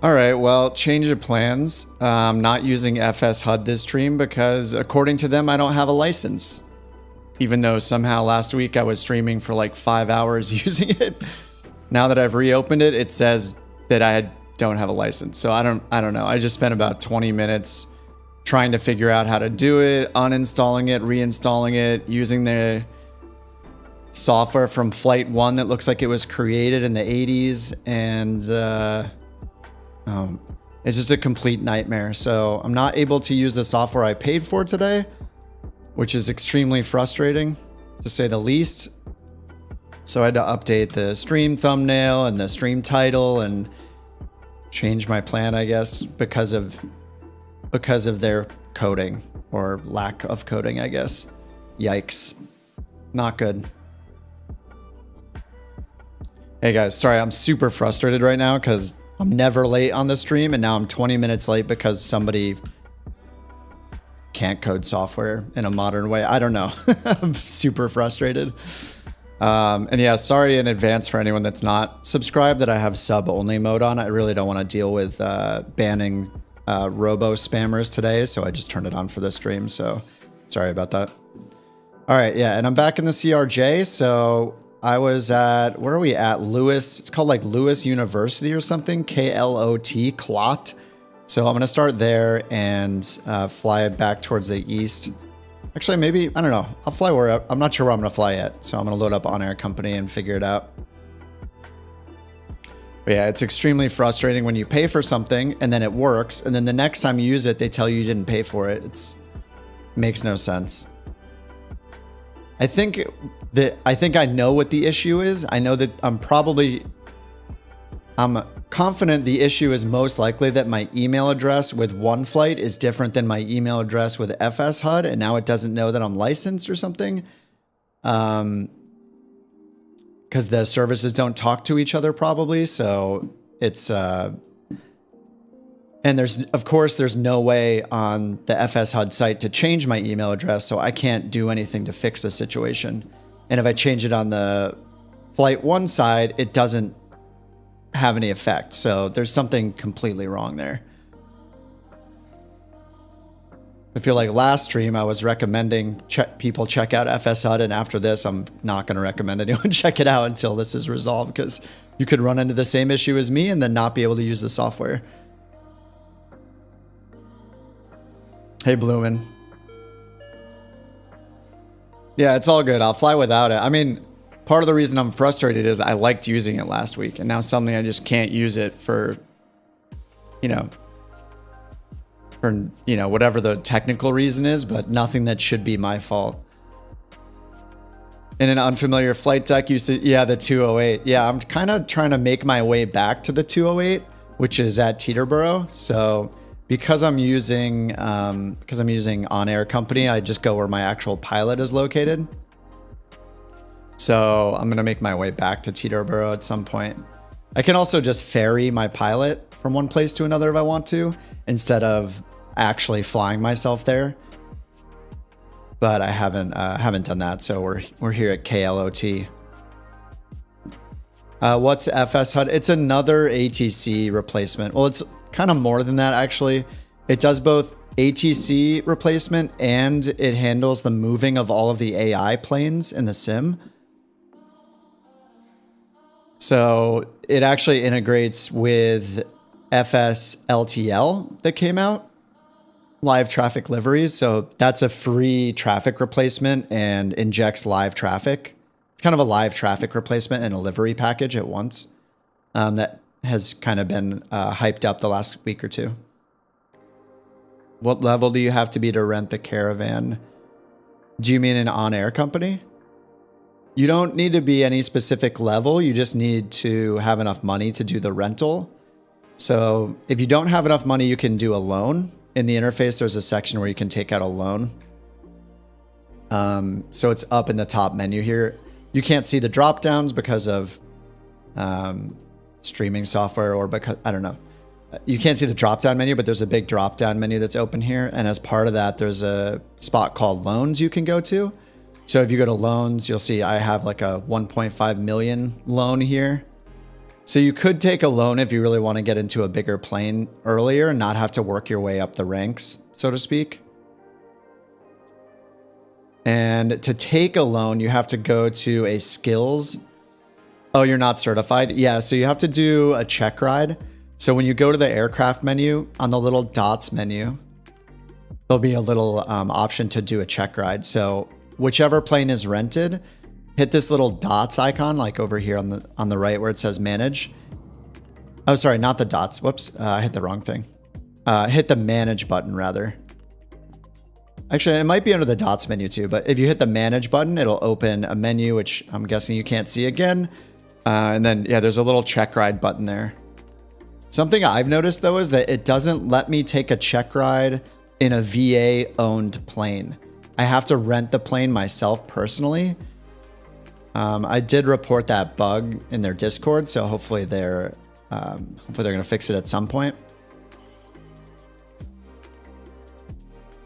All right, well, change of plans. Not using FS HUD this stream because according to them, I don't have a license. Even though somehow last week I was streaming for like 5 hours using it. Now that I've reopened it, it says that I don't have a license. So I don't know. I just spent about 20 minutes trying to figure out how to do it, uninstalling it, reinstalling it, using the software from Flight 1 that looks like it was created in the 80s, and it's just a complete nightmare. So I'm not able to use the software I paid for today, which is extremely frustrating to say the least. So I had to update the stream thumbnail and the stream title and change my plan, I guess, because of their coding or lack of coding, I guess. Yikes. Not good. Hey guys, sorry, I'm super frustrated right now because I'm never late on the stream, and now I'm 20 minutes late because somebody can't code software in a modern way. I don't know. I'm super frustrated. And yeah, sorry in advance for anyone that's not subscribed that I have sub-only mode on. I really don't want to deal with banning robo spammers today, so I just turned it on for the stream, so sorry about that. All right, yeah, and I'm back in the CRJ, so I was at, where are we at? Lewis, it's called like Lewis University or something, KLOT, Clot. So I'm going to start there and fly back towards the east. Actually, maybe, I don't know. I'll fly where, I'm not sure where I'm going to fly yet. So I'm going to load up OnAir company and figure it out. But yeah, it's extremely frustrating when you pay for something and then it works. And then the next time you use it, they tell you didn't pay for it. It makes no sense. I think I know what the issue is. I know that I'm confident the issue is most likely that my email address with one flight is different than my email address with FS HUD, and now it doesn't know that I'm licensed or something. Because the services don't talk to each other probably, so it's and of course there's no way on the FS HUD site to change my email address, so I can't do anything to fix the situation. And if I change it on the Flight 1 side, it doesn't have any effect. So there's something completely wrong there. I feel like last stream I was recommending people check out FS HUD, and after this I'm not going to recommend anyone check it out until this is resolved, because you could run into the same issue as me and then not be able to use the software. Hey Bloomin'. Yeah, it's all good. I'll fly without it. I mean, part of the reason I'm frustrated is I liked using it last week, and now suddenly I just can't use it for, whatever the technical reason is, but nothing that should be my fault. In an unfamiliar flight deck, you said, yeah, the 208. Yeah, I'm kind of trying to make my way back to the 208, which is at Teterboro. So because I'm using OnAir company, I just go where my actual pilot is located. So I'm going to make my way back to Teterboro at some point. I can also just ferry my pilot from one place to another if I want to, instead of actually flying myself there. But I haven't done that, so we're here at KLOT. What's FS HUD? It's another ATC replacement. Well, it's kind of more than that, actually. It does both ATC replacement and it handles the moving of all of the AI planes in the sim. So it actually integrates with FSLTL that came out, live traffic liveries. So that's a free traffic replacement and injects live traffic. It's kind of a live traffic replacement and a livery package at once. That has kind of been hyped up the last week or two. What level do you have to be to rent the Caravan? Do you mean an OnAir company? You don't need to be any specific level. You just need to have enough money to do the rental. So if you don't have enough money, you can do a loan. In the interface, there's a section where you can take out a loan. So it's up in the top menu here. You can't see the drop downs because of streaming software, or because, I don't know. You can't see the drop down menu, but there's a big drop down menu that's open here. And as part of that, there's a spot called loans you can go to. So if you go to loans, you'll see I have like a 1.5 million loan here. So you could take a loan if you really want to get into a bigger plane earlier and not have to work your way up the ranks, so to speak. And to take a loan, you have to go to a skills. Oh, you're not certified? Yeah, so you have to do a check ride. So when you go to the aircraft menu, on the little dots menu, there'll be a little option to do a check ride. So whichever plane is rented, hit this little dots icon, like over here on the right where it says manage. Oh, sorry, not the dots. Whoops, I hit the wrong thing. Hit the manage button rather. Actually, it might be under the dots menu too, but if you hit the manage button, it'll open a menu, which I'm guessing you can't see again. And then, yeah, there's a little check ride button there. Something I've noticed though is that it doesn't let me take a check ride in a VA owned plane. I have to rent the plane myself personally. I did report that bug in their Discord, so hopefully they're going to fix it at some point.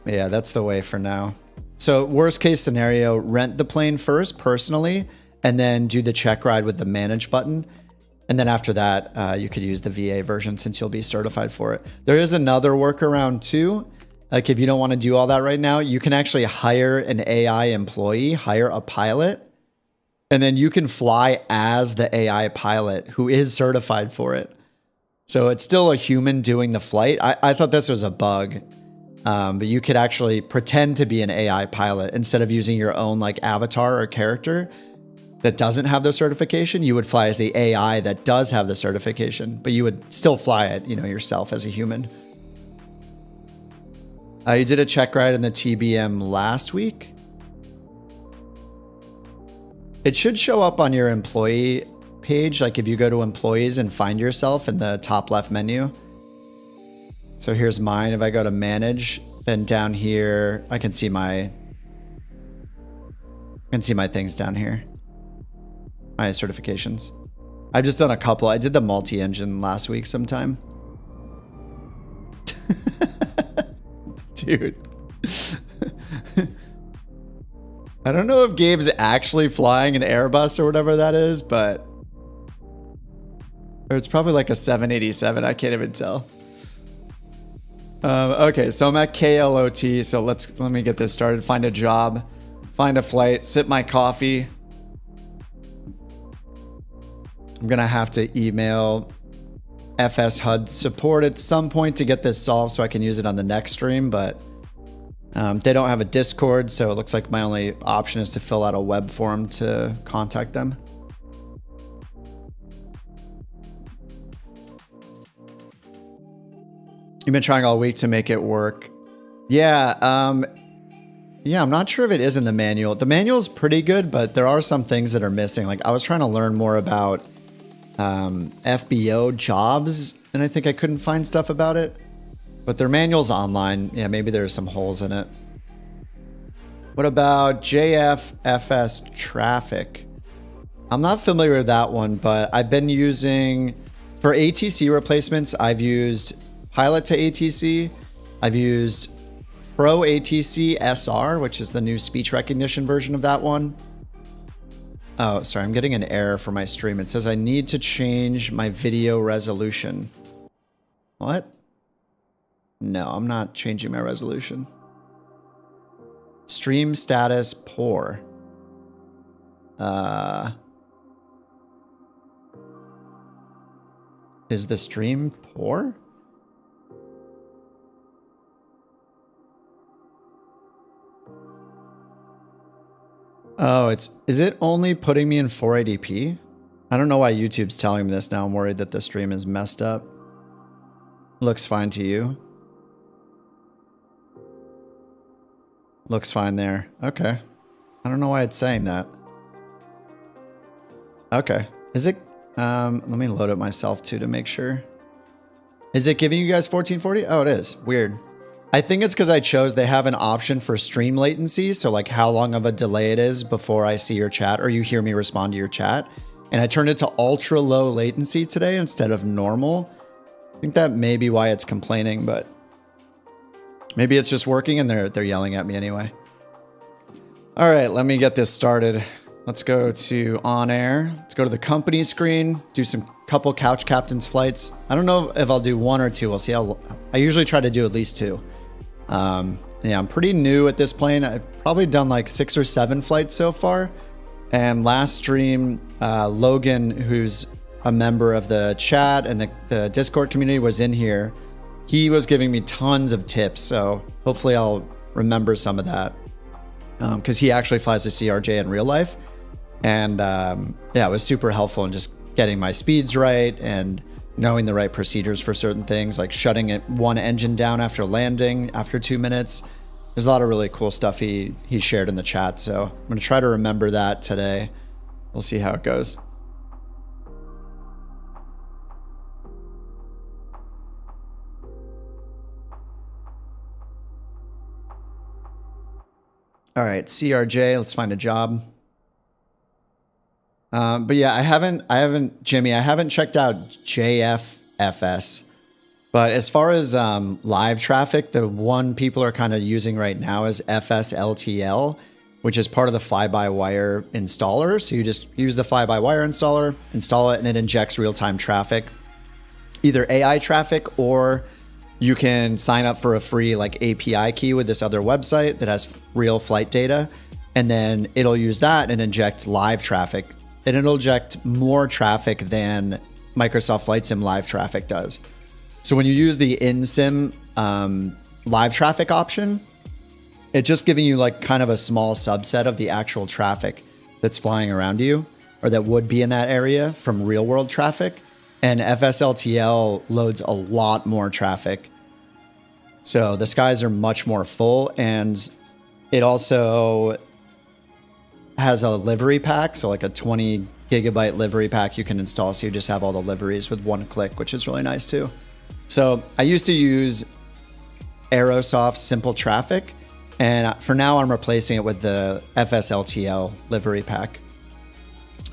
Yeah, that's the way for now. So worst case scenario, rent the plane first personally, and then do the check ride with the manage button. And then after that, you could use the VA version since you'll be certified for it. There is another workaround too. Like if you don't want to do all that right now, you can actually hire an AI employee, hire a pilot, and then you can fly as the AI pilot who is certified for it. So it's still a human doing the flight. I thought this was a bug. But you could actually pretend to be an AI pilot instead of using your own like avatar or character that doesn't have the certification. You would fly as the AI that does have the certification, but you would still fly it, you know, yourself as a human. You did a check ride in the TBM last week. It should show up on your employee page. Like if you go to employees and find yourself in the top left menu. So here's mine. If I go to manage, then down here, I can see my things down here. My certifications. I've just done a couple. I did the multi-engine last week sometime. Dude. I don't know if Gabe's actually flying an Airbus or whatever that is, but or it's probably like a 787. I can't even tell. Okay, so I'm at KLOT, so let me get this started. Find a job, find a flight, sip my coffee. I'm gonna have to email FS HUD support at some point to get this solved so I can use it on the next stream, but they don't have a Discord, so it looks like my only option is to fill out a web form to contact them. You've been trying all week to make it work. Yeah, yeah, I'm not sure if it is in the manual. The manual is pretty good, but there are some things that are missing. Like I was trying to learn more about FBO jobs, and I think I couldn't find stuff about it. But their manual's online. Yeah, maybe there's some holes in it. What about JFFS traffic? I'm not familiar with that one, but I've been using, for ATC replacements, I've used Pilot to ATC. I've used Pro ATC SR, which is the new speech recognition version of that one. Oh, sorry, I'm getting an error for my stream. It says I need to change my video resolution. What? No, I'm not changing my resolution. Stream status poor. Is the stream poor? Oh, is it only putting me in 480p? I don't know why YouTube's telling me this now. I'm worried that the stream is messed up. Looks fine to you. Looks fine there. Okay. I don't know why it's saying that. Okay. Is it, let me load it myself too to make sure. Is it giving you guys 1440? Oh, it is. Weird. I think it's because I chose, they have an option for stream latency. So like how long of a delay it is before I see your chat or you hear me respond to your chat. And I turned it to ultra low latency today instead of normal. I think that may be why it's complaining, but maybe it's just working and they're yelling at me anyway. All right, let me get this started. Let's go to OnAir. Let's go to the company screen, do some couple couch captains flights. I don't know if I'll do one or two. We'll see how. I usually try to do at least two. Yeah, I'm pretty new at this plane. I've probably done like 6 or 7 flights so far. And last stream, Logan, who's a member of the chat and the Discord community, was in here. He was giving me tons of tips, so hopefully I'll remember some of that. Because he actually flies the CRJ in real life. And yeah, it was super helpful in just getting my speeds right and knowing the right procedures for certain things, like shutting it one engine down after landing after 2 minutes. There's a lot of really cool stuff he shared in the chat. So I'm going to try to remember that today. We'll see how it goes. All right, CRJ, let's find a job. But yeah, I haven't, Jimmy, I haven't checked out JFFS. But as far as live traffic, the one people are kind of using right now is FSLTL, which is part of the fly-by-wire installer. So you just use the fly-by-wire installer, install it, and it injects real-time traffic, either AI traffic, or you can sign up for a free like API key with this other website that has real flight data, and then it'll use that and inject live traffic. And it'll inject more traffic than Microsoft Flight Sim live traffic does. So when you use the in-sim live traffic option, it's just giving you like kind of a small subset of the actual traffic that's flying around you or that would be in that area from real world traffic. And FSLTL loads a lot more traffic. So the skies are much more full, and it also has a livery pack, so like a 20 gigabyte livery pack you can install, so you just have all the liveries with one click, which is really nice too. So I used to use Aerosoft Simple Traffic, and for now I'm replacing it with the FSLTL livery pack.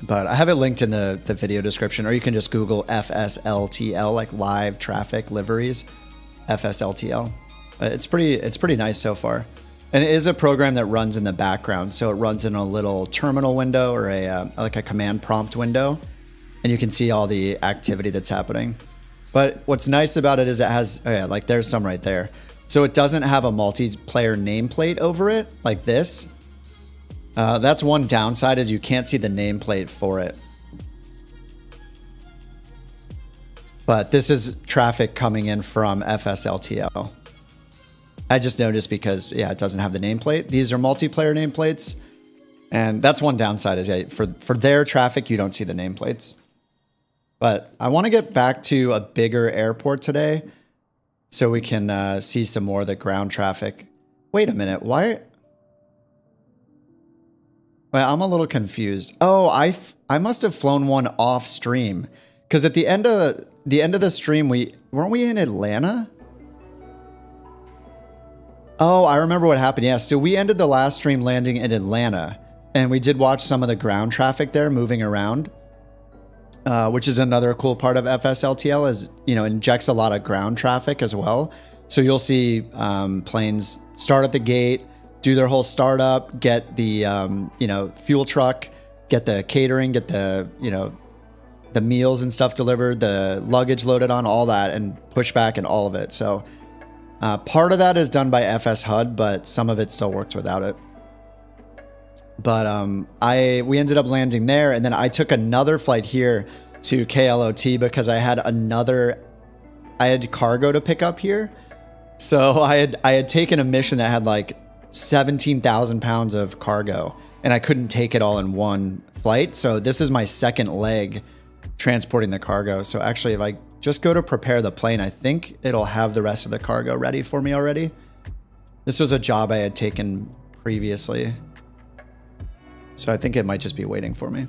But I have it linked in the video description, or you can just Google FSLTL, like live traffic liveries, FSLTL. It's pretty nice so far. And it is a program that runs in the background. So it runs in a little terminal window or like a command prompt window, and you can see all the activity that's happening. But what's nice about it is it has, oh yeah, like there's some right there. So it doesn't have a multiplayer nameplate over it like this. That's one downside, is you can't see the nameplate for it. But this is traffic coming in from FSLTL. I just noticed because, yeah, it doesn't have the nameplate. These are multiplayer nameplates. And that's one downside, is yeah, for their traffic, you don't see the nameplates. But I want to get back to a bigger airport today so we can see some more of the ground traffic. Wait a minute. Why? Well, I'm a little confused. Oh, I must have flown one off stream, because at the end of the stream, weren't we in Atlanta? Oh, I remember what happened. Yeah, so we ended the last stream landing in Atlanta, and we did watch some of the ground traffic there moving around, which is another cool part of FSLTL, is, you know, injects a lot of ground traffic as well. So you'll see planes start at the gate, do their whole startup, get the fuel truck, get the catering, get the the meals and stuff delivered, the luggage loaded on, all that, and push back and all of it. So part of that is done by FS HUD, but some of it still works without it. But we ended up landing there, and then I took another flight here to KLOT because I had cargo to pick up here. So I had taken a mission that had like 17,000 pounds of cargo, and I couldn't take it all in one flight. So this is my second leg transporting the cargo. So actually, if I just go to prepare the plane, I think it'll have the rest of the cargo ready for me already. This was a job I had taken previously, so I think it might just be waiting for me.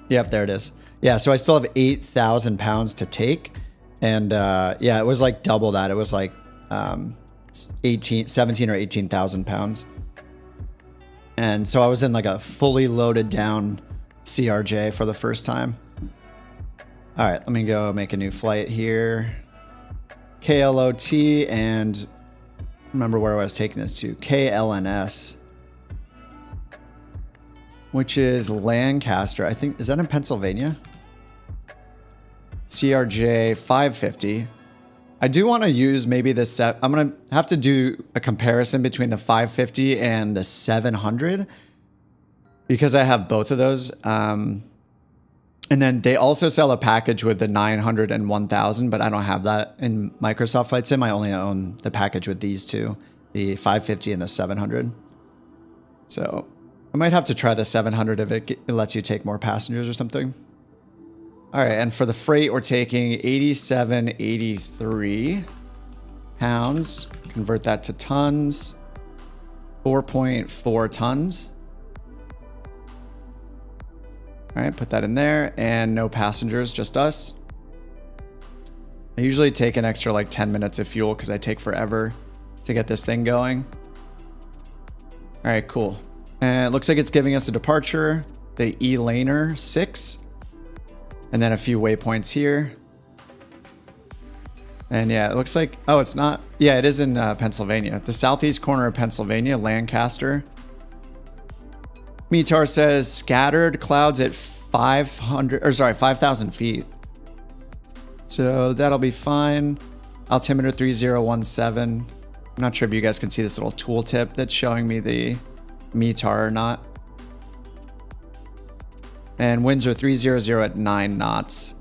Yep, there it is. Yeah, so I still have 8,000 pounds to take. And yeah, it was like double that. It was like 17 or 18,000 pounds. And so I was in like a fully loaded down CRJ for the first time. All right, let me go make a new flight here. KLOT, and remember where I was taking this to. KLNS. which is Lancaster. I think, is that in Pennsylvania? CRJ550. I do want to use maybe the set. I'm going to have to do a comparison between the 550 and the 700 because I have both of those. And then they also sell a package with the 900 and 1000, but I don't have that in Microsoft Flight Sim. I only own the package with these two, the 550 and the 700. So I might have to try the 700 if it lets you take more passengers or something. All right, and for the freight, we're taking 8783 pounds. Convert that to tons. 4.4 tons. All right, put that in there, and no passengers, just us. I usually take an extra like 10 minutes of fuel because I take forever to get this thing going. All right, cool. And it looks like it's giving us a departure, the E-Laner 6. And then a few waypoints here. And yeah, it looks like, oh, it's not. Yeah, it is in Pennsylvania. The southeast corner of Pennsylvania, Lancaster. METAR says scattered clouds at 5,000 feet. So that'll be fine. Altimeter 3017. I'm not sure if you guys can see this little tooltip that's showing me the METAR or not. And winds are 300 at 9 knots.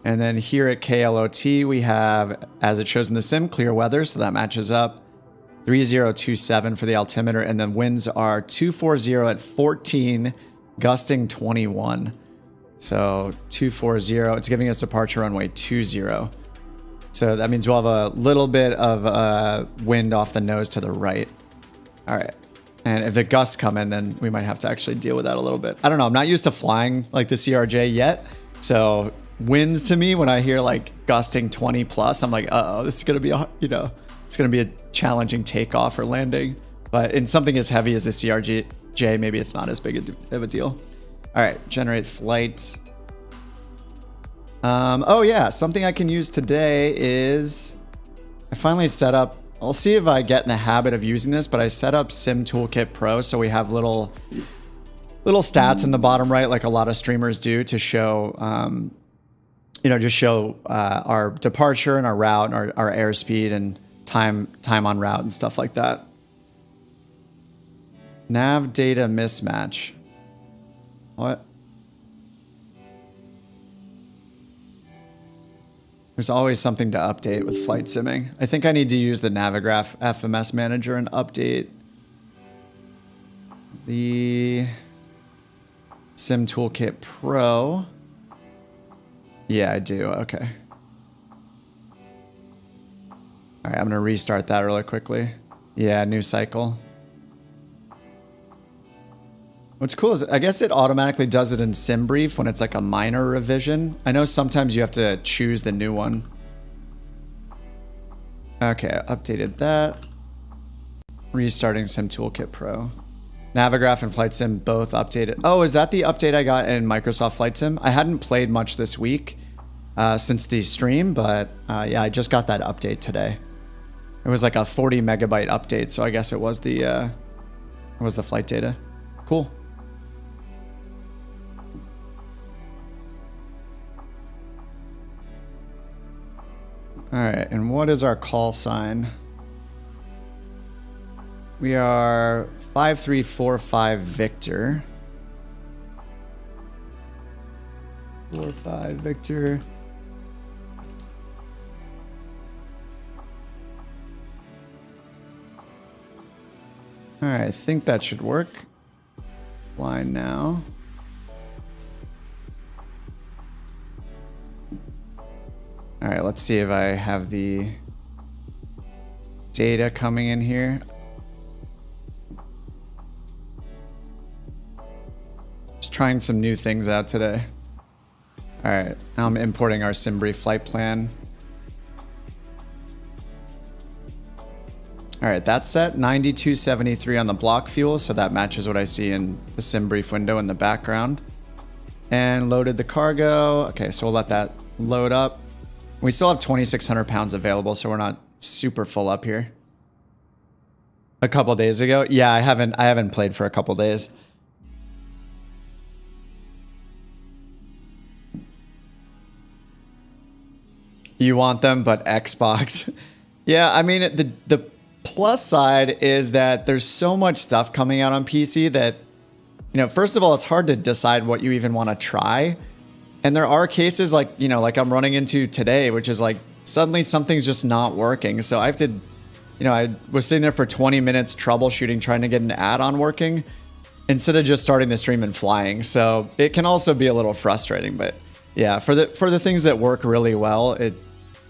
And then here at KLOT, we have, as it shows in the sim, clear weather. So that matches up. 3027 for the altimeter. And then winds are 240 at 14, gusting 21. So 240, it's giving us departure runway 20. So that means we'll have a little bit of wind off the nose to the right. All right. And if the gusts come in, then we might have to actually deal with that a little bit. I don't know. I'm not used to flying like the CRJ yet. So winds to me, when I hear like gusting 20 plus, I'm like, uh-oh, this is going to be, it's going to be a challenging takeoff or landing. But in something as heavy as the CRJ, maybe it's not as big of a deal. All right, generate flight. Oh yeah, something I can use today is I finally set up, I'll see if I get in the habit of using this, but I set up Sim Toolkit Pro, so we have little stats in the bottom right, like a lot of streamers do, to show, just show our departure and our route and our airspeed and time on route and stuff like that. Nav data mismatch. What? There's always something to update with flight simming. I think I need to use the Navigraph FMS manager and update the Sim Toolkit Pro. Yeah, I do. Okay. All right, I'm going to restart that really quickly. Yeah, new cycle. What's cool is I guess it automatically does it in SimBrief when it's like a minor revision. I know sometimes you have to choose the new one. Okay, I updated that. Restarting Sim Toolkit Pro. Navigraph and Flight Sim both updated. Oh, is that the update I got in Microsoft Flight Sim? I hadn't played much this week since the stream, but yeah, I just got that update today. It was like a 40 megabyte update, so I guess it was the flight data. Cool. All right, and what is our call sign? We are 5345 Victor. 45 Victor. All right, I think that should work. Flying now. All right, let's see if I have the data coming in here. Just trying some new things out today. All right, now I'm importing our SimBrief flight plan. All right, that's set 9273 on the block fuel, so that matches what I see in the SimBrief window in the background. And loaded the cargo. Okay, so we'll let that load up. We still have 2,600 pounds available, so we're not super full up here. A couple days ago. Yeah, I haven't played for a couple days. You want them, but Xbox. Yeah, I mean, the plus side is that there's so much stuff coming out on PC that, you know, first of all, it's hard to decide what you even want to try. And there are cases like, you know, like I'm running into today, which is like suddenly something's just not working. So I have to, you know, I was sitting there for 20 minutes troubleshooting, trying to get an add-on working instead of just starting the stream and flying. So it can also be a little frustrating, but yeah, for the things that work really well, it,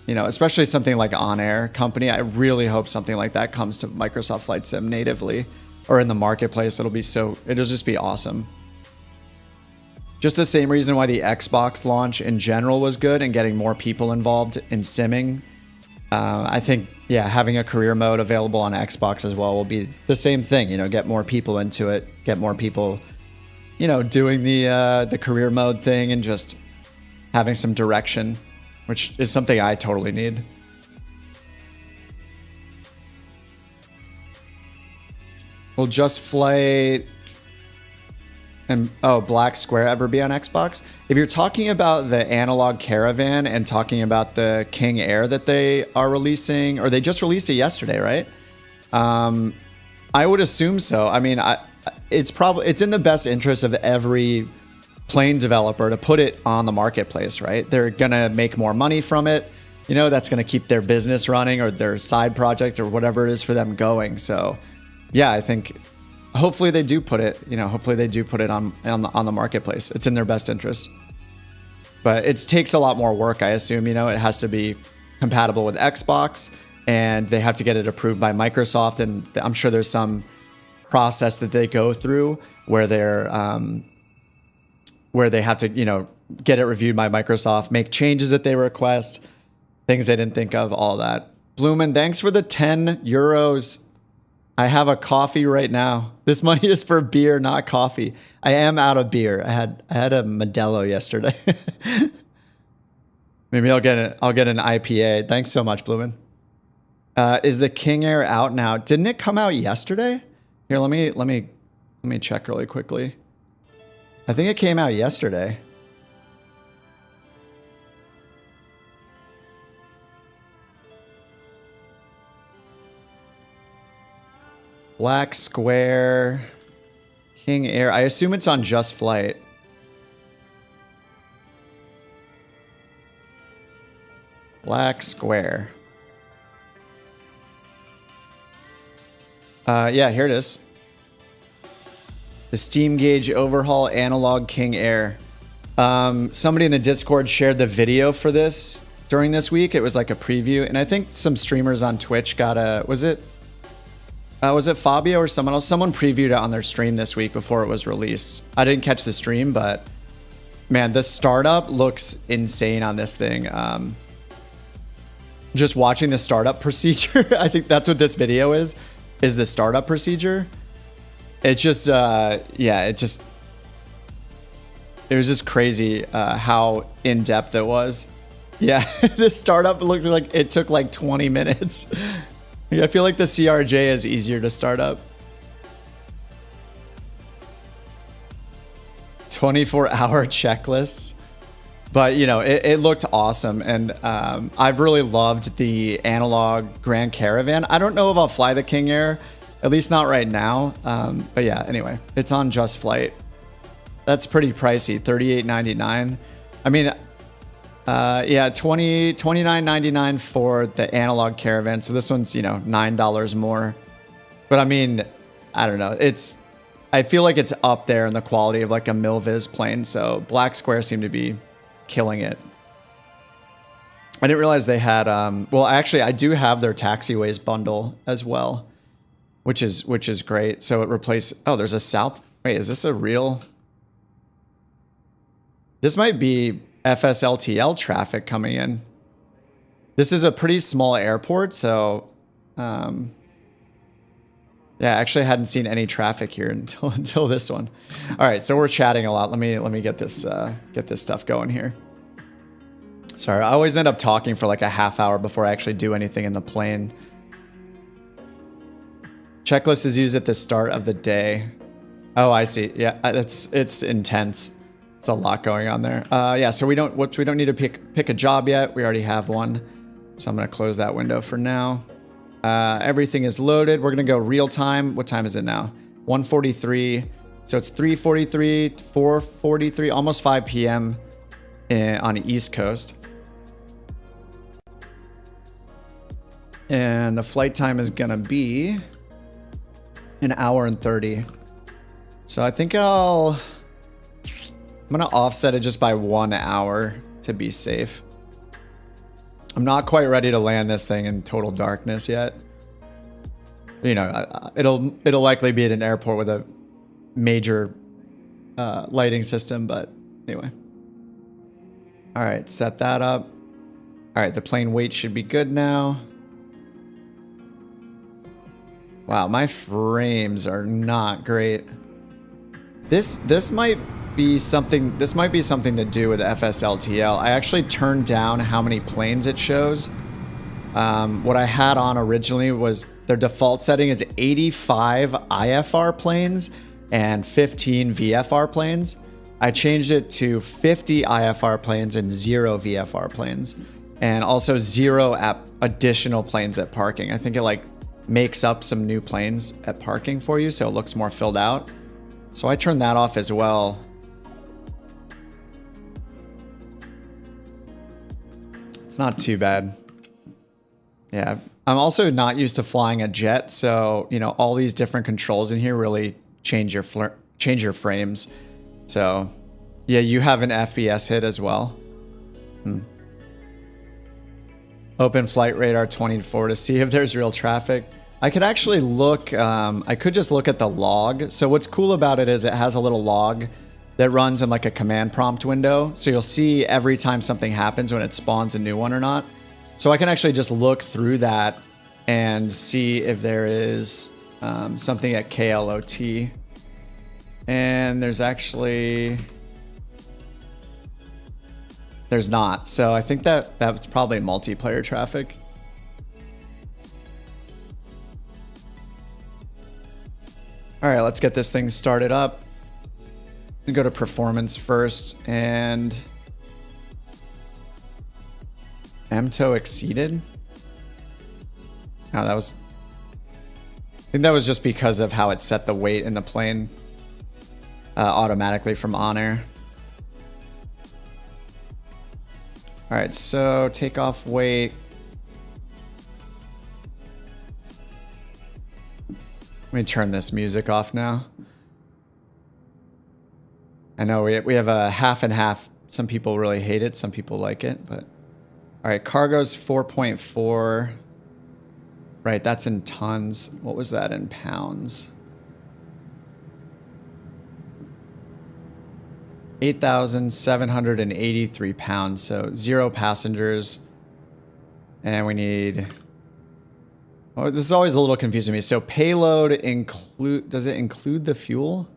you know, especially something like OnAir company, I really hope something like that comes to Microsoft Flight Sim natively or in the marketplace. It'll just be awesome. Just the same reason why the Xbox launch in general was good and getting more people involved in simming. I think, yeah, having a career mode available on Xbox as well will be the same thing, you know, get more people into it, get more people, you know, doing the career mode thing and just having some direction, which is something I totally need. Will Just Flight and Black Square ever be on Xbox? If you're talking about the analog Caravan and talking about the King Air that they are releasing, or they just released it yesterday, right? I would assume so. I mean, it's in the best interest of every plane developer to put it on the marketplace, right? They're gonna make more money from it. You know, that's gonna keep their business running or their side project or whatever it is for them going. So, yeah, I think hopefully they do put it. You know, hopefully they do put it on the marketplace. It's in their best interest. But it takes a lot more work, I assume. You know, it has to be compatible with Xbox, and they have to get it approved by Microsoft. And I'm sure there's some process that they go through where they have to, you know, get it reviewed by Microsoft, make changes that they request, things they didn't think of, all that. Bloomin', thanks for the 10 euros. I have a coffee right now. This money is for beer, not coffee. I am out of beer. I had a Modelo yesterday. Maybe I'll get an IPA. Thanks so much, Bloomin'. Is the King Air out now? Didn't it come out yesterday? Here, let me check really quickly. I think it came out yesterday. Black Square, King Air. I assume it's on Just Flight. Black Square. Yeah, here it is. The Steam Gauge Overhaul Analog King Air. Somebody in the Discord shared the video for this during this week. It was like a preview, and I think some streamers on Twitch got a... Was it Fabio or someone else? Someone previewed it on their stream this week before it was released. I didn't catch the stream, but man, the startup looks insane on this thing. Just watching the startup procedure, I think that's what this video is the startup procedure. It just, yeah, it was just crazy how in-depth it was. Yeah, the startup looked like it took like 20 minutes. Yeah, I feel like the CRJ is easier to start up. 24-hour checklists. But, you know, it looked awesome. And I've really loved the analog Grand Caravan. I don't know if I'll fly the King Air, at least not right now. But yeah, anyway, it's on Just Flight. That's pretty pricey, $38.99. I mean, yeah, $29.99 for the analog Caravan. So this one's, you know, $9 more. But I mean, I don't know. I feel like it's up there in the quality of like a Milviz plane. So Black Square seemed to be killing it. I didn't realize they had, well, actually I do have their taxiways bundle as well, which is great. So it replaced, oh, there's a South, wait, is this a real, this might be FSLTL traffic coming in. This is a pretty small airport, so yeah, actually I hadn't seen any traffic here until this one. All right, so we're chatting a lot. Let me get this stuff going here. Sorry, I always end up talking for like a half hour before I actually do anything in the plane. Checklist is used at the start of the day. Oh, I see. Yeah, it's intense. It's a lot going on there. Yeah, so we don't need to pick a job yet. We already have one. So I'm gonna close that window for now. Everything is loaded. We're gonna go real time. What time is it now? 1:43. So it's 3:43, 4:43, almost 5 p.m. On the East Coast. And the flight time is gonna be an hour and 30. So I think I'm gonna offset it just by 1 hour to be safe. I'm not quite ready to land this thing in total darkness yet. You know, it'll likely be at an airport with a major lighting system, but anyway. All right, set that up. All right, the plane weight should be good now. Wow, my frames are not great. This might be something to do with FSLTL. I actually turned down how many planes it shows. What I had on originally was their default setting is 85 IFR planes and 15 VFR planes. I changed it to 50 IFR planes and 0 VFR planes, and also 0 additional planes at parking. I think it like makes up some new planes at parking for you, so it looks more filled out. So I turned that off as well. It's not too bad. Yeah, I'm also not used to flying a jet, so you know all these different controls in here really change your frames. So yeah, you have an FBS hit as well. Open flight radar 24 to see if there's real traffic. I could actually look, I could just look at the log. So what's cool about it is it has a little log that runs in like a command prompt window. So you'll see every time something happens when it spawns a new one or not. So I can actually just look through that and see if there is something at KLOT. And there's not. So I think that's probably multiplayer traffic. All right, let's get this thing started up. We go to performance first, and MTO exceeded. Oh, I think that was just because of how it set the weight in the plane automatically from OnAir. All right, so takeoff weight. Let me turn this music off now. I know we have a half and half. Some people really hate it. Some people like it, but all right, cargo's 4.4. Right, that's in tons. What was that in pounds? 8,783 pounds. So 0 passengers. And we need... Oh, this is always a little confusing to me. So payload does it include the fuel?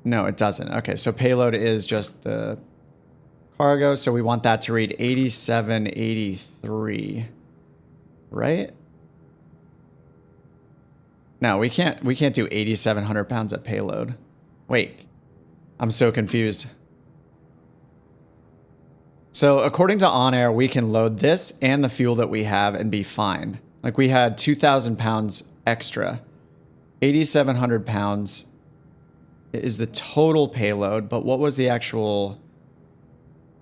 No, it doesn't. Okay, so payload is just the cargo. So we want that to read 8783, right? No, we can't do 8,700 pounds of payload. Wait, I'm so confused. So according to OnAir, we can load this and the fuel that we have and be fine. Like we had 2,000 pounds extra. 8,700 pounds is the total payload, but what was the actual...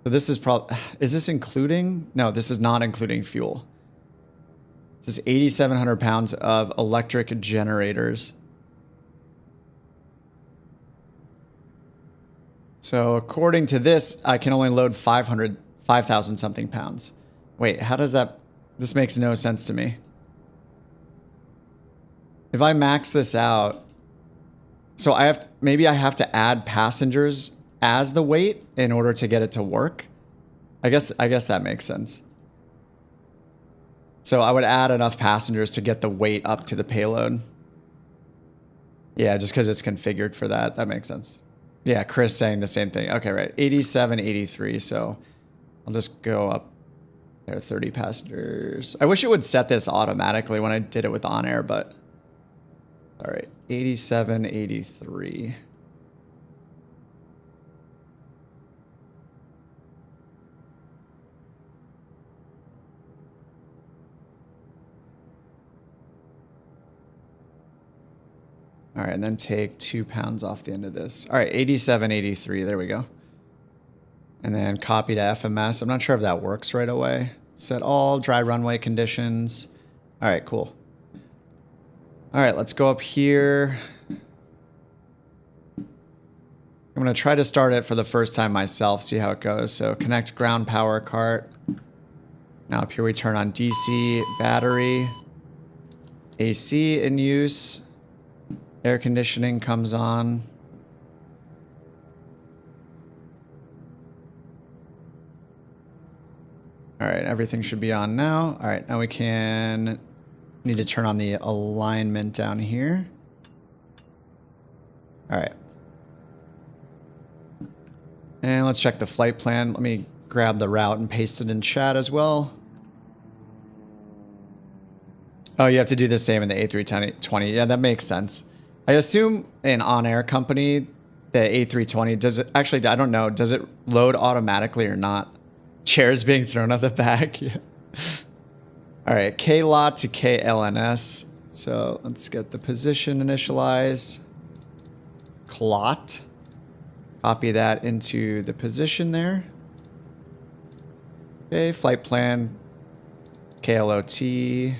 So this is probably... Is this including? No, this is not including fuel. This is 8,700 pounds of electric generators. So according to this, I can only load 5,000 something pounds. Wait, how does that... This makes no sense to me. If I max this out... So maybe I have to add passengers as the weight in order to get it to work. I guess that makes sense. So I would add enough passengers to get the weight up to the payload. Yeah, just because it's configured for that. That makes sense. Yeah, Chris saying the same thing. Okay, right. 87, 83. So I'll just go up There are 30 passengers. I wish it would set this automatically when I did it with OnAir, but all right, 87, 83. All right, and then take 2 pounds off the end of this. All right, 87, 83, there we go. And then copy to FMS. I'm not sure if that works right away. Set all dry runway conditions. All right, cool. All right, let's go up here. I'm gonna try to start it for the first time myself, see how it goes. So connect ground power cart. Now up here we turn on DC, battery, AC in use. Air conditioning comes on. All right, everything should be on now. All right, now we need to turn on the alignment down here. All right. And let's check the flight plan. Let me grab the route and paste it in chat as well. Oh, you have to do the same in the A320. Yeah, that makes sense. I assume an on-air company, the A320, does it actually, I don't know, does it load automatically or not? Chairs being thrown at the back. Yeah. All right, K-lot to KLNS. So let's get the position initialized. Clot. Copy that into the position there. Okay, flight plan. KLOT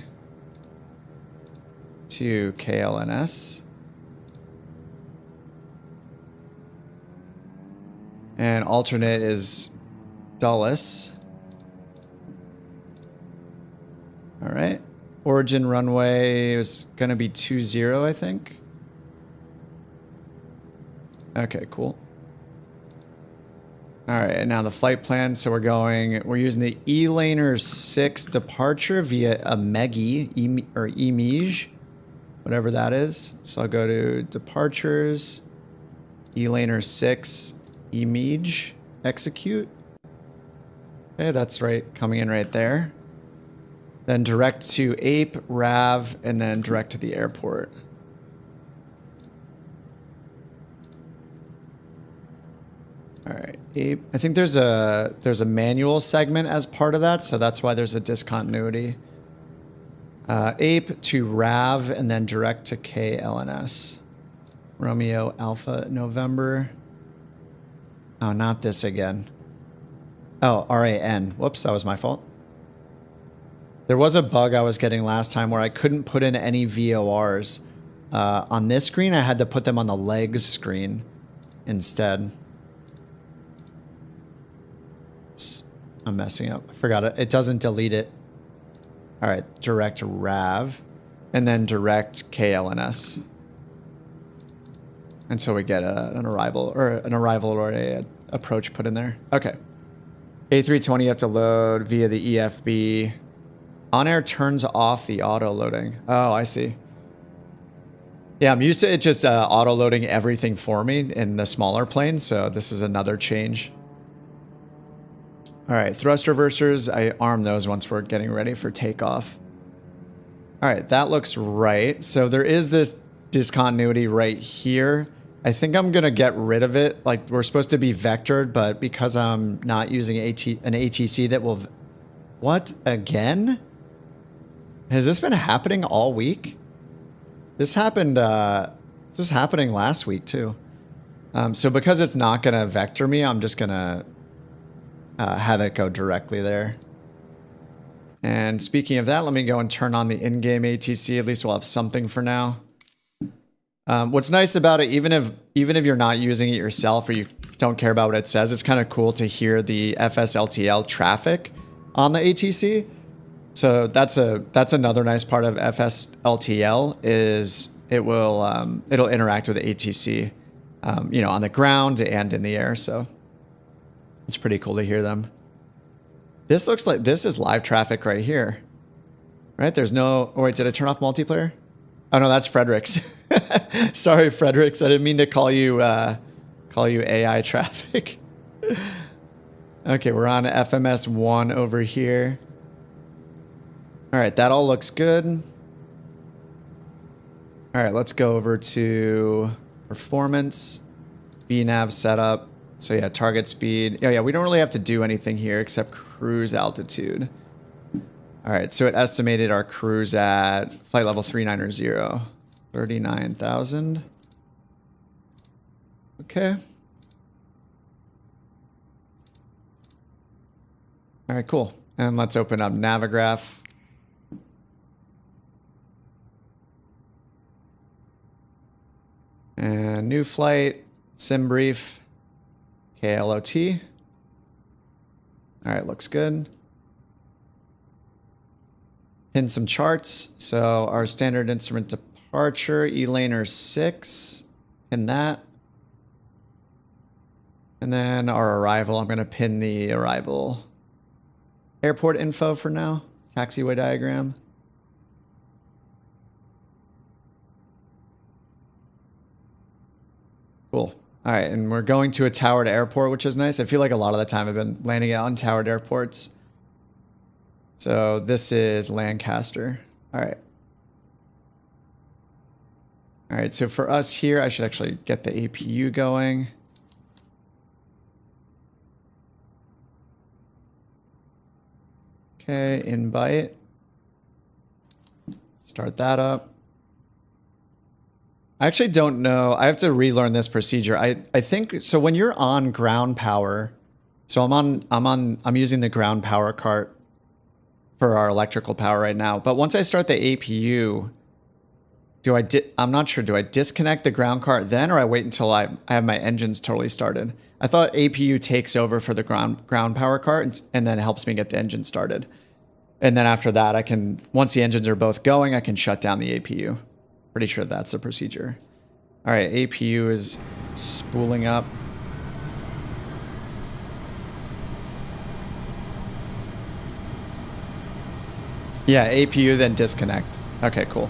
to KLNS. And alternate is Dulles. All right. Origin runway is going to be 20, I think. Okay, cool. All right, and now the flight plan. So we're using the E-Laner 6 departure via a MEGI, or EMIJ, whatever that is. So I'll go to departures, E-Laner 6, EMIJ, execute. Okay, that's right, coming in right there. Then direct to APE, RAV, and then direct to the airport. All right, APE. I think there's a manual segment as part of that, so that's why there's a discontinuity. APE to RAV, and then direct to KLNS. Romeo Alpha November. Oh, not this again. Oh, RAN. Whoops, that was my fault. There was a bug I was getting last time where I couldn't put in any VORs. On this screen, I had to put them on the legs screen instead. Oops, I'm messing up. I forgot it. It doesn't delete it. All right, direct RAV, and then direct KLNS. Until we get an arrival or a approach put in there. Okay. A320 you have to load via the EFB. OnAir turns off the auto loading. Oh, I see. Yeah, I'm used to it just auto loading everything for me in the smaller planes, so this is another change. All right, thrust reversers, I arm those once we're getting ready for takeoff. All right, that looks right. So there is this discontinuity right here. I think I'm gonna get rid of it. Like, we're supposed to be vectored, but because I'm not using an ATC that will... What? Again? Has this been happening all week? This happened, this was happening last week too. So because it's not gonna vector me, I'm just gonna have it go directly there. And speaking of that, let me go and turn on the in-game ATC. At least we'll have something for now. What's nice about it, even if you're not using it yourself or you don't care about what it says, it's kind of cool to hear the FSLTL traffic on the ATC. So that's another nice part of FSLTL is it'll interact with the ATC, you know, on the ground and in the air. So it's pretty cool to hear them. This looks like this is live traffic right here, right? There's no. Oh wait, did I turn off multiplayer? Oh no, that's Fredericks. Sorry, Fredericks. I didn't mean to call you AI traffic. Okay, we're on FMS 1 over here. All right, that all looks good. All right, let's go over to performance, B Nav setup. So yeah, target speed. Yeah, we don't really have to do anything here except cruise altitude. All right, so it estimated our cruise at flight level 390, 39,000. Okay. All right, cool. And let's open up Navigraph. And new flight, sim brief, KLOT. All right, looks good. Pin some charts. So our standard instrument departure, E-laner 6, pin that. And then our arrival, I'm going to pin the arrival airport info for now, taxiway diagram. Cool. All right, and we're going to a towered airport, which is nice. I feel like a lot of the time I've been landing on towered airports. So this is Lancaster. All right. All right, so for us here, I should actually get the APU going. Okay, invite. Start that up. I actually don't know. I have to relearn this procedure. I think so when you're on ground power, so I'm using the ground power cart for our electrical power right now. But once I start the APU, I'm not sure, do I disconnect the ground cart then, or I wait until I have my engines totally started? I thought APU takes over for the ground power cart and then helps me get the engine started. And then after that, once the engines are both going, I can shut down the APU. Pretty sure that's the procedure. All right, APU is spooling up. Yeah, APU, then disconnect. Okay, cool.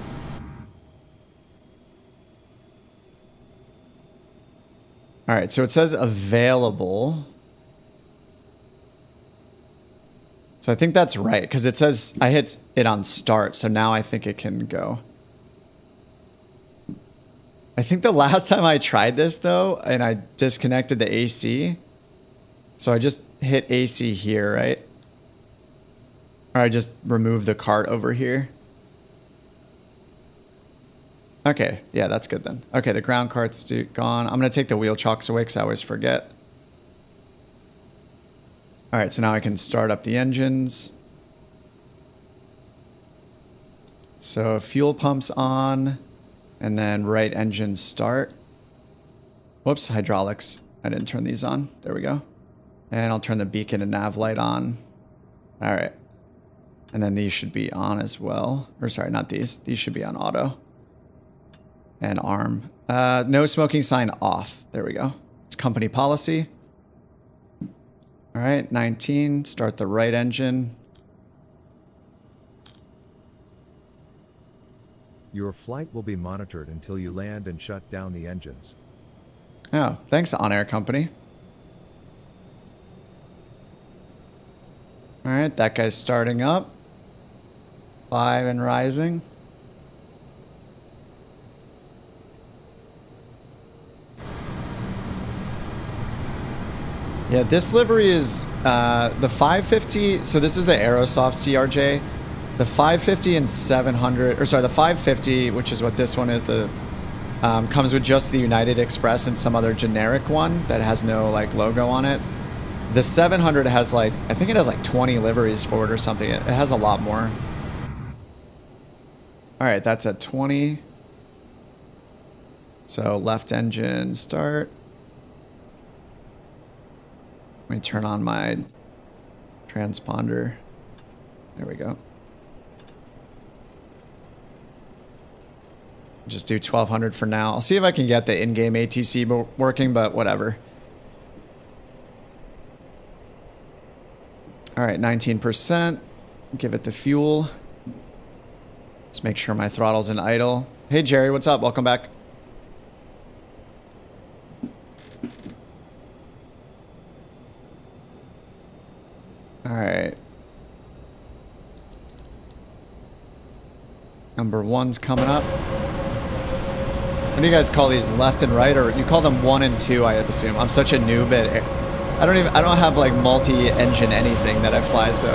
All right, so it says available. So I think that's right, because it says I hit it on start, so now I think it can go. I think the last time I tried this, though, and I disconnected the AC, so I just hit AC here, right? Or I just removed the cart over here. Okay, yeah, that's good then. Okay, the ground cart's gone. I'm going to take the wheel chocks away because I always forget. All right, so now I can start up the engines. So fuel pump's on, and then right engine start. Whoops, hydraulics. I didn't turn these on. There we go. And I'll turn the beacon and nav light on. All right. And then these should be on as well. Or sorry, not these. These should be on auto. And arm. No smoking sign off. There we go. It's company policy. All right, 19. Start the right engine. Your flight will be monitored until you land and shut down the engines. Oh, thanks, OnAir company. All right, that guy's starting up. 5 and rising. Yeah, this livery is the 550. So this is the Aerosoft CRJ. The 550 and 700, or sorry, the 550, which is what this one is, the comes with just the United Express and some other generic one that has no like logo on it. The 700 has like, I think it has like 20 liveries for it or something. It has a lot more. All right, that's at 20. So left engine start. Let me turn on my transponder. There we go. Just do 1200 for now. I'll see if I can get the in-game ATC working, but whatever. All right, 19%. Give it the fuel. Let's make sure my throttle's in idle. Hey, Jerry, what's up? Welcome back. All right. Number 1's coming up. What do you guys call these, left and right, or you call them 1 and 2? I assume. I'm such a noob at. I don't have like multi-engine anything that I fly, so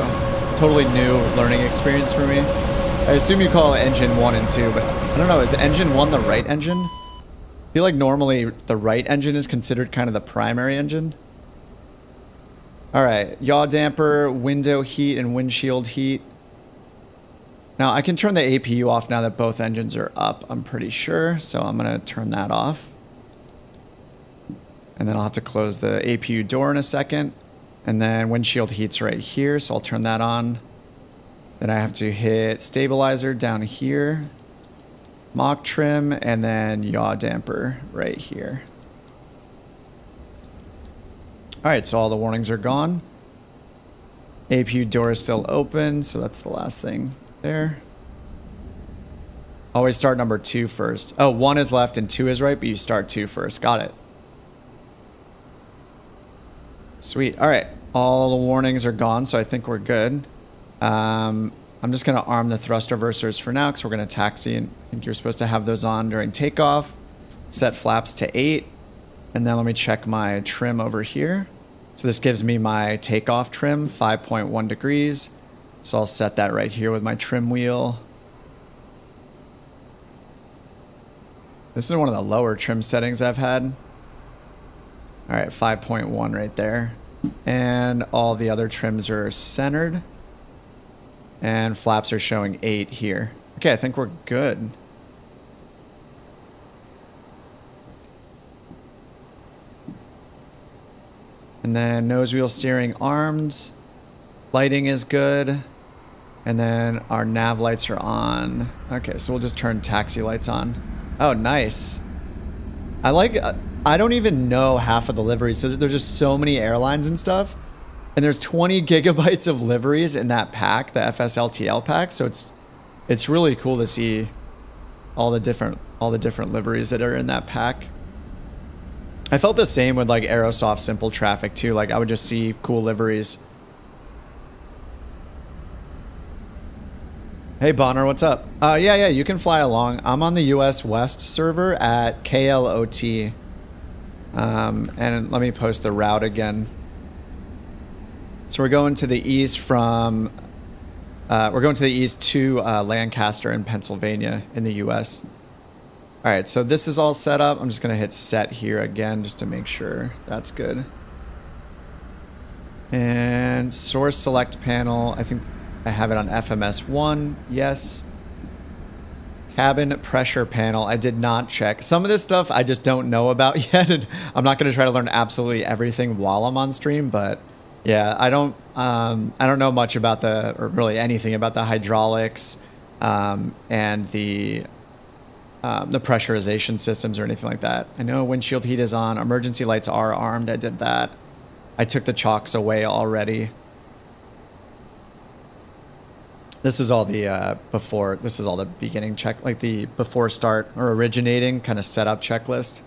totally new learning experience for me. I assume you call engine 1 and 2, but I don't know. Is engine 1 the right engine? I feel like normally the right engine is considered kind of the primary engine. All right, yaw damper, window heat, and windshield heat. Now, I can turn the APU off now that both engines are up, I'm pretty sure. So I'm going to turn that off. And then I'll have to close the APU door in a second. And then windshield heat's right here, so I'll turn that on. Then I have to hit stabilizer down here, mock trim, and then yaw damper right here. All right, so all the warnings are gone. APU door is still open, so that's the last thing there. Always start number 2 first. Oh, 1 is left and 2 is right, but you start 2 first. Got it. Sweet. All right, all the warnings are gone, so I think we're good. I'm just going to arm the thrust reversers for now because we're going to taxi, and I think you're supposed to have those on during takeoff. Set flaps to 8, and then let me check my trim over here. So this gives me my takeoff trim, 5.1 degrees. So I'll set that right here with my trim wheel. This is one of the lower trim settings I've had. All right, 5.1 right there. And all the other trims are centered. And flaps are showing 8 here. Okay, I think we're good. And then nose wheel steering armed. Lighting is good. And then our nav lights are on. Okay, so we'll just turn taxi lights on. Oh, nice. I don't even know half of the liveries. So there's just so many airlines and stuff. And there's 20 gigabytes of liveries in that pack, the FSLTL pack. So it's really cool to see all the different liveries that are in that pack. I felt the same with like Aerosoft Simple Traffic too. Like I would just see cool liveries. Hey Bonner, what's up? Yeah, you can fly along. I'm on the US West server at KLOT. And let me post the route again. So we're going to the east from, to Lancaster in Pennsylvania in the US. All right, so this is all set up. I'm just gonna hit set here again just to make sure that's good. And source select panel, I think I have it on FMS 1, yes. Cabin pressure panel, I did not check. Some of this stuff I just don't know about yet, and I'm not gonna try to learn absolutely everything while I'm on stream, but yeah, I don't know much about or really anything about the hydraulics and the pressurization systems or anything like that. I know windshield heat is on. Emergency lights are armed. I did that. I took the chocks away already. This is all the before. This is all the beginning check, like the before start or originating kind of setup checklist.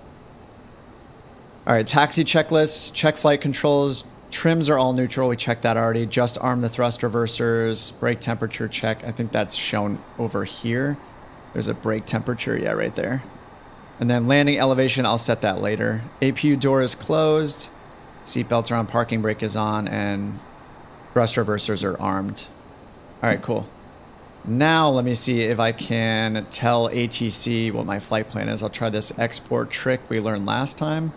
All right, taxi checklist. Check flight controls. Trims are all neutral. We checked that already. Just arm the thrust reversers. Brake temperature check. I think that's shown over here. There's a brake temperature. Yeah, right there. And then landing elevation, I'll set that later. APU door is closed. Seatbelts are on. Parking brake is on. And thrust reversers are armed. All right, cool. Now let me see if I can tell ATC what my flight plan is. I'll try this export trick we learned last time.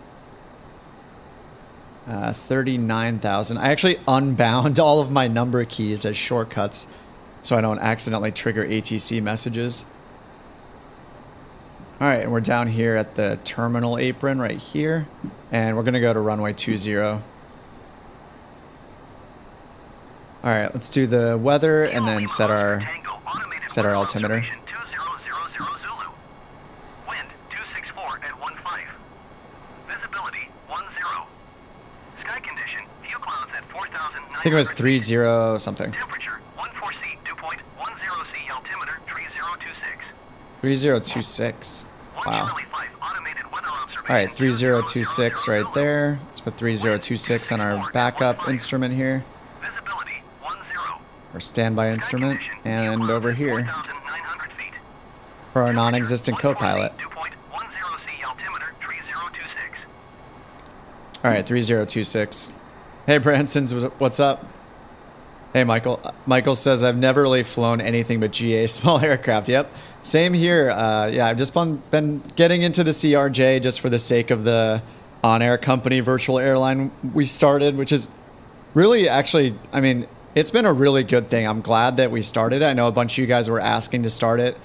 39,000. I actually unbound all of my number keys as shortcuts so I don't accidentally trigger ATC messages. All right, and we're down here at the terminal apron right here, and we're gonna go to runway 20. All right, let's do the weather and then set our altimeter. I think it was 30 something. Temperature 14C, dew point 10C, altimeter 3026. 3026. Wow. All right, 3026 right there. Let's put 3026 on our backup instrument here. Our standby instrument, and over here. for our non-existent co-pilot. Dew point 10C altimeter, tree 026. All right, 3026. Hey, Branson's, what's up? Hey, Michael. Michael says, I've never really flown anything but GA small aircraft. Yep, same here. Yeah, I've just been getting into the CRJ just for the sake of the OnAir company virtual airline we started, which is really actually, I mean, it's been a really good thing. I'm glad that we started it. I know a bunch of you guys were asking to start it,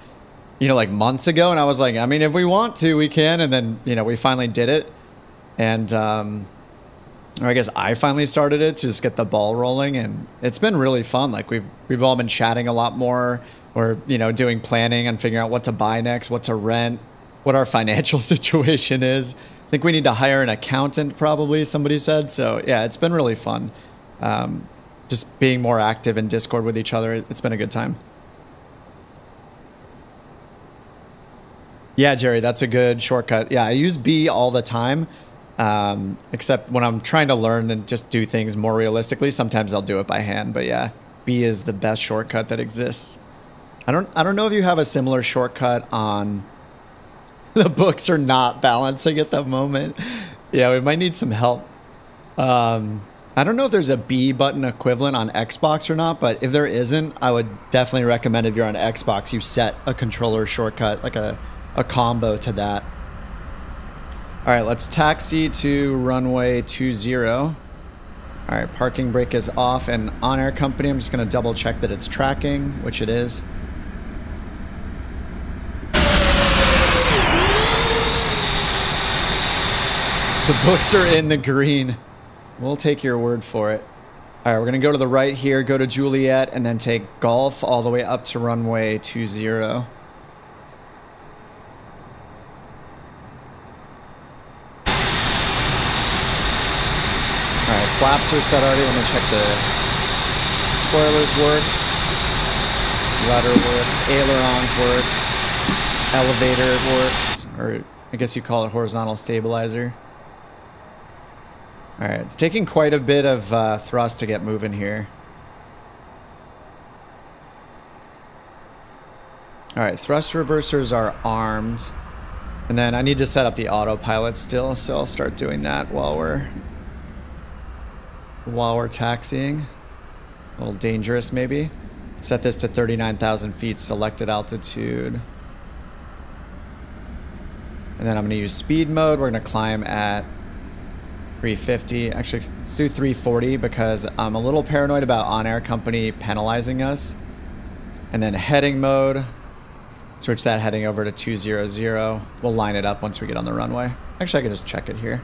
you know, like months ago. And I was like, I mean, if we want to, we can. And then, you know, we finally did it. And, or I guess I finally started it to just get the ball rolling, and it's been really fun. Like we've all been chatting a lot more, or you know, doing planning and figuring out what to buy next, what to rent, what our financial situation is. I think we need to hire an accountant, probably, somebody said. So yeah, it's been really fun. Just being more active in Discord with each other. It's been a good time. Yeah, Jerry, that's a good shortcut. Yeah, I use B all the time. Except when I'm trying to learn and just do things more realistically, sometimes I'll do it by hand. But yeah, B is the best shortcut that exists. I don't know if you have a similar shortcut on the books are not balancing at the moment. Yeah, we might need some help. I don't know if there's a B button equivalent on Xbox or not, but if there isn't, I would definitely recommend if you're on Xbox, you set a controller shortcut, like a combo to that. All right, let's taxi to runway 20. All right, parking brake is off, and OnAir company, I'm just gonna double check that it's tracking, which it is. The books are in the green. We'll take your word for it. All right, we're gonna go to the right here, go to Juliet, and then take Golf all the way up to runway 20. Alright, flaps are set already. Let me check the spoilers work. Rudder works. Ailerons work. Elevator works. Or I guess you call it horizontal stabilizer. Alright, it's taking quite a bit of thrust to get moving here. Alright, thrust reversers are armed. And then I need to set up the autopilot still, so I'll start doing that while we're taxiing. A little dangerous maybe. Set this to 39,000 feet, selected altitude. And then I'm gonna use speed mode. We're gonna climb at 350. Actually, let's do 340 because I'm a little paranoid about OnAir company penalizing us. And then heading mode. Switch that heading over to 200. We'll line it up once we get on the runway. Actually, I can just check it here.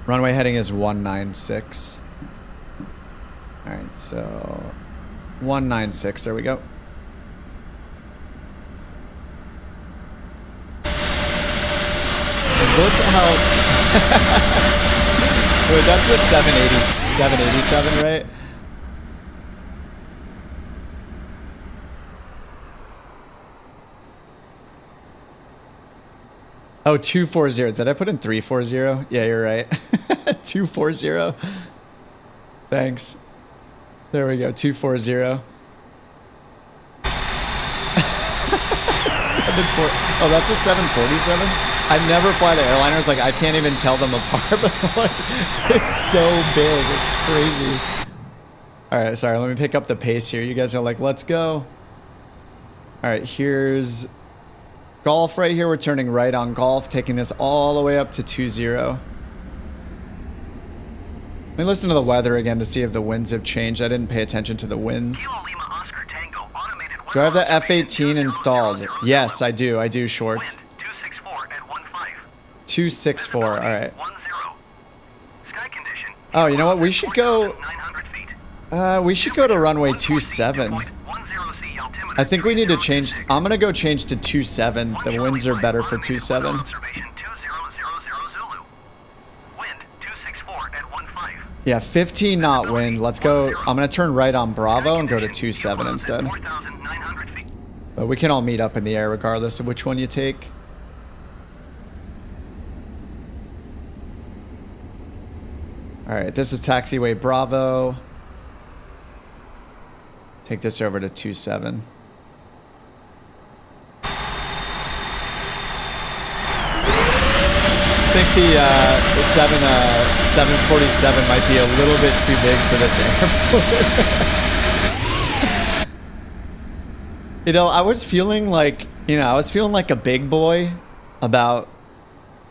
Runway heading is 196. Alright, so 196, there we go. Look how... Wait, that's the 787, right? Oh, 240. Did I put in 340? Yeah, you're right. 240. Thanks. There we go. 240. 74. Oh, that's a 747? I never fly the airliners. Like, I can't even tell them apart. But like, it's so big. It's crazy. All right, sorry. Let me pick up the pace here. You guys are like, let's go. All right, here's Golf right here. We're turning right on Golf, taking this all the way up to 20. Let me listen to the weather again to see if the winds have changed. I didn't pay attention to the winds. Do I have the F-18 installed? Yes, I do. I do, Shorts. 264. All right. Oh, you know what? We should go. We should go to runway 27. I think we need to change. I'm gonna go change to 27. The winds are better for 27. Yeah, 15 knot wind. Let's go. I'm gonna turn right on Bravo and go to 27 instead. But we can all meet up in the air regardless of which one you take. All right, this is taxiway Bravo. Take this over to 27. the 747 might be a little bit too big for this airport. You know, I was feeling like a big boy about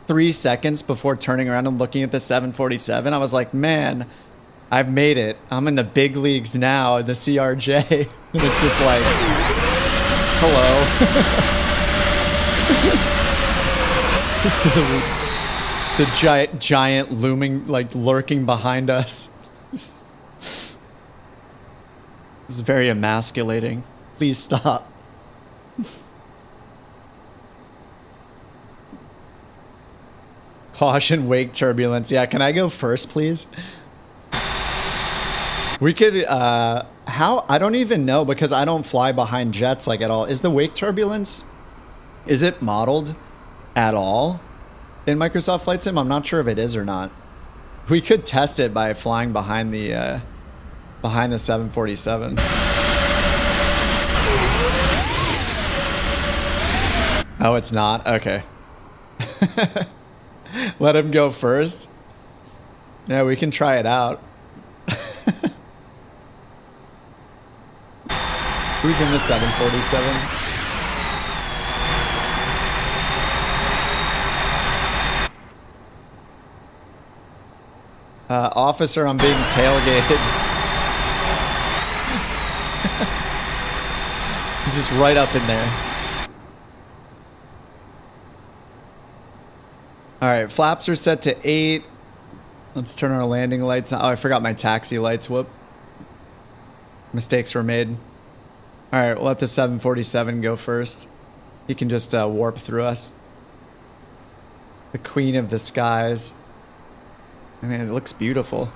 3 seconds before turning around and looking at the 747. I was like, man, I've made it. I'm in the big leagues now, the CRJ. And it's just like, hello. the giant looming, like lurking behind us. It's very emasculating. Please stop. Caution, wake turbulence. Yeah, can I go first, please? We could, how? I don't even know because I don't fly behind jets like at all. Is the wake turbulence, is it modeled at all in Microsoft Flight Sim? I'm not sure if it is or not. We could test it by flying behind the 747. Oh, it's not? Okay. Let him go first. Yeah, we can try it out. Who's in the 747? Officer, I'm being tailgated. He's just right up in there. Alright, flaps are set to 8. Let's turn our landing lights on. Oh, I forgot my taxi lights. Whoop. Mistakes were made. Alright, we'll let the 747 go first. He can just warp through us. The queen of the skies. I mean, it looks beautiful.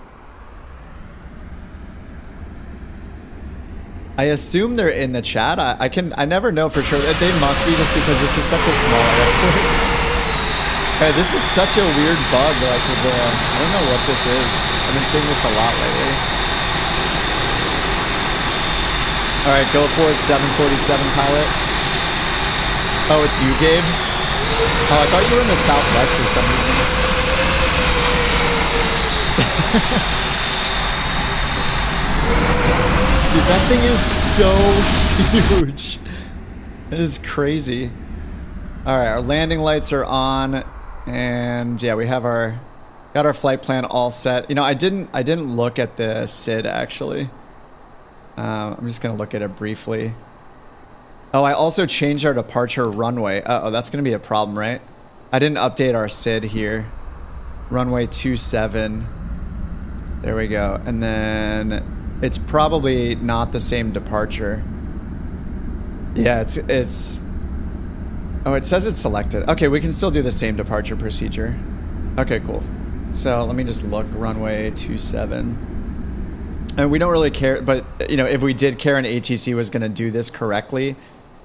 I assume they're in the chat. I never know for sure. They must be just because this is such a small airport. Hey, this is such a weird bug. Like, with the, I don't know what this is. I've been seeing this a lot lately. All right, go for it, 747 pilot. Oh, it's you, Gabe? Oh, I thought you were in the Southwest for some reason. Dude, that thing is so huge. It is crazy. All right, our landing lights are on, and yeah, we have got our flight plan all set. You know, I didn't look at the SID actually. I'm just gonna look at it briefly. Oh, I also changed our departure runway. Uh-oh, that's gonna be a problem, right? I didn't update our SID here. Runway 27. There we go. And then it's probably not the same departure. Yeah, it's oh, it says it's selected. Okay, we can still do the same departure procedure. Okay, cool. So let me just look, runway 27. And we don't really care, but you know, if we did care and ATC was gonna do this correctly,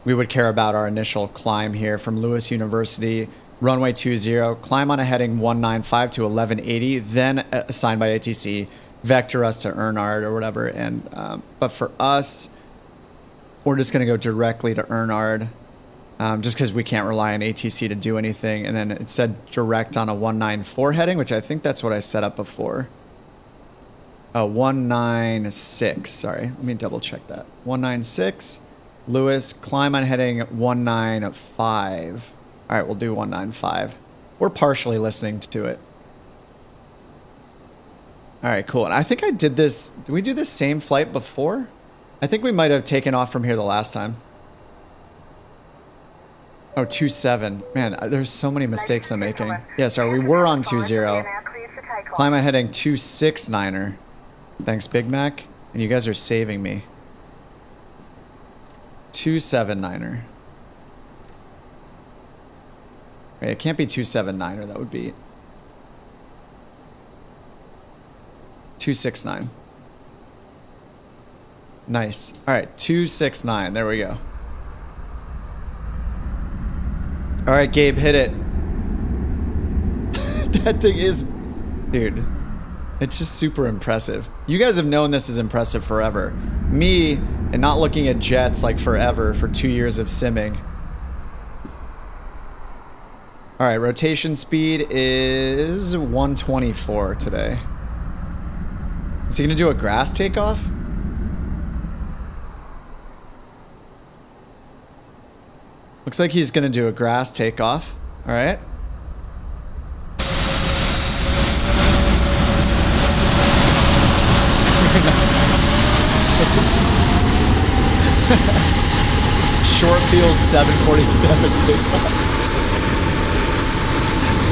we would care about our initial climb here from Lewis University, runway 20, climb on a heading 195 to 1180, then assigned by ATC, vector us to Earnard or whatever. And but for us, we're just gonna go directly to Earnard, just because we can't rely on ATC to do anything. And then it said direct on a 194 heading, which I think that's what I set up before. 196, sorry, let me double check that. 196, Lewis, climb on heading 195. All right, we'll do 195. We're partially listening to it. All right, cool. And I think I did this, did we do the same flight before? I think we might have taken off from here the last time. Oh, 27. Man, there's so many mistakes I'm making. Yeah, sorry, we were on 20. Climb on heading 269er. Thanks, Big Mac. And you guys are saving me. 279er. Wait, it can't be 279er. That would be 269. Nice. All right, 269. There we go. All right, Gabe, hit it. That thing is, dude. It's just super impressive. You guys have known this is impressive forever. Me, and not looking at jets like forever for 2 years of simming. All right, rotation speed is 124 today. Is he gonna do a grass takeoff? Looks like he's gonna do a grass takeoff. All right. Short field 747 takeoff.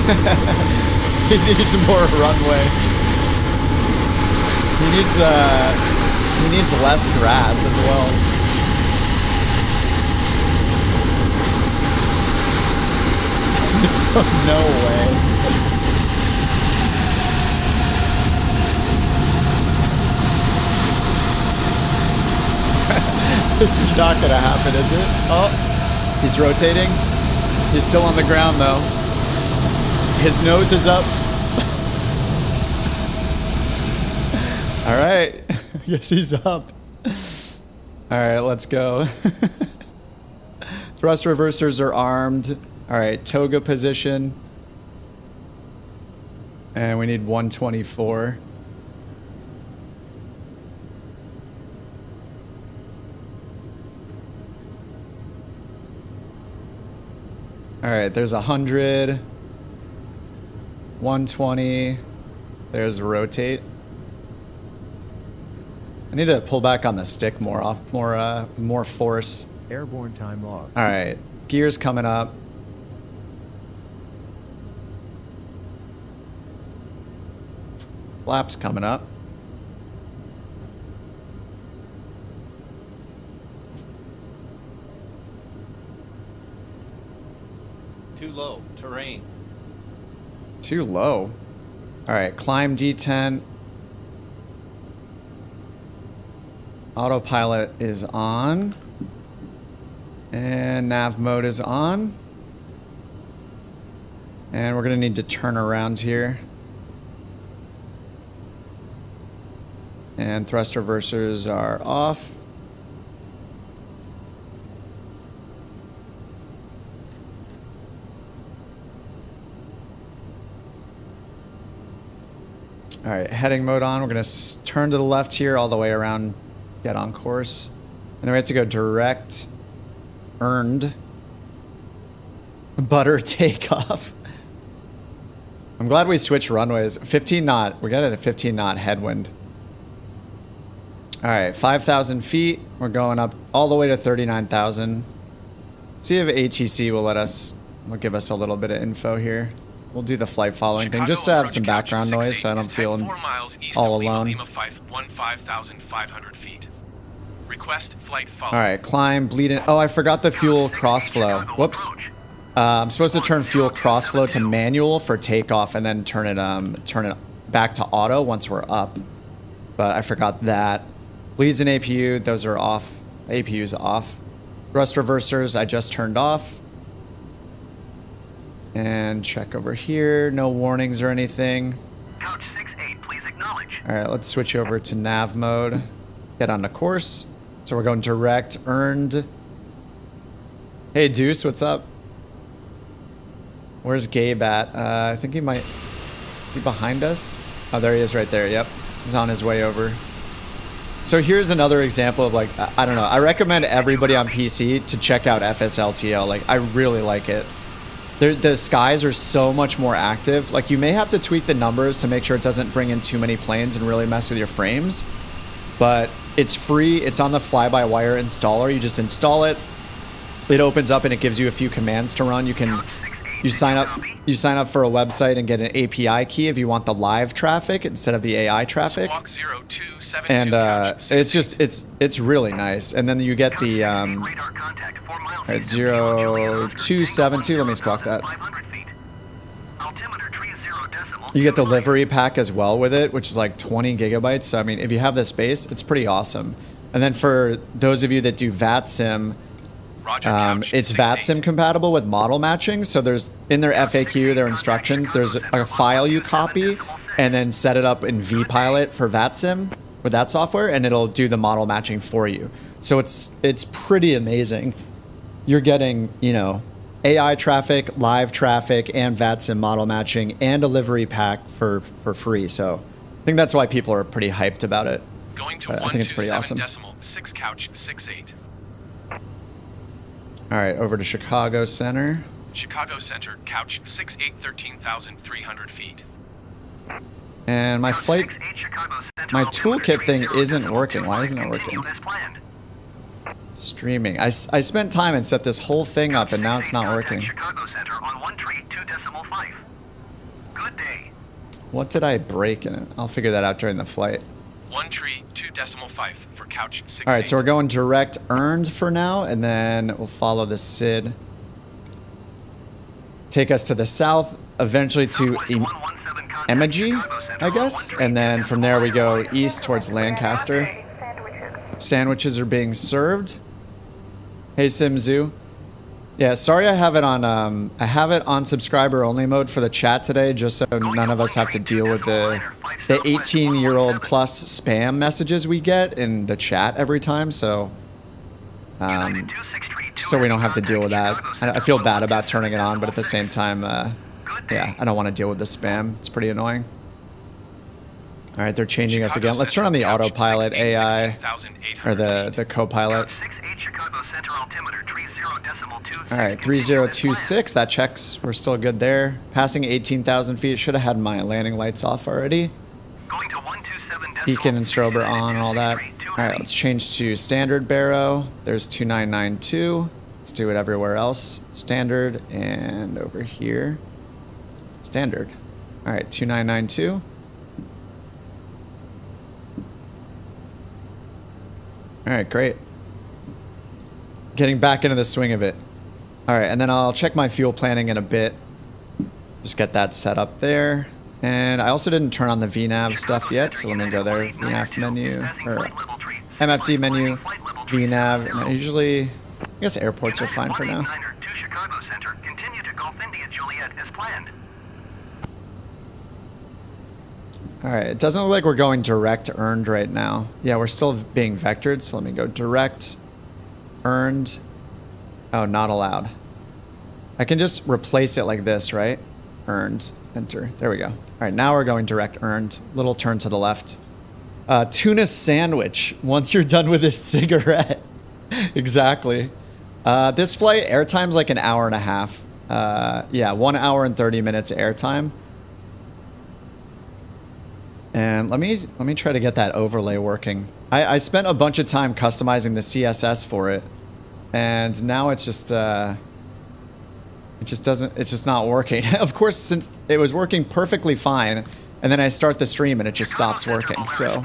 He needs more runway. He needs less grass as well. No way. This is not gonna happen, is it? Oh, he's rotating. He's still on the ground though. His nose is up. All right. Yes, he's up. All right, let's go. Thrust reversers are armed. All right, toga position. And we need 124. All right, there's 100. 120. There's rotate. I need to pull back on the stick more force. Airborne time log. All right, gears coming up. Flaps coming up. Too low. Terrain. Too low. All right, climb D10. Autopilot is on. And nav mode is on. And we're gonna need to turn around here. And thrust reversers are off. All right, heading mode on. We're gonna turn to the left here all the way around, get on course. And then we have to go direct, earned, butter takeoff. I'm glad we switched runways. 15 knot, we're getting a 15 knot headwind. All right, 5,000 feet. We're going up all the way to 39,000. See if ATC will give us a little bit of info here. We'll do the flight following thing just to have some background noise so I don't feel all alone. 15,500 feet. Request flight follow. All right, climb, bleed in. Oh, I forgot the fuel crossflow. Whoops. I'm supposed to turn fuel crossflow to manual for takeoff and then turn it back to auto once we're up. But I forgot that. Bleeds in APU, those are off. APU's off. Thrust reversers, I just turned off. And check over here. No warnings or anything. Couch 6-8, please acknowledge. All right, let's switch over to nav mode. Get on the course. So we're going direct, earned. Hey, Deuce, what's up? Where's Gabe at? I think he might be behind us. Oh, there he is right there. Yep. He's on his way over. So here's another example of, like, I don't know. I recommend everybody on PC to check out FSLTL. Like, I really like it. The skies are so much more active. Like, you may have to tweak the numbers to make sure it doesn't bring in too many planes and really mess with your frames. But it's free. It's on the fly-by-wire installer. You just install it. It opens up and it gives you a few commands to run. You sign up for a website and get an API key if you want the live traffic instead of the AI traffic. And it's really nice. And then you get the at 0272. Let me squawk that. You get the livery pack as well with it, which is like 20 gigabytes. So I mean, if you have the space, it's pretty awesome. And then for those of you that do VATSIM, it's VATSIM compatible with model matching. So there's in their FAQ, their instructions, there's a file you copy and then set it up in vPilot for VATSIM with that software, and it'll do the model matching for you. So it's pretty amazing. You're getting, you know, AI traffic, live traffic, and VATSIM model matching, and a livery pack for free. So I think that's why people are pretty hyped about it. Going to I think it's pretty awesome. 6 couch 68. All right, over to Chicago Center. Chicago Center, couch 68, 13,300 feet. And my flight, my toolkit thing isn't working. Why isn't it working? Streaming. I spent time and set this whole thing up, and now it's not working. Chicago Center on 132.5. Good day. What did I break in it? I'll figure that out during the flight. 132.5 for couch 68. All right, so we're going direct earned for now, and then we'll follow the SID. Take us to the south, eventually to Emoji, I guess, and then from there we go east towards Lancaster. Sandwiches are being served. Hey Simzu. Yeah, sorry I have it on subscriber only mode for the chat today, just so none of us have to deal with the 18-year-old plus spam messages we get in the chat every time. So so we don't have to deal with that. I feel bad about turning it on, but at the same time, yeah, I don't want to deal with the spam. It's pretty annoying. All right, they're changing us again. Let's turn on the autopilot AI, or the co-pilot. All right, 3026, that checks. We're still good there. Passing 18,000 feet. Should have had my landing lights off already. Beacon and strobe on and all that. All right, let's change to standard baro. There's 2992. Let's do it everywhere else. Standard, and over here, standard. All right, 2992. All right, great. Getting back into the swing of it. All right, and then I'll check my fuel planning in a bit. Just get that set up there. And I also didn't turn on the VNav stuff yet, so let me go there. VNav menu, or MFD menu, VNav. And usually, I guess airports are fine for now. All right, it doesn't look like we're going direct earned right now. Yeah, we're still being vectored, so let me go direct, earned. Oh, not allowed. I can just replace it like this, right? Earned, enter. There we go. All right, now we're going direct earned. Little turn to the left. Tuna sandwich once you're done with this cigarette. Exactly. This flight, airtime's like an hour and a half. Yeah, 1 hour and 30 minutes airtime. And let me try to get that overlay working. I spent a bunch of time customizing the CSS for it, and now it's just it's just not working. Of course, since it was working perfectly fine, and then I start the stream and it just stops working. So,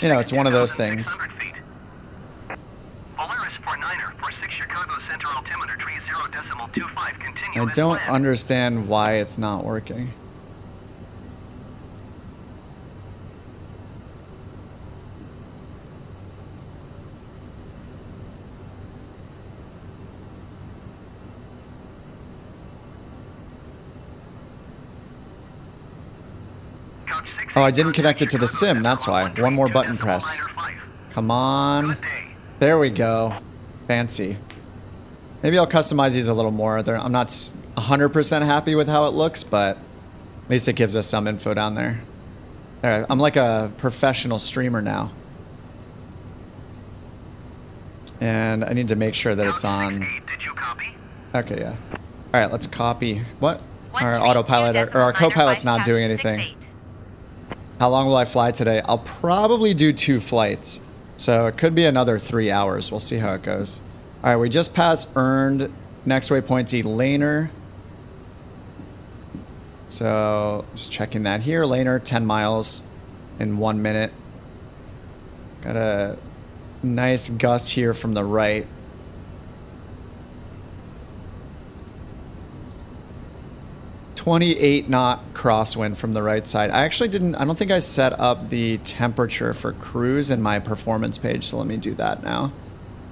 you know, it's one of those things. I don't understand why it's not working. Oh, I didn't connect it to the sim, that's why. One more button press. Come on. There we go. Fancy. Maybe I'll customize these a little more. I'm not 100% happy with how it looks, but at least it gives us some info down there. There, I'm like a professional streamer now. And I need to make sure that it's on. Okay, yeah. All right, let's copy. What? Our autopilot, or our co-pilot's not doing anything. How long will I fly today? I'll probably do 2 flights. So it could be another 3 hours. We'll see how it goes. All right, we just passed earned. Next waypoint's Elaner. So just checking that here. Elaner, 10 miles in 1 minute. Got a nice gust here from the right. .28 knot crosswind from the right side. I don't think I set up the temperature for cruise in my performance page, so let me do that now.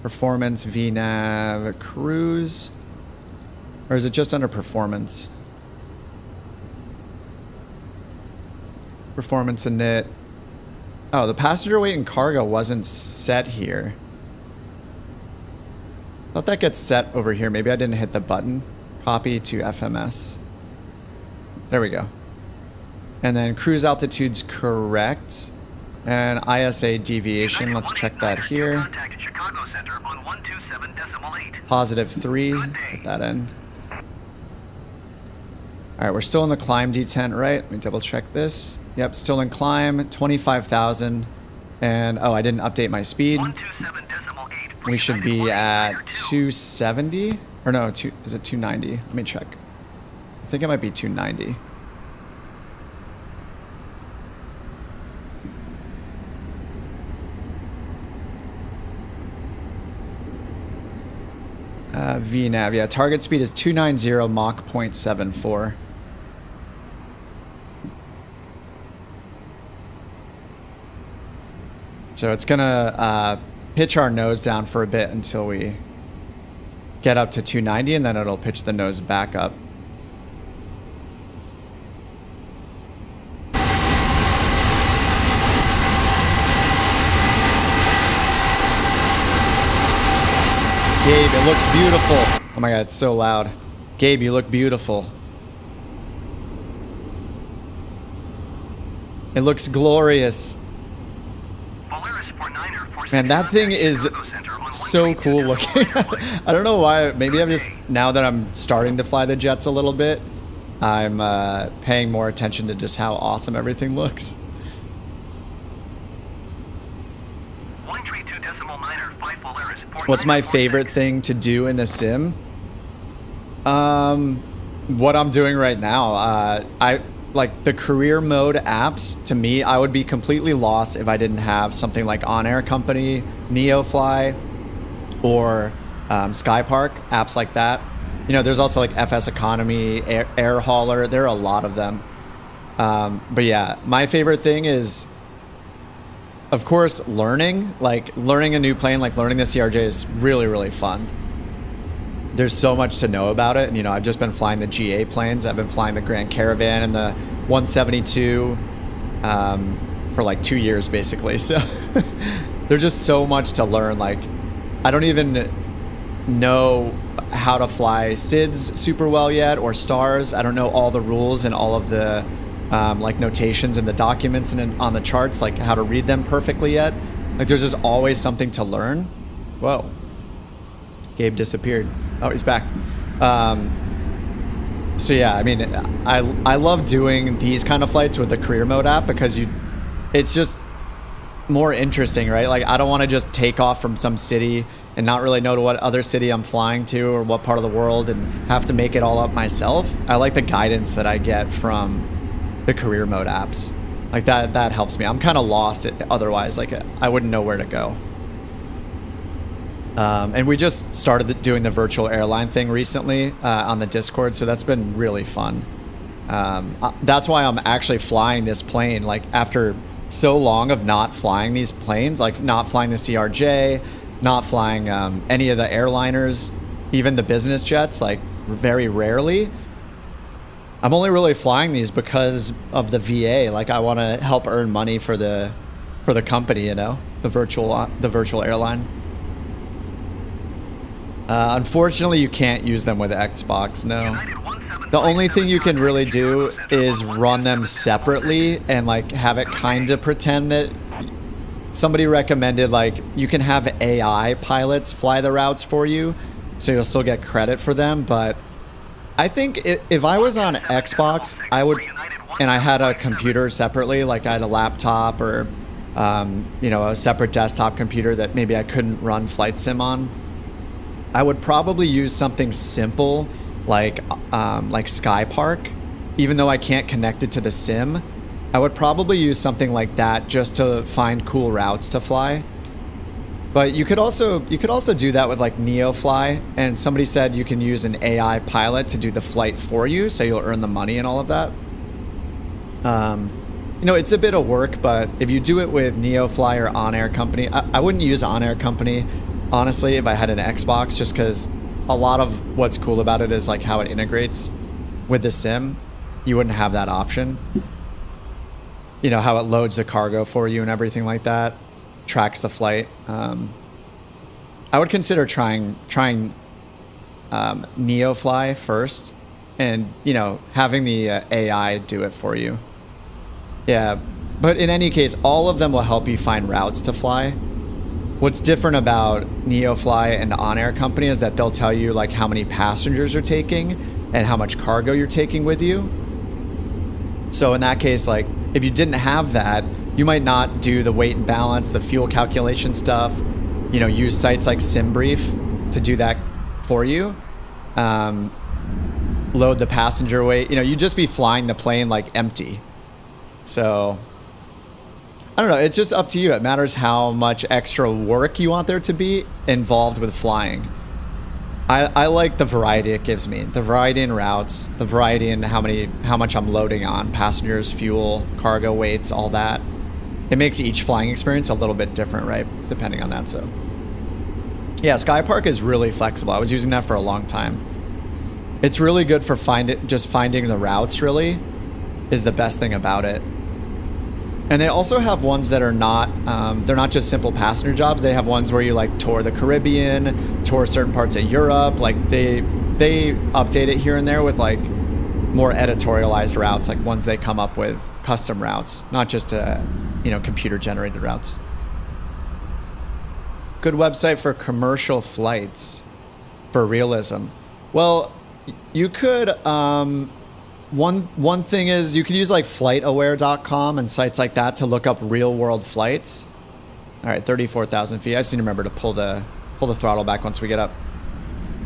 Performance, VNav, cruise. Or is it just under performance? Performance init. Oh, the passenger weight and cargo wasn't set here. I thought that gets set over here. Maybe I didn't hit the button. Copy to FMS. There we go. And then cruise altitude's correct. And ISA deviation, let's check that here. Contact Chicago Center on 127.8. +3, put that in. All right, we're still in the climb detent, right? Let me double check this. Yep, still in climb, 25,000. And, oh, I didn't update my speed. 127.8. We should be at 270. Or no, is it 290? Let me check. I think it might be 290. V Nav, yeah, target speed is 290 Mach 0.74. So it's gonna pitch our nose down for a bit until we get up to 290, and then it'll pitch the nose back up. Gabe, it looks beautiful. Oh my God, it's so loud. Gabe, you look beautiful. It looks glorious. Man, that thing is so cool looking. I don't know why. Maybe I'm just, now that I'm starting to fly the jets a little bit, I'm paying more attention to just how awesome everything looks. What's my favorite thing to do in the sim? What I'm doing right now. I like the career mode apps. To me, I would be completely lost if I didn't have something like OnAir Company, NeoFly, or Skypark, apps like that. You know, there's also like FS Economy, Air Hauler. There are a lot of them. But yeah, my favorite thing is, of course, learning. Like learning a new plane, like learning the CRJ is really, really fun. There's so much to know about it. And, you know, I've just been flying the GA planes. I've been flying the Grand Caravan and the 172 for like 2 years, basically. So there's just so much to learn. Like, I don't even know how to fly SIDS super well yet, or stars. I don't know all the rules and all of the like notations in the documents and on the charts, like how to read them perfectly yet. Like there's just always something to learn. Whoa. Gabe disappeared. Oh, he's back. So yeah, I mean, I love doing these kind of flights with the career mode app because it's just more interesting, right? Like I don't want to just take off from some city and not really know to what other city I'm flying to or what part of the world and have to make it all up myself. I like the guidance that I get from the career mode apps. Like that helps me. I'm kind of lost otherwise. Like I wouldn't know where to go. And we just started doing the virtual airline thing recently on the Discord, so that's been really fun. That's why I'm actually flying this plane, like after so long of not flying these planes, like not flying the CRJ, not flying any of the airliners, even the business jets, like very rarely. I'm only really flying these because of the VA. Like I want to help earn money for the company, you know, the virtual airline. Unfortunately, you can't use them with Xbox, no. The only thing you can really do is run them separately and like have it kind of pretend that somebody recommended like you can have AI pilots fly the routes for you, so you'll still get credit for them. But I think if I was on Xbox, I would, and I had a computer separately, like I had a laptop or you know, a separate desktop computer that maybe I couldn't run Flight Sim on, I would probably use something simple like Skypark. Even though I can't connect it to the sim, I would probably use something like that just to find cool routes to fly. But you could also do that with like NeoFly, and somebody said you can use an AI pilot to do the flight for you, so you'll earn the money and all of that. You know, it's a bit of work, but if you do it with NeoFly or OnAir Company, I wouldn't use OnAir Company, honestly, if I had an Xbox, just because a lot of what's cool about it is like how it integrates with the sim. You wouldn't have that option. You know, how it loads the cargo for you and everything like that, tracks the flight. I would consider trying NeoFly first, and having the AI do it for you. Yeah, but in any case, all of them will help you find routes to fly. What's different about NeoFly and OnAir company is that they'll tell you like how many passengers you're taking and how much cargo you're taking with you. So in that case, like if you didn't have that, you might not do the weight and balance, the fuel calculation stuff, use sites like SimBrief to do that for you. Load the passenger weight, you'd just be flying the plane like empty. So I don't know. It's just up to you. It matters how much extra work you want there to be involved with flying. I like the variety it gives me. The variety in routes, the variety in how much I'm loading on, passengers, fuel, cargo weights, all that. It makes each flying experience a little bit different, right? Depending on that. So yeah, Skypark is really flexible. I was using that for a long time. It's really good for just finding the routes, really, is the best thing about it. And they also have ones that are not, they're not just simple passenger jobs. They have ones where you like tour the Caribbean, tour certain parts of Europe. Like they update it here and there with like more editorialized routes, like ones they come up with, custom routes, not just computer generated routes. Good website for commercial flights for realism. Well, you could, one thing is you could use like flightaware.com and sites like that to look up real world flights. All right, 34,000 feet. I just need to remember to pull the throttle back once we get up.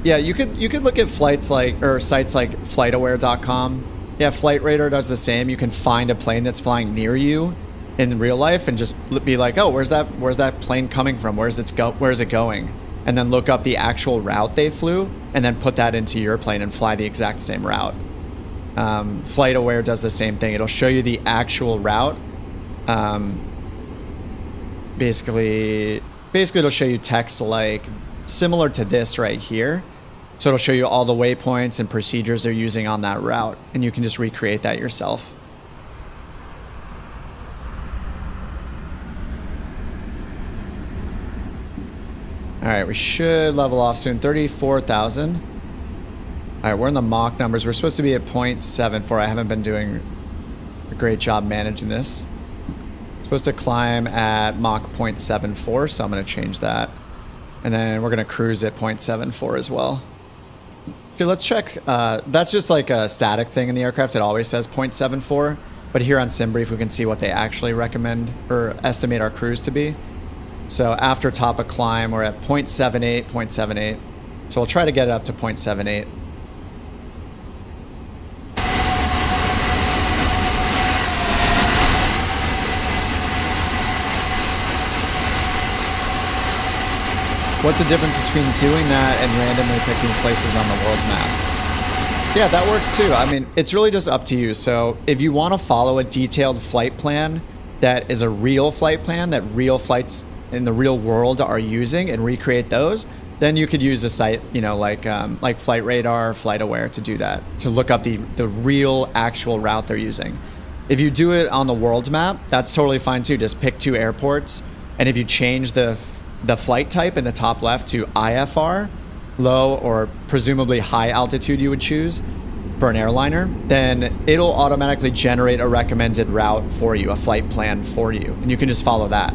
Yeah, you could look at sites like flightaware.com. Yeah, Flight Radar does the same. You can find a plane that's flying near you in real life and just be like, oh, where's that plane coming from? Where is it going? And then look up the actual route they flew and then put that into your plane and fly the exact same route. FlightAware does the same thing. It'll show you the actual route. Basically it'll show you text like similar to this right here. So it'll show you all the waypoints and procedures they're using on that route, and you can just recreate that yourself. All right, we should level off soon. 34,000. All right, we're in the Mach numbers. We're supposed to be at 0.74. I haven't been doing a great job managing this. Supposed to climb at Mach 0.74, so I'm going to change that. And then we're going to cruise at 0.74 as well. Okay, let's check. That's just like a static thing in the aircraft. It always says 0.74. But here on SimBrief, we can see what they actually recommend or estimate our cruise to be. So after top of climb, we're at 0.78, 0.78. So we'll try to get it up to 0.78. What's the difference between doing that and randomly picking places on the world map? Yeah, that works too. I mean, it's really just up to you. So if you want to follow a detailed flight plan that is a real flight plan that real flights in the real world are using and recreate those, then you could use a site, like Flight Radar, FlightAware to do that, to look up the real actual route they're using. If you do it on the world map, that's totally fine too. Just pick 2 airports, and if you change the flight type in the top left to IFR, low or presumably high altitude you would choose for an airliner, then it'll automatically generate a recommended route for you, a flight plan for you, and you can just follow that.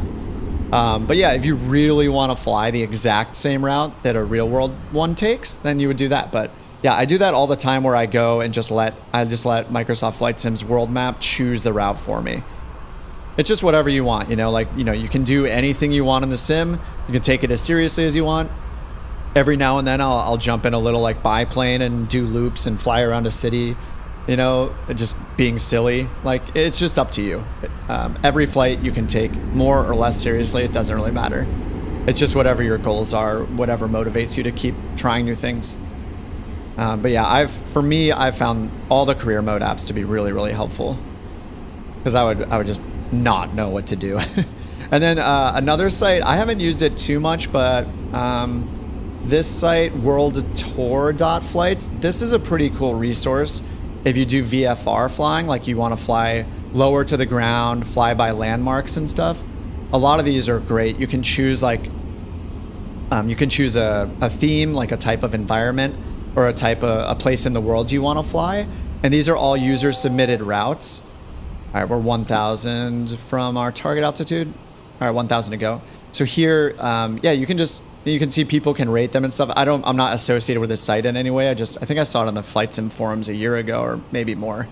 But yeah, if you really want to fly the exact same route that a real world one takes, then you would do that. But yeah, I do that all the time where I go and just let Microsoft Flight Sim's world map choose the route for me. It's just whatever you want, you can do anything you want in the sim. You can take it as seriously as you want. Every now and then I'll jump in a little like biplane and do loops and fly around a city, just being silly. Like, it's just up to you. Every flight you can take more or less seriously. It doesn't really matter. It's just whatever your goals are, whatever motivates you to keep trying new things. But yeah, I've found all the career mode apps to be really, really helpful, because I would just not know what to do. And then another site, I haven't used it too much, but this site, worldtour.flights, this is a pretty cool resource if you do VFR flying, like you want to fly lower to the ground, fly by landmarks and stuff. A lot of these are great. You can choose a theme, like a type of environment, or a place in the world you want to fly. And these are all user submitted routes. All right, we're 1,000 from our target altitude. All right, 1,000 to go. So here, yeah, you can see people can rate them and stuff. I'm not associated with this site in any way. I think I saw it on the Flight Sim forums a year ago or maybe more.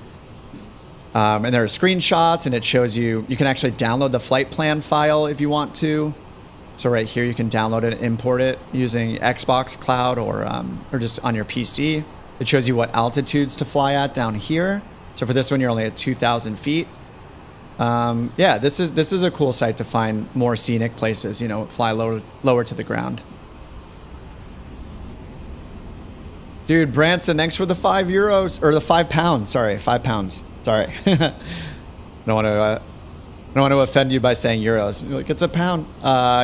And there are screenshots, and it shows you can actually download the flight plan file if you want to. So right here, you can download it and import it using Xbox Cloud or just on your PC. It shows you what altitudes to fly at down here. So for this one, you're only at 2,000 feet. Yeah, this is a cool site to find more scenic places, you know, fly lower to the ground. Dude, Branson, thanks for the €5 or the £5. Sorry, £5. Sorry. I don't want to offend you by saying euros. You're like, it's a pound.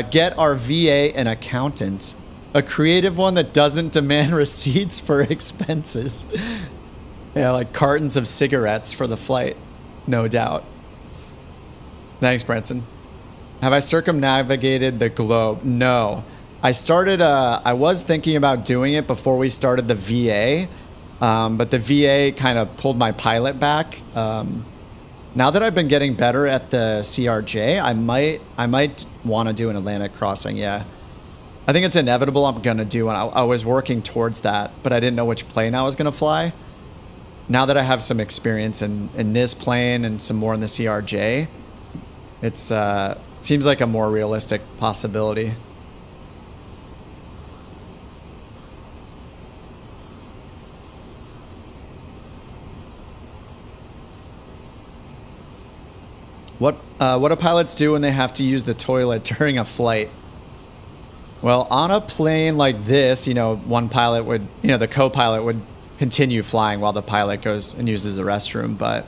Get our VA an accountant. A creative one that doesn't demand receipts for expenses. Yeah, like cartons of cigarettes for the flight. No doubt. Thanks, Branson. Have I circumnavigated the globe? No. I was thinking about doing it before we started the VA. But the VA kind of pulled my pilot back. Now that I've been getting better at the CRJ, I might want to do an Atlantic crossing. Yeah, I think it's inevitable. I'm gonna do one. I was working towards that, but I didn't know which plane I was gonna fly. Now that I have some experience in this plane and some more in the CRJ, it's seems like a more realistic possibility. What do pilots do when they have to use the toilet during a flight? Well, on a plane like this, you know, one pilot would, you know, the co-pilot would continue flying while the pilot goes and uses the restroom. But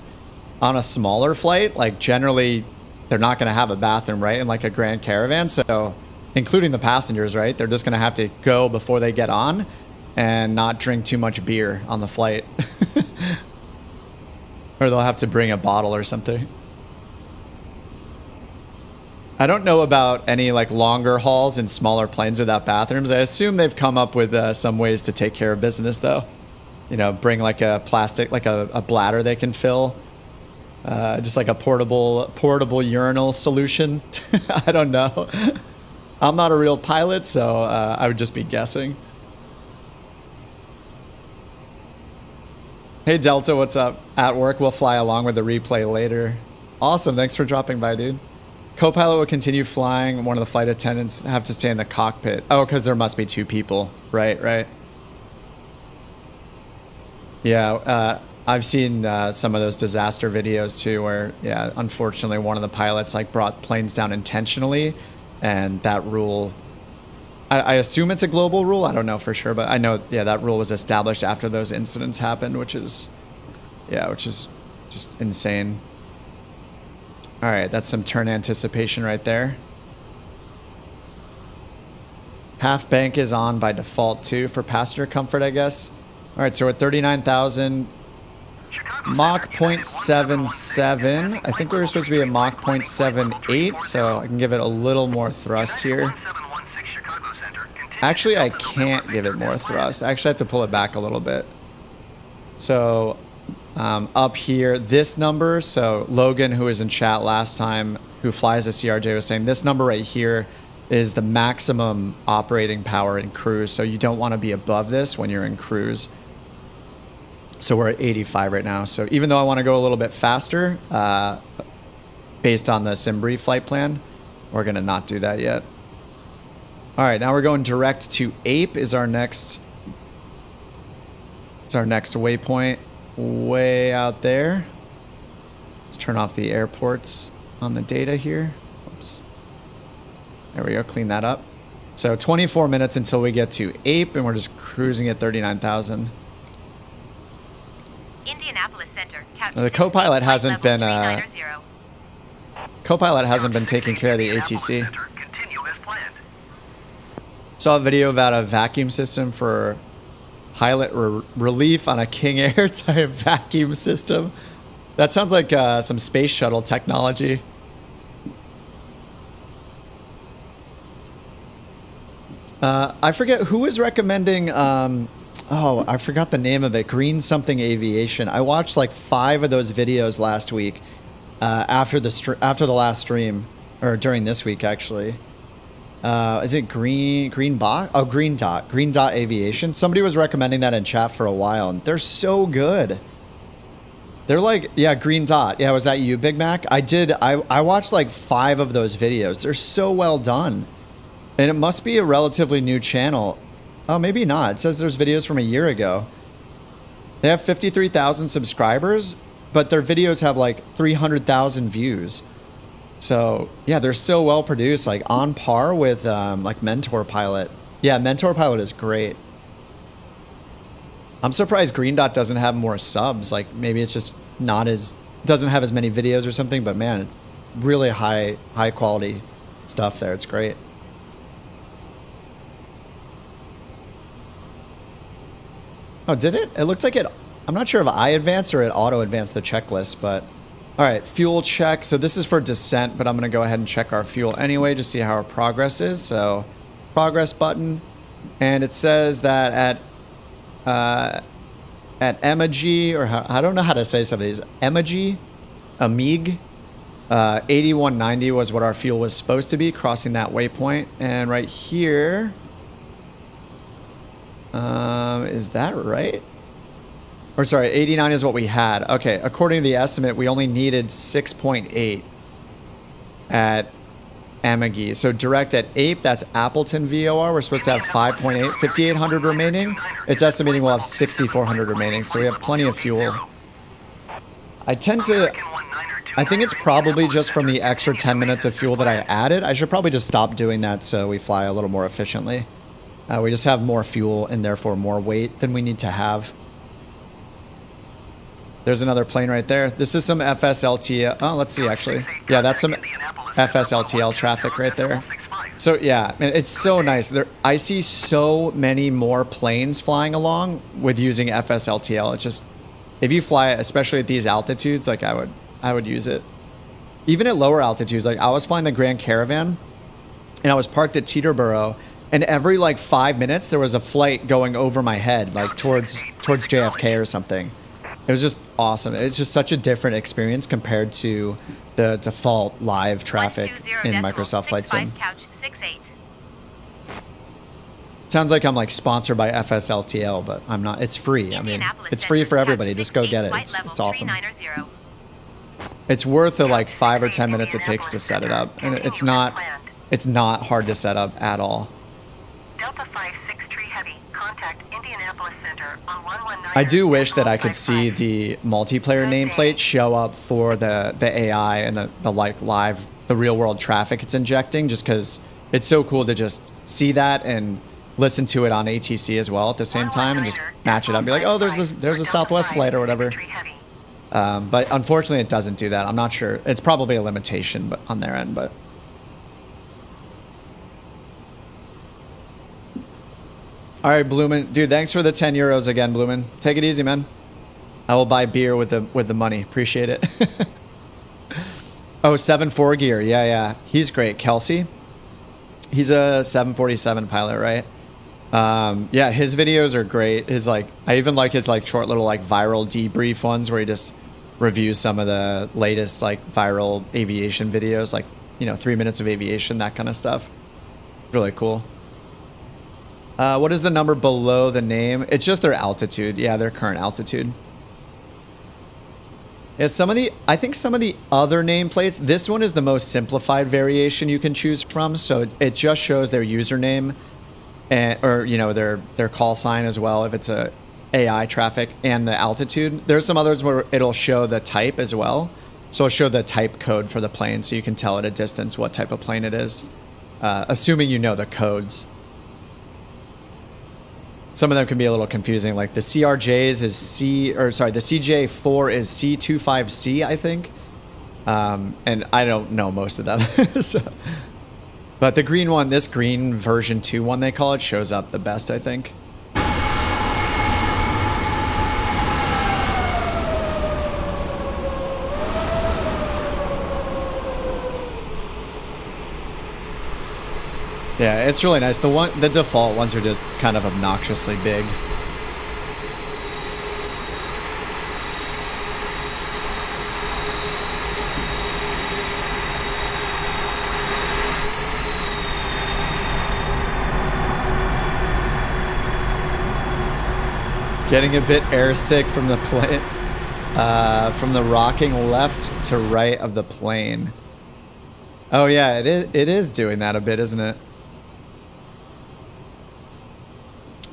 on a smaller flight, like generally, they're not going to have a bathroom, right? In like a Grand Caravan. So including the passengers, right? They're just going to have to go before they get on and not drink too much beer on the flight. Or they'll have to bring a bottle or something. I don't know about any like longer hauls in smaller planes without bathrooms. I assume they've come up with some ways to take care of business though. You know, bring like a plastic, like a bladder they can fill. Just like a portable urinal solution. I don't know. I'm not a real pilot, so I would just be guessing. Hey Delta, what's up? At work, we'll fly along with the replay later. Awesome, thanks for dropping by, dude. Co-pilot will continue flying. One of the flight attendants have to stay in the cockpit. Oh, because there must be two people. Right. Yeah, I've seen some of those disaster videos too where, yeah, unfortunately one of the pilots like brought planes down intentionally, and that rule, I assume it's a global rule. I don't know for sure, but I know, yeah, that rule was established after those incidents happened, which is just insane. All right, that's some turn anticipation right there. Half bank is on by default too for passenger comfort, I guess. All right, so we're at 39,000. Mach 0.77. I think we were supposed to be at Mach 0.78, so I can give it a little more thrust here. Actually, I can't give it more thrust. I actually have to pull it back a little bit. So up here, this number, so Logan, who was in chat last time, who flies a CRJ, was saying this number right here is the maximum operating power in cruise. So you don't want to be above this when you're in cruise. So we're at 85 right now. So even though I want to go a little bit faster, based on the Simbri flight plan, we're going to not do that yet. All right, now we're going direct to Ape is our next, it's our next waypoint. Way out there. Let's turn off the airports on the data here. Oops. There we go, clean that up. So 24 minutes until we get to Ape, and we're just cruising at 39,000. Indianapolis Center. The co-pilot hasn't been taking care of the ATC. Saw a video about a vacuum system for pilot relief on a King Air type vacuum system. That sounds like some space shuttle technology. I forget who was recommending Oh, I forgot the name of it. Green something aviation. I watched like 5 of those videos last week after the last stream, or during this week actually. Is it Green Bot? Oh, Green Dot Aviation. Somebody was recommending that in chat for a while, and they're so good. They're like, yeah, Green Dot. Yeah, was that you, Big Mac? I watched like 5 of those videos. They're so well done. And it must be a relatively new channel. Oh, maybe not. It says there's videos from a year ago. They have 53,000 subscribers, but their videos have like 300,000 views. So, yeah, they're so well produced, like on par with like Mentor Pilot. Yeah, Mentor Pilot is great. I'm surprised Green Dot doesn't have more subs. Like maybe it's just doesn't have as many videos or something, but man, it's really high quality stuff there. It's great. Oh, did it? It looked like it. I'm not sure if I advanced or it auto advanced the checklist, but all right, fuel check. So this is for descent, but I'm going to go ahead and check our fuel anyway to see how our progress is. So progress button, and it says that at Emig, or I don't know how to say some of these. Amig, 8190 was what our fuel was supposed to be, crossing that waypoint. And right here, is that right? Or sorry, 89 is what we had. Okay, according to the estimate, we only needed 6.8 at Amagi. So direct at Ape, that's Appleton VOR. We're supposed to have 5.8, 5,800 remaining. It's estimating we'll have 6,400 remaining, so we have plenty of fuel. I think it's probably just from the extra 10 minutes of fuel that I added. I should probably just stop doing that so we fly a little more efficiently. We just have more fuel and therefore more weight than we need to have. There's another plane right there. This is some FSLTL. Oh, let's see, actually. Yeah, that's some FSLTL traffic right there. So, yeah, it's so nice. I see so many more planes flying along with using FSLTL. It's just, if you fly it, especially at these altitudes, like I would use it. Even at lower altitudes, like I was flying the Grand Caravan, and I was parked at Teterboro, and every like 5 minutes there was a flight going over my head, like towards JFK or something. It was just awesome. It's just such a different experience compared to the default live traffic in Microsoft Flight Sim. Sounds like I'm like sponsored by FSLTL, but I'm not. It's free. I mean, it's free for everybody. Just go get it. It's awesome. It's worth the like 5 or 10 minutes it takes to set it up, and it's not hard to set up at all. Delta 56 Tree Heavy, contact Indianapolis Center on 119. I do wish that I could see the multiplayer nameplate show up for the AI and the like live, the real world traffic it's injecting, just because it's so cool to just see that and listen to it on ATC as well at the same time and just match it up and be like, oh, there's a Southwest flight or whatever. But unfortunately it doesn't do that. I'm not sure. It's probably a limitation but on their end, but. All right, Bloomin. Dude, thanks for the 10 euros again, Bloomin. Take it easy, man. I will buy beer with the money. Appreciate it. Oh, 7.4 gear. Yeah. He's great. Kelsey. He's a 747 pilot, right? Yeah, his videos are great. I even like his short little viral debrief ones where he just reviews some of the latest viral aviation videos, 3 minutes of aviation, that kind of stuff. Really cool. What is the number below the name? It's just their altitude. Yeah, their current altitude. Yeah, I think some of the other nameplates, this one is the most simplified variation you can choose from. So it just shows their username or their call sign as well if it's a AI traffic and the altitude. There's some others where it'll show the type as well. So it'll show the type code for the plane so you can tell at a distance what type of plane it is, assuming you know the codes. Some of them can be a little confusing. Like the CRJs is the CJ4 is C25C, I think. And I don't know most of them. But the green one, this green version 2 one they call it, shows up the best, I think. Yeah, it's really nice. The default ones are just kind of obnoxiously big. Getting a bit airsick from the plane, from the rocking left to right of the plane. Oh yeah, it is doing that a bit, isn't it?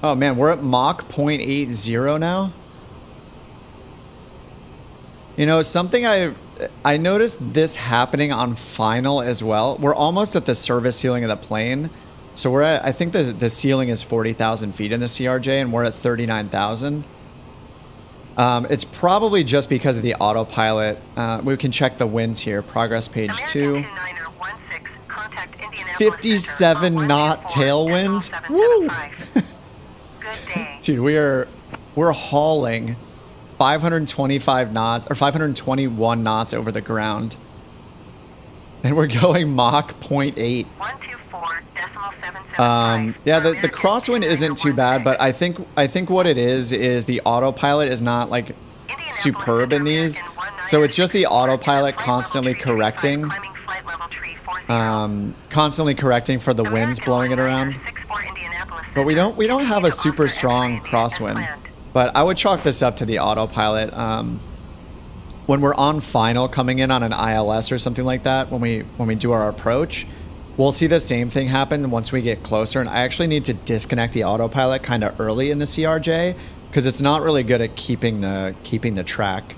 Oh man, we're at Mach 0.80 now. You know, something I noticed this happening on final as well. We're almost at the service ceiling of the plane. So we're at, I think the ceiling is 40,000 feet in the CRJ and we're at 39,000. It's probably just because of the autopilot. We can check the winds here. Progress page 2. 57 knot tailwind. Woo! Dude, we're hauling 525 knots or 521 knots over the ground. And we're going Mach 0.8. Yeah, the crosswind isn't too bad, but I think what it is the autopilot is not like superb in these. So it's just the autopilot constantly correcting for the winds blowing it around. But we don't have a super strong crosswind. But I would chalk this up to the autopilot. When we're on final coming in on an ILS or something like that, when we do our approach, we'll see the same thing happen once we get closer. And I actually need to disconnect the autopilot kind of early in the CRJ because it's not really good at keeping the track.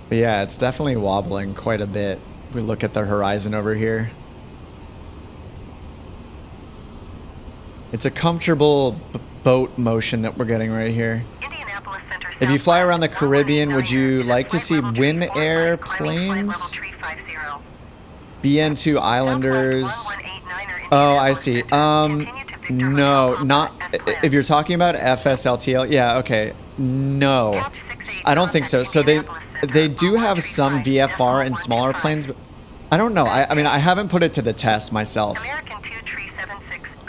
But yeah, it's definitely wobbling quite a bit. We look at the horizon over here. It's a comfortable boat motion that we're getting right here. If you fly around the Caribbean, would you like to see OnAir planes? BN2 Islanders. Oh, I see. No, not if you're talking about FSLTL. Yeah, okay. No, I don't think so. So they do have some VFR and smaller planes, but I don't know. I mean, I haven't put it to the test myself.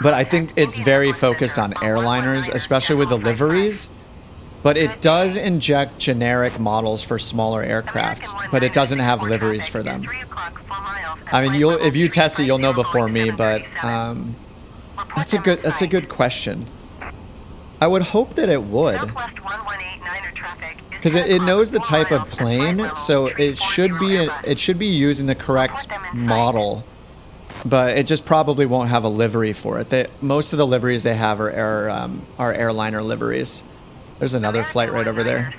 But I think it's very focused on airliners, especially with the liveries. But it does inject generic models for smaller aircraft, but it doesn't have liveries for them. I mean, if you test it, you'll know before me. But that's a good question. I would hope that it would, because it knows the type of plane, so it should be using the correct model. But it just probably won't have a livery for it. Most of the liveries they have are airliner liveries. There's another flight right over there.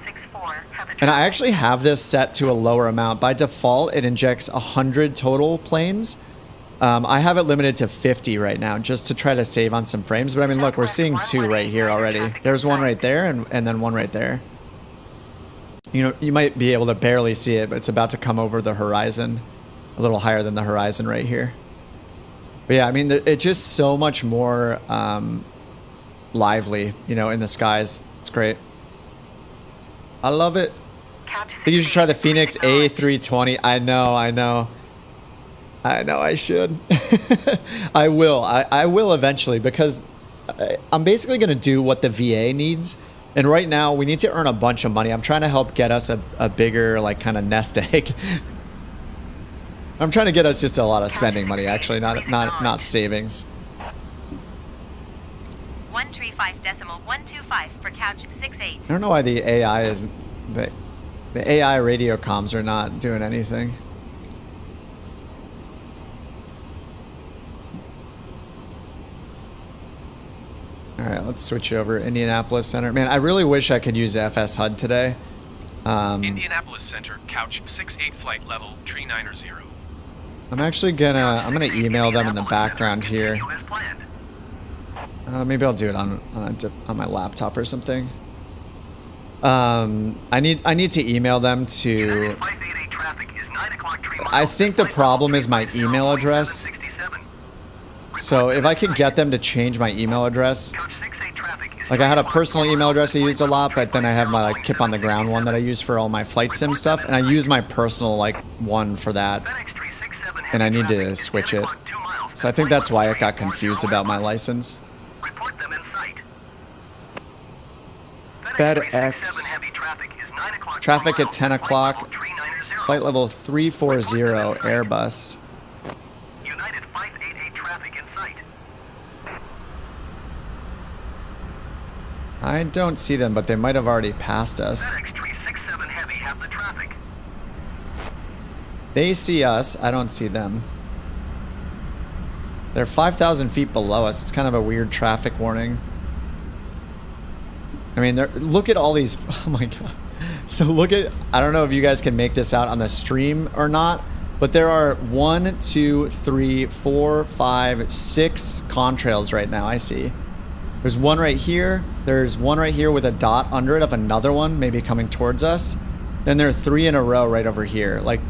And I actually have this set to a lower amount. By default, it injects 100 total planes. I have it limited to 50 right now just to try to save on some frames. But I mean, look, we're seeing 2 right here already. There's one right there and then one right there. You know, you might be able to barely see it, but it's about to come over the horizon. A little higher than the horizon right here. But yeah, I mean, it's just so much more lively, you know, in the skies. It's great. I love it. I think you should try the Phoenix A320. I know I should. I will. I will eventually, because I'm basically going to do what the VA needs. And right now, we need to earn a bunch of money. I'm trying to help get us a bigger, like, kind of nest egg. I'm trying to get us just a lot of spending money, actually, not savings. 135.125 for couch 68. I don't know why the AI is the AI radio comms are not doing anything. All right, let's switch over. Indianapolis Center. Man, I really wish I could use FS HUD today. Indianapolis Center, couch 68 flight level, tree 90. I'm actually gonna email them in the background here. Maybe I'll do it on my laptop or something. I need to email them to. I think the problem is my email address. So if I could get them to change my email address, like I had a personal email address I used a lot, but then I have my like Kip on the ground one that I use for all my flight sim stuff, and I use my personal like one for that, and I need to switch it. So I think that's why it got confused about my license. FedEx. Traffic at 10 o'clock. Flight level 340 Airbus. United 588 traffic in sight. I don't see them, but they might have already passed us. FedEx 367 Heavy have the traffic. They see us. I don't see them. They're 5,000 feet below us. It's kind of a weird traffic warning. I mean, look at all these. Oh my God. So look at, I don't know if you guys can make this out on the stream or not, but there are 1, 2, 3, 4, 5, 6 contrails right now. I see. There's one right here. There's one right here with a dot under it of another one, maybe coming towards us. Then there are 3 in a row right over here. Like,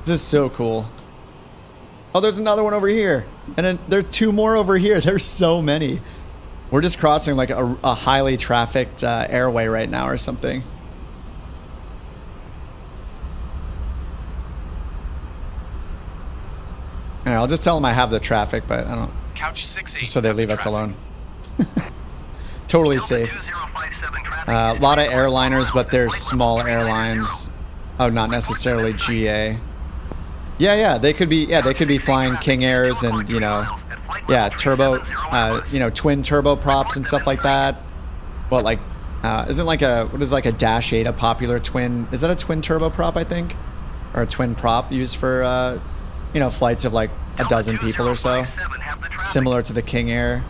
this is so cool. Oh, there's another one over here. And then there are 2 more over here. There's so many. We're just crossing like a highly trafficked airway right now or something. All right, I'll just tell them I have the traffic, but I don't. Couch 68. So they leave us alone. Totally safe. 2057 traffic. A lot of airliners, but they're small airlines. Oh, not necessarily GA. Yeah, they could be. Yeah, they could be flying King Airs and yeah, turbo, twin turboprops and stuff like that. What like, isn't like what is like a Dash 8 a popular twin? Is that a twin turboprop? I think, or a twin prop used for flights of like a dozen people or so, similar to the King Air.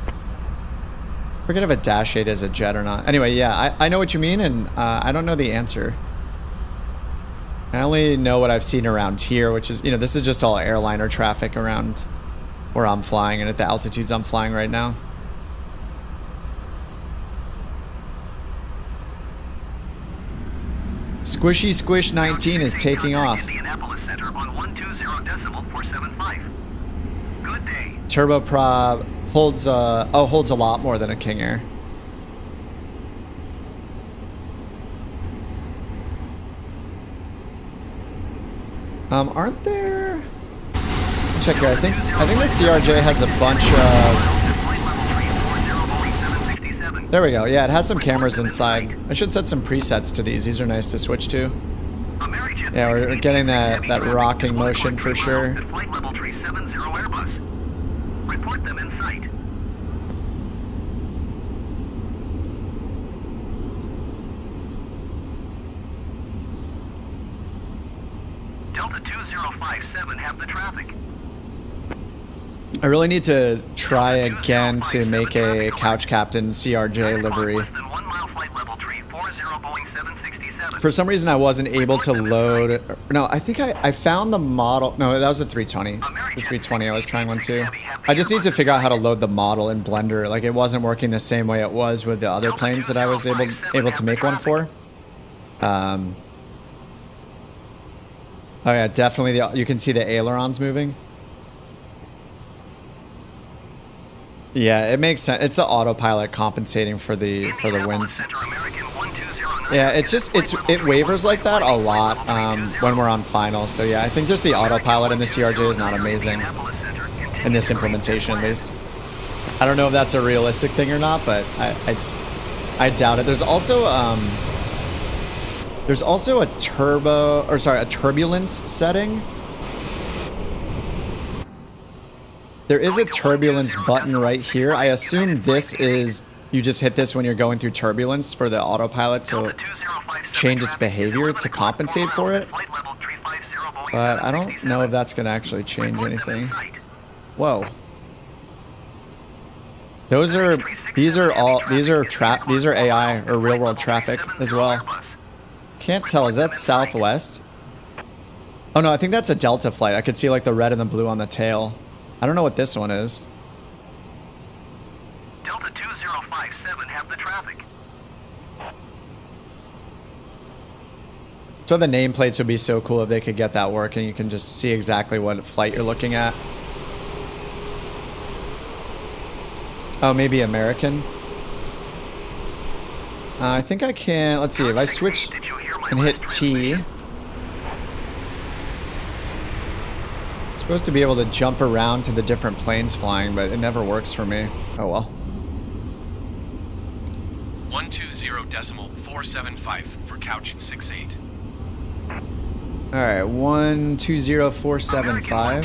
Forget if a Dash 8 is a jet or not. Anyway, yeah, I know what you mean, and I don't know the answer. I only know what I've seen around here, which is, this is just all airliner traffic around where I'm flying and at the altitudes I'm flying right now. Squishy Squish 19 is taking off. Indianapolis Center on 120.475. Good day. Turboprop holds a lot more than a King Air. Aren't there? Check here. I think the CRJ has a bunch of. There we go. Yeah, it has some cameras inside. I should set some presets to these. These are nice to switch to. Yeah, we're getting that rocking motion for sure. Flight level 370 Airbus. Report them in sight. Delta 2057 have the traffic. I really need to try again to make a Couch Captain CRJ livery. For some reason I wasn't able to load. No, I think I found the model. No, that was the 320. The 320, I was trying one too. I just need to figure out how to load the model in Blender. Like, it wasn't working the same way it was with the other planes that I was able to make one for. Oh yeah, definitely. You can see the ailerons moving. Yeah, it makes sense. It's the autopilot compensating for the winds. Yeah, it wavers like that a lot when we're on final. So yeah, I think just the autopilot in the CRJ is not amazing in this implementation, at least. I don't know if that's a realistic thing or not, but I doubt it. There's also a turbulence setting. There is a turbulence button right here. I assume this is, you just hit this when you're going through turbulence for the autopilot to change its behavior to compensate for it. But I don't know if that's going to actually change anything. Whoa. These are AI or real world traffic as well. Can't tell, is that Southwest? Oh no, I think that's a Delta flight. I could see like the red and the blue on the tail. I don't know what this one is. Delta 2057 have the traffic. So the nameplates would be so cool if they could get that working. You can just see exactly what flight you're looking at. Oh, maybe American. I think I can. Let's see if I switch and hit T. Supposed to be able to jump around to the different planes flying, but it never works for me. Oh well. 120.475 for Couch 68. All right, 120.475.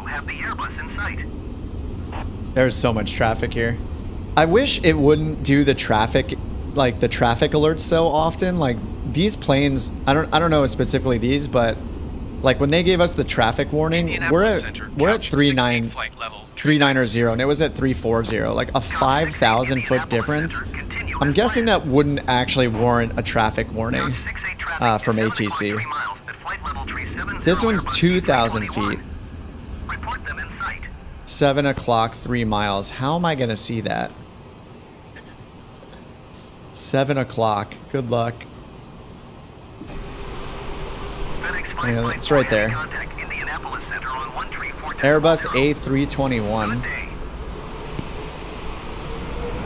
Have the Airbus in sight. There's so much traffic here. I wish it wouldn't do the traffic, like the traffic alerts so often. Like these planes, I don't know specifically these, but like when they gave us the traffic warning, we're at 390 and it was at 340, like a 5,000 foot difference. I'm guessing that wouldn't actually warrant a traffic warning from ATC. This one's 2,000 feet. 7 o'clock, 3 miles. How am I going to see that? 7 o'clock. Good luck. Yeah, it's right there. Airbus A321.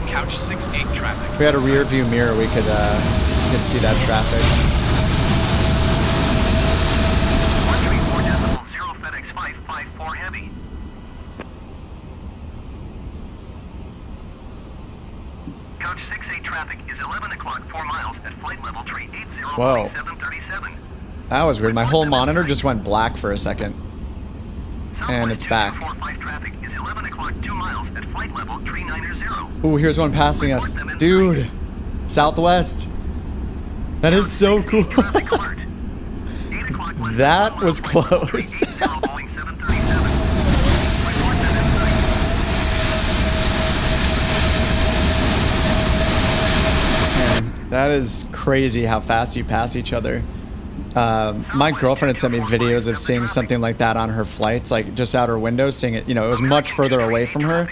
Couch 68 traffic. If we had a rear view mirror, we could see that traffic. 134.0 FedEx 554 heavy. Couch 68 traffic is 11 o'clock, 4 miles at flight level 380. Whoa. 737. That was weird. My whole monitor just went black for a second. And it's back. Traffic is 11 o'clock, 2 miles at flight level 390. Ooh, here's one passing us. Dude, Southwest. That is so cool. That was close. Man, that is crazy how fast you pass each other. My girlfriend had sent me videos of seeing something like that on her flights, like just out her window, seeing it, you know, it was much further away from her,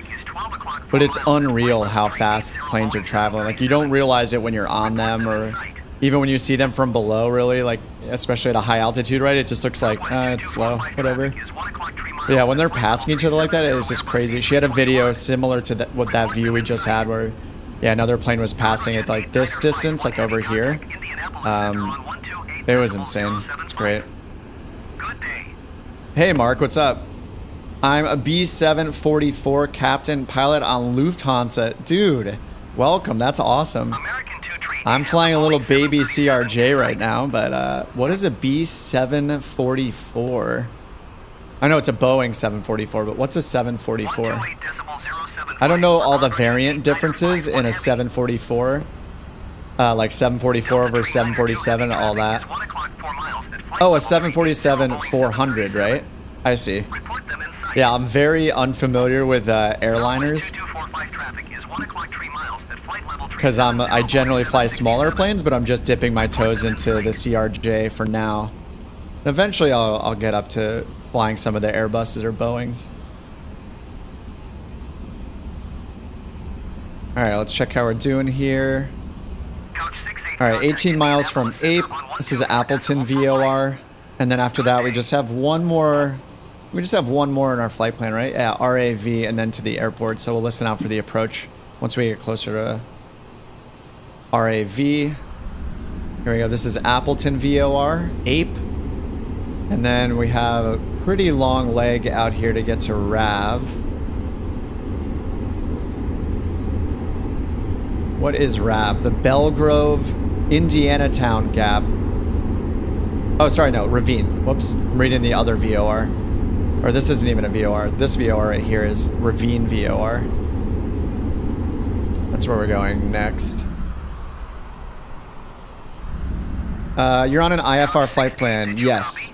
but it's unreal how fast planes are traveling. Like you don't realize it when you're on them, or even when you see them from below, really, like especially at a high altitude, right? It just looks like, it's slow, whatever. But yeah, when they're passing each other like that, it was just crazy. She had a video similar to what that view we just had, where yeah, another plane was passing at like this distance, like over here. It was insane. It's great. Hey Mark, what's up? I'm a B744 captain pilot on Lufthansa. Dude, welcome. That's awesome. I'm flying a little baby CRJ right now, but what is a B744? I know it's a Boeing 744, but what's a 744? I don't know all the variant differences in a 744. Like 744 over 747, all that. Oh, a 747-400, right? I see. Yeah, I'm very unfamiliar with airliners. Because I generally fly smaller planes, but I'm just dipping my toes into the CRJ for now. Eventually, I'll get up to flying some of the Airbuses or Boeings. All right, let's check how we're doing here. All right, 18 miles from Ape. This is Appleton VOR, and then after that, we just have one more. We just have one more in our flight plan, right? Yeah, RAV, and then to the airport. So we'll listen out for the approach once we get closer to RAV. Here we go. This is Appleton VOR, Ape, and then we have a pretty long leg out here to get to RAV. What is RAV? The Belgrove Indianatown Gap. Oh, sorry, no, Ravine. Whoops, I'm reading the other VOR. Or this isn't even a VOR. This VOR right here is Ravine VOR. That's where we're going next. You're on an IFR flight plan. Yes.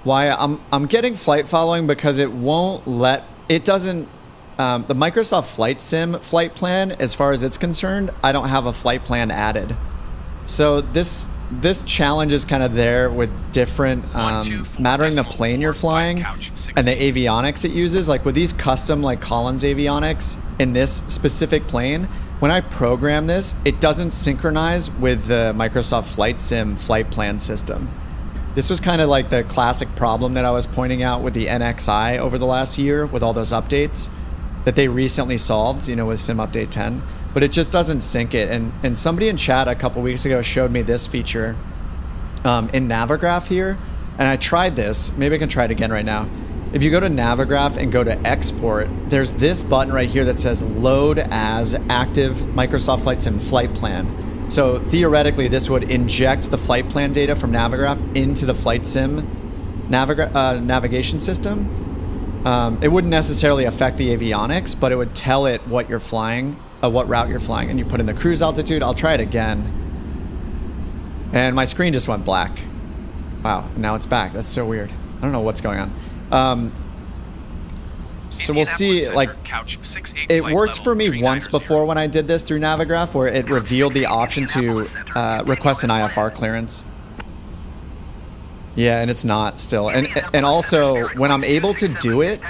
Why? I'm getting flight following because it won't let... It doesn't... the Microsoft Flight Sim flight plan, as far as it's concerned, I don't have a flight plan added. So this challenge is kind of there with different mattering the plane you're flying and the avionics it uses. Like with these custom like Collins avionics in this specific plane, when I program this, it doesn't synchronize with the Microsoft Flight Sim flight plan system. This was kind of like the classic problem that I was pointing out with the NXI over the last year with all those updates that they recently solved, you know, with Sim Update 10, but it just doesn't sync it. And somebody in chat a couple weeks ago showed me this feature in Navigraph here, and I tried this. Maybe I can try it again right now. If you go to Navigraph and go to export, there's this button right here that says load as active Microsoft Flight Sim flight plan. So theoretically, this would inject the flight plan data from Navigraph into the Flight Sim navigation system. It wouldn't necessarily affect the avionics, but it would tell it what you're flying what route you're flying, and you put in the cruise altitude. I'll try it again. And my screen just went black. Wow, now it's back. That's so weird. I don't know what's going on. So we'll see, like, it worked for me once before when I did this through Navigraph, where it revealed the option to request an IFR clearance. Yeah, and it's not still. And also, when I'm able to do it,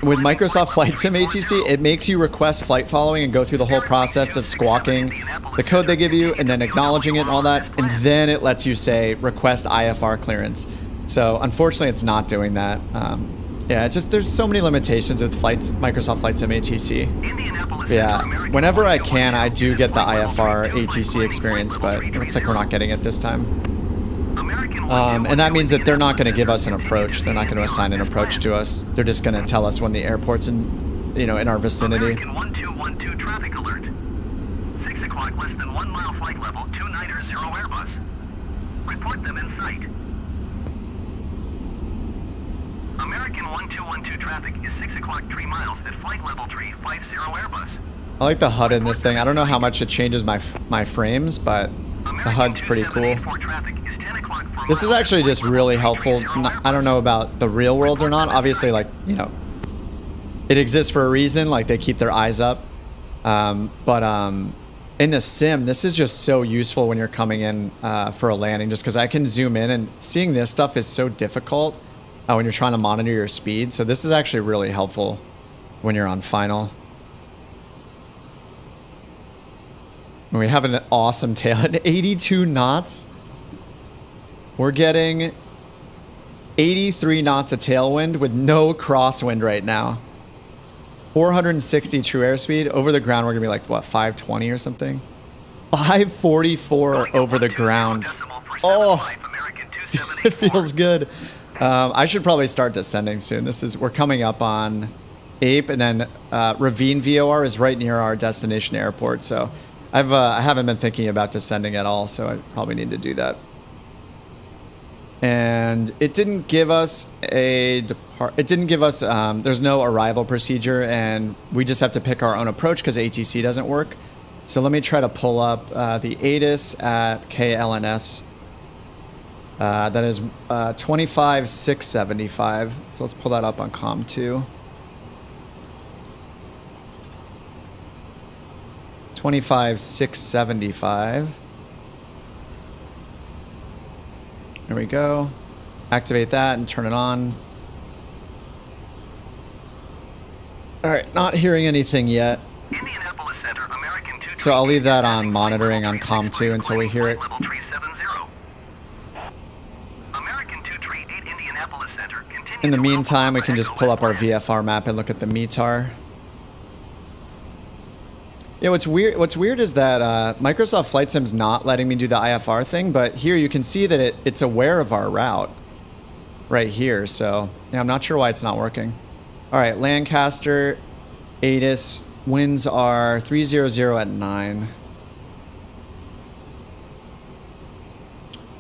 with Microsoft Flight Sim ATC, it makes you request flight following and go through the whole process of squawking the code they give you and then acknowledging it and all that, and then it lets you say request IFR clearance. So unfortunately, it's not doing that. Yeah, it's just there's so many limitations with Microsoft Flight Sim ATC. Yeah, whenever I can, I do get the IFR ATC experience, but it looks like we're not getting it this time. And that means that they're not going to give us an approach. They're not going to assign an approach to us. They're just going to tell us when the airport's in, in our vicinity. American 1212 traffic alert. 6 o'clock, less than 1 mile flight level, 290 Airbus. Report them in sight. American 1212 traffic is 6 o'clock 3 miles at flight level 350 Airbus. I like the HUD in this thing. I don't know how much it changes my frames, but the HUD's pretty cool. This is actually just really helpful. I don't know about the real world or not. Obviously, like, it exists for a reason. Like, they keep their eyes up. But in the sim, this is just so useful when you're coming in for a landing, just because I can zoom in, and seeing this stuff is so difficult when you're trying to monitor your speed. So this is actually really helpful when you're on final. And we have an awesome tail at 82 knots. We're getting 83 knots of tailwind with no crosswind right now. 460 true airspeed. Over the ground, we're going to be like, what, 520 or something? 544 over the ground. Oh, it feels good. I should probably start descending soon. We're coming up on Ape, and then Ravine VOR is right near our destination airport. So I haven't been thinking about descending at all, so I probably need to do that. And it didn't give us there's no arrival procedure, and we just have to pick our own approach because ATC doesn't work. So let me try to pull up the ATIS at KLNS. That is 25,675. So let's pull that up on COM2. 25,675. There we go. Activate that and turn it on. All right, not hearing anything yet. Indianapolis Center, American 2 So I'll leave that on monitoring on COM2 until we hear it. Level 370. American 238 Indianapolis Center, continue In the to meantime, we Alpha can just Echo pull up our Plan. VFR map and look at the METAR. Yeah, what's weird is that Microsoft Flight Sim's not letting me do the IFR thing, but here you can see that it's aware of our route right here. So yeah, I'm not sure why it's not working. All right, Lancaster, ATIS, winds are 300 at 9.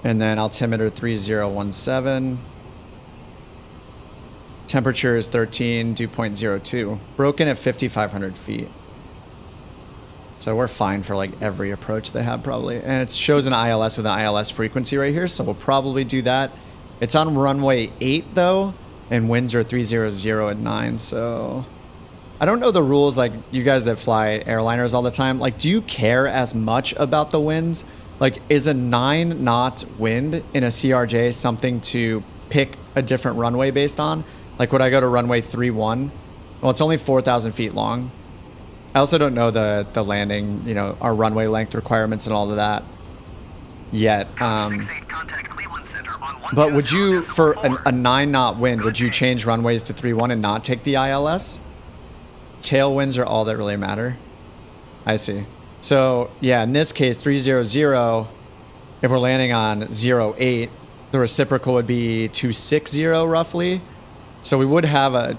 And then altimeter 3017. Temperature is 13, dew point 02. Broken at 5,500 feet. So we're fine for like every approach they have probably. And it shows an ILS with an ILS frequency right here, so we'll probably do that. It's on runway 8 though, and winds are 300 at 9, so... I don't know the rules, like you guys that fly airliners all the time, like do you care as much about the winds? Like is a 9 knot wind in a CRJ something to pick a different runway based on? Like would I go to runway 31? Well, it's only 4,000 feet long. I also don't know the landing, our runway length requirements and all of that yet. But would you, for a 9 knot wind, would you change runways to 3-1 and not take the ILS? Tailwinds are all that really matter. I see. So yeah, in this case, 300, if we're landing on 08, the reciprocal would be 260 roughly. So we would have a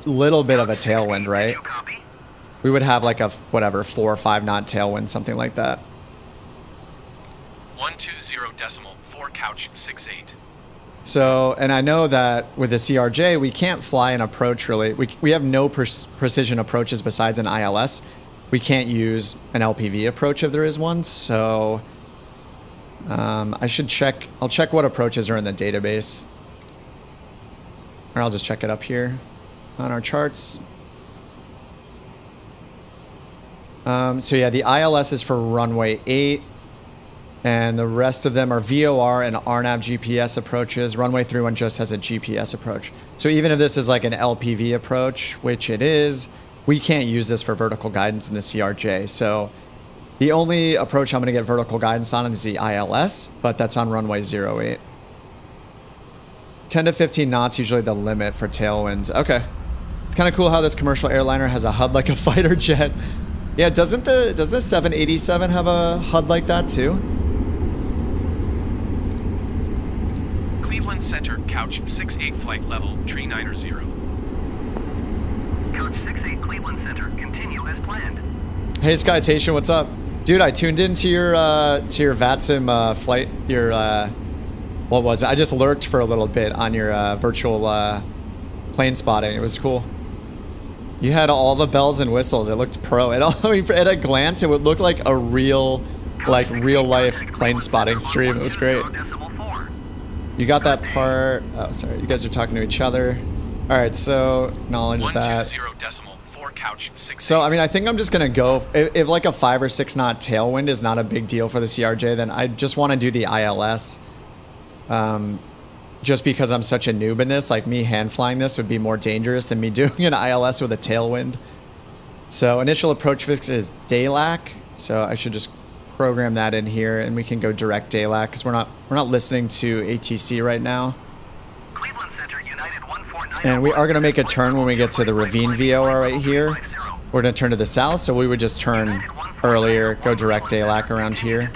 little bit of a tailwind, right? We would have like a, whatever, 4 or 5 knot tailwind, something like that. 120.4 couch 68. So, and I know that with the CRJ, we can't fly an approach really. We have no precision approaches besides an ILS. we can't use an LPV approach if there is one. So I should check. I'll check what approaches are in the database. Or I'll just check it up here on our charts. So yeah, the ILS is for runway 8. And the rest of them are VOR and RNAV GPS approaches. Runway 31 just has a GPS approach. So even if this is like an LPV approach, which it is, we can't use this for vertical guidance in the CRJ. So the only approach I'm going to get vertical guidance on is the ILS, but that's on runway 08. 10 to 15 knots usually the limit for tailwinds. Okay. It's kind of cool how this commercial airliner has a HUD like a fighter jet. Yeah, does the 787 have a HUD like that too? Cleveland Center, couch 68 flight level, tree 90. Couch 68 Cleveland Center, continue as planned. Hey Skytation, what's up? Dude, I tuned into your VATSIM flight, what was it? I just lurked for a little bit on your virtual plane spotting. It was cool. You had all the bells and whistles. It looked pro. At a glance, it would look like a real life plane spotting stream. It was great. You got that part. Oh, sorry. You guys are talking to each other. All right, so acknowledge that. 120.4 couch 68. So, I mean, I think I'm just going to go. If like a 5 or 6 knot tailwind is not a big deal for the CRJ, then I just want to do the ILS. Just because I'm such a noob in this, like me hand flying this would be more dangerous than me doing an ILS with a tailwind. So initial approach fix is DALAC. So I should just program that in here, and we can go direct DALAC because we're not listening to ATC right now. Cleveland Center, United 149. And we are going to make a turn when we get to the ravine VOR right here. We're going to turn to the south, so we would just turn earlier, go direct DALAC around here.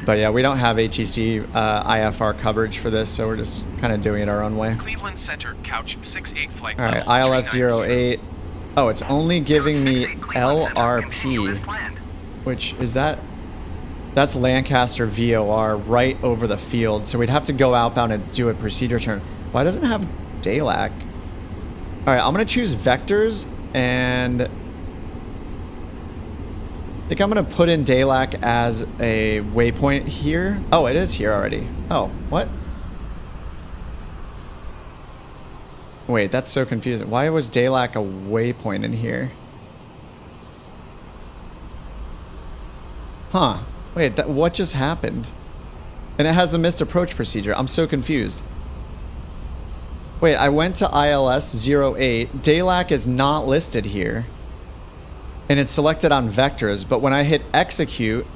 But yeah, we don't have ATC IFR coverage for this, so we're just kind of doing it our own way. Cleveland Center, couch 68 flight All right, level, ILS tree 90. 08. Oh, it's only giving me LRP, which is that? That's Lancaster VOR right over the field. So we'd have to go outbound and do a procedure turn. Why doesn't it have DALAC? All right, I'm going to choose vectors, and I think I'm going to put in DALAC as a waypoint here. Oh, it is here already. Oh, what? Wait, that's so confusing. Why was DALAC a waypoint in here? Huh. Wait, what just happened? And it has the missed approach procedure. I'm so confused. Wait, I went to ILS 08. DALAC is not listed here. And it's selected on vectors, but when I hit execute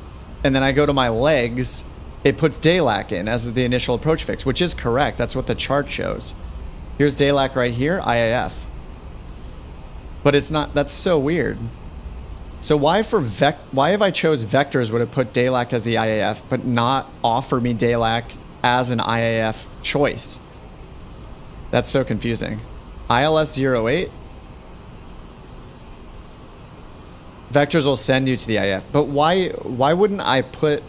and then I go to my legs, it puts DALAC in as the initial approach fix, which is correct. That's what the chart shows. Here's DALAC right here, IAF. But it's not, that's so weird. So why if I chose vectors would it put DALAC as the IAF, but not offer me DALAC as an IAF choice? That's so confusing. ILS 08. Vectors will send you to the IAF, but why wouldn't I put,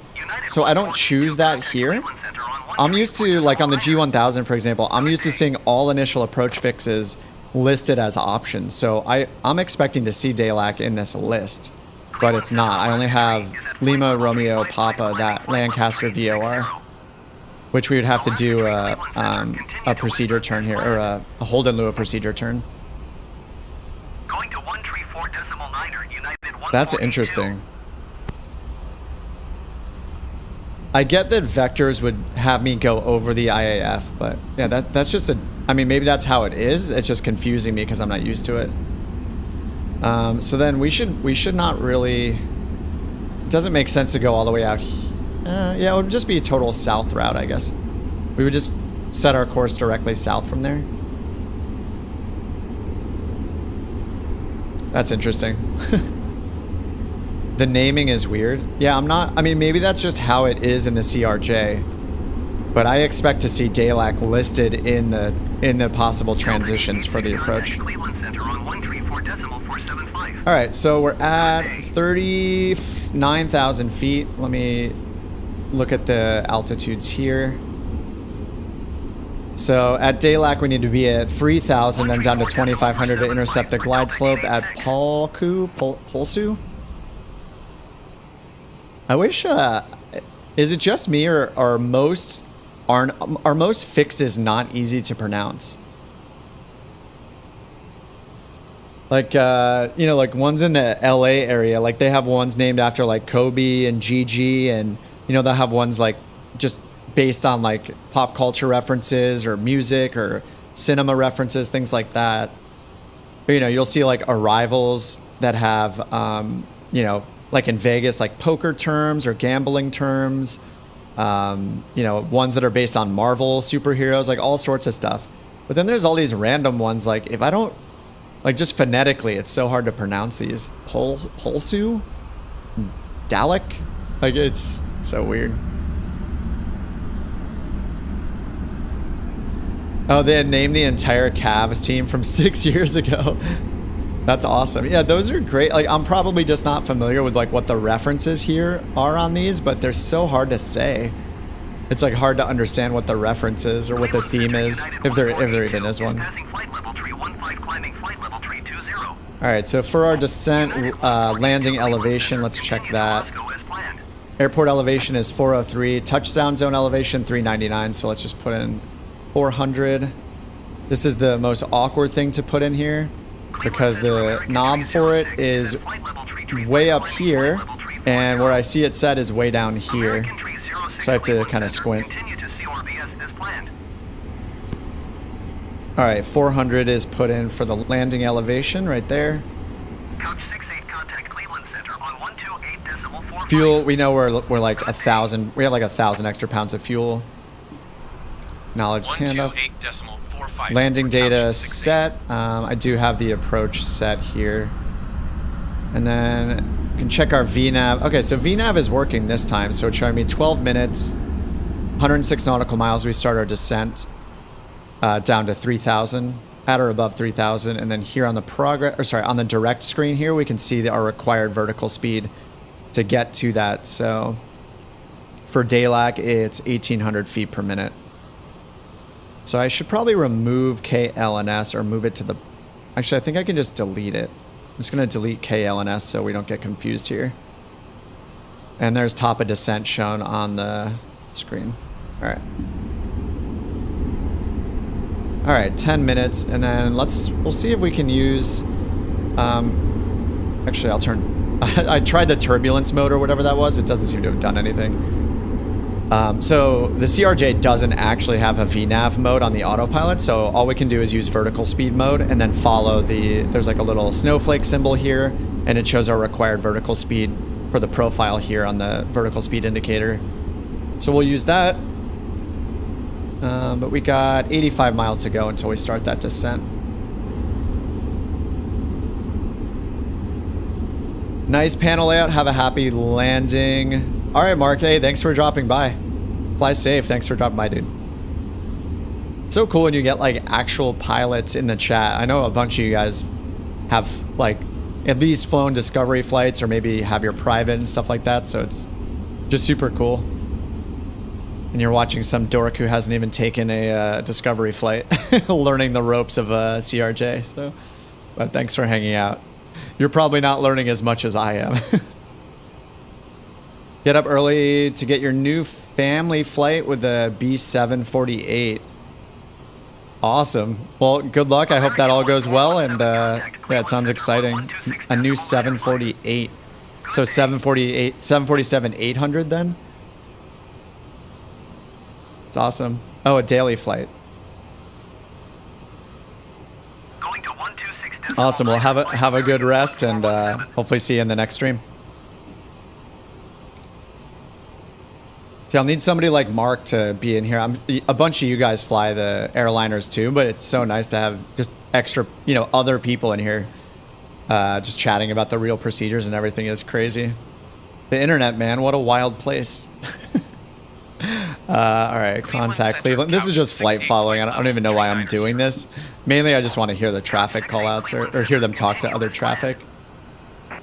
so I don't choose that here? I'm used to, like on the G1000, for example, I'm used to seeing all initial approach fixes listed as options. So I'm expecting to see DALAC in this list, but it's not. I only have Lima, Romeo, Papa, that Lancaster VOR, which we would have to do a procedure turn here, or a hold in lieu of procedure turn. Going to 134.9er, United 142. That's interesting. I get that vectors would have me go over the IAF, but yeah, that's just I mean, maybe that's how it is. It's just confusing me because I'm not used to it. So then we should not really, it doesn't make sense to go all the way out. Yeah, it would just be a total south route, I guess. We would just set our course directly south from there. That's interesting. The naming is weird. Yeah, I mean, maybe that's just how it is in the CRJ. But I expect to see DALAC listed in the possible transitions for the approach. All right, so we're at 39,000 feet. Let me look at the altitudes here. So at Daylac, we need to be at 3,000, then down to 2,500 to intercept the glide slope at Polsu. I wish, is it just me or are most fixes not easy to pronounce? Like, you know, like ones in the LA area, like they have ones named after like Kobe and Gigi, and, you know, they'll have ones like just based on like pop culture references or music or cinema references, things like that. But, you know, you'll see like arrivals that have, you know, like in Vegas, like poker terms or gambling terms, you know, ones that are based on Marvel superheroes, like all sorts of stuff. But then there's all these random ones, like if I don't, like just phonetically, it's so hard to pronounce these. Polsu? Dalek? Like it's so weird. Oh, they had named the entire Cavs team from 6 years ago. That's awesome. Yeah, those are great. Like I'm probably just not familiar with like what the references here are on these, but they're so hard to say. It's like hard to understand what the reference is or what the theme is, if there even is one. All right, so for our descent landing elevation, let's check that. Airport elevation is 403. Touchdown zone elevation 399. So let's just put in 400. This is the most awkward thing to put in here because the knob for it is way up here, and where I see it set is way down here. So I have to kind of squint. All right, 400 is put in for the landing elevation right there. Fuel, we know we're like 1,000. We have like 1,000 extra pounds of fuel. Knowledge handoff. Landing data set. I do have the approach set here. And then you can check our VNAV. Okay, so VNAV is working this time. So it's showing me 12 minutes, 106 nautical miles. We start our descent down to 3,000, at or above 3,000. And then here on the on the direct screen here, we can see our required vertical speed to get to that. So for Daylac, it's 1,800 feet per minute. So I should probably remove KLNS or move it to the... Actually, I think I can just delete it. I'm just going to delete KLNS so we don't get confused here. And there's top of descent shown on the screen. All right. All right, 10 minutes. And then we'll see if we can use... actually, I'll turn... I tried the turbulence mode or whatever that was. It doesn't seem to have done anything. So the CRJ doesn't actually have a VNAV mode on the autopilot, so all we can do is use vertical speed mode and then follow there's like a little snowflake symbol here, and it shows our required vertical speed for the profile here on the vertical speed indicator. So we'll use that. But we got 85 miles to go until we start that descent. Nice panel layout. Have a happy landing. All right, Mark. Hey, thanks for dropping by. Fly safe. Thanks for dropping by, dude. It's so cool when you get like actual pilots in the chat. I know a bunch of you guys have like at least flown discovery flights or maybe have your private and stuff like that. So it's just super cool. And you're watching some dork who hasn't even taken a discovery flight, learning the ropes of a CRJ. So, but thanks for hanging out. You're probably not learning as much as I am. Get up early to get your new family flight with the B748. Awesome. Well, good luck. I hope that all goes well. And yeah, it sounds exciting. A new 748. So 747-800 then? It's awesome. Oh, a daily flight. Awesome. Well, have a good rest, and hopefully see you in the next stream. See, I'll need somebody like Mark to be in here. A bunch of you guys fly the airliners too, but it's so nice to have just extra, other people in here, just chatting about the real procedures and everything is crazy. The internet, man, what a wild place. All right, contact Cleveland. This is just flight following. I don't even know why I'm doing this. Mainly, I just want to hear the traffic callouts or hear them talk to other traffic. All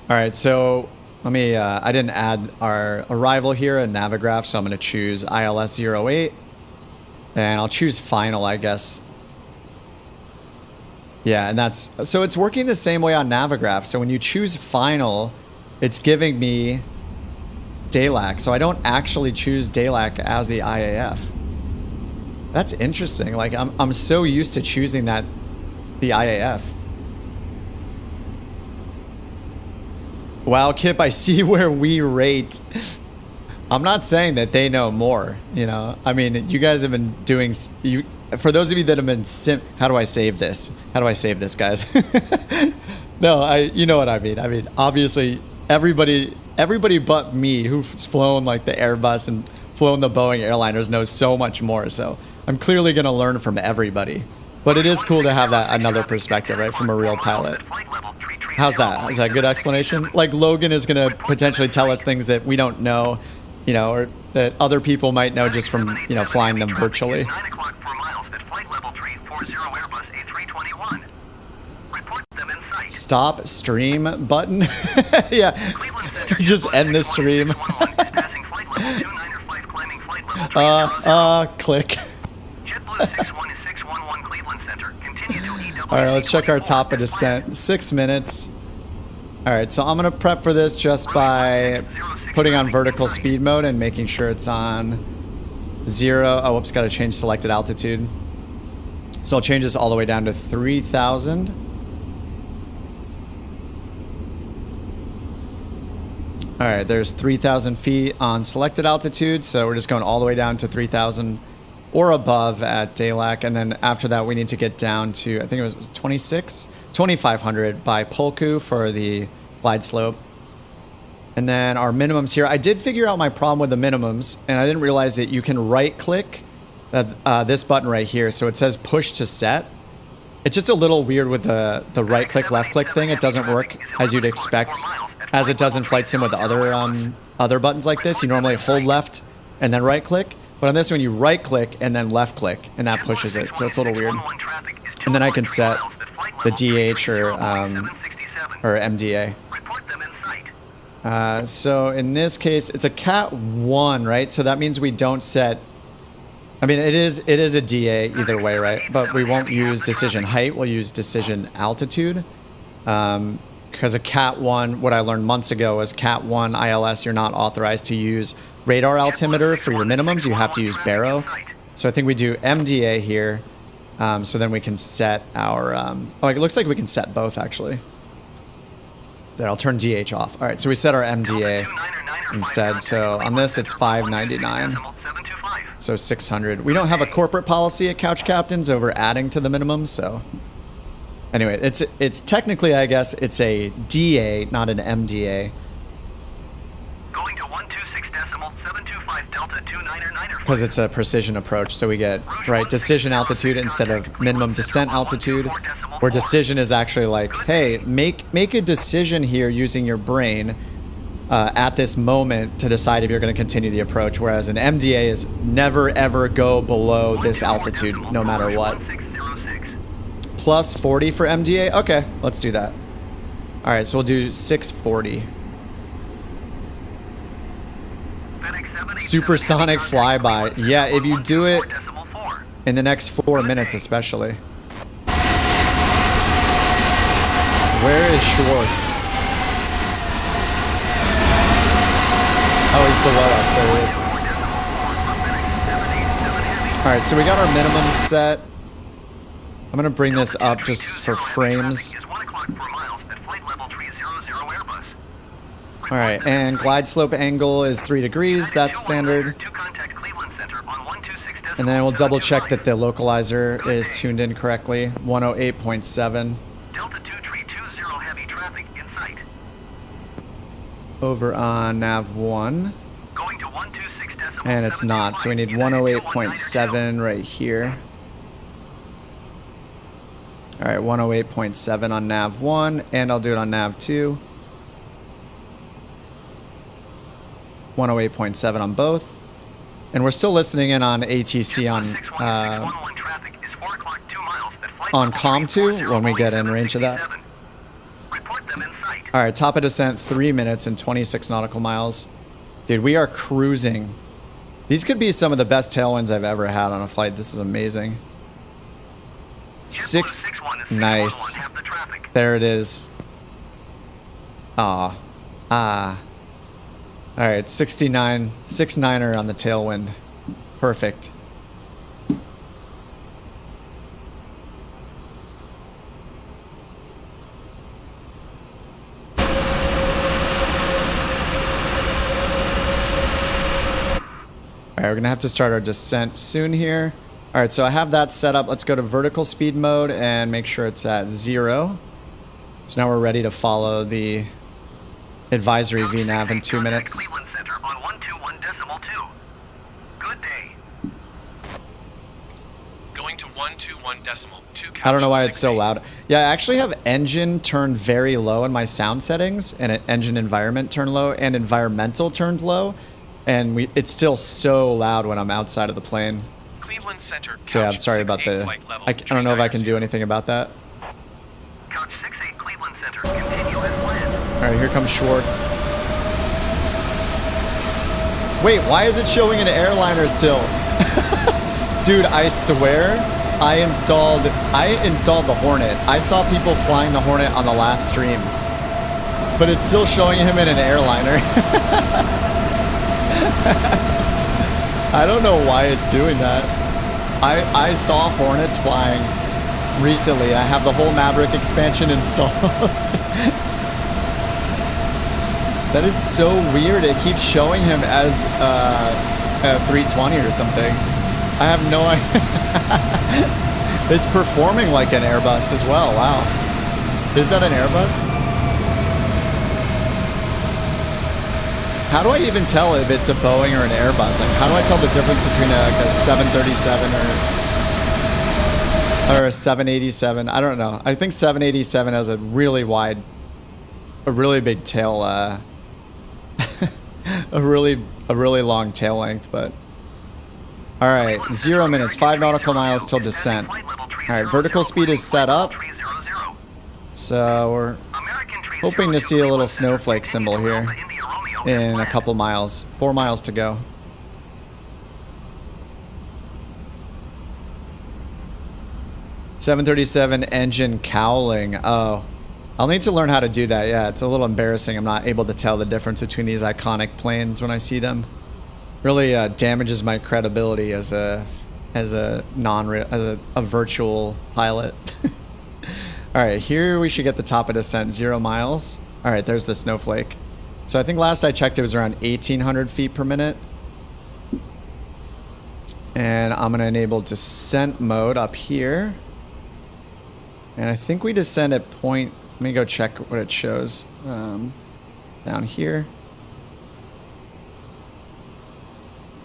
right, so let me, I didn't add our arrival here in Navigraph, so I'm going to choose ILS 08. And I'll choose final, I guess. Yeah, and that's, so it's working the same way on Navigraph. So when you choose final, it's giving me DALAC. So I don't actually choose DALAC as the IAF. That's interesting. Like I'm so used to choosing that, the IAF. Wow, Kip, I see where we rate. I'm not saying that they know more, you know. I mean, you guys have been doing, for those of you that have been how do I save this? How do I save this, guys? No, you know what I mean. I mean, obviously everybody but me who's flown like the Airbus and flown the Boeing airliners knows so much more. So I'm clearly going to learn from everybody. But it is cool to have that another perspective, right, from a real pilot. How's that? Is that a good explanation? Like Logan is going to potentially tell us things that we don't know, you know, or that other people might know just from, you know, flying them virtually. 9 o'clock 4 miles at flight level 340 Airbus A321. Report them in sight. Stop stream button. Yeah, just end the stream. Click. All right, let's check our top of descent. 6 minutes. All right, so I'm gonna prep for this just by putting on vertical speed mode and making sure it's on 0. Oh, whoops, gotta change selected altitude. So I'll change this all the way down to 3,000. All right, there's 3,000 feet on selected altitude. So we're just going all the way down to 3,000 or above at DALAC. And then after that, we need to get down to, I think it was 2,500 by Polku for the glide slope. And then our minimums here. I did figure out my problem with the minimums, and I didn't realize that you can right click this button right here. So it says push to set. It's just a little weird with the right click, left click thing. It doesn't work as you'd expect, as it does in Flight Sim with the other buttons like this. You normally hold left and then right click. But on this one, you right click and then left click, and that pushes it. So it's a little weird. And then I can set the DH or MDA. So in this case, it's a Cat 1, right? So that means we don't set, I mean, it is a DA either way, right? But we won't use decision height. We'll use decision altitude. Because a Cat 1, what I learned months ago was Cat 1 ILS, you're not authorized to use radar altimeter for your minimums. You have to use baro. So I think we do MDA here. So then we can set our, oh, it looks like we can set both actually. There, I'll turn DH off. All right, so we set our MDA instead. So on this, it's 599. So 600. We don't have a corporate policy at Couch Captains over adding to the minimum. So anyway, it's technically, I guess, it's a DA, not an MDA. Going to 126.725 Delta 29er. Because it's a precision approach, so we get, right, decision altitude instead of minimum descent altitude, where decision is actually like, hey, make a decision here using your brain at this moment to decide if you're going to continue the approach, whereas an MDA is never ever go below this altitude, no matter what. Plus 40 for MDA? Okay, let's do that. All right, so we'll do 640. Supersonic flyby. Yeah, if you do it in the next 4 minutes especially. Where is Schwartz? Oh, he's below us. There he is. Alright, so we got our minimum set. I'm going to bring this up just for frames. Alright, and glide slope angle is 3 degrees. That's standard. And then we'll double check that the localizer is tuned in correctly. 108.7. Over on nav 1. And it's not, so we need 108.7 right here. Alright, 108.7 on nav 1, and I'll do it on nav 2. 108.7 on both. And we're still listening in on ATC on COM2 when we get in range of that. Alright, top of descent, 3 minutes and 26 nautical miles. Dude, we are cruising These could be some of the best tailwinds I've ever had on a flight. This is amazing. Six, nice. There it is. Aw. Ah. All right, 69, 6-9er on the tailwind. Perfect. All right, we're gonna have to start our descent soon here. All right, so I have that set up. Let's go to vertical speed mode and make sure it's at 0. So now we're ready to follow the advisory VNav in 2 minutes. Cleveland Center on 121.2. Good day. Going to 121.2. I don't know why it's so loud. Yeah, I actually have engine turned very low in my sound settings, and engine environment turned low, and environmental turned low, and it's still so loud when I'm outside of the plane. Cleveland Center. So yeah, I'm sorry about the. I don't know if I can do anything about that. Couch 68 Cleveland Center. Continue as planned. All right, here comes Schwartz. Wait, why is it showing an airliner still? Dude, I swear, I installed the Hornet. I saw people flying the Hornet on the last stream, but it's still showing him in an airliner. I don't know why it's doing that. I saw Hornets flying recently. I have the whole Maverick expansion installed. That is so weird. It keeps showing him as a 320 or something. I have no idea. It's performing like an Airbus as well. Wow. Is that an Airbus? How do I even tell if it's a Boeing or an Airbus? Like, how do I tell the difference between like a 737 or a 787? I don't know. I think 787 has a really big tail, a really long tail length, but all right, 0 minutes, 5 nautical miles till descent. All right, vertical speed is set up, so we're hoping to see a little snowflake symbol here in a couple miles. 4 miles to go. .737 engine cowling. Oh, I'll need to learn how to do that. Yeah, it's a little embarrassing. I'm not able to tell the difference between these iconic planes when I see them. Really damages my credibility as a virtual pilot. All right, here we should get the top of descent, 0 miles. All right, there's the snowflake. So I think last I checked it was around 1,800 feet per minute. And I'm gonna enable descent mode up here. And I think we descend at point, let me go check what it shows down here.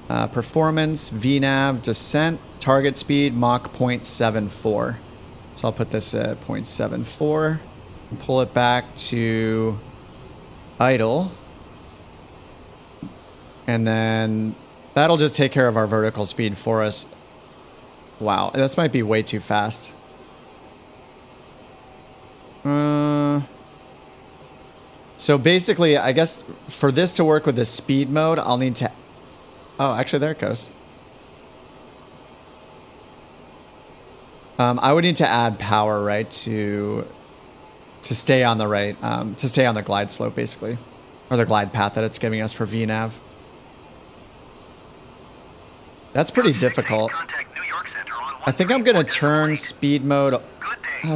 Performance, VNav, descent, target speed, Mach 0.74. So I'll put this at 0.74 and pull it back to idle. And then that'll just take care of our vertical speed for us. Wow, this might be way too fast. So basically, I guess for this to work with the speed mode, I'll need to... Oh, actually, there it goes. I would need to add power, right, to stay on the right, to stay on the glide slope, basically, or the glide path that it's giving us for VNav. That's pretty difficult. I think I'm gonna turn speed mode.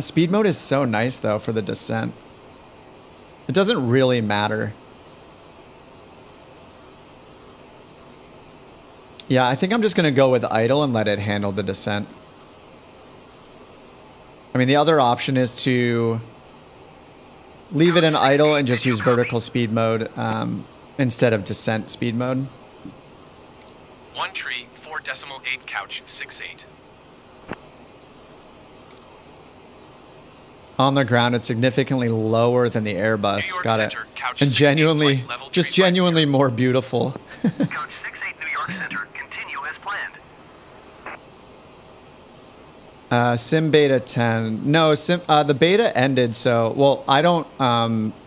Speed mode is so nice though for the descent. It doesn't really matter. Yeah, I think I'm just gonna go with idle and let it handle the descent. I mean, the other option is to leave it in idle and just use vertical speed mode instead of descent speed mode. 1 tree, 4.8 couch, 68. On the ground, it's significantly lower than the Airbus. Got it. And genuinely, just genuinely more beautiful. Couch 68 New York Center. Continue as planned. Sim beta 10. No, the beta ended. So, well, I don't.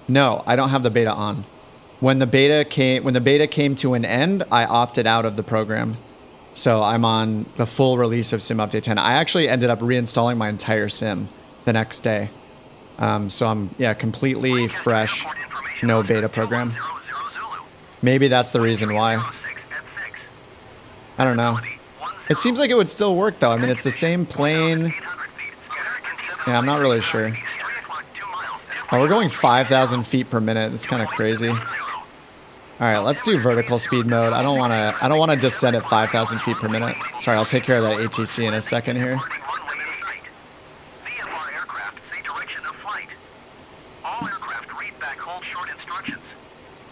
No, I don't have the beta on. when the beta came to an end, I opted out of the program. So I'm on the full release of Sim Update 10. I actually ended up reinstalling my entire sim the next day. So I'm, yeah, completely fresh, no beta program. Maybe that's the reason why. I don't know. It seems like it would still work though. I mean, it's the same plane. Yeah, I'm not really sure. Oh, we're going 5,000 feet per minute. It's kind of crazy. All right, let's do vertical speed mode. I don't want to descend at 5,000 feet per minute. Sorry, I'll take care of that ATC in a second here.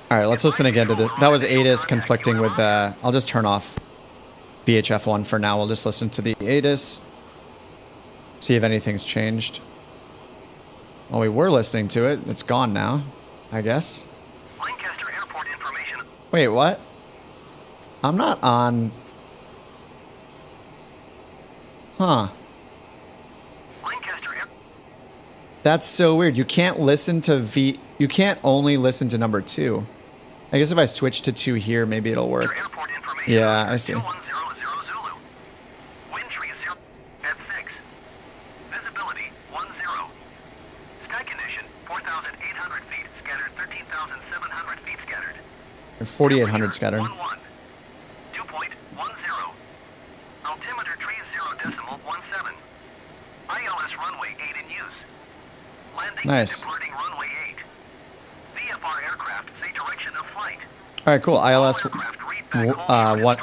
All right, let's listen again to the. That was ATIS conflicting with. I'll just turn off VHF1 for now. We'll just listen to the ATIS. See if anything's changed. Well, we were listening to it. It's gone now, I guess. Wait, what? I'm not on. Huh. That's so weird. You can't listen to You can't only listen to number 2. I guess if I switch to 2 here, maybe it'll work. Yeah, I see. Visibility 10. Sky condition 4,800 feet scattered, 13,700 feet scattered. 4,800 scattered. 2.10. Altimeter 30.17. ILS runway 8 in use. Landing nice. Departing runway 8. VFR aircraft say direction of flight. All right, cool. ILS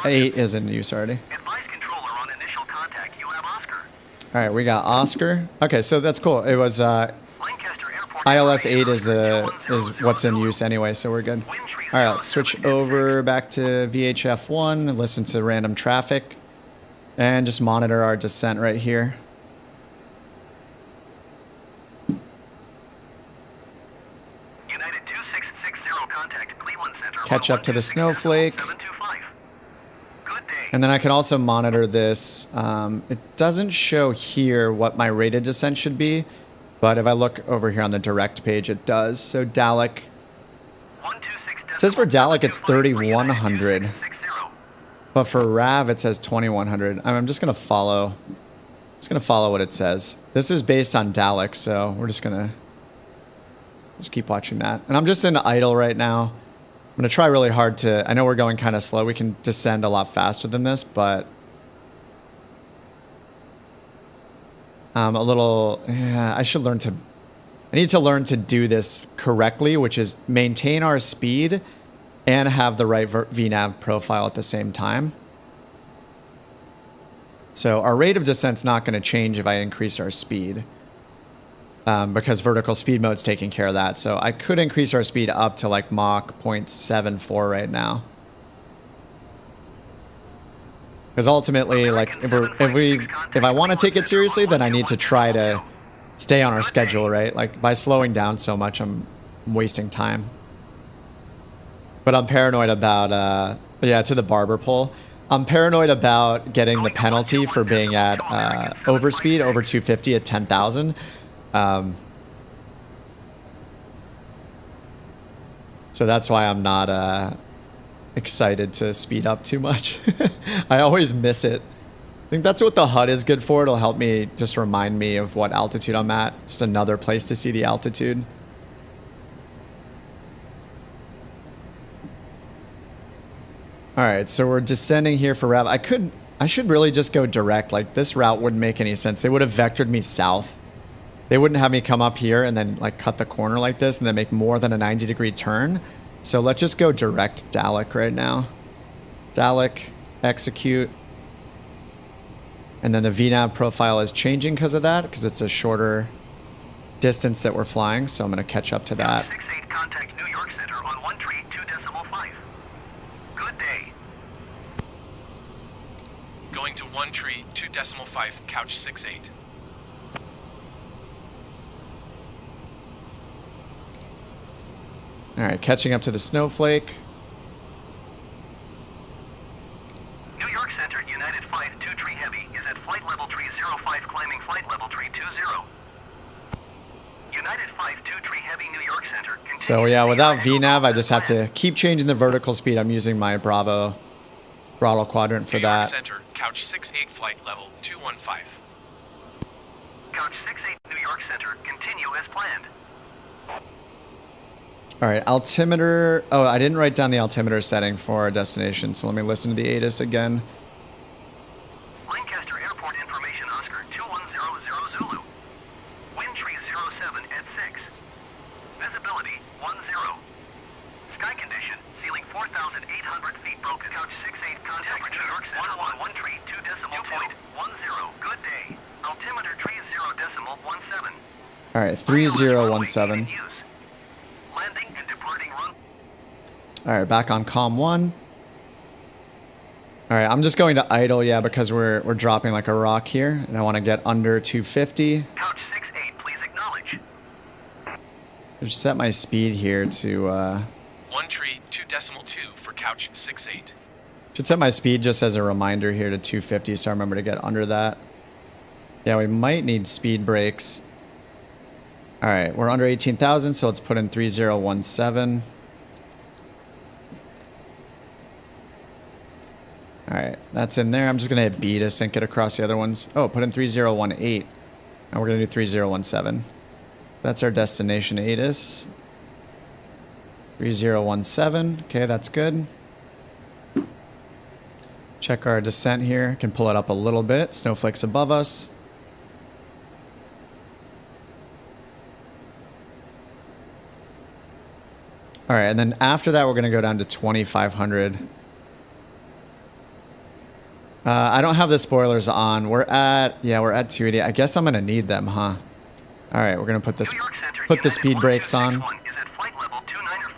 8 is in use already. Advise controller on initial contact. You have Oscar. All right, we got Oscar. Okay, so that's cool. It was ILS 8 is what's in use anyway, so we're good. All right, let's switch over back to VHF1 and listen to random traffic and just monitor our descent right here. United 2660 contact Cleveland Center. Catch up to the snowflake. And then I can also monitor this. It doesn't show here what my rated descent should be, but if I look over here on the direct page, it does. So Dalek. It says for Dalek it's 3,100, but for Rav it says 2,100. I'm just gonna follow. What it says. This is based on Dalek, so we're just gonna keep watching that. And I'm just in idle right now. I'm gonna try really hard to. I know we're going kind of slow. We can descend a lot faster than this, but a little. Yeah, I need to learn to do this correctly, which is maintain our speed and have the right VNav profile at the same time. So our rate of descent's not going to change if I increase our speed because vertical speed mode's taking care of that. So I could increase our speed up to like Mach 0.74 right now. Because ultimately, like if I want to take it seriously, then I need to try to stay on our schedule, right? Like by slowing down so much, I'm wasting time. But I'm paranoid about, yeah, to the barber pole. I'm paranoid about getting the penalty for being at overspeed, over 250 at 10,000. So that's why I'm not excited to speed up too much. I always miss it. I think that's what the HUD is good for. It'll help me just remind me of what altitude I'm at. Just another place to see the altitude. All right, so we're descending here for Rav. I should really just go direct. Like this route wouldn't make any sense. They would have vectored me south. They wouldn't have me come up here and then like cut the corner like this and then make more than a 90-degree turn. So let's just go direct Dalek right now. Dalek, execute. And then the VNav profile is changing because of that, because it's a shorter distance that we're flying. So I'm going to catch up to that. 68 contact New York Center on 132.5. Good day. Going to 132.5, couch 68. All right, catching up to the snowflake. New York Center, United 5-2 tree heavy is at flight level tree 05 climbing flight level tree 20. United 5-2 tree Heavy New York Center. So yeah, without VNav, I just have to keep changing the vertical speed. I'm using my Bravo throttle quadrant for New York that. Center, couch 68 flight level 215. Couch 68 New York Center. Continue as planned. All right, altimeter. Oh, I didn't write down the altimeter setting for our destination, so let me listen to the ATIS again. Lancaster Airport information, Oscar 2100 Zulu. Wind tree 07 at 6. Visibility 10. Sky condition, ceiling 4,800 feet, broken. Couch 68, contact New York Center, 111 tree 2 decimal point 10. Good day. Altimeter tree 0 decimal 17. All right, 3017. Landing and departing run. All right, back on comm 1. All right, I'm just going to idle, yeah, because we're dropping like a rock here, and I want to get under 250. Couch 68, please acknowledge. Just set my speed here to, 1 tree 2 decimal 2 for couch 68. should set my speed just as a reminder here to 250, so I remember to get under that. Yeah, we might need speed brakes. All right, we're under 18,000, so let's put in 3017. All right, that's in there. I'm just gonna hit B to sync it across the other ones. Oh, put in 3018. Now we're gonna do 3017. That's our destination ATIS. 3017, okay, that's good. Check our descent here. Can pull it up a little bit. Snowflakes above us. All right, and then after that, we're going to go down to 2,500. I don't have the spoilers on. We're at 280. I guess I'm going to need them, huh? All right, we're going to put this, put the speed brakes on. All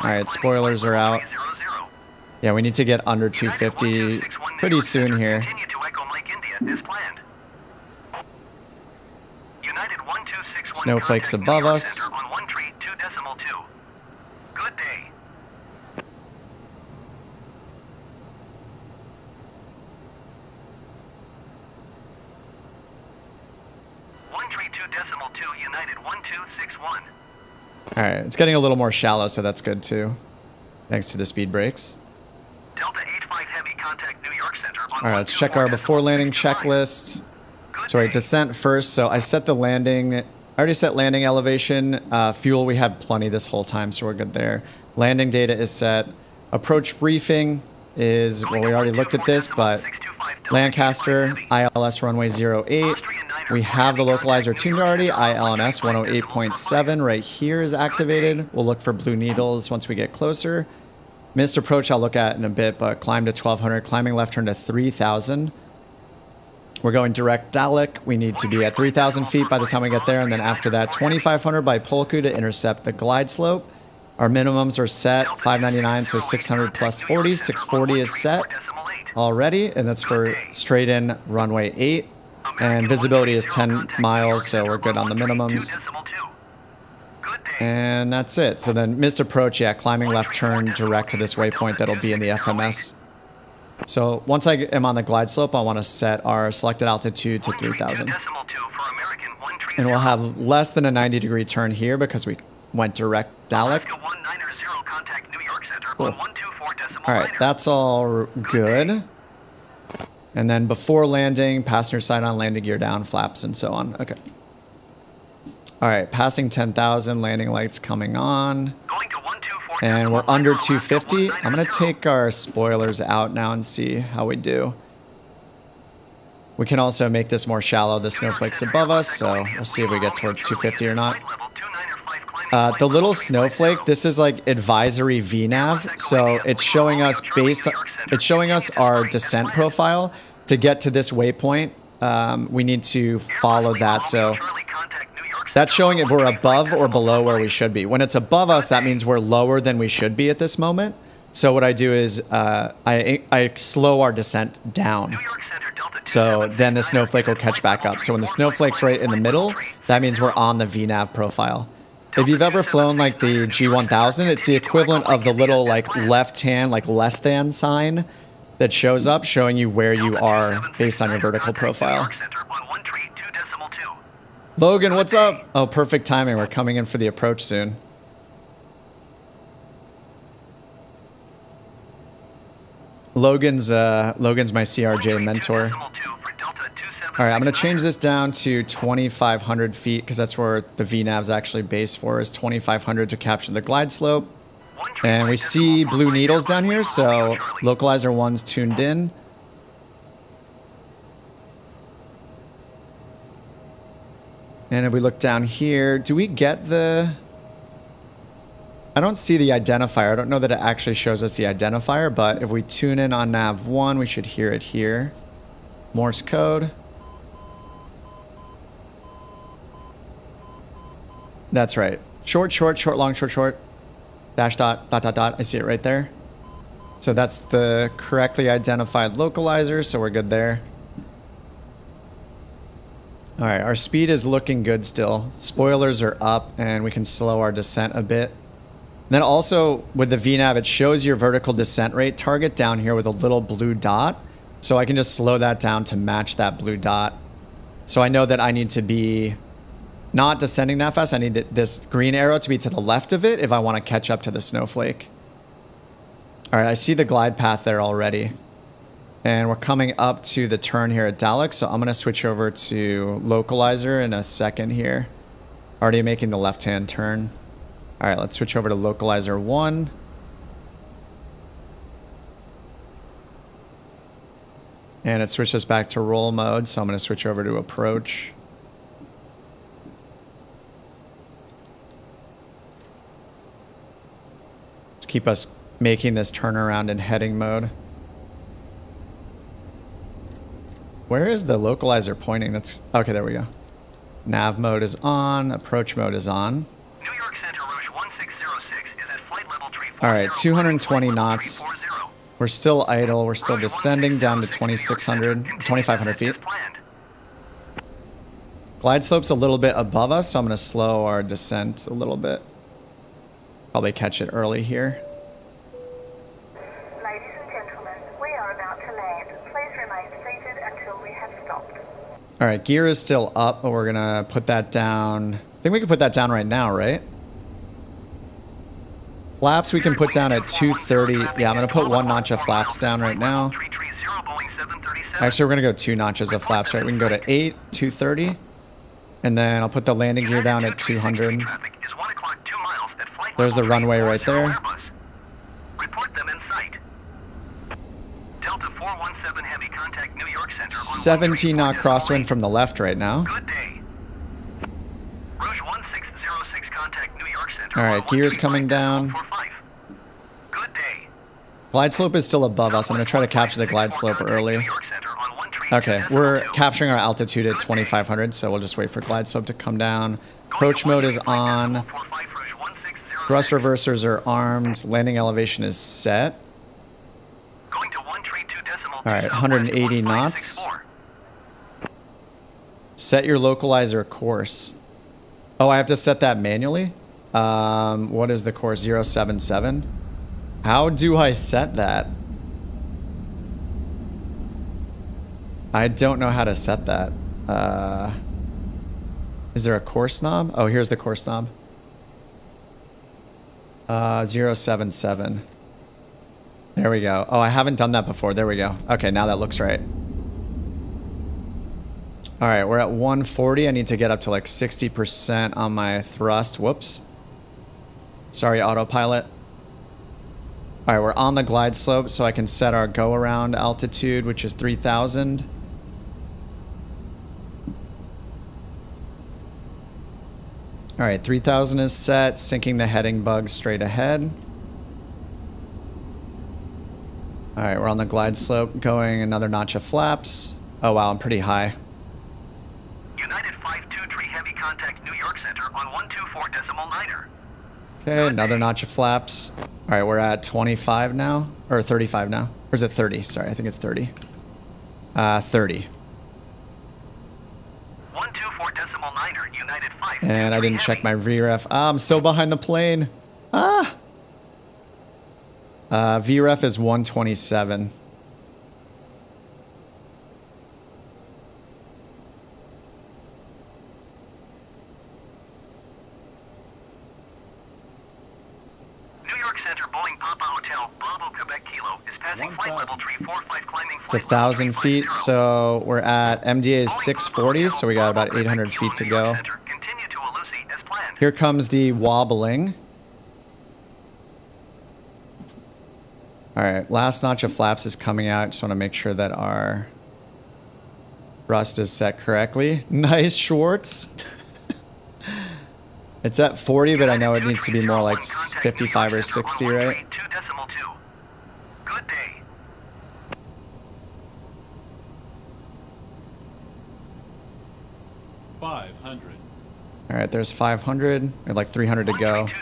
right, spoilers are out. Yeah, we need to get under 250 pretty soon here. Snowflakes above us. Good day. United 1261. All right, it's getting a little more shallow, so that's good too. Thanks to the speed brakes. Delta 85 Heavy, contact New York Center. All right, let's check our before landing checklist. Sorry, descent first. So I set the landing. I already set landing elevation. Fuel, we had plenty this whole time, so we're good there. Landing data is set. Approach briefing is, well, we already looked at this, but Lancaster, ILS runway 08. We have the localizer tuned already. ILNS 108.7 right here is activated. We'll look for blue needles once we get closer. Missed approach I'll look at in a bit, but climb to 1200, climbing left turn to 3000. We're going direct Dalek. We need to be at 3,000 feet by the time we get there, and then after that, 2,500 by Polku to intercept the glide slope. Our minimums are set, 599, so 600 plus 40. 640 is set already, and that's for straight in runway 8. And visibility is 10 miles, so we're good on the minimums. And that's it. So then missed approach, yeah, climbing left turn direct to this waypoint that'll be in the FMS. So once I am on the glide slope, I want to set our selected altitude to 3,000. And we'll have less than a 90-degree turn here because we went direct Dalek. Cool. All right, that's all good. And then before landing, passenger side on, landing gear down, flaps, and so on. Okay. All right, passing 10,000, landing lights coming on. And we're under 250. I'm going to take our spoilers out now and see how we do. We can also make this more shallow, the snowflakes above us, so we'll see if we get towards 250 or not. The little snowflake, this is like advisory VNav, so it's showing us our descent profile. To get to this waypoint, we need to follow that, so that's showing if we're above or below where we should be. When it's above us, that means we're lower than we should be at this moment. So what I do is I slow our descent down. So then the snowflake will catch back up. So when the snowflake's right in the middle, that means we're on the VNav profile. If you've ever flown like the G1000, it's the equivalent of the little like left-hand, like less than sign that shows up showing you where you are based on your vertical profile. Logan, what's up? Oh, perfect timing. We're coming in for the approach soon. Logan's my CRJ mentor. All right, I'm going to change this down to 2,500 feet because that's where the VNav's actually based for, is 2,500 to capture the glide slope. And we see blue needles down here, so localizer 1's tuned in. And if we look down here, do we get the... I don't see the identifier. I don't know that it actually shows us the identifier, but if we tune in on nav 1, we should hear it here. Morse code. That's right. Short, short, short, long, short, short. Dash dot, dot, dot, dot. I see it right there. So that's the correctly identified localizer, so we're good there. All right, our speed is looking good still. Spoilers are up, and we can slow our descent a bit. And then also, with the VNav, it shows your vertical descent rate target down here with a little blue dot. So I can just slow that down to match that blue dot. So I know that I need to be not descending that fast. I need this green arrow to be to the left of it if I want to catch up to the snowflake. All right, I see the glide path there already. And we're coming up to the turn here at Dalek, so I'm going to switch over to localizer in a second here. Already making the left-hand turn. All right, let's switch over to localizer 1. And it switches back to roll mode, so I'm going to switch over to approach. Let's keep us making this turnaround in heading mode. Where is the localizer pointing? That's okay, there we go. Nav mode is on, approach mode is on. New York Center Rouge 1606 is at flight level 340. All right, 220 knots. We're still idle. We're still descending down to 2,500 feet. Glide slope's a little bit above us, so I'm going to slow our descent a little bit. Probably catch it early here. Ladies and gentlemen, we are about to land. Please remain seated until we have stopped. All right, gear is still up, but we're going to put that down. I think we can put that down right now, right? Flaps we can put down at 230. Yeah, I'm going to put 1 notch of flaps down right now. Actually, we're going to go 2 notches of flaps, right? We can go to 8, 230. And then I'll put the landing gear down at 200. There's the runway right there. Report them in sight. Delta 417 heavy contact New York Center. 17 knot crosswind from the left right now. Good day. Rouge 1606 contact New York Center. All right, gear's coming down. Good day. Glide slope is still above us. I'm going to try to capture the glide slope early. Okay, we're capturing our altitude at 2,500, so we'll just wait for glide slope to come down. Approach mode is on. Thrust reversers are armed. Landing elevation is set. All right, 180 knots. Set your localizer course. Oh, I have to set that manually? What is the course? 077? How do I set that? I don't know how to set that. Is there a course knob? Oh, here's the course knob. 077. There we go. Oh, I haven't done that before. There we go. Okay, now that looks right. All right, we're at 140. I need to get up to like 60% on my thrust. Whoops. Sorry, autopilot. All right, we're on the glide slope, so I can set our go-around altitude, which is 3,000. All right, 3,000 is set, sinking the heading bug straight ahead. All right, we're on the glide slope, going another notch of flaps. Oh, wow, I'm pretty high. United 523 heavy contact New York Center on 124.9er. Okay, another notch of flaps. All right, we're at 25 now, or 35 now. Or is it 30? Sorry, I think it's 30. 30. 124.9er, United 5. And I didn't check my VREF. Ah, I'm so behind the plane. Ah! VREF is 127. New York York Center, Boeing Papa Hotel, Bravo Quebec Kilo is passing flight level 345 climbing It's flight 1,000 feet, so we're at MDA's 640, so we got about 800 feet to go. Continue to Alucy as planned. Here comes the wobbling. All right, last notch of flaps is coming out. Just want to make sure that our thrust is set correctly. Nice, Schwartz. It's at 40, but I know it needs to be more like 55 or 60, right? 2.2. Good day. All right, there's 500. We have like 300 to go. 2.2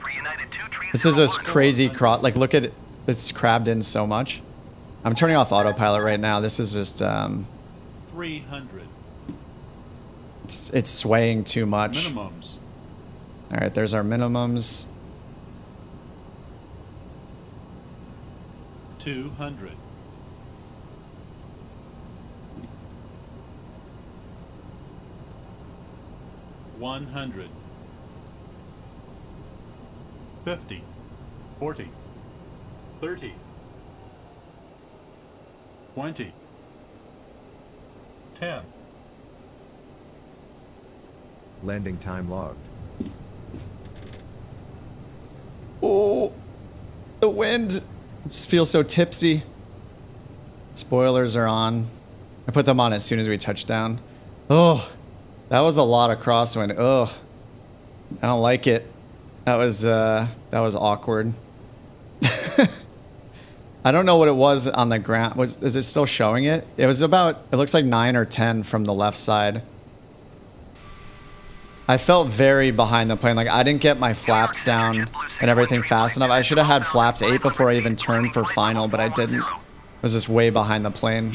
for United 230. This is a crazy cross. Like, look at it. It's crabbed in so much. I'm turning off autopilot right now. This is just 300. It's swaying too much. Minimums. All right, there's our minimums. 200. $100. 50. 40. 30. 20. 10. Landing time logged. Oh, the wind. I just feel so tipsy. Spoilers are on. I put them on as soon as we touched down. Oh, that was a lot of crosswind. Oh, I don't like it. That was awkward. I don't know what it was on the ground. Is it still showing it? It was about, it looks like 9 or 10 from the left side. I felt very behind the plane. Like, I didn't get my flaps down and everything fast enough. I should have had flaps 8 before I even turned for final, but I didn't. I was just way behind the plane.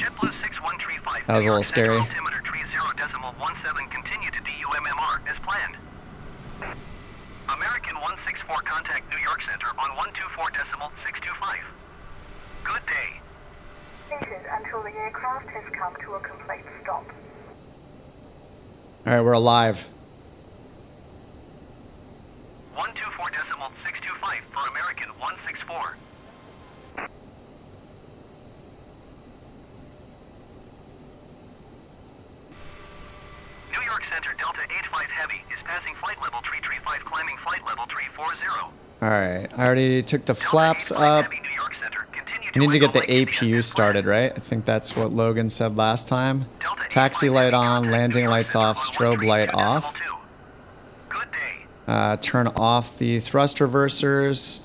That was a little scary. Altimeter 30.17 continue to DUMMR as planned. American 164 contact New York Center on 124.625. Good day. Waited until the aircraft has come to a complete stop. All right, we're alive. 124.625 for American 164. New York Center Delta 85 Heavy is passing flight level 335 climbing flight level 340. All right, I already took the flaps up. Heavy, New York Center, continue We need to get the wiggle like APU started, right? I think that's what Logan said last time. Taxi light on, landing lights off, strobe light off. Good day. Turn off the thrust reversers.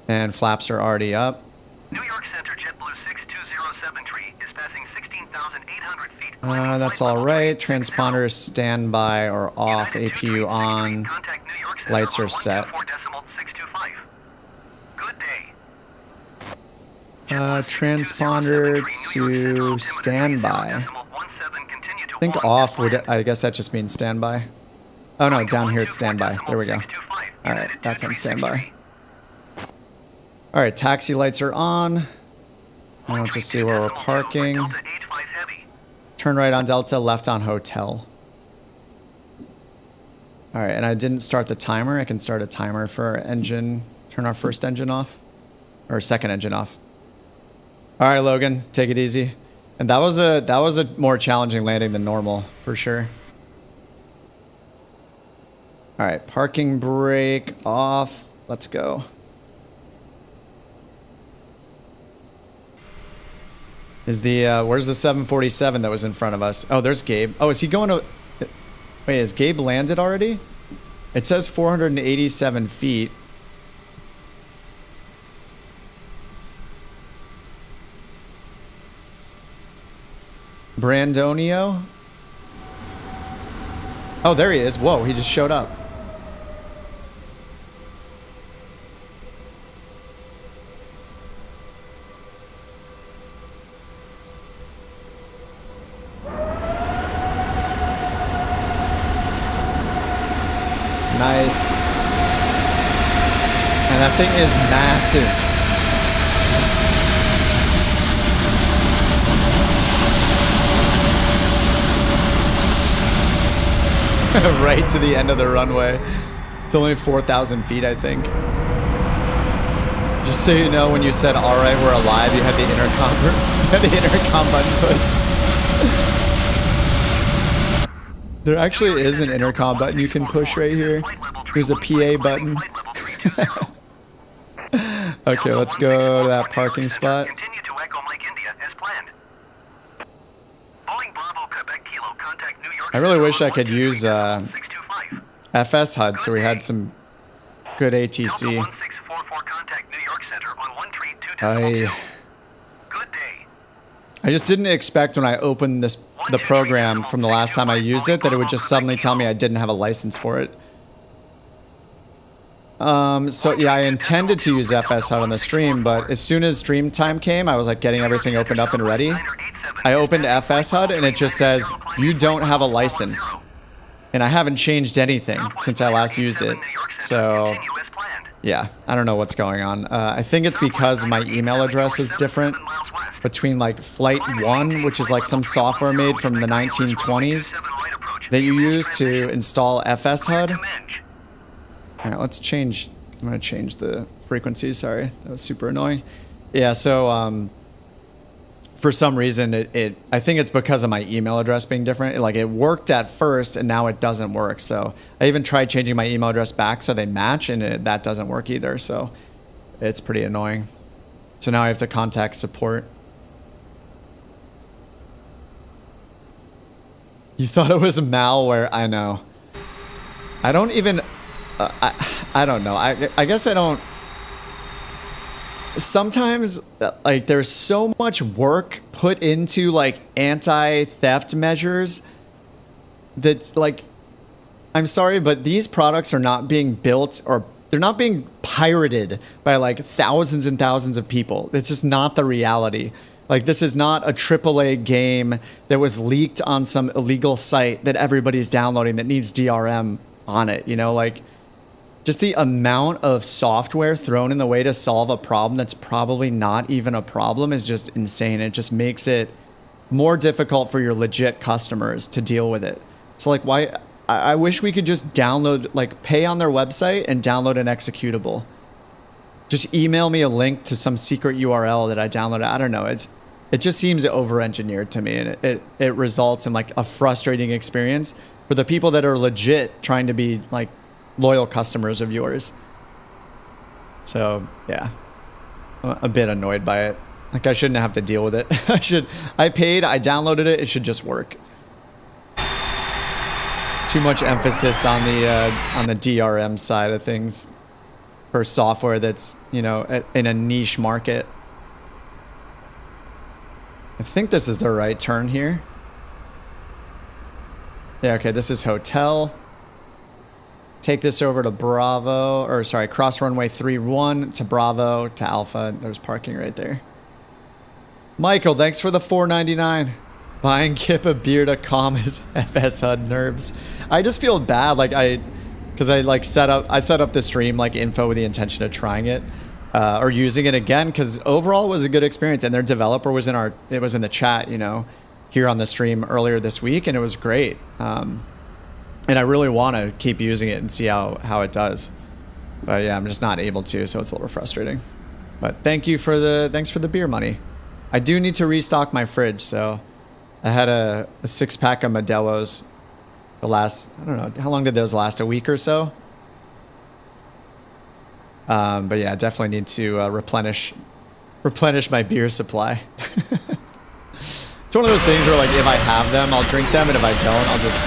And flaps are already up. New York Center JetBlue 6207 is passing 16,800 feet. That's all right. Transponders standby or off. APU on. Lights are set. Good day. Transponder to standby. I think off would, I guess that just means standby. Oh no, down here it's standby. There we go. All right, that's on standby. All right, taxi lights are on. I'll just see where we're parking. Turn right on Delta, left on Hotel. All right, and I didn't start the timer. I can start a timer for our engine. Turn our first engine off, or second engine off. All right, Logan, take it easy. And that was a more challenging landing than normal, for sure. All right, parking brake off. Let's go. Is the where's the 747 that was in front of us? Oh, there's Gabe. Oh, is he going to? Wait, is Gabe landed already? It says 487 feet. Brandonio? Oh, there he is. Whoa, he just showed up. Nice. And that thing is massive. Right to the end of the runway. It's only 4,000 feet, I think. Just so you know, when you said, all right, we're alive, you had the intercom button pushed. There actually is an intercom button you can push right here. There's a PA button. Okay, let's go to that parking spot. Continue to Echo Mike India as planned. Boeing Bravo Quebec Kilo, contact New York. I really wish I could use FS HUD so we had some good ATC. 1644, contact New York Center on 13210. Good day. I just didn't expect when I opened the program from the last time I used it that it would just suddenly tell me I didn't have a license for it. So yeah, I intended to use FS HUD on the stream, but as soon as stream time came, I was like getting everything opened up and ready. I opened FS HUD and it just says, you don't have a license. And I haven't changed anything since I last used it. So yeah, I don't know what's going on. I think it's because my email address is different between like Flight 1, which is like some software made from the 1920s that you use to install FS HUD. All right, let's change. I'm going to change the frequency. Sorry, that was super annoying. Yeah, so for some reason, I think it's because of my email address being different. Like it worked at first, and now it doesn't work. So I even tried changing my email address back so they match, and that doesn't work either. So it's pretty annoying. So now I have to contact support. You thought it was malware? I know. I don't even... I don't know. I guess I don't... Sometimes, like, there's so much work put into, like, anti-theft measures that, like... I'm sorry, but these products are not being built or... They're not being pirated by, like, thousands and thousands of people. It's just not the reality. Like, this is not a AAA game that was leaked on some illegal site that everybody's downloading that needs DRM on it, you know? Like, just the amount of software thrown in the way to solve a problem that's probably not even a problem is just insane. It just makes it more difficult for your legit customers to deal with it. So, like, why... I wish we could just download, like, pay on their website and download an executable. Just email me a link to some secret URL that I downloaded. I don't know. It just seems over-engineered to me, and it results in, like, a frustrating experience for the people that are legit trying to be, like, loyal customers of yours. So, yeah. I'm a bit annoyed by it. Like, I shouldn't have to deal with it. I paid, I downloaded it, it should just work. Too much emphasis on the DRM side of things for software that's, you know, in a niche market. I think this is the right turn here. Yeah, okay, this is hotel. Take this over to Bravo, or sorry, cross runway 31 to Bravo to Alpha. There's parking right there. Michael, thanks for the $4.99. Buying Kip a beer to calm his FS HUD nerves. I just feel bad, like because I set up the stream like info with the intention of trying it or using it again, because overall it was a good experience, and their developer was in the chat, you know, here on the stream earlier this week, and it was great. And I really want to keep using it and see how it does, but yeah, I'm just not able to, so it's a little frustrating. But thanks for the beer money. I do need to restock my fridge, so. I had a 6-pack of Modelo's the last, I don't know, how long did those last? A week or so? But yeah, I definitely need to replenish my beer supply. It's one of those things where, like, if I have them, I'll drink them, and if I don't, I'll just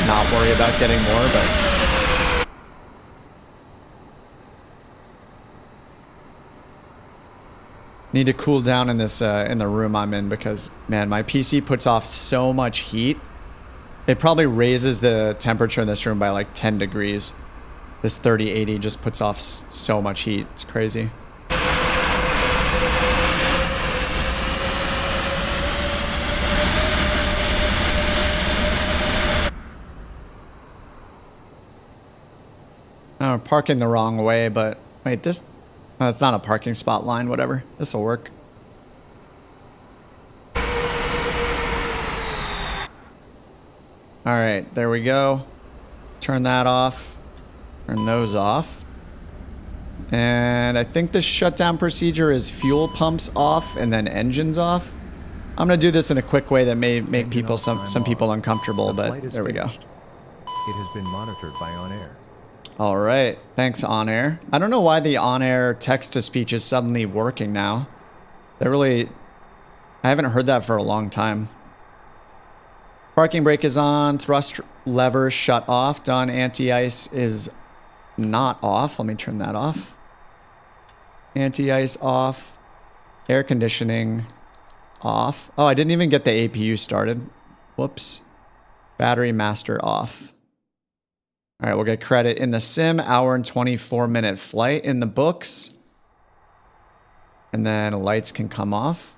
not worry about getting more, but... Need to cool down in this in the room I'm in, because, man, my PC puts off so much heat. It probably raises the temperature in this room by like 10 degrees. This 3080 just puts off so much heat. It's crazy. I'm parking the wrong way, but wait, this... Oh, it's not a parking spot line, whatever. This will work. All right, there we go. Turn that off. Turn those off. And I think the shutdown procedure is fuel pumps off and then engines off. I'm gonna do this in a quick way that may make Engine people off, some time people off. uncomfortable, The but flight is there we go. finished. It has been monitored by OnAir. All right, thanks OnAir. I don't know why the OnAir text-to-speech is suddenly working now. I haven't heard that for a long time. Parking brake is on, thrust lever shut off, done. Anti-ice is not off. Let me turn that off. Anti-ice off. Air conditioning off. Oh, I didn't even get the APU started. Whoops. Battery master off. All right, we'll get credit in the sim. Hour and 24-minute flight in the books. And then lights can come off.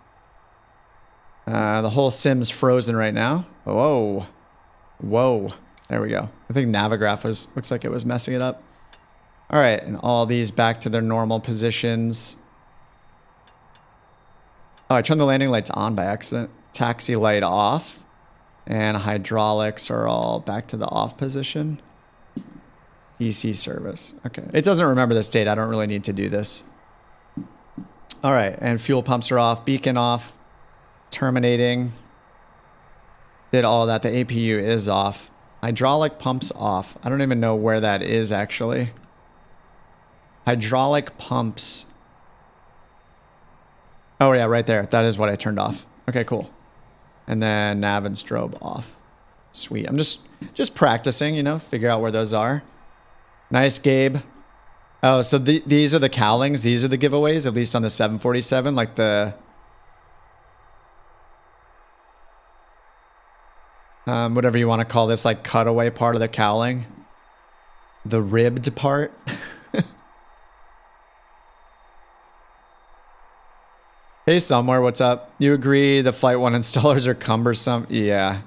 The whole sim's frozen right now. Whoa. Whoa. There we go. I think Navigraph looks like it was messing it up. All right, and all these back to their normal positions. Oh, I turned the landing lights on by accident. Taxi light off. And hydraulics are all back to the off position. DC service. Okay. It doesn't remember the state. I don't really need to do this. All right, and fuel pumps are off. Beacon off. Terminating. Did all that. The APU is off. Hydraulic pumps off. I don't even know where that is actually. Hydraulic pumps. Oh yeah, right there. That is what I turned off. Okay, cool. And then nav and strobe off. Sweet. I'm just practicing, you know, figure out where those are. Nice, Gabe. Oh, so these are the cowlings. These are the giveaways, at least on the 747, like the whatever you want to call this, like cutaway part of the cowling. The ribbed part. Hey, Somewhere, what's up? You agree the Flight 1 installers are cumbersome? Yeah.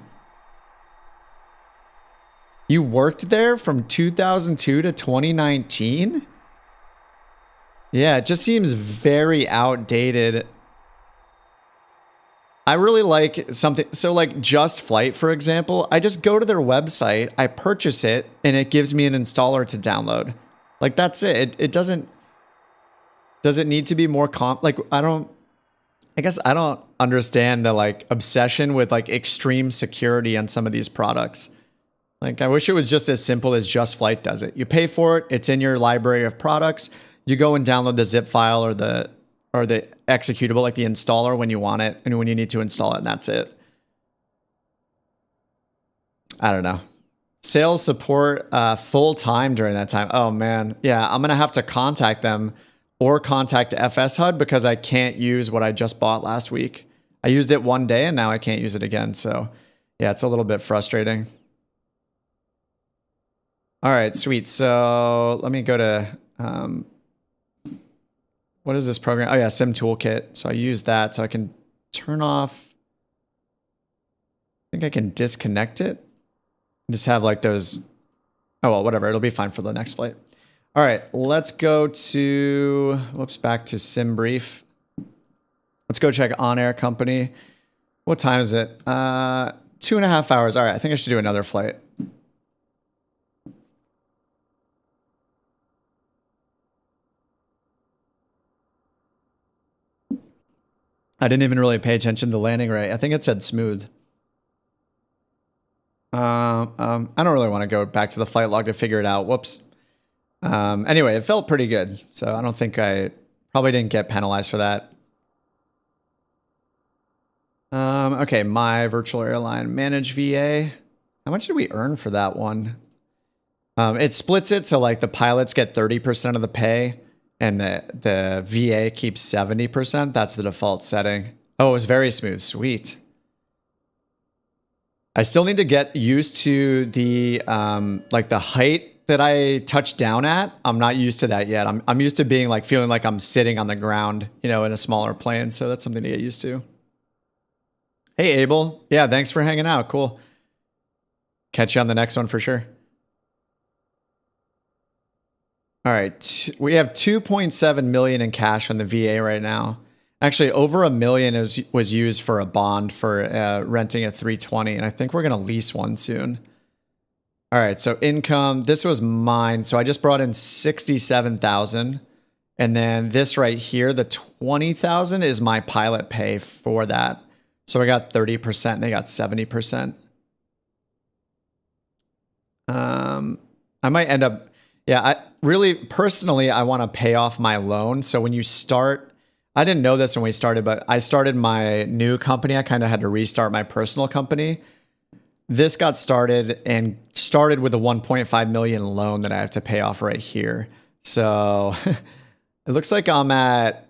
You worked there from 2002 to 2019? Yeah, it just seems very outdated. I really like something. So like Just Flight, for example, I just go to their website, I purchase it, and it gives me an installer to download. Like that's it. It doesn't. Does it need to be more like I guess I don't understand the like obsession with like extreme security on some of these products. Like I wish it was just as simple as Just Flight does it. You pay for it, it's in your library of products. You go and download the zip file or the executable, like the installer when you want it and when you need to install it, and that's it. I don't know. Sales support full time during that time. Oh man. Yeah, I'm gonna have to contact them or contact FS HUD because I can't use what I just bought last week. I used it one day and now I can't use it again. So yeah, it's a little bit frustrating. All right, sweet. So let me go to, what is this program? Oh yeah, Sim Toolkit. So I use that so I can turn off. I think I can disconnect it. Just have like those, oh well, whatever. It'll be fine for the next flight. All right, let's go to, whoops, back to Sim Brief. Let's go check OnAir company. What time is it? 2.5 hours. All right, I think I should do another flight. I didn't even really pay attention to the landing rate. I think it said smooth. I don't really want to go back to the flight log to figure it out. Whoops. Anyway, it felt pretty good. So I don't think I probably didn't get penalized for that. Okay, my virtual airline manage VA. How much did we earn for that one? It splits it so like the pilots get 30% of the pay and the VA keeps 70%. That's the default setting. Oh, it was very smooth. Sweet. I still need to get used to the like the height that I touch down at. I'm not used to that yet. I'm used to being like feeling like I'm sitting on the ground, you know, in a smaller plane. So that's something to get used to. Hey, Abel. Yeah, thanks for hanging out. Cool. Catch you on the next one for sure. All right. We have 2.7 million in cash on the VA right now. Actually, over $1 million was used for a bond for renting a 320, and I think we're going to lease one soon. All right, so income, this was mine. So I just brought in 67,000. And then this right here, the 20,000 is my pilot pay for that. So I got 30%, and they got 70%. I might end up, yeah, I really, personally, I want to pay off my loan. So when you start, I didn't know this when we started, but I started my new company. I kind of had to restart my personal company. This got started and started with a 1.5 million loan that I have to pay off right here. So it looks like I'm at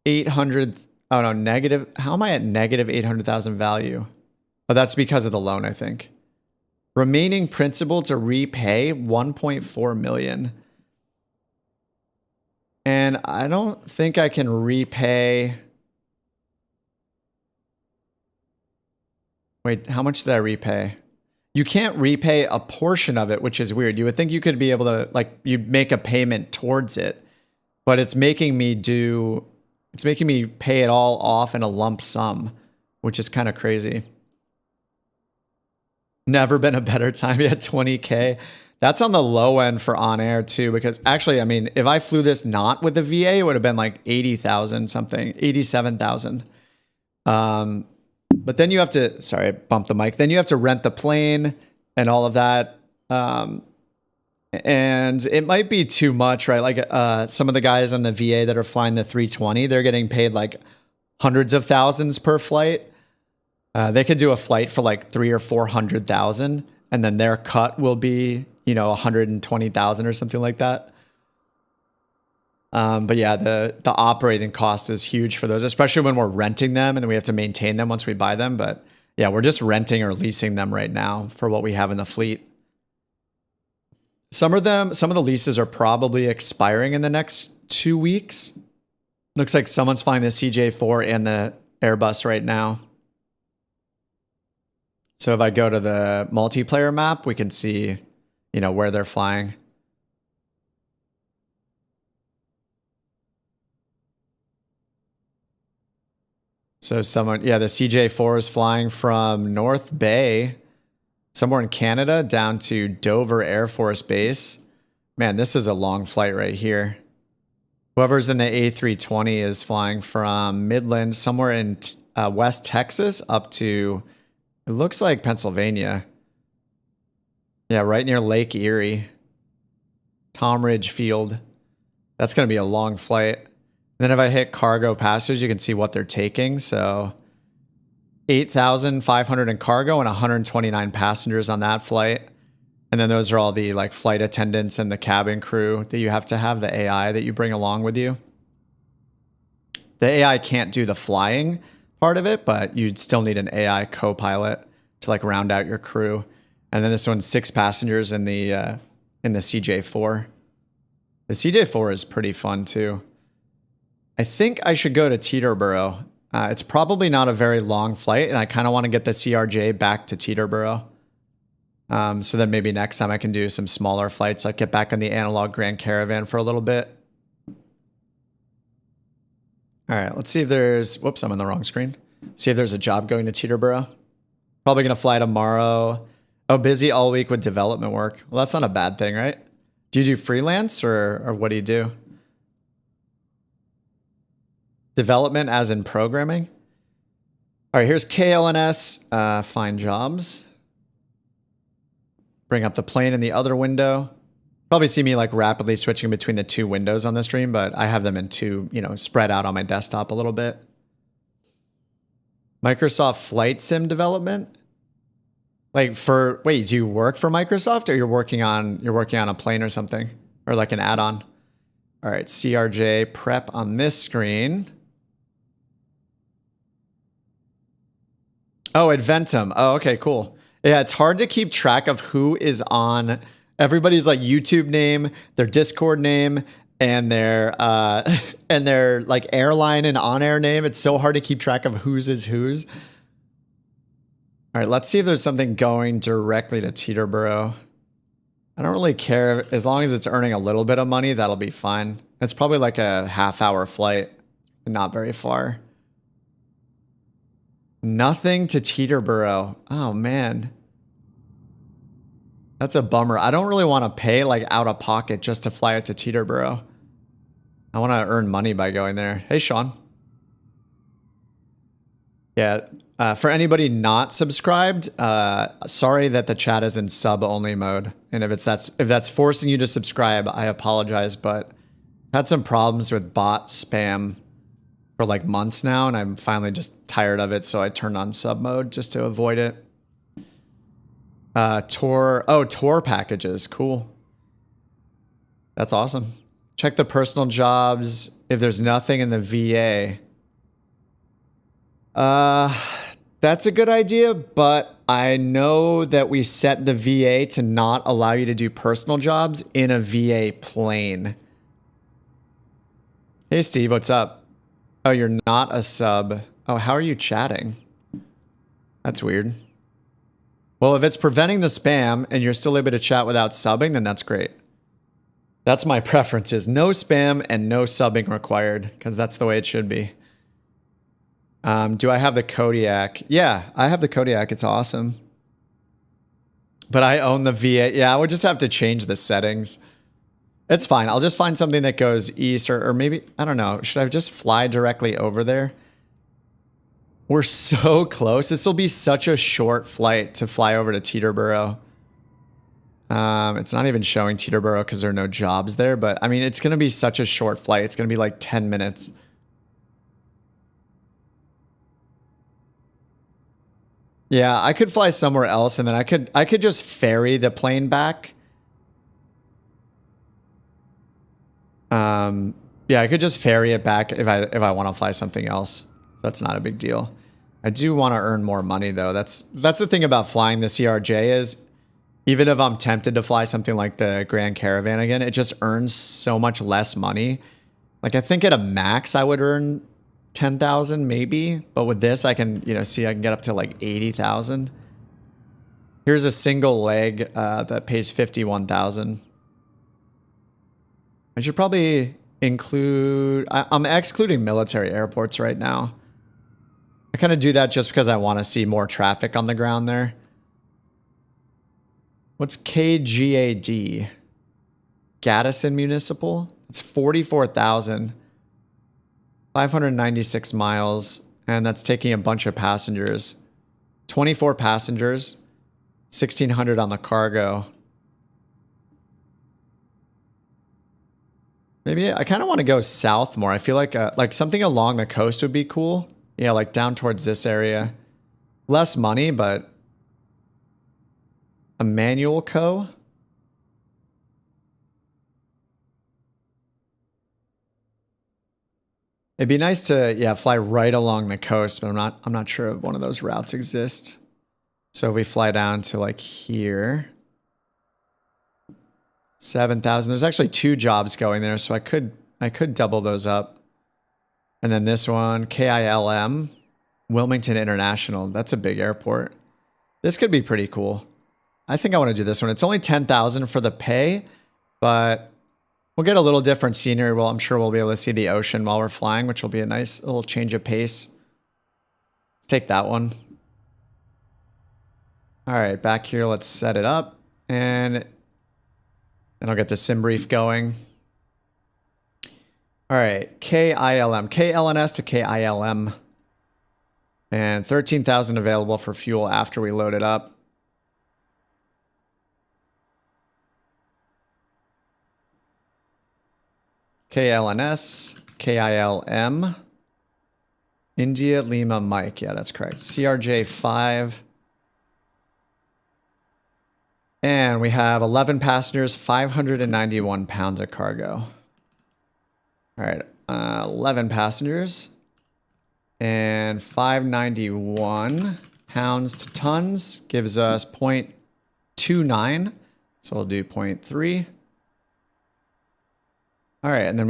800. Oh no, negative. How am I at negative 800,000 value? Oh, that's because of the loan, I think. Remaining principal to repay 1.4 million. And I don't think I can repay. Wait, how much did I repay? You can't repay a portion of it, which is weird. You would think you could be able to, like, you'd make a payment towards it, but it's making me pay it all off in a lump sum, which is kind of crazy. Never been a better time. Yeah, 20K. That's on the low end for OnAir too, because actually, I mean, if I flew this not with the VA, it would have been like 80,000 something, 87,000. But then you have to, sorry, I bumped the mic. Then you have to rent the plane and all of that. And it might be too much, right? Like some of the guys on the VA that are flying the 320, they're getting paid like hundreds of thousands per flight. They could do a flight for like 300,000 or 400,000, and then their cut will be, 120,000 or something like that. But yeah, the operating cost is huge for those, especially when we're renting them and then we have to maintain them once we buy them. But yeah, we're just renting or leasing them right now for what we have in the fleet. Some of the leases are probably expiring in the next 2 weeks. Looks like someone's flying the CJ4 and the Airbus right now. So if I go to the multiplayer map, we can see, where they're flying. So the CJ4 is flying from North Bay, somewhere in Canada, down to Dover Air Force Base. Man, this is a long flight right here. Whoever's in the A320 is flying from Midland, somewhere in West Texas, up to, it looks like Pennsylvania. Yeah, right near Lake Erie. Tom Ridge Field. That's going to be a long flight. Then if I hit cargo passengers, you can see what they're taking. So 8,500 in cargo and 129 passengers on that flight. And then those are all the like flight attendants and the cabin crew that you have to have, the AI that you bring along with you. The AI can't do the flying part of it, but you'd still need an AI co-pilot to like round out your crew. And then this one's 6 passengers in the CJ4. The CJ4 is pretty fun too. I think I should go to Teterboro. It's probably not a very long flight, and I kind of want to get the CRJ back to Teterboro. So then maybe next time I can do some smaller flights. I'll get back on the analog Grand Caravan for a little bit. All right, let's see if there's... Whoops, I'm on the wrong screen. See if there's a job going to Teterboro. Probably going to fly tomorrow. Oh, busy all week with development work. Well, that's not a bad thing, right? Do you do freelance or what do you do? Development as in programming? All right, here's KLNS, find jobs. Bring up the plane in the other window. Probably see me like rapidly switching between the 2 windows on the stream, but I have them in 2, spread out on my desktop a little bit. Microsoft Flight Sim development? Like wait, do you work for Microsoft or you're working on a plane or something? Or like an add-on? All right, CRJ prep on this screen. Oh, Adventum. Oh, okay, cool. Yeah, it's hard to keep track of who is on everybody's like YouTube name, their Discord name, and their like airline and on-air name. It's so hard to keep track of whose is whose. All right, let's see if there's something going directly to Teterboro. I don't really care. As long as it's earning a little bit of money, that'll be fine. It's probably like a half-hour flight. Not very far. Nothing to Teterboro. Oh, man. That's a bummer. I don't really want to pay like out of pocket just to fly it to Teterboro. I want to earn money by going there. Hey, Sean. Yeah. For anybody not subscribed, sorry that the chat is in sub-only mode. And if that's forcing you to subscribe, I apologize. But I had some problems with bot spam for like months now, and I'm finally just tired of it. So I turned on sub mode just to avoid it. Tour packages. Cool. That's awesome. Check the personal jobs. If there's nothing in the VA. That's a good idea, but I know that we set the VA to not allow you to do personal jobs in a VA plane. Hey, Steve, what's up? Oh, you're not a sub. Oh, how are you chatting? That's weird. Well, if it's preventing the spam and you're still able to chat without subbing, then that's great. That's my preference, is no spam and no subbing required, because that's the way it should be. Do I have the Kodiak? Yeah, I have the Kodiak. It's awesome. But I own the V8. Yeah, I would just have to change the settings. It's fine. I'll just find something that goes east, or maybe, I don't know. Should I just fly directly over there? We're so close. This will be such a short flight to fly over to Teterboro. It's not even showing Teterboro because there are no jobs there, but I mean, it's going to be such a short flight. It's going to be like 10 minutes. Yeah, I could fly somewhere else, and then I could just ferry the plane back. Yeah, I could just ferry it back if I want to fly something else. That's not a big deal. I do want to earn more money though. That's the thing about flying the CRJ is, even if I'm tempted to fly something like the Grand Caravan again, it just earns so much less money. Like I think at a max I would earn 10,000 maybe, but with this I can, see I can get up to like 80,000. Here's a single leg that pays 51,000. I should probably include, I'm excluding military airports right now. I kind of do that just because I want to see more traffic on the ground there. What's KGAD? Gaddison Municipal? It's 44,000. 596 miles, and that's taking a bunch of passengers. 24 passengers, 1,600 on the cargo. Maybe I kind of want to go south more. I feel like something along the coast would be cool. Yeah, like down towards this area. Less money, but a manual co. It'd be nice to, fly right along the coast, but I'm not sure if one of those routes exists. So if we fly down to like here, 7,000. There's actually 2 jobs going there, so I could double those up. And then this one, KILM, Wilmington International. That's a big airport. This could be pretty cool. I think I want to do this one. It's only 10,000 for the pay, but we'll get a little different scenery. Well, I'm sure we'll be able to see the ocean while we're flying, which will be a nice little change of pace. Let's take that one. All right, back here, let's set it up. And then I'll get the sim brief going. All right, KILM, KLNS to KILM. And 13,000 available for fuel after we load it up. KLNS, KILM, India Lima Mike. Yeah, that's correct. CRJ5. And we have 11 passengers, 591 pounds of cargo. All right, 11 passengers and 591 pounds to tons gives us 0.29. So we'll do 0.3. All right, and then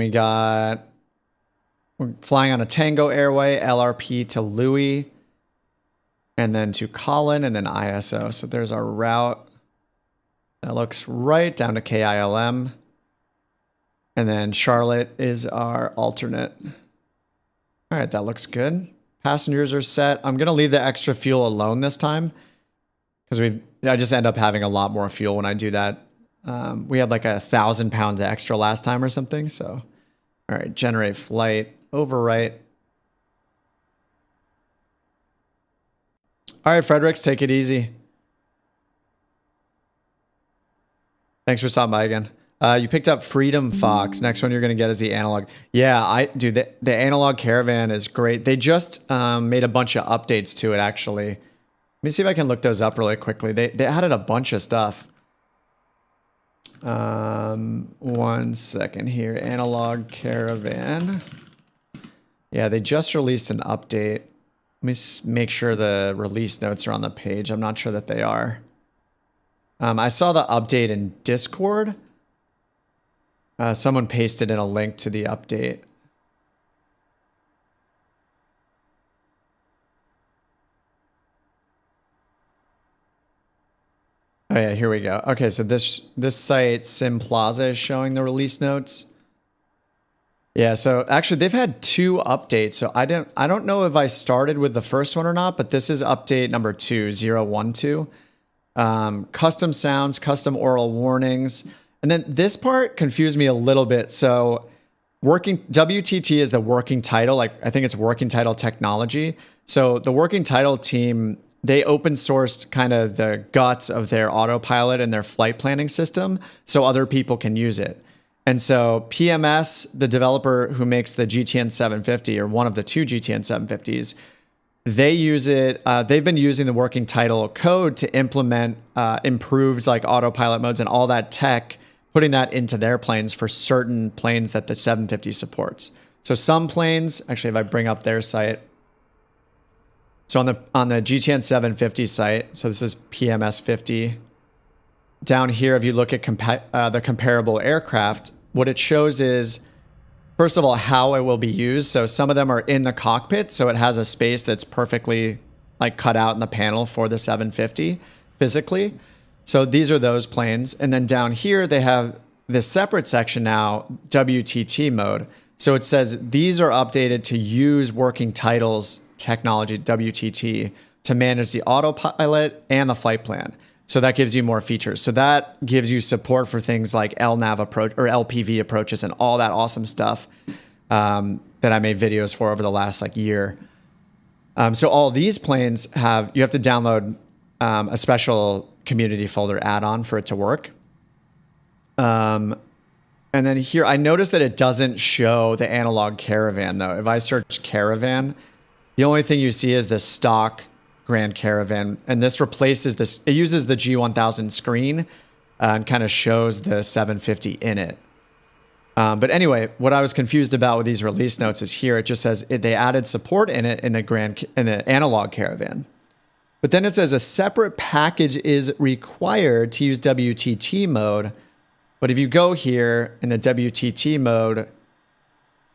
we're flying on a Tango Airway, LRP to Louis, and then to Colin, and then ISO. So there's our route. That looks right down to KILM. And then Charlotte is our alternate. All right, that looks good. Passengers are set. I'm going to leave the extra fuel alone this time because I just end up having a lot more fuel when I do that. We had like 1,000 pounds extra last time or something. So, all right, generate flight, overwrite. All right, Fredericks, take it easy. Thanks for stopping by again. You picked up Freedom Fox. Next one you're going to get is the analog. Yeah, dude, the analog Caravan is great. They just made a bunch of updates to it, actually. Let me see if I can look those up really quickly. They added a bunch of stuff. 1 second here. Analog Caravan. Yeah, they just released an update. Let me make sure the release notes are on the page. I'm not sure that they are. I saw the update in Discord. Someone pasted in a link to the update. Oh yeah, here we go. Okay, so this site, Sim Plaza, is showing the release notes. Yeah, so actually they've had 2 updates. So I don't know if I started with the first one or not, but this is update number 2012. Custom sounds, custom oral warnings. And then this part confused me a little bit. So WTT is the working title. Like I think it's working title technology. So the working title team, they open sourced kind of the guts of their autopilot and their flight planning system so other people can use it. And so PMS, the developer who makes the GTN 750 or one of the 2 GTN 750s, they use it. They've been using the working title code to implement improved like autopilot modes and all that tech, putting that into their planes for certain planes that the 750 supports. So some planes, actually, if I bring up their site, so on the GTN 750 site, so this is PMS 50. Down here, if you look at the comparable aircraft, what it shows is, first of all, how it will be used. So some of them are in the cockpit, so it has a space that's perfectly like cut out in the panel for the 750 physically. So these are those planes. And then down here, they have this separate section now, WTT mode. So it says these are updated to use working titles technology, WTT, to manage the autopilot and the flight plan. So that gives you more features. So that gives you support for things like LNAV approach or LPV approaches and all that awesome stuff that I made videos for over the last like year. So all these planes you have to download a special community folder add-on for it to work. And then here, I noticed that it doesn't show the analog Caravan though. If I search Caravan, the only thing you see is the stock Grand Caravan, and this replaces this. It uses the G1000 screen and kind of shows the 750 in it. But anyway, what I was confused about with these release notes is here. It just says they added support in it in the analog Caravan. But then it says a separate package is required to use WTT mode. But if you go here in the WTT mode,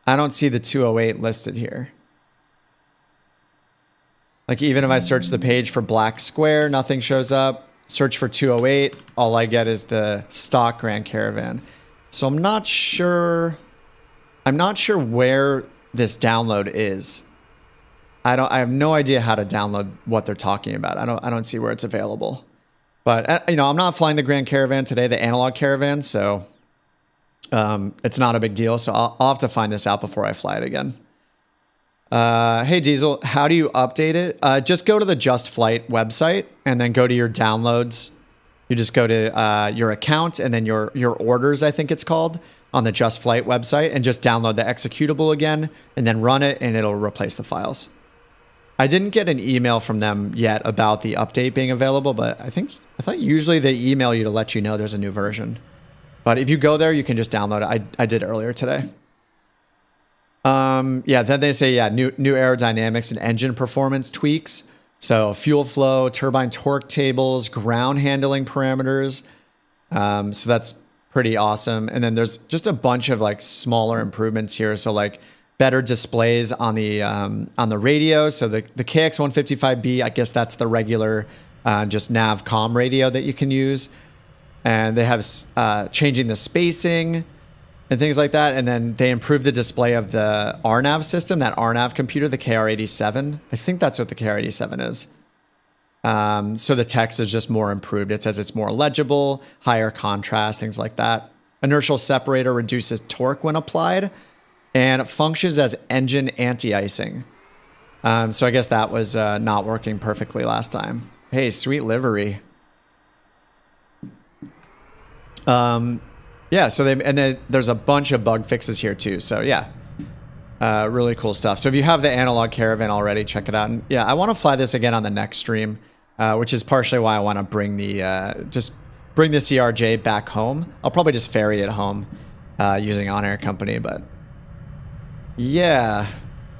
I don't see the 208 listed here. Like even if I search the page for black square, nothing shows up. Search for 208, all I get is the stock Grand Caravan. So I'm not sure where this download is. I have no idea how to download what they're talking about. I don't see where it's available. But you know, I'm not flying the Grand Caravan today, the analog Caravan, so it's not a big deal. So I'll have to find this out before I fly it again. Hey Diesel, how do you update it? Just go to the Just Flight website and then go to your downloads. You just go to your account and then your orders, I think it's called, on the Just Flight website, and just download the executable again and then run it and it'll replace the files. I didn't get an email from them yet about the update being available, but I thought usually they email you to let you know there's a new version. But if you go there, you can just download it. I did earlier today. Yeah, then they say, yeah, new aerodynamics and engine performance tweaks. So fuel flow, turbine torque tables, ground handling parameters. So that's pretty awesome. And then there's just a bunch of like smaller improvements here. So like better displays on the radio. So the KX155B, I guess that's the regular just nav comm radio that you can use. And they have changing the spacing and things like that. And then they improved the display of the RNAV system, that RNAV computer, the KR87. I think that's what the KR87 is. So the text is just more improved. It says it's more legible, higher contrast, things like that. Inertial separator reduces torque when applied, and it functions as engine anti-icing. So I guess that was not working perfectly last time. Hey, sweet livery. Yeah, so then there's a bunch of bug fixes here too. So yeah, really cool stuff. So if you have the analog caravan already, check it out. And yeah, I want to fly this again on the next stream, which is partially why I want to bring the just bring the CRJ back home. I'll probably just ferry it home using OnAir company, but yeah,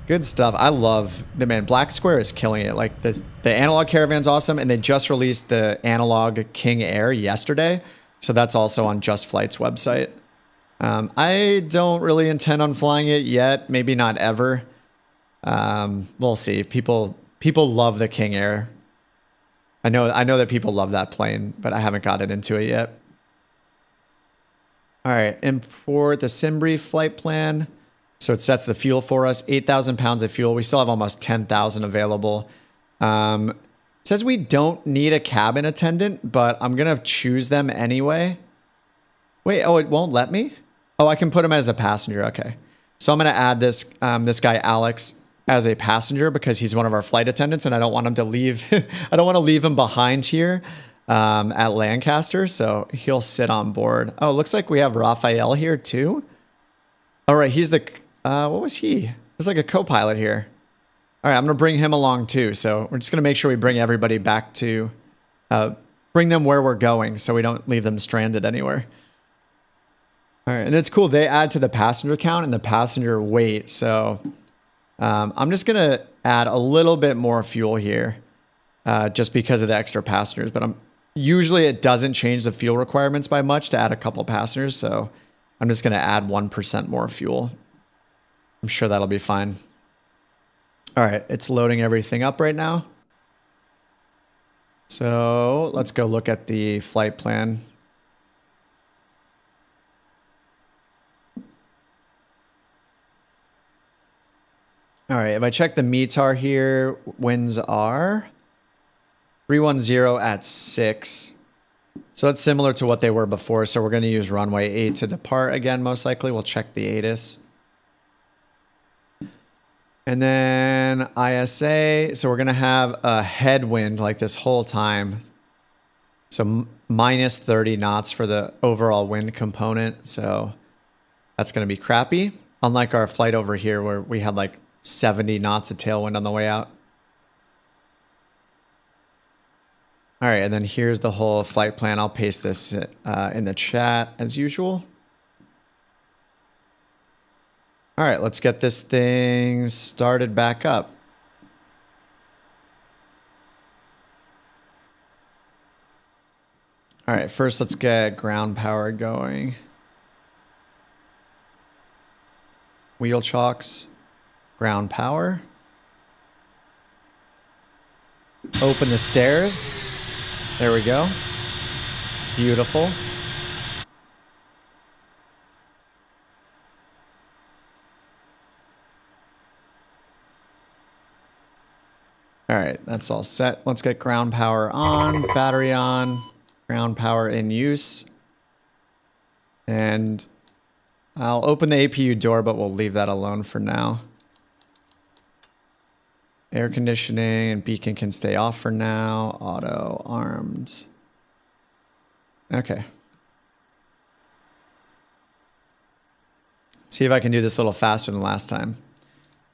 good stuff. I love the man. Black Square is killing it. Like the analog caravan's awesome, and they just released the analog King Air yesterday. So that's also on Just Flight's website. I don't really intend on flying it yet. Maybe not ever. We'll see. People love the King Air. I know that people love that plane, but I haven't gotten into it yet. All right, import the Ifr Flight Plan. So it sets the fuel for us, 8,000 pounds of fuel. We still have almost 10,000 available. It says we don't need a cabin attendant, but I'm going to choose them anyway. Wait, oh, it won't let me? Oh, I can put him as a passenger. Okay. So I'm going to add this this guy, Alex, as a passenger because he's one of our flight attendants and I don't want him to leave. I don't want to leave him behind here at Lancaster. So he'll sit on board. Oh, it looks like we have Raphael here too. All right. He's the, what was he? There's like a co-pilot here. All right. I'm going to bring him along too. So we're just going to make sure we bring everybody back to, bring them where we're going so we don't leave them stranded anywhere. All right. And it's cool. They add to the passenger count and the passenger weight. So, I'm just going to add a little bit more fuel here, just because of the extra passengers, but usually it doesn't change the fuel requirements by much to add a couple passengers. So I'm just going to add 1% more fuel. I'm sure that'll be fine. All right. It's loading everything up right now. So let's go look at the flight plan. All right, if I check the METAR here, winds are 310 at 6. So that's similar to what they were before. So we're going to use runway 8 to depart again, most likely. We'll check the ATIS. And then ISA. So we're going to have a headwind like this whole time. So minus 30 knots for the overall wind component. So that's going to be crappy. Unlike our flight over here where we had like 70 knots of tailwind on the way out. All right, and then here's the whole flight plan. I'll paste this in the chat as usual. All right, let's get this thing started back up. All right, first let's get ground power going. Wheel chocks. Ground power. Open the stairs. There we go. Beautiful. All right, that's all set. Let's get ground power on, battery on, ground power in use. And I'll open the APU door, but we'll leave that alone for now. Air conditioning and beacon can stay off for now. Auto, armed. Okay. See if I can do this a little faster than last time.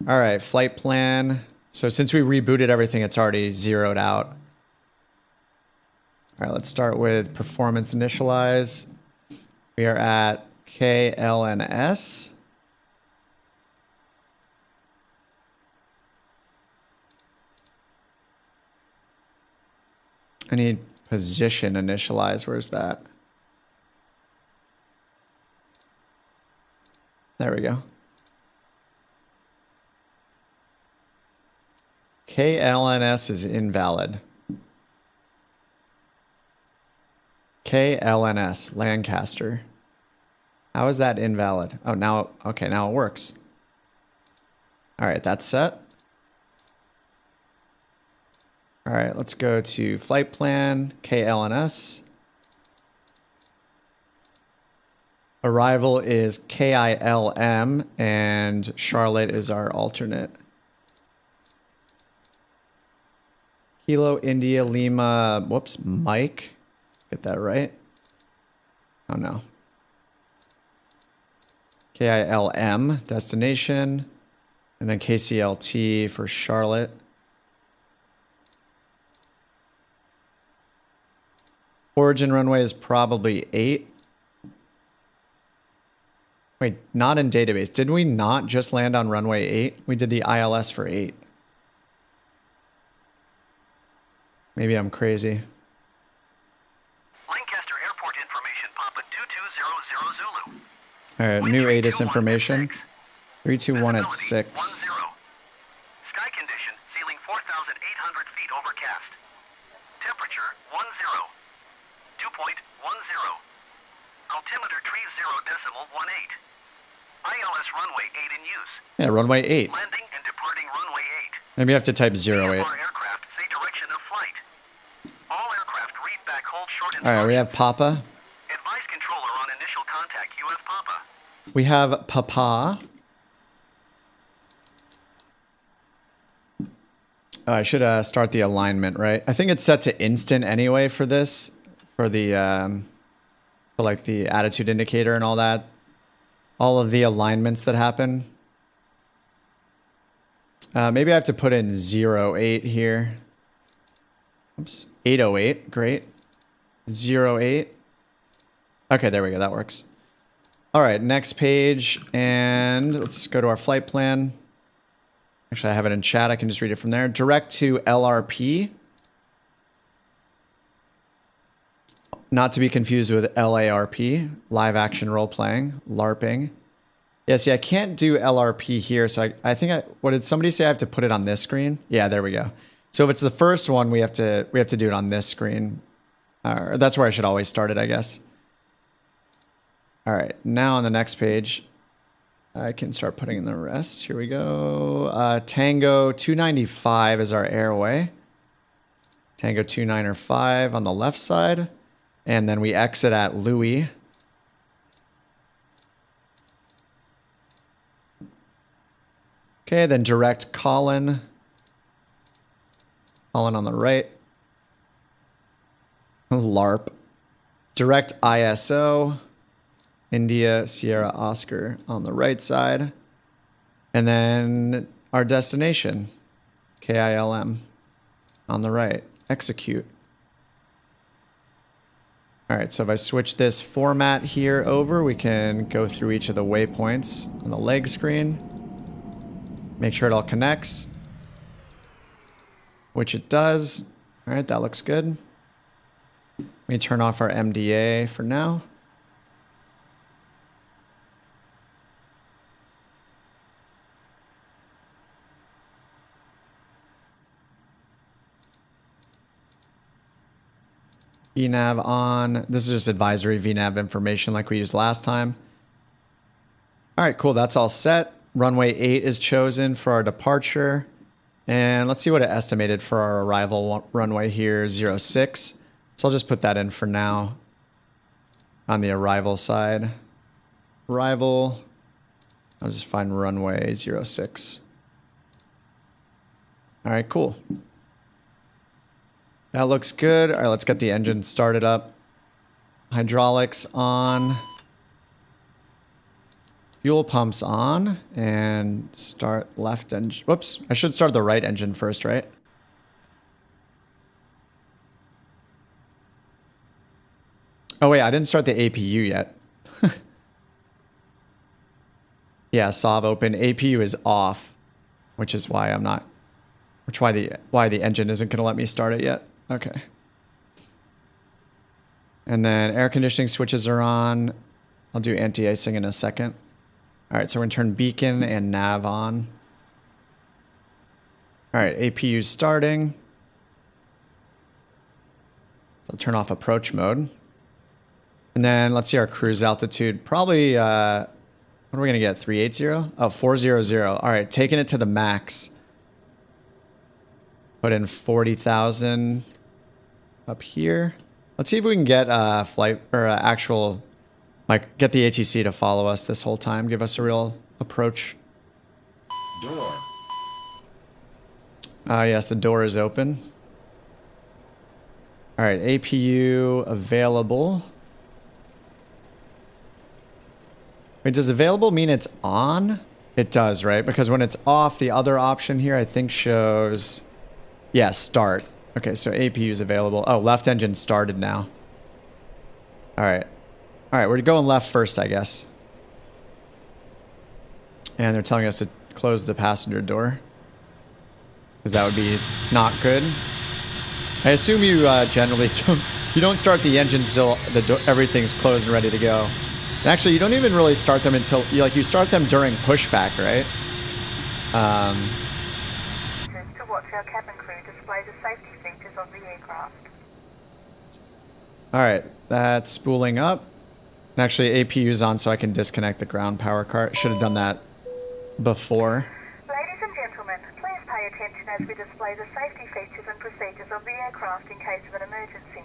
All right, flight plan. So since we rebooted everything, it's already zeroed out. All right, let's start with performance initialize. We are at KLNS. I need position initialize. Where's that? There we go. KLNS is invalid. KLNS, Lancaster. How is that invalid? Oh, now, okay, now it works. All right, that's set. All right, let's go to flight plan, KLNS. Arrival is KILM, and Charlotte is our alternate. Kilo India Lima, whoops, Mike. Get that right? Oh no. KILM, destination, and then KCLT for Charlotte. Origin runway is probably 8. Wait, not in database. Did we not just land on runway 8? We did the ILS for 8. Maybe I'm crazy. Lancaster Airport information, Papa 2200 Zulu. All right, new ATIS information. 321 at 6. Sky condition, ceiling 4,800 feet overcast. Temperature 10. Dew point 10. Altimeter tree 0.18. ILS runway 8 in use. Yeah, runway 8. Landing and departing runway 8. Maybe I have to type 08. VFR aircraft, say direction of flight. All aircraft read back, hold short All right, we have Papa. Advise controller on initial contact, US Papa. We have Papa. Oh, I should start the alignment, right? I think it's set to instant anyway for this, for the for like the attitude indicator and all that. All of the alignments that happen. Maybe I have to put in 08 here. Oops. 808. Great. 08. Okay, there we go. That works. All right, next page. And let's go to our flight plan. Actually, I have it in chat. I can just read it from there. Direct to LRP. Not to be confused with LARP, live action role playing, LARPing. Yeah, see, I can't do LRP here, so I think what did somebody say? I have to put it on this screen? Yeah, there we go. So if it's the first one, we have to do it on this screen. That's where I should always start it, I guess. All right, now on the next page, I can start putting in the rest. Here we go. Tango 295 is our airway. Tango 295 on the left side. And then we exit at Louis. Okay, then direct Colin. Colin on the right. LARP. Direct ISO. India Sierra Oscar on the right side. And then our destination. KILM on the right. Execute. All right, so if I switch this format here over, we can go through each of the waypoints on the leg screen. Make sure it all connects, which it does. All right, that looks good. Let me turn off our MDA for now. VNav on. This is just advisory VNav information like we used last time. All right, cool. That's all set. Runway 8 is chosen for our departure. And let's see what it estimated for our arrival runway here, 06. So I'll just put that in for now on the arrival side. Arrival. I'll just find runway 06. All right, cool. That looks good. All right, let's get the engine started up. Hydraulics on. Fuel pumps on. And start left engine. Whoops, I should start the right engine first, right? Oh wait, I didn't start the APU yet. Yeah, SOV open. APU is off, which is why I'm not, why the engine isn't gonna let me start it yet. Okay. And then air conditioning switches are on. I'll do anti-icing in a second. All right, so we're gonna turn beacon and nav on. All right, APU starting. So I'll turn off approach mode. And then let's see our cruise altitude. Probably, what are we gonna get, 380? Oh, 400. All right, taking it to the max. Put in 40,000 up here. Let's see if we can get flight or actual, like, get the ATC to follow us this whole time. Give us a real approach. Door. Yes, the door is open. All right, APU available. Wait, does available mean it's on? It does, right? Because when it's off, the other option here, I think, shows... Yeah, start. Okay, so APU is available. Oh, left engine started now. All right. All right, we're going left first, I guess. And they're telling us to close the passenger door. Because that would be not good. I assume you generally don't start the engine till everything's closed and ready to go. And actually, you don't even really start them until you start them during pushback, right? To watch our cabin crew display the safety features of the aircraft. All right, that's spooling up. And actually, APU's on, so I can disconnect the ground power cart. Should have done that before. Ladies and gentlemen, please pay attention as we display the safety features and procedures of the aircraft in case of an emergency.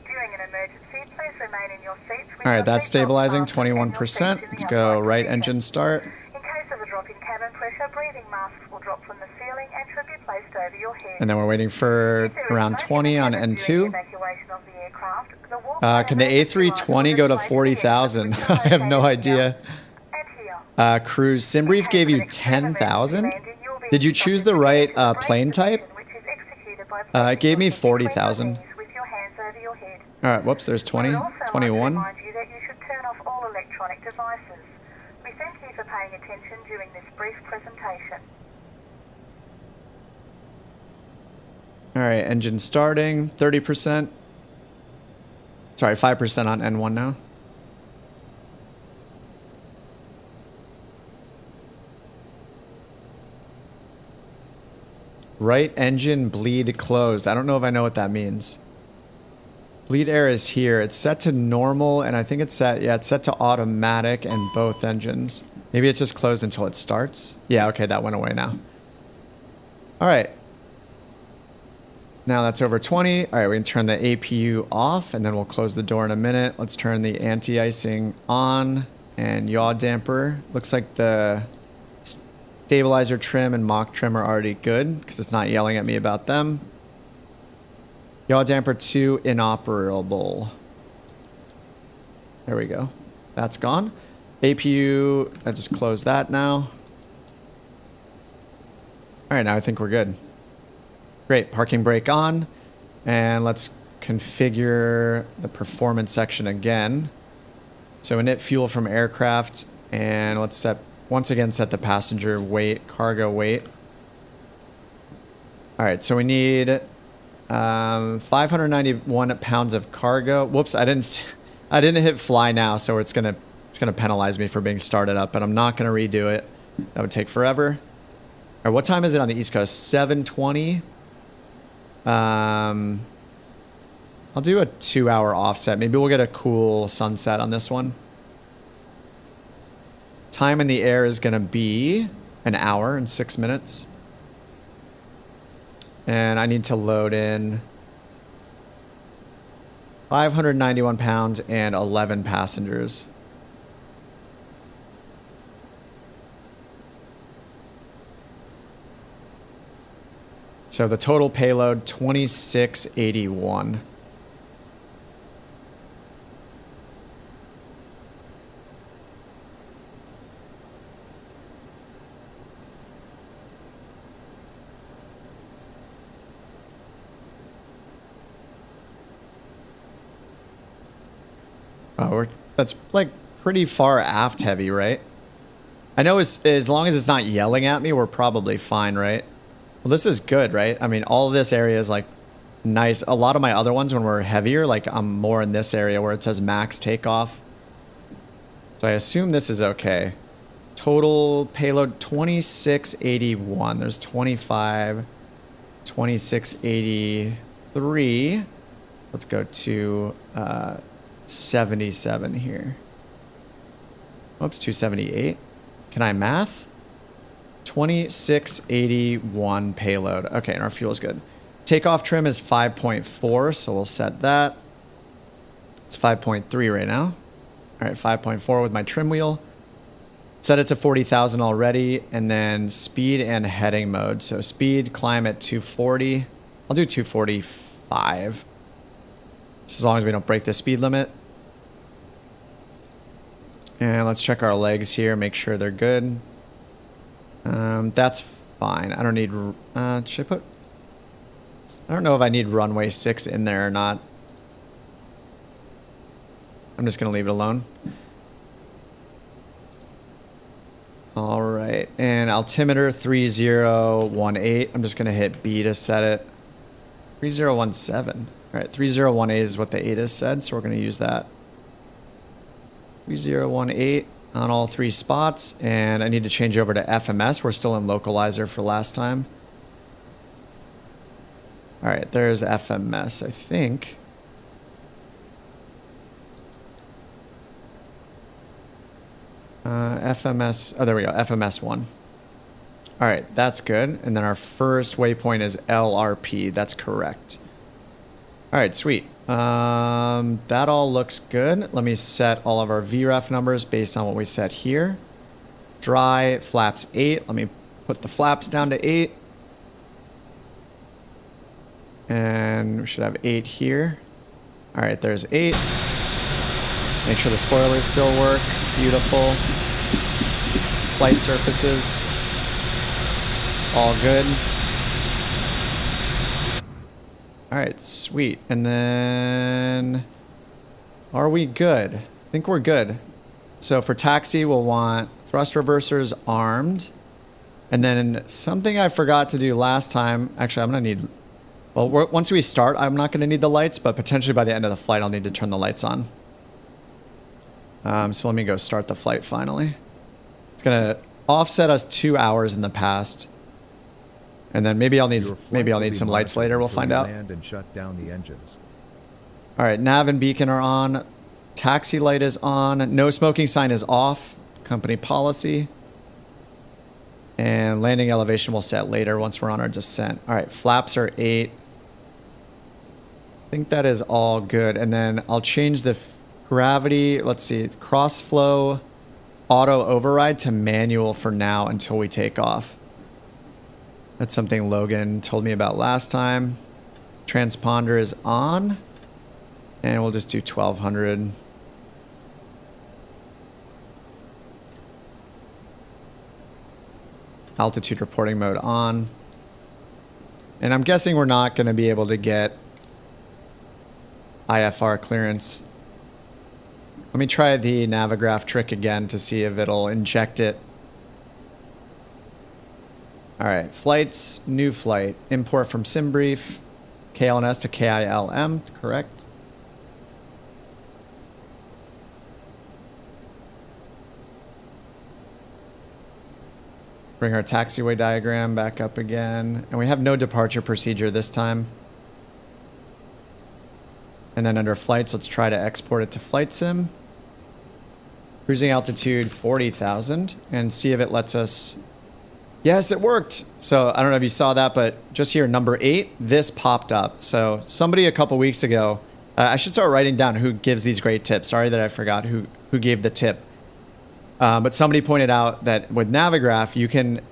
During an emergency, please remain in your seats. All right, that's stabilizing, 21%. Let's go right engine start. In case of a drop in cabin pressure, breathing masks will drop from the ceiling and should be placed over your head. And then we're waiting for around 20 on N2. Evacuation of the aircraft, the Can the A320 go to 40,000? I have no idea. Cruise, SimBrief gave you 10,000? Did you choose the right plane type? It gave me 40,000. Alright, whoops, there's 20, 21. Remind you that you should turn off all electronic devices. We thank you for paying attention during this brief presentation. Alright, engine starting, 30%. Sorry, 5% on N1 now. Right engine bleed closed. I don't know if I know what that means. Bleed air is here. It's set to normal, and I think it's set, yeah, it's set to automatic and both engines. Maybe it's just closed until it starts. Yeah, okay, that went away now. All right. Now that's over 20. All right, we can turn the APU off, and then we'll close the door in a minute. Let's turn the anti-icing on, and yaw damper. Looks like the stabilizer trim and mock trim are already good, because it's not yelling at me about them. Yaw damper 2 inoperable. There we go. That's gone. APU, I just closed that now. All right, now I think we're good. Great, parking brake on. And let's configure the performance section again. So init fuel from aircraft, and let's once again set the passenger weight, cargo weight. All right, so we need 591 pounds of cargo. Whoops, I didn't hit fly now, so it's gonna penalize me for being started up, but I'm not gonna redo it. That would take forever. All right, what time is it on the East Coast? 7:20. I'll do a 2-hour offset. Maybe we'll get a cool sunset on this one. Time in the air is gonna be an hour and 6 minutes. And I need to load in 591 pounds and 11 passengers. So the total payload, 2681. Oh, that's like pretty far aft heavy, right? I know as long as it's not yelling at me, we're probably fine, right? Well, this is good, right? I mean, all of this area is like nice. A lot of my other ones when we're heavier, like I'm more in this area where it says max takeoff. So I assume this is okay. Total payload 2681. There's 25, 2683. Let's go to 77 here. Oops, 278. Can I math? 2681 payload. Okay, and our fuel is good. Takeoff trim is 5.4, so we'll set that. It's 5.3 right now. All right, 5.4 with my trim wheel. Set it to 40,000 already, and then speed and heading mode. So speed, climb at 240. I'll do 245. Just as long as we don't break the speed limit. And let's check our legs here, make sure they're good. That's fine. I don't need, should I put, I don't know if I need runway 6 in there or not. I'm just going to leave it alone. All right, and altimeter 3018. I'm just going to hit B to set it. 3017. All right, 3018 is what the ATIS said, so we're going to use that. 3018 on all 3 spots, and I need to change over to FMS. We're still in localizer for last time. All right, there's FMS, I think. FMS, oh, there we go, FMS 1. All right, that's good. And then our first waypoint is LRP. That's correct. All right, sweet. That all looks good. Let me set all of our VREF numbers based on what we set here. Dry, flaps 8. Let me put the flaps down to 8. And we should have 8 here. All right, there's 8. Make sure the spoilers still work. Beautiful. Flight surfaces. All good. All right, sweet. And then, are we good? I think we're good. So for taxi, we'll want thrust reversers armed. And then something I forgot to do last time. Actually, I'm going to need, well, once we start, I'm not going to need the lights, but potentially by the end of the flight, I'll need to turn the lights on. So let me go start the flight finally. It's going to offset us 2 hours in the past. And then maybe I'll need some lights later. We'll find out. Land and shut down the engines. All right, nav and beacon are on. Taxi light is on. No smoking sign is off. Company policy. And landing elevation we'll set later once we're on our descent. All right, flaps are 8. I think that is all good. And then I'll change the gravity. Let's see, cross flow auto override to manual for now until we take off. That's something Logan told me about last time. Transponder is on. And we'll just do 1200. Altitude reporting mode on. And I'm guessing we're not going to be able to get IFR clearance. Let me try the Navigraph trick again to see if it'll inject it. All right, flights, new flight, import from SimBrief, KLNS to KILM, correct? Bring our taxiway diagram back up again. And we have no departure procedure this time. And then under flights, let's try to export it to Flight Sim. Cruising altitude 40,000 and see if it lets us. Yes, it worked. So I don't know if you saw that, but just here, number 8, this popped up. So somebody a couple weeks ago, I should start writing down who gives these great tips. Sorry that I forgot who gave the tip. But somebody pointed out that with Navigraph, you can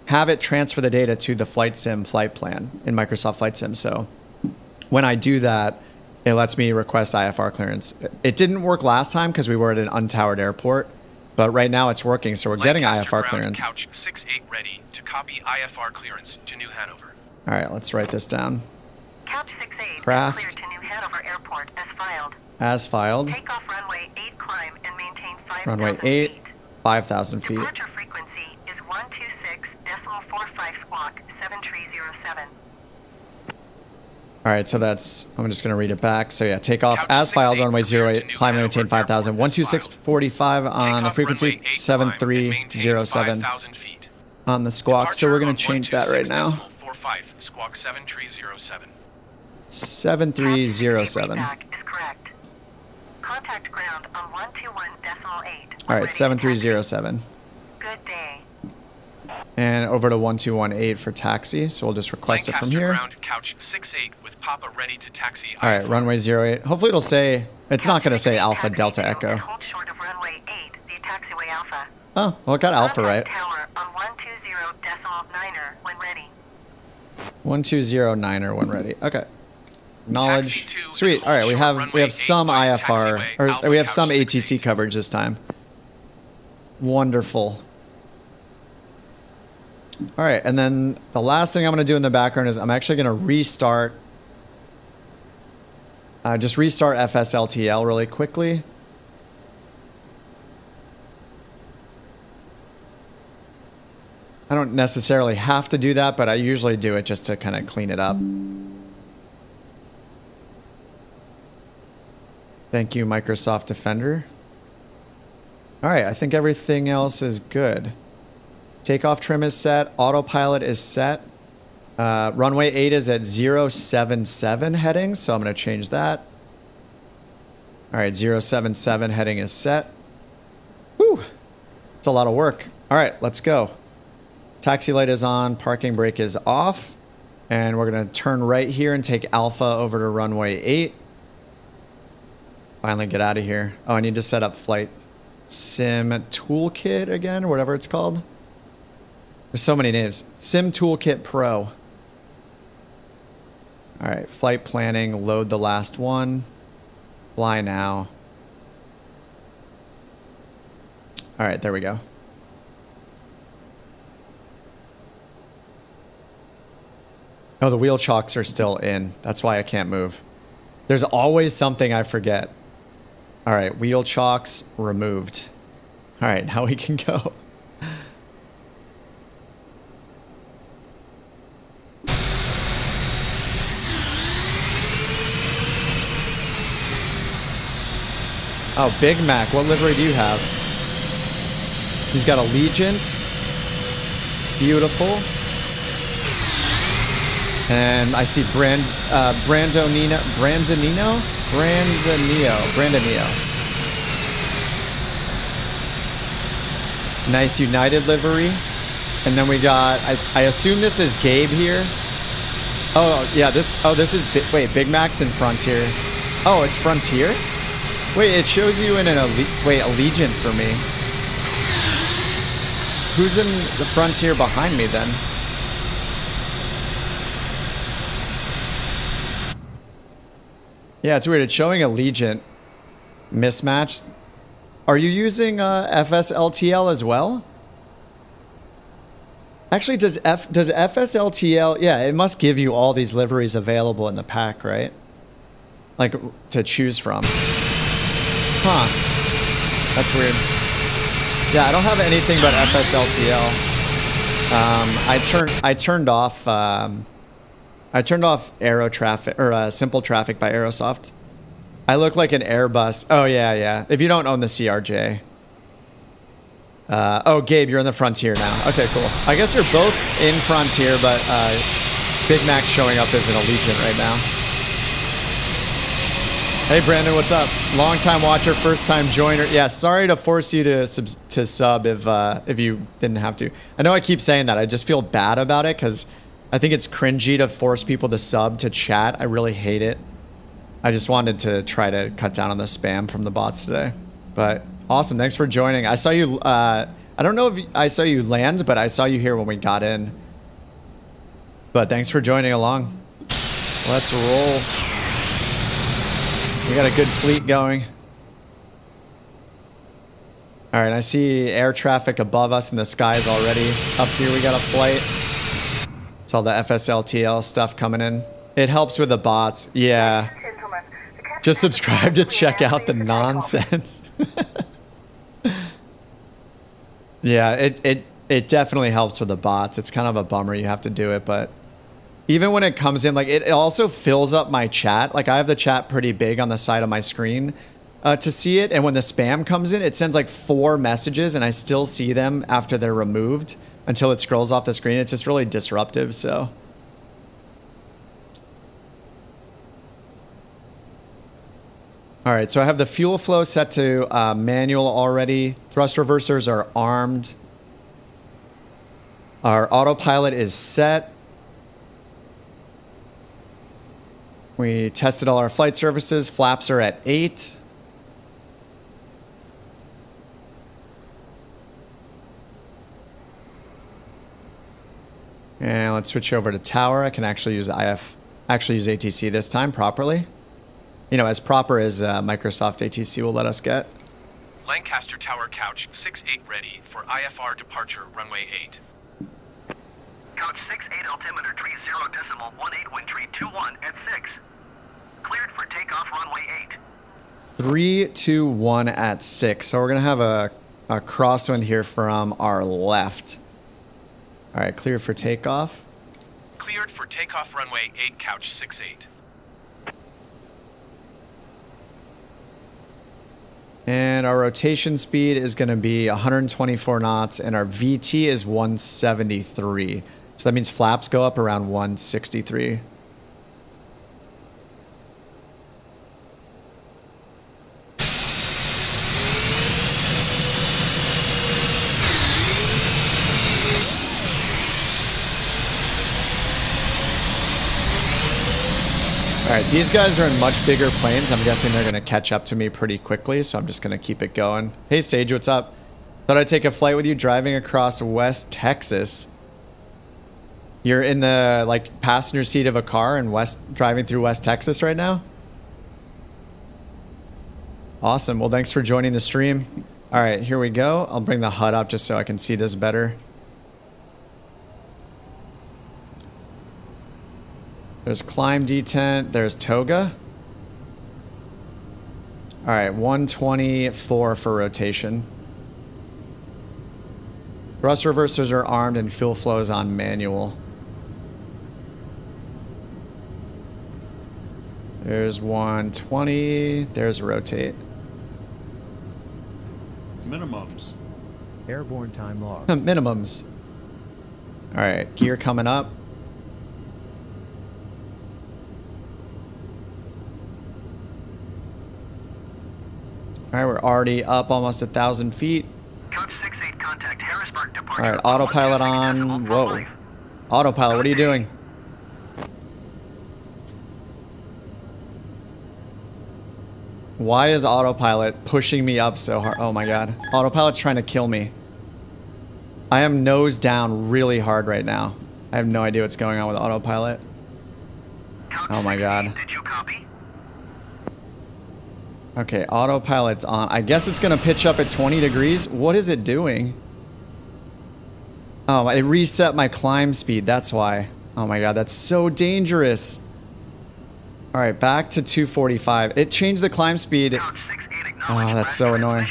have it transfer the data to the Flight Sim flight plan in Microsoft Flight Sim. So when I do that, it lets me request IFR clearance. It didn't work last time because we were at an untowered airport. But right now it's working, so we're getting IFR clearance. Couch 68 ready to copy IFR clearance to New Hanover. All right, let's write this down. Couch 68 Craft. cleared to New Hanover Airport as filed. As filed. Take off runway 8 climb and maintain 5,000 Runway 8, feet. 5,000 feet. Departure frequency is 126.45 squawk 7307. All right, so that's, I'm just going to read it back. So yeah, take off Couch as filed, 68 runway cleared 08, to New climb and Hanover maintain 5,000. Airport as 126.45 on the Take frequency, off runway 8 climb and maintain 7307 5,000 feet. on the squawk. So we're going to Departure change that right now. 126.45 squawk 7307. 7307. Readback is correct. Contact ground on 121.8. All right, 7307. Good day. And over to 1218 for taxi. So we'll just request it from Lancaster here. ground, couch 68 with Papa ready to taxi. All right, runway 08. Hopefully it'll say, it's not going to say Alpha Delta Echo. Hold short of runway 8, the taxiway Alpha. Oh, well, it got Alpha right. Tower on 120.9er when ready. 120.9er when ready. Okay. Knowledge. Taxi 2 Sweet. and All right, we hold have short runway some 8 by IFR, taxiway, or Alpha we have couch some 68. ATC coverage this time. Wonderful. All right, and then the last thing I'm going to do in the background is I'm actually going to restart. Just restart FSLTL really quickly. I don't necessarily have to do that, but I usually do it just to kind of clean it up. Thank you, Microsoft Defender. All right, I think everything else is good. Takeoff trim is set. Autopilot is set. Runway 8 is at 077 heading, so I'm going to change that. All right, 077 heading is set. Whew. It's a lot of work. All right, let's go. Taxi light is on. Parking brake is off. And we're going to turn right here and take Alpha over to runway 8. Finally get out of here. Oh, I need to set up flight sim toolkit again, or whatever it's called. There's so many names. Sim Toolkit Pro. All right, flight planning, load the last one. Fly now. All right, there we go. Oh, the wheel chocks are still in. That's why I can't move. There's always something I forget. All right, wheel chocks removed. All right, now we can go. Oh, Big Mac. What livery do you have? He's got Allegiant. Beautiful. And I see Brandonio. Nice United livery. And then we got, I assume this is Gabe here. Oh, yeah, this is, wait, Big Mac's in Frontier. Oh, it's Frontier? Wait, it shows you in an Allegiant for me. Who's in the Frontier behind me then? Yeah, it's weird. It's showing Allegiant mismatched. Are you using FSLTL as well? Actually, does FSLTL... Yeah, it must give you all these liveries available in the pack, right? Like, to choose from. Huh. That's weird. Yeah, I don't have anything but FSLTL. I turned off Aero Traffic, or Simple Traffic by Aerosoft. I look like an Airbus. Oh, yeah. If you don't own the CRJ. Oh, Gabe, you're in the Frontier now. Okay, cool. I guess you're both in Frontier, but Big Mac's showing up as an Allegiant right now. Hey, Brandon, what's up? Long-time watcher, first-time joiner. Yeah, sorry to force you to sub if you didn't have to. I know I keep saying that. I just feel bad about it because I think it's cringy to force people to sub to chat. I really hate it. I just wanted to try to cut down on the spam from the bots today. But awesome. Thanks for joining. I saw you. I don't know if I saw you land, but I saw you here when we got in. But thanks for joining along. Let's roll. We got a good fleet going. All right, I see air traffic above us in the skies already. Up here, we got a flight. It's all the FSLTL stuff coming in. It helps with the bots. Yeah. Just subscribe to check out the nonsense. Yeah, it definitely helps with the bots. It's kind of a bummer you have to do it, but even when it comes in, like it also fills up my chat. Like I have the chat pretty big on the side of my screen to see it. And when the spam comes in, it sends like 4 messages and I still see them after they're removed until it scrolls off the screen. It's just really disruptive, so. All right, so I have the fuel flow set to manual already. Thrust reversers are armed. Our autopilot is set. We tested all our flight surfaces. Flaps are at 8. And let's switch over to tower. I can actually use ATC this time properly. You know, as proper as Microsoft ATC will let us get. Lancaster Tower Couch 68 ready for IFR departure runway 8. Couch 68 altimeter tree 0.18 wind tree 21 at 6. Cleared for takeoff runway 8. 3, 2, 1 at 6. So we're going to have a crosswind here from our left. All right, clear for takeoff. Cleared for takeoff runway 8 couch 68. And our rotation speed is going to be 124 knots, and our VT is 173. So that means flaps go up around 163. All right, these guys are in much bigger planes. I'm guessing they're going to catch up to me pretty quickly, so I'm just going to keep it going. Hey, Sage, what's up? Thought I'd take a flight with you driving across West Texas. You're in the, like, passenger seat of a car and driving through West Texas right now? Awesome. Well, thanks for joining the stream. All right, here we go. I'll bring the HUD up just so I can see this better. There's climb detent. There's toga. All right, 124 for rotation. Thrust reversers are armed and fuel flow is on manual. There's 120. There's rotate. Minimums. Airborne time log. Minimums. All right, gear coming up. All right, we're already up almost 1,000 feet. Couch 68 contact Harrisburg departure. All right, autopilot on. Whoa. Autopilot, what are you doing? Why is autopilot pushing me up so hard? Oh my god. Autopilot's trying to kill me. I am nose down really hard right now. I have no idea what's going on with autopilot. Oh my god. Did you copy? Okay, autopilot's on. I guess it's going to pitch up at 20 degrees. What is it doing? Oh, it reset my climb speed. That's why. Oh my god, that's so dangerous. All right, back to 245. It changed the climb speed. Oh, that's so annoying.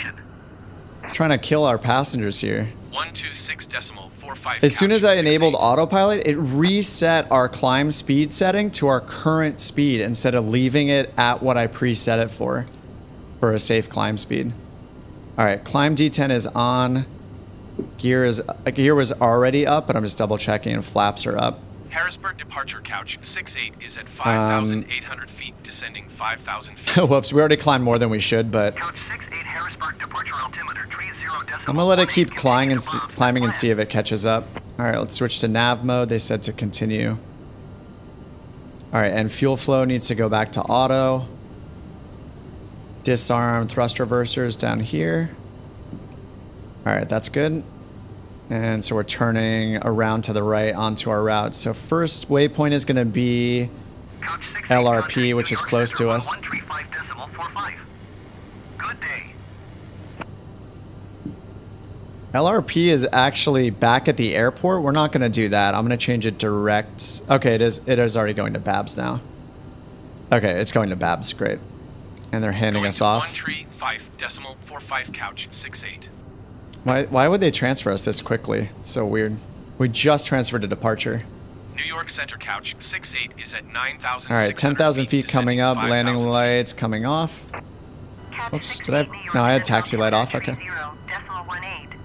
It's trying to kill our passengers here. 126.45. As soon as I enabled autopilot, it reset our climb speed setting to our current speed instead of leaving it at what I preset it for a safe climb speed. All right, climb detent is on. Gear was already up, but I'm just double checking and flaps are up. Harrisburg departure couch 68 is at 5,800 feet, descending 5,000 feet. Whoops, we already climbed more than we should, but Couch 68 Harrisburg departure altimeter 30.18. I'm gonna let it keep climbing and see if it catches up. All right, let's switch to nav mode. They said to continue. All right, and fuel flow needs to go back to auto. Disarm thrust reversers down here. All right, that's good. And so we're turning around to the right onto our route. So first waypoint is going to be LRP, which is close to us. 135.45. Good day. LRP is actually back at the airport. We're not going to do that. I'm going to change it direct. Okay, it is already going to Babs now. Okay, it's going to Babs. Great. And they're handing us off. 135.45 couch 68. Why would they transfer us this quickly? It's so weird. We just transferred to departure. New York Center couch 68 is at 9,000. All right, 10,000 feet coming up. Landing lights coming off. Oops, did I? No, I had taxi light off. Okay.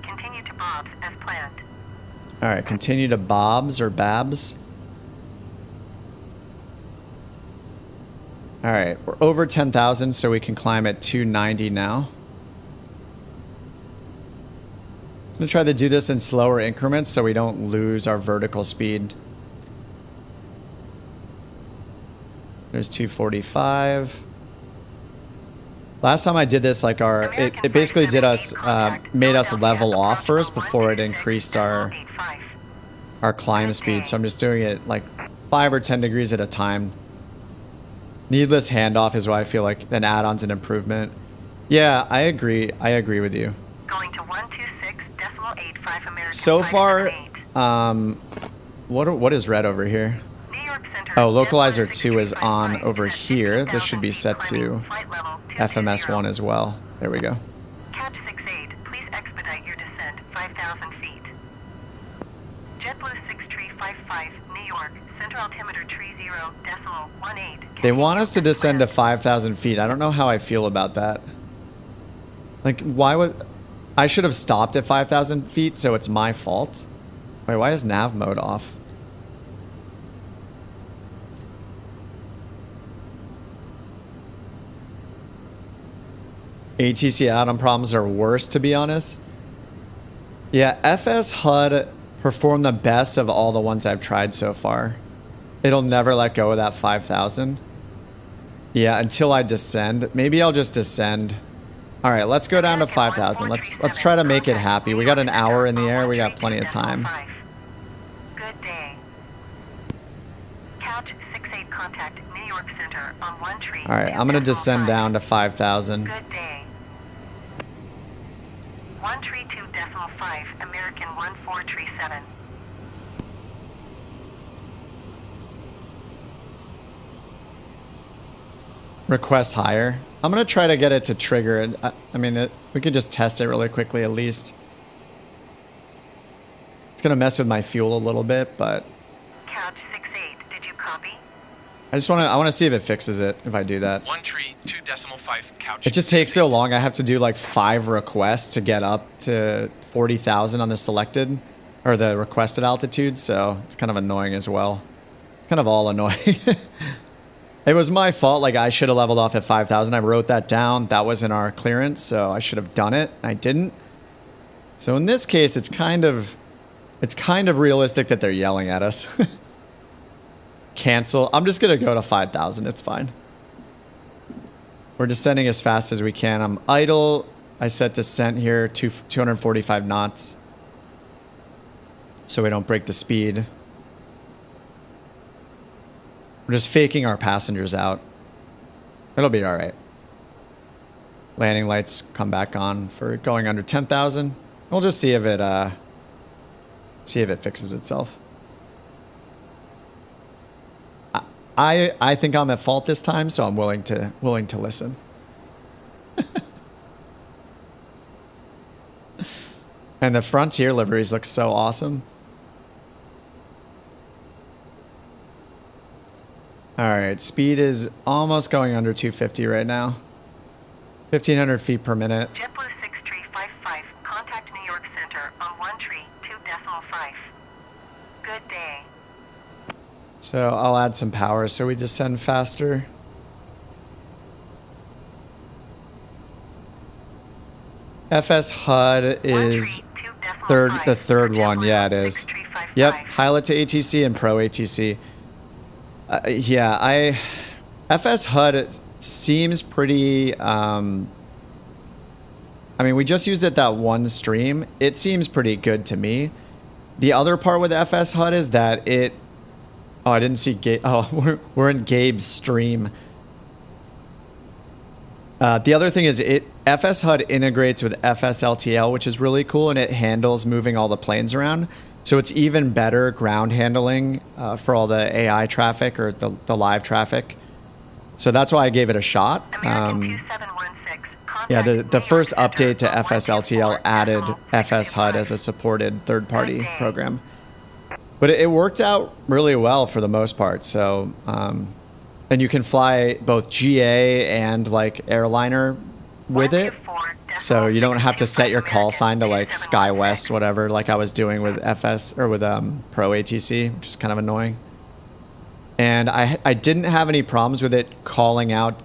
Continue to Bob's as planned. All right, continue to Bob's or Babs. All right, we're over 10,000, so we can climb at 290 now. I'm gonna try to do this in slower increments so we don't lose our vertical speed. There's 245. Last time I did this, like it basically did us, made us level off first before it increased our climb speed. So I'm just doing it like 5 or 10 degrees at a time. Needless handoff is why I feel like an add-on's an improvement. Yeah, I agree. I agree with you. Going to 126.85 American. So far, what is red over here? New York Center. Oh, localizer 2 is on over here. This should be set to FMS 1 as well. There we go. Catch 68, please expedite your descent 5,000 feet. JetBlue 6355, New York, center altimeter 30.18. They want us to descend to 5,000 feet. I don't know how I feel about that. Like, why would... I should have stopped at 5,000 feet, so it's my fault. Wait, why is nav mode off? ATC add-on problems are worse, to be honest. Yeah, FS HUD performed the best of all the ones I've tried so far. It'll never let go of that 5,000. Yeah, until I descend. Maybe I'll just descend. All right, let's go down to 5,000. Let's try to make it happy. We got an hour in the air. We got plenty of time. Good day. Couch 68 contact New York Center on 1 tree. All right, I'm gonna descend down to 5,000. Good day. 132.5 American 1437. Request higher. I'm gonna try to get it to trigger it. I mean, we could just test it really quickly at least. It's gonna mess with my fuel a little bit, but Couch 68, did you copy? I wanna see if it fixes it if I do that. 1 tree, 2.5 couch. It just takes so long. I have to do like 5 requests to get up to 40,000 on the selected or the requested altitude, so it's kind of annoying as well. It's kind of all annoying. It was my fault. Like, I should have leveled off at 5,000. I wrote that down. That was in our clearance, so I should have done it. I didn't. So in this case, it's kind of realistic that they're yelling at us. Cancel. I'm just gonna go to 5,000. It's fine. We're descending as fast as we can. I'm idle. I set descent here to 245 knots, so we don't break the speed. We're just faking our passengers out. It'll be all right. Landing lights come back on for going under 10,000. We'll just see if it fixes itself. I think I'm at fault this time, so I'm willing to listen. And the Frontier liveries look so awesome. All right, speed is almost going under 250 right now. 1,500 feet per minute. JetBlue 6355, contact New York Center on 1 tree 2.5. Good day. So I'll add some power so we descend faster. FS HUD is the third one. Yeah, it is. Yep, pilot to ATC and pro ATC. Yeah, FS HUD seems pretty, I mean, we just used it that one stream. It seems pretty good to me. The other part with FS HUD is that it, oh, I didn't see Gabe. Oh, we're in Gabe's stream. The other thing is FS HUD integrates with FSLTL, which is really cool, and it handles moving all the planes around. So it's even better ground handling for all the AI traffic or the live traffic. So that's why I gave it a shot. Yeah, the first update to FSLTL added FS HUD as a supported third-party program. But it worked out really well for the most part. So, and you can fly both GA and like airliner with it. So you don't have to set your call sign to like SkyWest, whatever, like I was doing with FS or with Pro ATC, which is kind of annoying. And I didn't have any problems with it calling out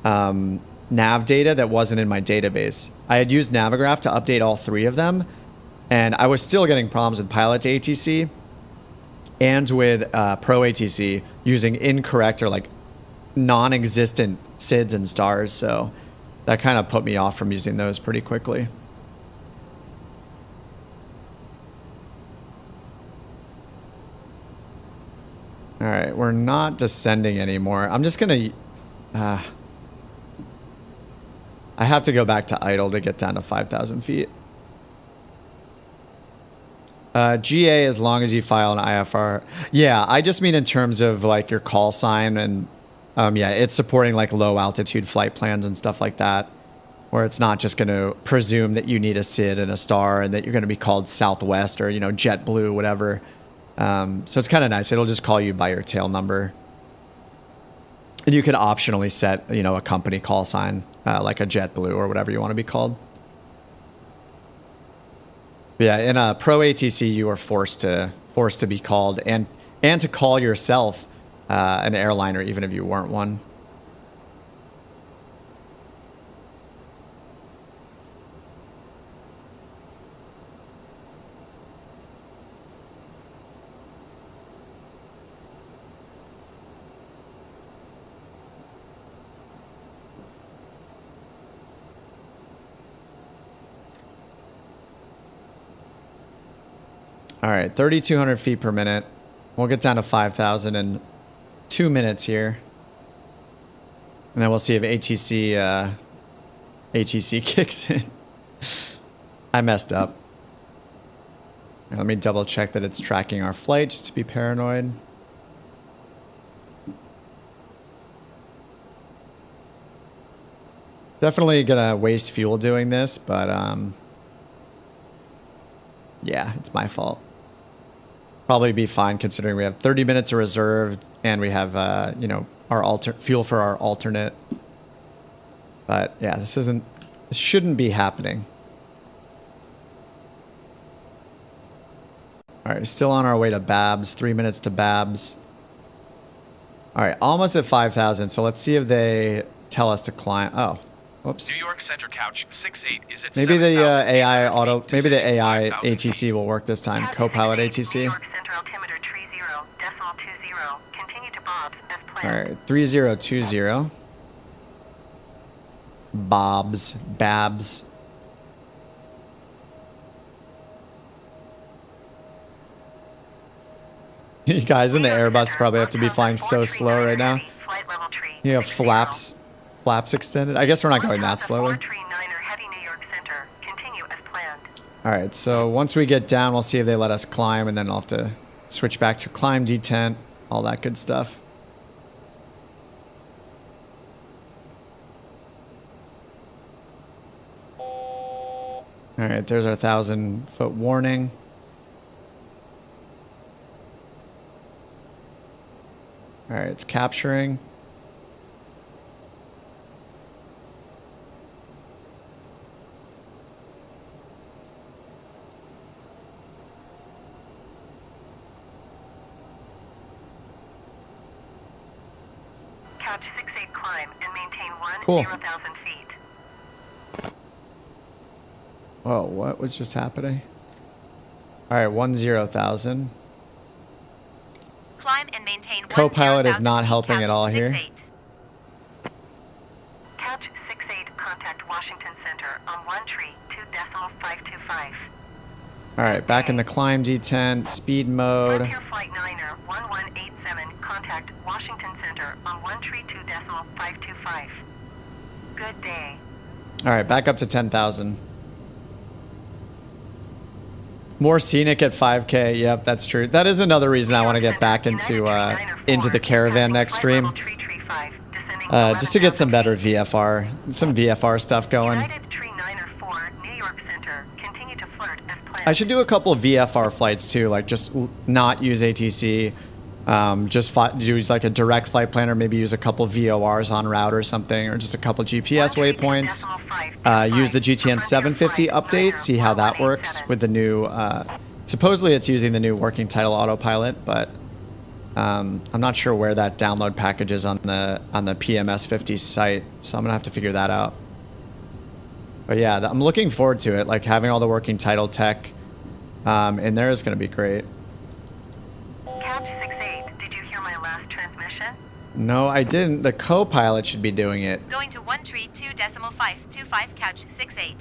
nav data that wasn't in my database. I had used Navigraph to update all 3 of them, And I was still getting problems with pilot to ATC and with pro ATC using incorrect or like non-existent SIDs and stars. So that kind of put me off from using those pretty quickly. All right, we're not descending anymore. I'm just gonna, I have to go back to idle to get down to 5,000 feet. GA as long as you file an IFR. Yeah, I just mean in terms of like your call sign and yeah, it's supporting like low altitude flight plans and stuff like that, where it's not just going to presume that you need a SID and a star and that you're going to be called Southwest or, you know, JetBlue, whatever. So it's kind of nice. It'll just call you by your tail number. And you can optionally set, you know, a company call sign, like a JetBlue or whatever you want to be called. Yeah, in a pro ATC, you are forced to be called and to call yourself an airliner, even if you weren't one. All right, 3,200 feet per minute. We'll get down to 5,000 in 2 minutes here. And then we'll see if ATC kicks in. I messed up. Let me double check that it's tracking our flight just to be paranoid. Definitely gonna waste fuel doing this, but yeah, it's my fault. Probably be fine considering we have 30 minutes of reserved and we have, you know, our fuel for our alternate. But yeah, this shouldn't be happening. All right, still on our way to Babs. 3 minutes to Babs. All right, almost at 5,000. So let's see if they tell us to climb. Oh, whoops. New York Center couch 68 is at Maybe the 7,800 AI auto, feet, maybe the descending AI 5,000 ATC feet. will work this time. Copilot New ATC. York Center altimeter 30.20. Continue to Bob's as All planned. right, 3020. Babs. You guys in the Airbus probably have to be flying so slow right now. Flight level tree You have 60. flaps extended. I guess we're not going that slowly. 439er heavy New York Center. Continue as planned. All right, so once we get down, we'll see if they let us climb, and then I'll have to switch back to climb detent, all that good stuff. All right, there's our 1,000-foot warning. All right, it's capturing. Couch 68 climb and maintain Cool. 10,000 feet. Whoa, what was just happening? All right, 10,000. Climb and maintain Copilot is 10,000 not feet, helping at all here. 68. Couch 68 contact Washington Center on 13.2.525. All right, back in the climb detent, speed mode. Frontier Flight 9er 1187 contact Washington Center on 132.525. Good day. All right, back up to 10,000. More scenic at 5K. Yep, that's true. That is another reason I want to get back into the caravan next stream, just to get some better VFR, some VFR stuff going. United Tree 904 New York Center. Continue to flirt as planned. I should do a couple of VFR flights too, like just not use ATC, just use like a direct flight plan, or maybe use a couple VORs on route or something, or just a couple GPS waypoints. Use the GTN 750 update, see how that works with the new, supposedly it's using the new working title autopilot, but I'm not sure where that download package is on the PMS 50 site, so I'm gonna have to figure that out. But yeah, I'm looking forward to it, like having all the working title tech, in there is going to be great. Couch 68, did you hear my last transmission? No, I didn't. The co-pilot should be doing it. Going to 132.525 couch 68.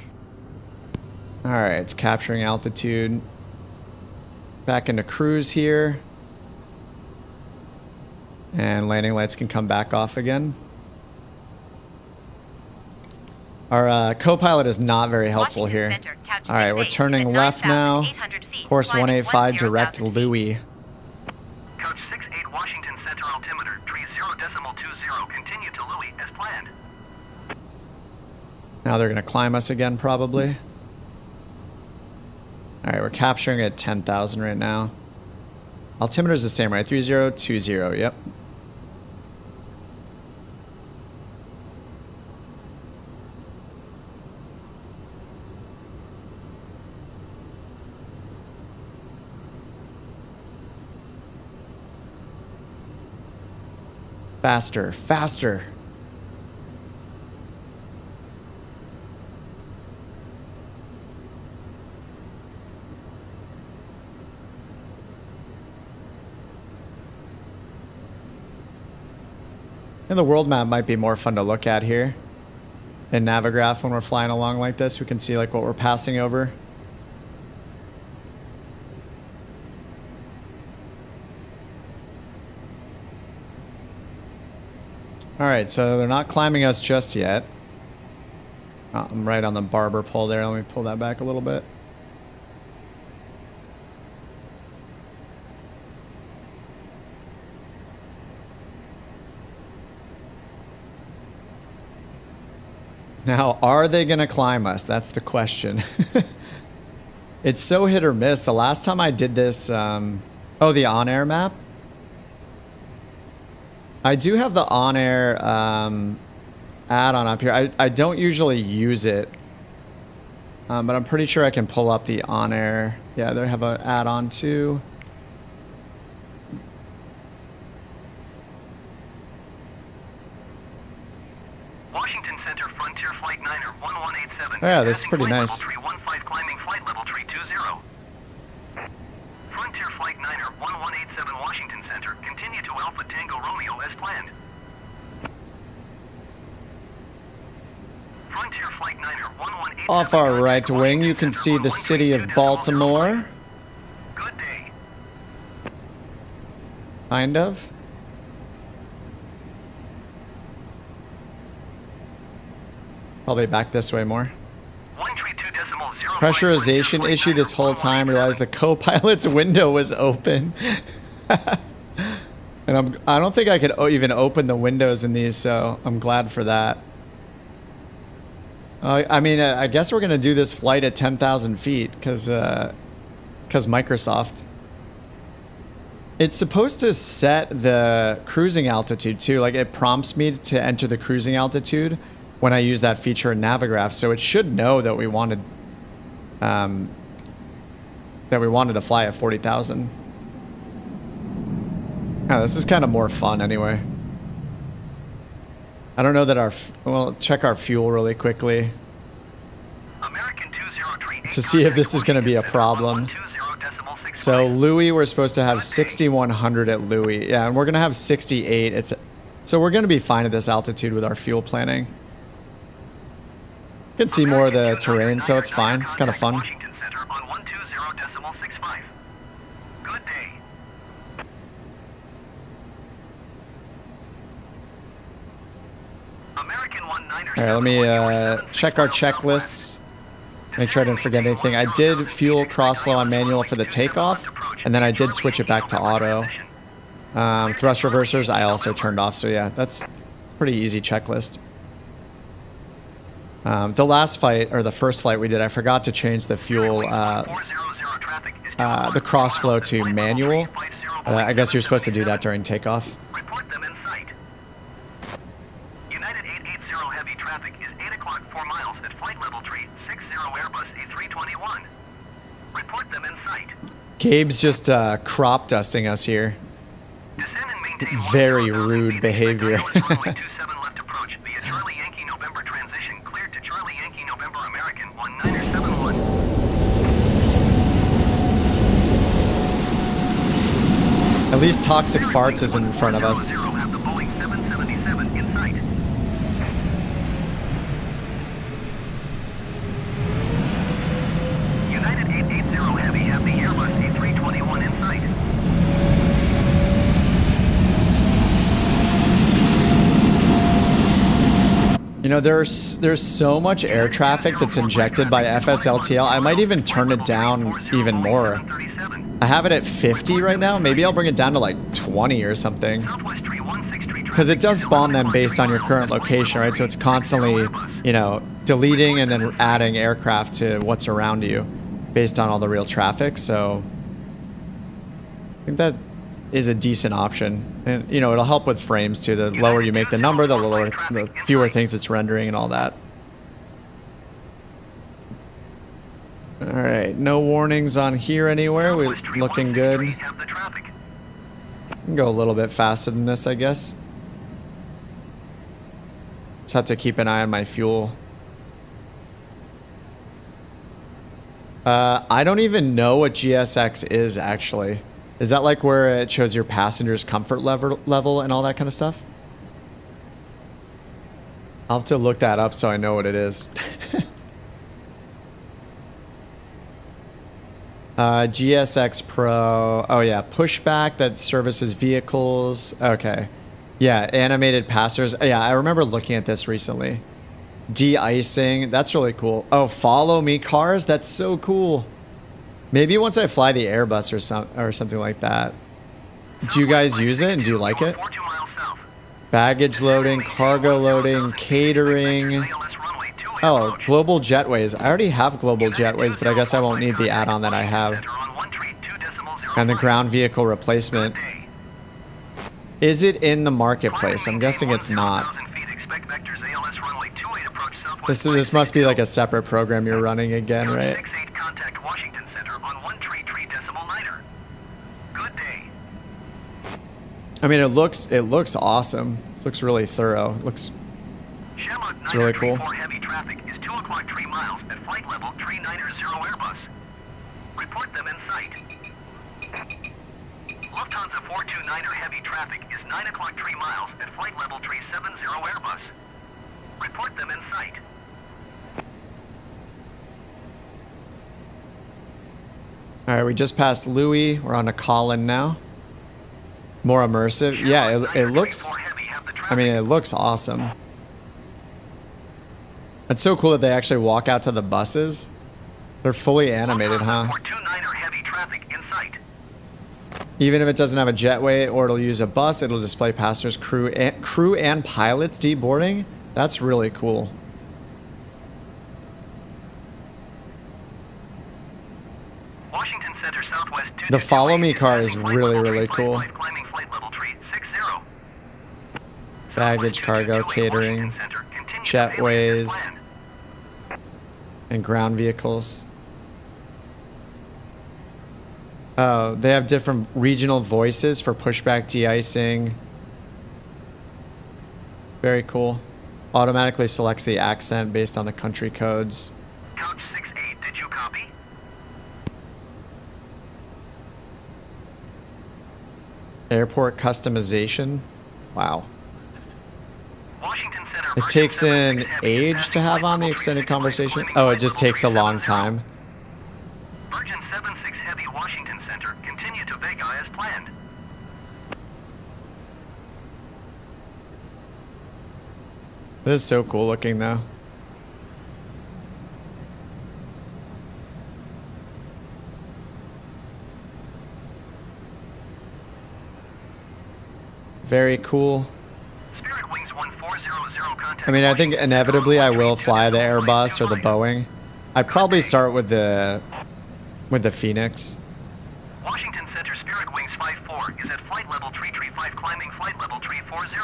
All right, it's capturing altitude. Back into cruise here. And landing lights can come back off again. Our co-pilot is not very helpful Washington here. Center, couch All right, we're 68 turning at left now. 9,800 feet. Course Climb 185 direct 10,000 feet. Louis. Coach 68 Washington Center altimeter, tree 0.20, continue to Louis as planned. Now they're going to climb us again, probably. All right, we're capturing at 10,000 right now. Altimeter is the same, right? 3020, yep. Faster, faster. And the world map might be more fun to look at here in Navigraph when we're flying along like this. We can see like what we're passing over. All right, so they're not climbing us just yet. Oh, I'm right on the barber pole there. Let me pull that back a little bit. Now, are they going to climb us? That's the question. It's so hit or miss. The last time I did this, the OnAir map. I do have the OnAir add-on up here. I don't usually use it, but I'm pretty sure I can pull up the OnAir. Yeah, they have an add-on too. Washington Center Frontier Flight 9er 1187. Yeah, this is pretty Passing nice. Flight level tree 15 climbing flight level tree 20. Frontier Flight 9er 1187 Washington Center. Continue to Alpha Tango Romeo as planned. Frontier Flight 9er 1187. Off our right wing, you can see the city of Baltimore. Good day. Kind of. Probably back this way more. 132.0. Pressurization issue this whole time. Realized the co-pilot's window was open. And I don't think I could even open the windows in these, so I'm glad for that. I mean, I guess we're going to do this flight at 10,000 feet because Microsoft. It's supposed to set the cruising altitude too. Like it prompts me to enter the cruising altitude when I use that feature in Navigraph. So it should know that we wanted to fly at 40,000. Oh, this is kind of more fun anyway. I don't know that well, check our fuel really quickly to see if this is going to be a problem. So Louis, we're supposed to have 6,100 at Louis. Yeah, and we're going to have 68. So we're going to be fine at this altitude with our fuel planning. You can see more of the terrain, so it's fine. It's kind of fun. All right, let me check our checklists. Make sure I didn't forget anything. I did fuel crossflow on manual for the takeoff, and then I did switch it back to auto. Thrust reversers I also turned off, so yeah, that's a pretty easy checklist. The last flight, or the first flight we did, I forgot to change the fuel, the crossflow to manual. I guess you're supposed to do that during takeoff. Report them in sight. United 880 heavy traffic is 8 o'clock 4 miles at flight level tree 60 Airbus A321. Report them in sight. Gabe's just crop dusting us here. Descend and maintain Very 1,000 rude feet. behavior. Runway 27 left approach via Charlie Yankee November transition cleared to Charlie Yankee November American 1971. At least Toxic Farts is in front of us. Have the Boeing 777 in sight. United 880 Heavy have the Airbus A321 in sight. You know, there's so much air traffic that's injected by FSLTL. I might even turn it down even more. I have it at 50 right now. Maybe I'll bring it down to like 20 or something. Because it does spawn them based on your current location, right? So it's constantly, you know, deleting and then adding aircraft to what's around you based on all the real traffic. So I think that is a decent option. And, you know, it'll help with frames too. The lower you make the number, the fewer things it's rendering and all that. All right, no warnings on here anywhere. We're looking good. Can go a little bit faster than this, I guess. Just have to keep an eye on my fuel. I don't even know what GSX is, actually. Is that like where it shows your passenger's comfort level and all that kind of stuff? I'll have to look that up so I know what it is. GSX Pro. Oh yeah, pushback that services vehicles. Okay. Yeah, animated passers. Yeah, I remember looking at this recently. De-icing. That's really cool. Oh, follow me cars. That's so cool. Maybe once I fly the Airbus or something like that. Do you guys use it and do you like it? Baggage loading, cargo loading, catering. Oh, global jetways. I already have global jetways, but I guess I won't need the add-on that I have. And the ground vehicle replacement. Is it in the marketplace? I'm guessing it's not. This must be like a separate program you're running again, right? I mean, it looks awesome. This looks really thorough. It's really cool. Heavy traffic is 2 o'clock 3 miles at flight level 390 Airbus. Report them in sight. Lufthansa 429er heavy traffic is 9 o'clock 3 miles at flight level 370 Airbus. Report them in sight. All right, we just passed Louis. We're on to Colin now. More immersive. Yeah, it looks, I mean, it looks awesome. It's so cool that they actually walk out to the buses. They're fully animated, huh? Even if it doesn't have a jetway or it'll use a bus, it'll display passengers, crew and pilots deboarding. That's really cool. Washington Center Southwest the follow me car is really, really cool. Baggage, cargo, catering, jetways, and ground vehicles. Oh, they have different regional voices for pushback de-icing. Very cool. Automatically selects the accent based on the country codes. Couch 68, did you copy? Airport customization. Wow. Washington Center, It takes an age to have on the extended conversation. Oh, it just takes a long time. Virgin 76 Heavy Washington Center, continue to Vega as planned. This is so cool looking though. Very cool. Spirit Wings 1400 contact. I mean, I think inevitably I will fly the Airbus or the Boeing. I'd probably start with the Phoenix. Washington Center Spirit Wings 54 is at flight level 335 climbing flight level 340.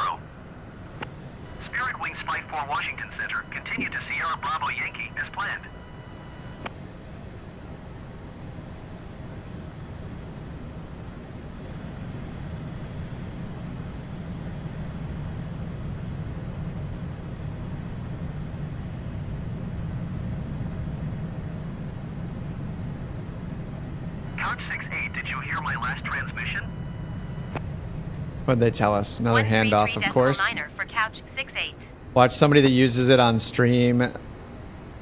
Spirit Wings 54 Washington Center, continue to Sierra Bravo Yankee as planned. Couch 68, did you hear my last transmission? What'd they tell us? Another handoff, of course. For couch 68. Watch somebody that uses it on stream.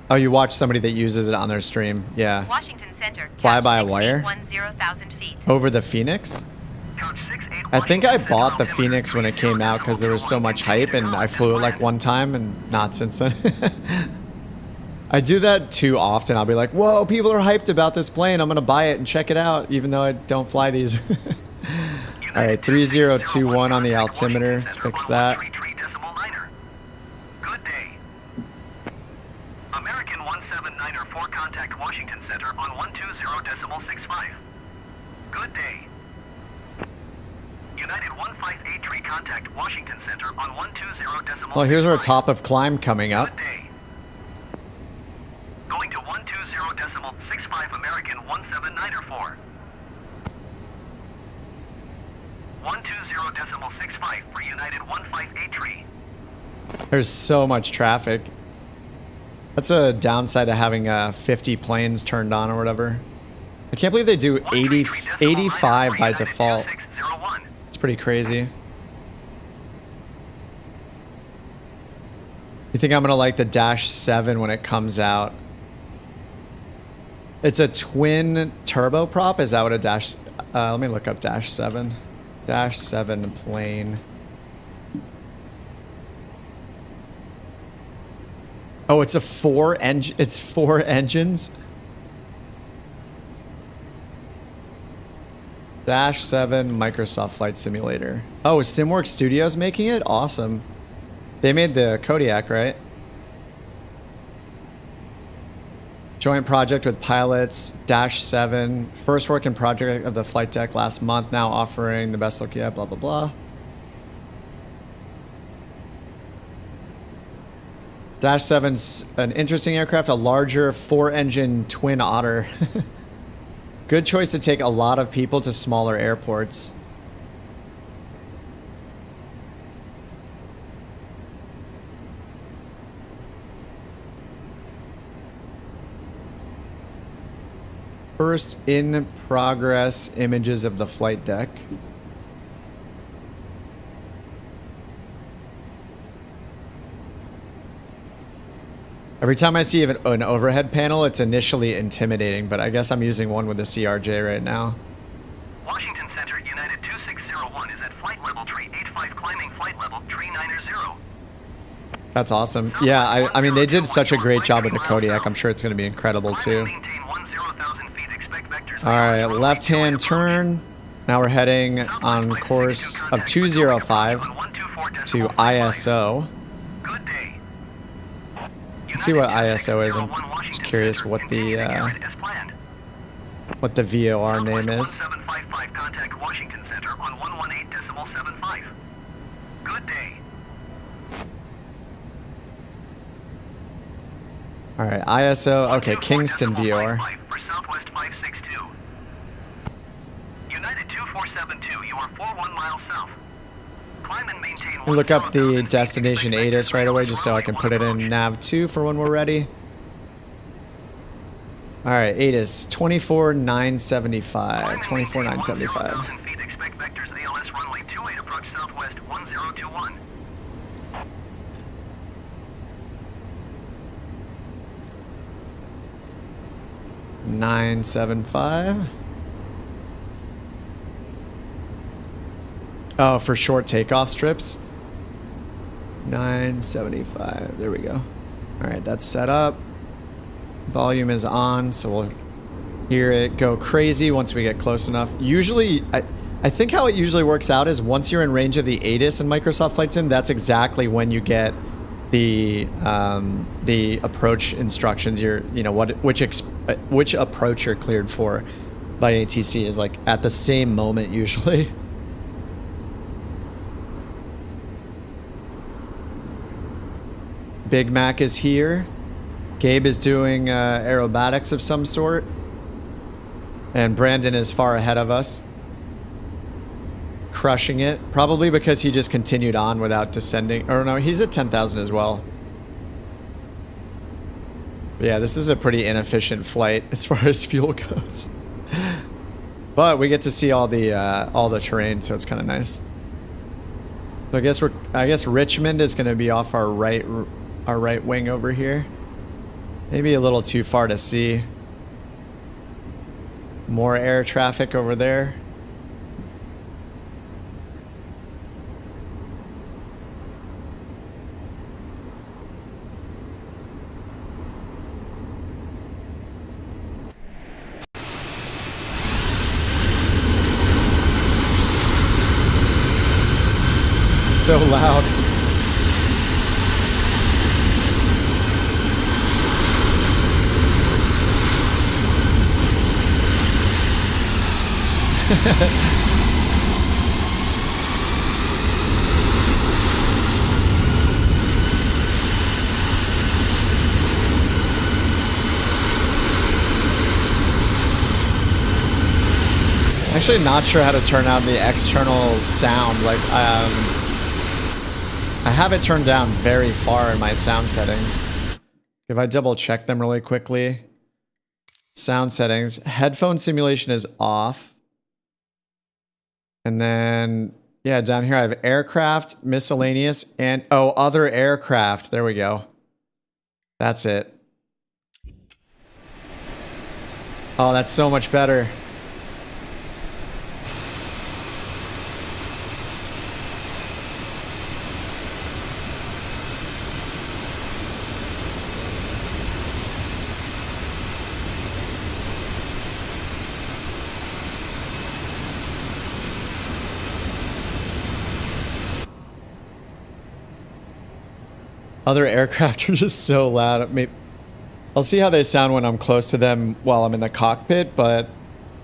Oh, you watch somebody that uses it on their stream. Yeah. Washington Center. Fly by wire? 10,000 feet. Over the Phoenix? I think I bought the Phoenix when it came out because there was so much hype, and I flew it like one time and not since then. I do that too often. I'll be like, whoa, people are hyped about this plane. I'm going to buy it and check it out, even though I don't fly these. All right, 3021 on the altimeter. Let's fix that. Good day. American 179er for contact Washington Center on 120.65. Good day. United 158 contact Washington Center on 120.65. Well, here's our top of climb coming up. Good day. Going to 120.65 American 179er for 120.65 for United 158. There's so much traffic. That's a downside of having 50 planes turned on or whatever. I can't believe they do 85 by default. It's pretty crazy. You think I'm gonna like the Dash 7 when it comes out? It's a twin turboprop. Is that what a Dash? Let me look up Dash 7. Dash 7 plane. Oh, it's a it's 4 engines. Dash 7 Microsoft Flight Simulator. Oh, is SimWorks Studios making it? Awesome. They made the Kodiak, right? Joint project with pilots. Dash 7. First working project of the flight deck last month. Now offering the best look yet. Blah, blah, blah. Dash 7's an interesting aircraft. A larger 4-engine twin otter. Good choice to take a lot of people to smaller airports. First in progress images of the flight deck. Every time I see an overhead panel, it's initially intimidating, but I guess I'm using one with a CRJ right now. Washington Center, United 2601 is at flight level tree 85, climbing flight level tree 90. That's awesome. Yeah, I mean, they did such a great job with the Kodiak. I'm sure it's going to be incredible, too. All right, left-hand turn. Now we're heading on course of 205 to ISO. Good day. Let's see what ISO is. I'm just curious what the VOR name is. 1755 contact Washington Center on 118.75. Good day. All right, ISO. Okay, Kingston VOR. For Southwest 562. United 2472, you are 41 miles south. Climb and maintain. We'll look up the destination ATIS right away just so I can put it in nav 2 for when we're ready. All right, ATIS 24975. 24975. Feet, expect vectors ALS runway 28 approach southwest 1021. $975. Oh, for short takeoff strips. $975. There we go. All right, that's set up. Volume is on, so we'll hear it go crazy once we get close enough. Usually, I think how it usually works out is once you're in range of the ATIS in Microsoft Flight Sim, that's exactly when you get the approach instructions. Which approach you're cleared for by ATC is like at the same moment usually. Big Mac is here. Gabe is doing aerobatics of some sort. And Brandon is far ahead of us. Crushing it. Probably because he just continued on without descending. Or no, he's at 10,000 as well. But yeah, this is a pretty inefficient flight as far as fuel goes. But we get to see all the terrain, so it's kind of nice. So I guess Richmond is going to be off our right wing over here. Maybe a little too far to see. More air traffic over there. So loud. Actually not sure how to turn out the external sound. Like, I have it turned down very far in my sound settings. If I double check them really quickly. Sound settings. Headphone simulation is off. And then, yeah, down here I have aircraft, miscellaneous, and, oh, other aircraft. There we go. That's it. Oh, that's so much better. Other aircraft are just so loud. I'll see how they sound when I'm close to them while I'm in the cockpit, but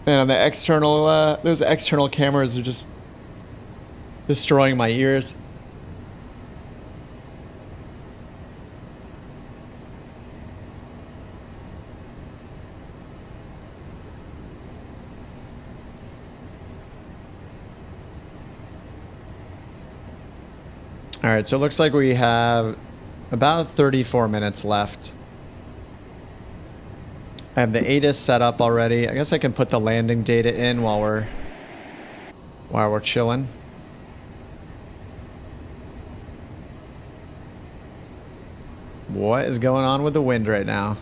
man, on the external, those external cameras are just destroying my ears. All right, so it looks like we have about 34 minutes left. I have the ATIS set up already. I guess I can put the landing data in while we're chilling. What is going on with the wind right now?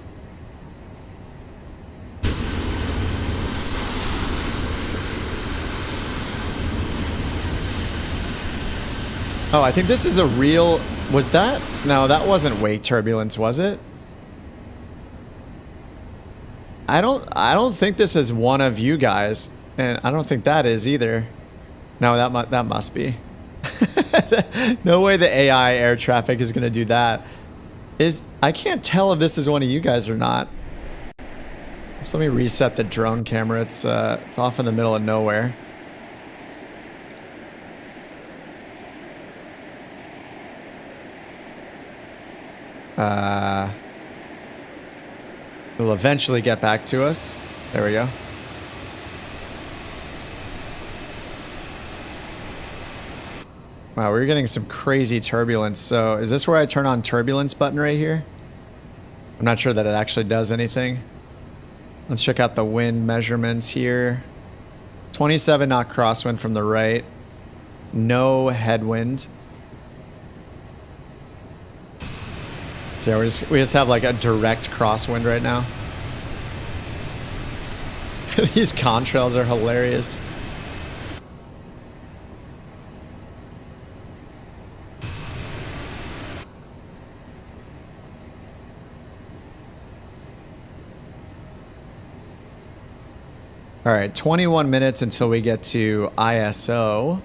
Oh, I think this is a real... Was that? No, that wasn't wake turbulence, was it? I don't think this is one of you guys, and I don't think that is either. No, that must be. No way the AI air traffic is going to do that. I can't tell if this is one of you guys or not. So let me reset the drone camera. It's off in the middle of nowhere. It'll eventually get back to us. There we go. Wow, we're getting some crazy turbulence. So is this where I turn on turbulence button right here? I'm not sure that it actually does anything. Let's check out the wind measurements here. 27 knot crosswind from the right. No headwind. So yeah, we just have like a direct crosswind right now. These contrails are hilarious. All right, 21 minutes until we get to ISO.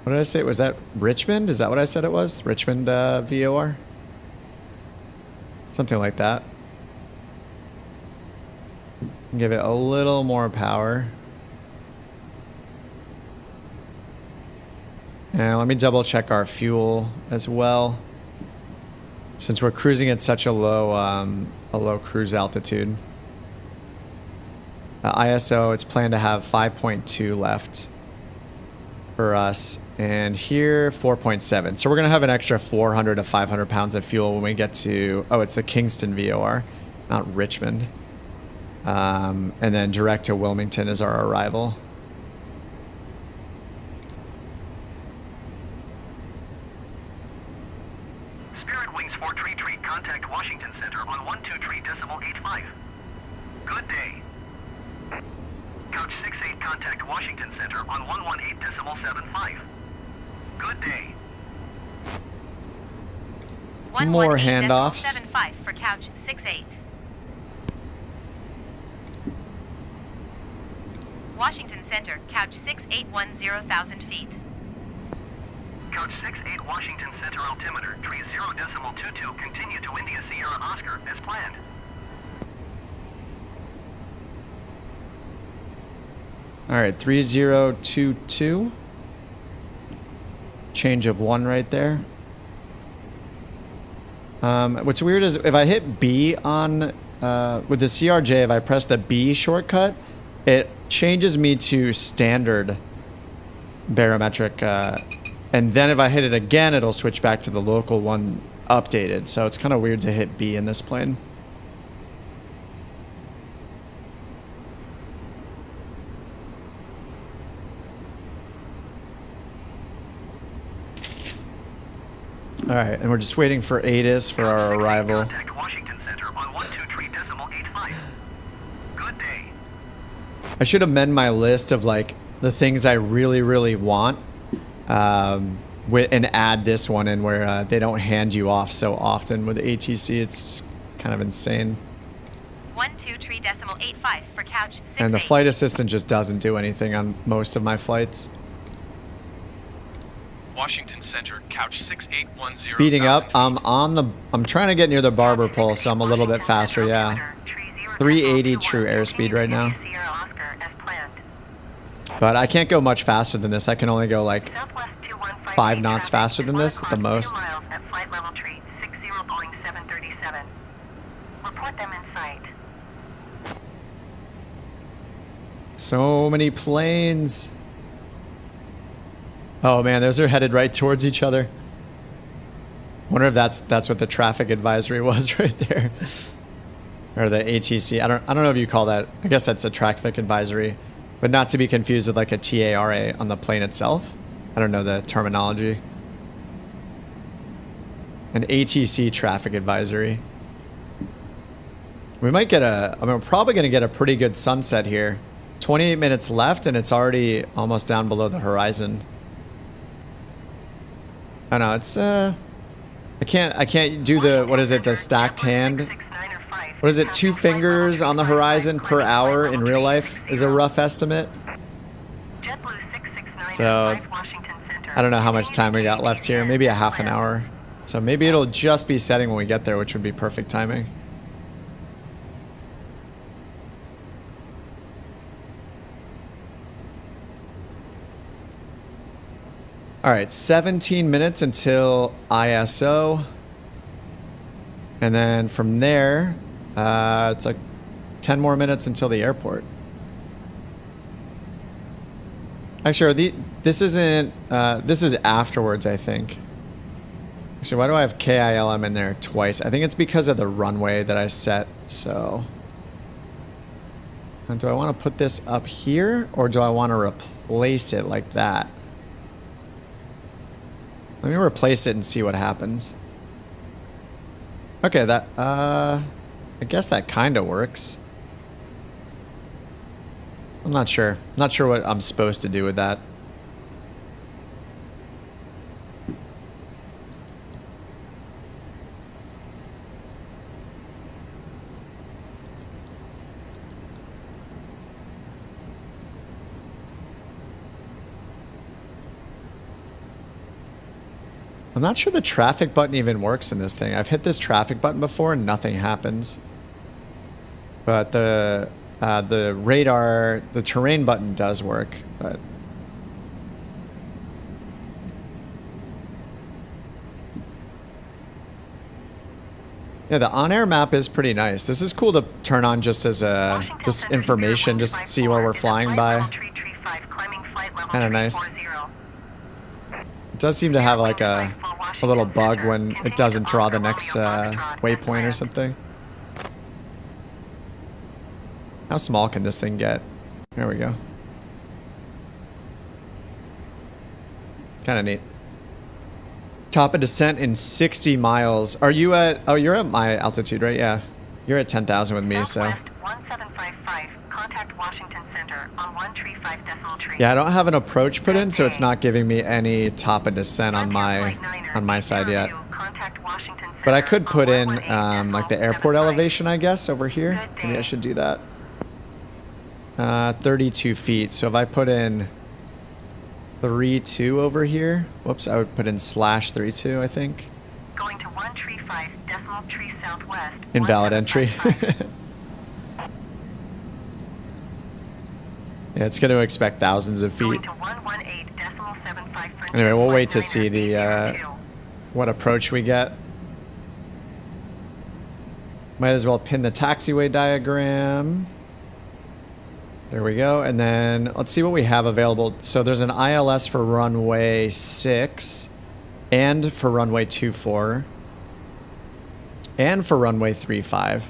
What did I say? Was that Richmond? Is that what I said it was? Richmond VOR? Something like that. Give it a little more power. And let me double check our fuel as well. Since we're cruising at such a low cruise altitude. ISO, it's planned to have 5.2 left for us. And here, 4.7. So we're going to have an extra 400 to 500 pounds of fuel when we get to... Oh, it's the Kingston VOR, not Richmond. And then direct to Wilmington is our arrival. contact Washington Center on 118.75. Good day. More handoffs. 118.75 for couch 68. Washington Center, couch 6810,000 feet. Couch 68 Washington Center altimeter, tree 0.22, continue to India Sierra Oscar as planned. All right, 3022. Change of 1 right there. What's weird is if I hit B on with the CRJ, if I press the B shortcut, it changes me to standard barometric, and then if I hit it again, it'll switch back to the local one updated. So it's kind of weird to hit B in this plane. All right, and we're just waiting for ATIS for our arrival. Contact Washington Center on 123.85. Good day. I should amend my list of like the things I really, really want, and add this one in where they don't hand you off so often with ATC. It's kind of insane. 123.85 for couch 68. And the flight assistant just doesn't do anything on most of my flights. Washington Center, couch 6810. Speeding up. I'm trying to get near the barber pole, so I'm a little bit faster. Yeah, 380 true airspeed right now. But I can't go much faster than this. I can only go like 5 knots faster than this at the most. So many planes. Oh man, those are headed right towards each other. Wonder if that's what the traffic advisory was right there, or the ATC. I don't know if you call that. I guess that's a traffic advisory, but not to be confused with like a TARA on the plane itself. I don't know the terminology. An ATC traffic advisory. We might get we're probably going to get a pretty good sunset here. 28 minutes left, and it's already almost down below the horizon. I know it's I can't do the, what is it, the stacked hand? What is it, 2 fingers on the horizon per hour in real life is a rough estimate. So I don't know how much time we got left here, maybe a half an hour. So maybe it'll just be setting when we get there, which would be perfect timing. All right, 17 minutes until ISO. And then from there, it's like 10 more minutes until the airport. Actually, this isn't, this is afterwards, I think. Actually, why do I have KILM in there twice? I think it's because of the runway that I set, so. And do I want to put this up here, or do I want to replace it like that? Let me replace it and see what happens. Okay, that, I guess that kind of works. I'm not sure. Not sure what I'm supposed to do with that. I'm not sure the traffic button even works in this thing. I've hit this traffic button before and nothing happens. But the radar, the terrain button does work, but. Yeah, the OnAir map is pretty nice. This is cool to turn on just as a, just information, just see where we're flying by. Kind of nice. It does seem to have like a little bug when it doesn't draw the next waypoint or something. How small can this thing get? There we go. Kind of neat. Top of descent in 60 miles. Are you at, oh, you're at my altitude, right? Yeah. You're at 10,000 with me, so. Southwest 1755, contact Washington Center. Center on 135.3. Yeah, I don't have an approach put in, so it's not giving me any top and descent on my side yet. But I could put in like the airport elevation, I guess, over here. Maybe I should do that. 32 feet. So if I put in 32 over here, whoops, I would put in /32, I think. Going to 135.3 southwest. Invalid entry. Yeah, it's going to expect thousands of feet. Going to 118.75. Anyway, we'll wait to see the what approach we get. Might as well pin the taxiway diagram. There we go. And then let's see what we have available. So there's an ILS for runway 6 and for runway 24 and for runway 35.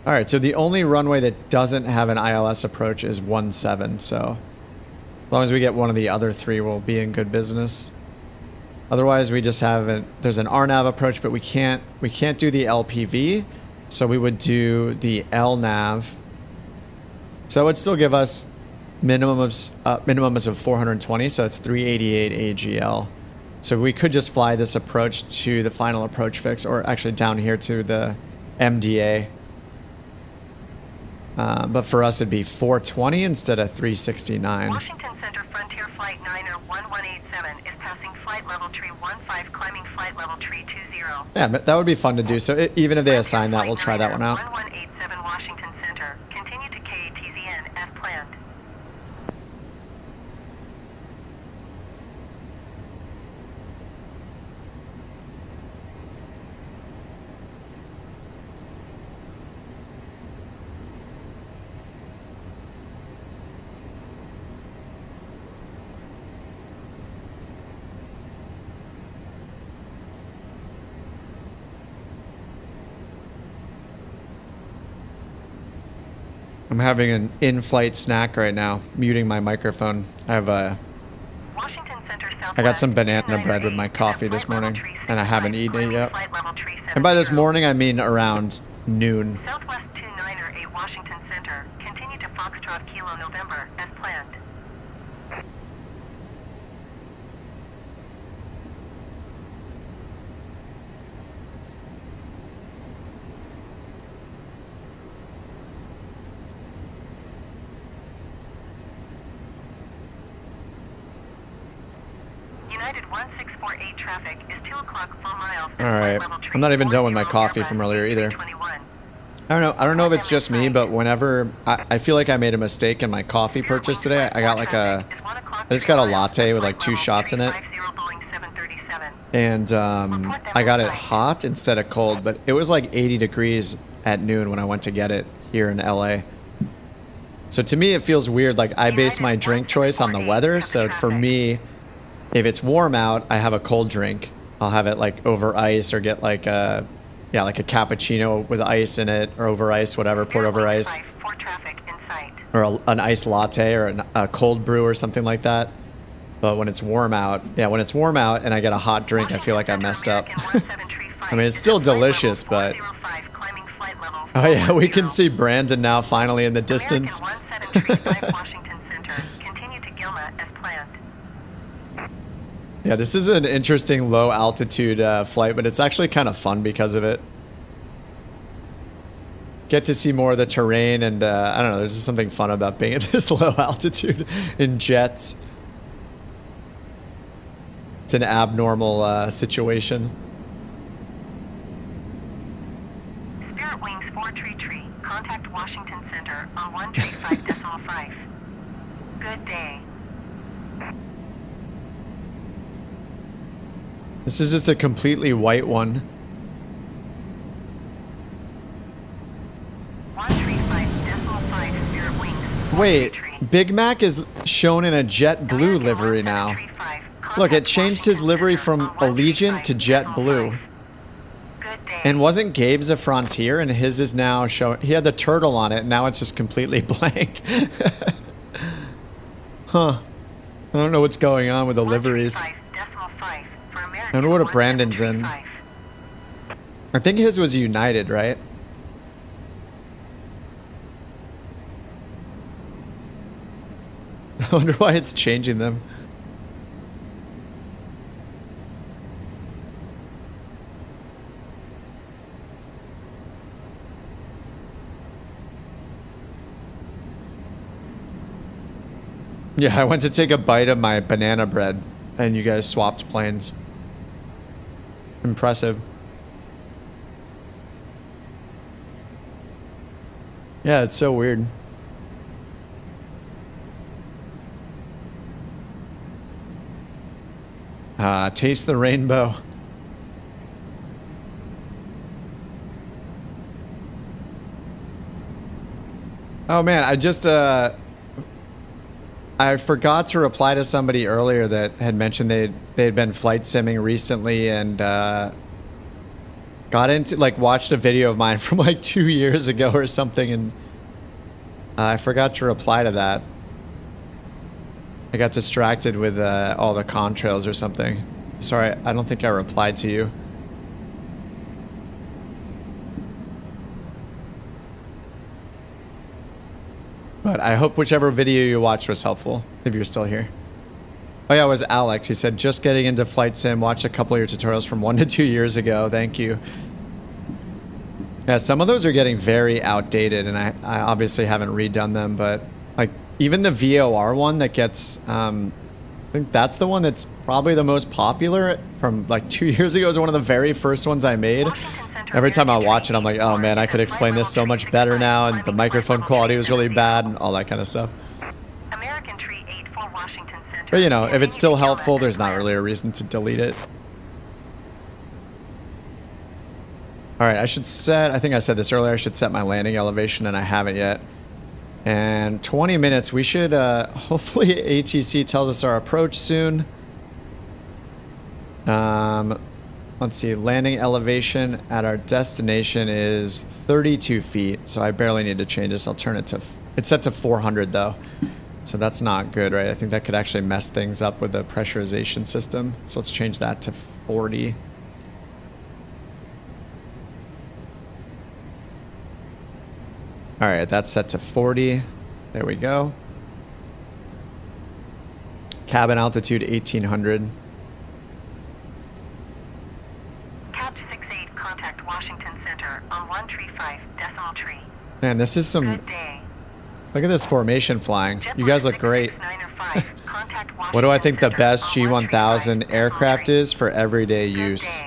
All right, so the only runway that doesn't have an ILS approach is 17. So as long as we get one of the other three, we'll be in good business. Otherwise, we just have there's an RNAV approach, but we can't do the LPV, so we would do the LNAV. So it would still give us minimums of 420, so it's 388 AGL. So we could just fly this approach to the final approach fix, or actually down here to the MDA. But for us, it'd be 420 instead of 369. Washington Center Frontier Flight 9er 1187 is passing flight level tree 15, climbing flight level tree 20. Yeah, but that would be fun to do. So even if they assign that, we'll try that one out. 1187 Washington Center. Continue to KATZN as planned. I'm having an in-flight snack right now, muting my microphone. I have Washington Center I got some banana bread with my coffee this morning, and I haven't eaten it yet. And by this morning, I mean around noon. Southwest 298 Washington Center. Continue to Foxtrot Kilo November as planned. United 1648 traffic is 2 o'clock 4 miles. All right, I'm not even done with my coffee from earlier either. I don't know if it's just me, but whenever I feel like I made a mistake in my coffee purchase today. I got like I just got a latte with like 2 shots in it, and I got it hot instead of cold, but it was like 80 degrees at noon when I went to get it here in LA. So to me, it feels weird. Like I base my drink choice on the weather. So for me, if it's warm out, I have a cold drink. I'll have it like over ice, or get like a cappuccino with ice in it, or over ice, whatever, poured over ice, or an iced latte, or a cold brew or something like that. But when it's warm out, and I get a hot drink, I feel like I messed up. I mean, it's still delicious, but oh yeah, we can see Brandon now finally in the distance. Yeah, this is an interesting low altitude flight, but it's actually kind of fun because of it. Get to see more of the terrain, and I don't know, there's just something fun about being at this low altitude in jets. It's an abnormal situation. Spirit Wings 433, contact Washington Center on 135.5. Good day. This is just a completely white one. 135.5 Spirit Wings. Wait, Big Mac is shown in a jet blue livery now. Look, it changed his livery from Allegiant to jet blue. And wasn't Gabe's a Frontier, and his is now showing, he had the turtle on it, and now it's just completely blank. Huh. I don't know what's going on with the liveries. I wonder what Brandon's in. I think his was United, right? I wonder why it's changing them. Yeah, I went to take a bite of my banana bread, and you guys swapped planes. Impressive. Yeah, it's so weird. Taste the rainbow. Oh man, I forgot to reply to somebody earlier that had mentioned they'd been flight simming recently and got into, like, watched a video of mine from like 2 years ago or something, and I forgot to reply to that. I got distracted with all the contrails or something. Sorry, I don't think I replied to you. But I hope whichever video you watched was helpful, if you're still here. Oh yeah, it was Alex. He said, just getting into flight sim, watched a couple of your tutorials from 1 to 2 years ago. Thank you. Yeah, some of those are getting very outdated, and I obviously haven't redone them, but like even the VOR one that gets, I think that's the one that's probably the most popular from like 2 years ago. It was one of the very first ones I made. Every time I watch it, I'm like, oh man, I could explain this so much better now, and the microphone quality was really bad and all that kind of stuff. American Tree 84 Washington Center. But you know, if it's still helpful, there's not really a reason to delete it. All right, I think I said this earlier, I should set my landing elevation, and I haven't yet. And 20 minutes, we should, hopefully ATC tells us our approach soon. Let's see, landing elevation at our destination is 32 feet, so I barely need to change this. I'll turn it to, it's set to 400 though, so that's not good, right? I think that could actually mess things up with the pressurization system. So let's change that to 40. All right, that's set to 40. There we go. Cabin altitude 1800. Cap 68, contact Washington Center on 135 decimal tree. Man, this is some... Good day. Look at this formation flying. You guys look great. What do I think the best G1000 aircraft is for everyday use?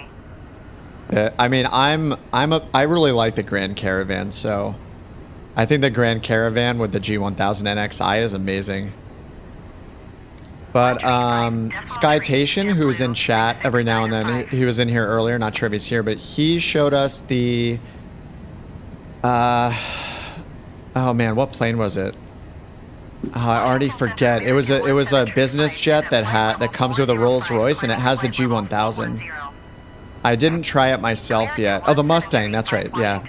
I mean, I really like the Grand Caravan, so I think the Grand Caravan with the G1000 NXI is amazing. But Skytation, who's in chat every now and then, he was in here earlier, not sure if he's here, but he showed us the oh man, what plane was it? I already forget. It was a business jet that comes with a Rolls-Royce, and it has the G1000. I didn't try it myself yet. Oh, the Mustang, that's right, yeah.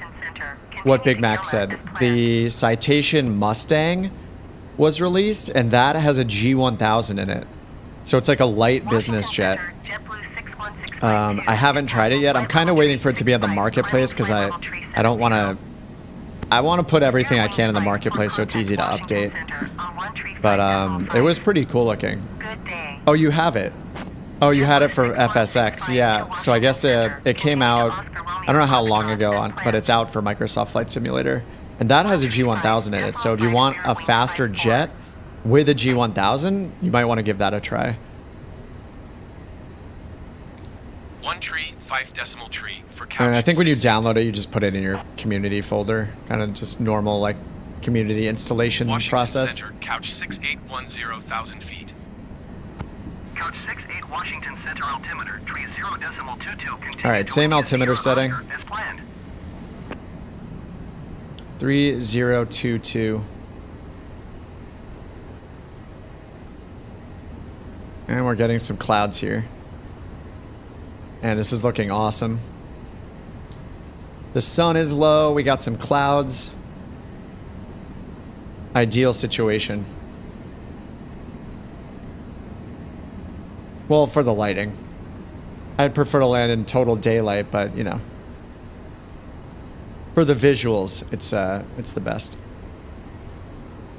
What Big Mac said. The Citation Mustang was released, and that has a G1000 in it. So it's like a light business jet. I haven't tried it yet. I'm kind of waiting for it to be on the marketplace because I don't want to... I want to put everything I can in the marketplace so it's easy to update. But it was pretty cool looking. Oh, you have it. Oh, you had it for FSX. Yeah, so I guess it came out, I don't know how long ago, but it's out for Microsoft Flight Simulator. And that has a G1000 in it, so if you want a faster jet with a G1000, you might want to give that a try. 1 tree, 5 decimal tree for couch. And I think when you download it, you just put it in your community folder. Kind of just normal, like, community installation Washington process. Center, couch 6810,000 feet. Couch 68 Washington Center altimeter, tree 0.22. All right, same altimeter setting. As planned. 3022. And we're getting some clouds here. And this is looking awesome. The sun is low, we got some clouds. Ideal situation. Well, for the lighting. I'd prefer to land in total daylight, but you know. For the visuals, it's the best.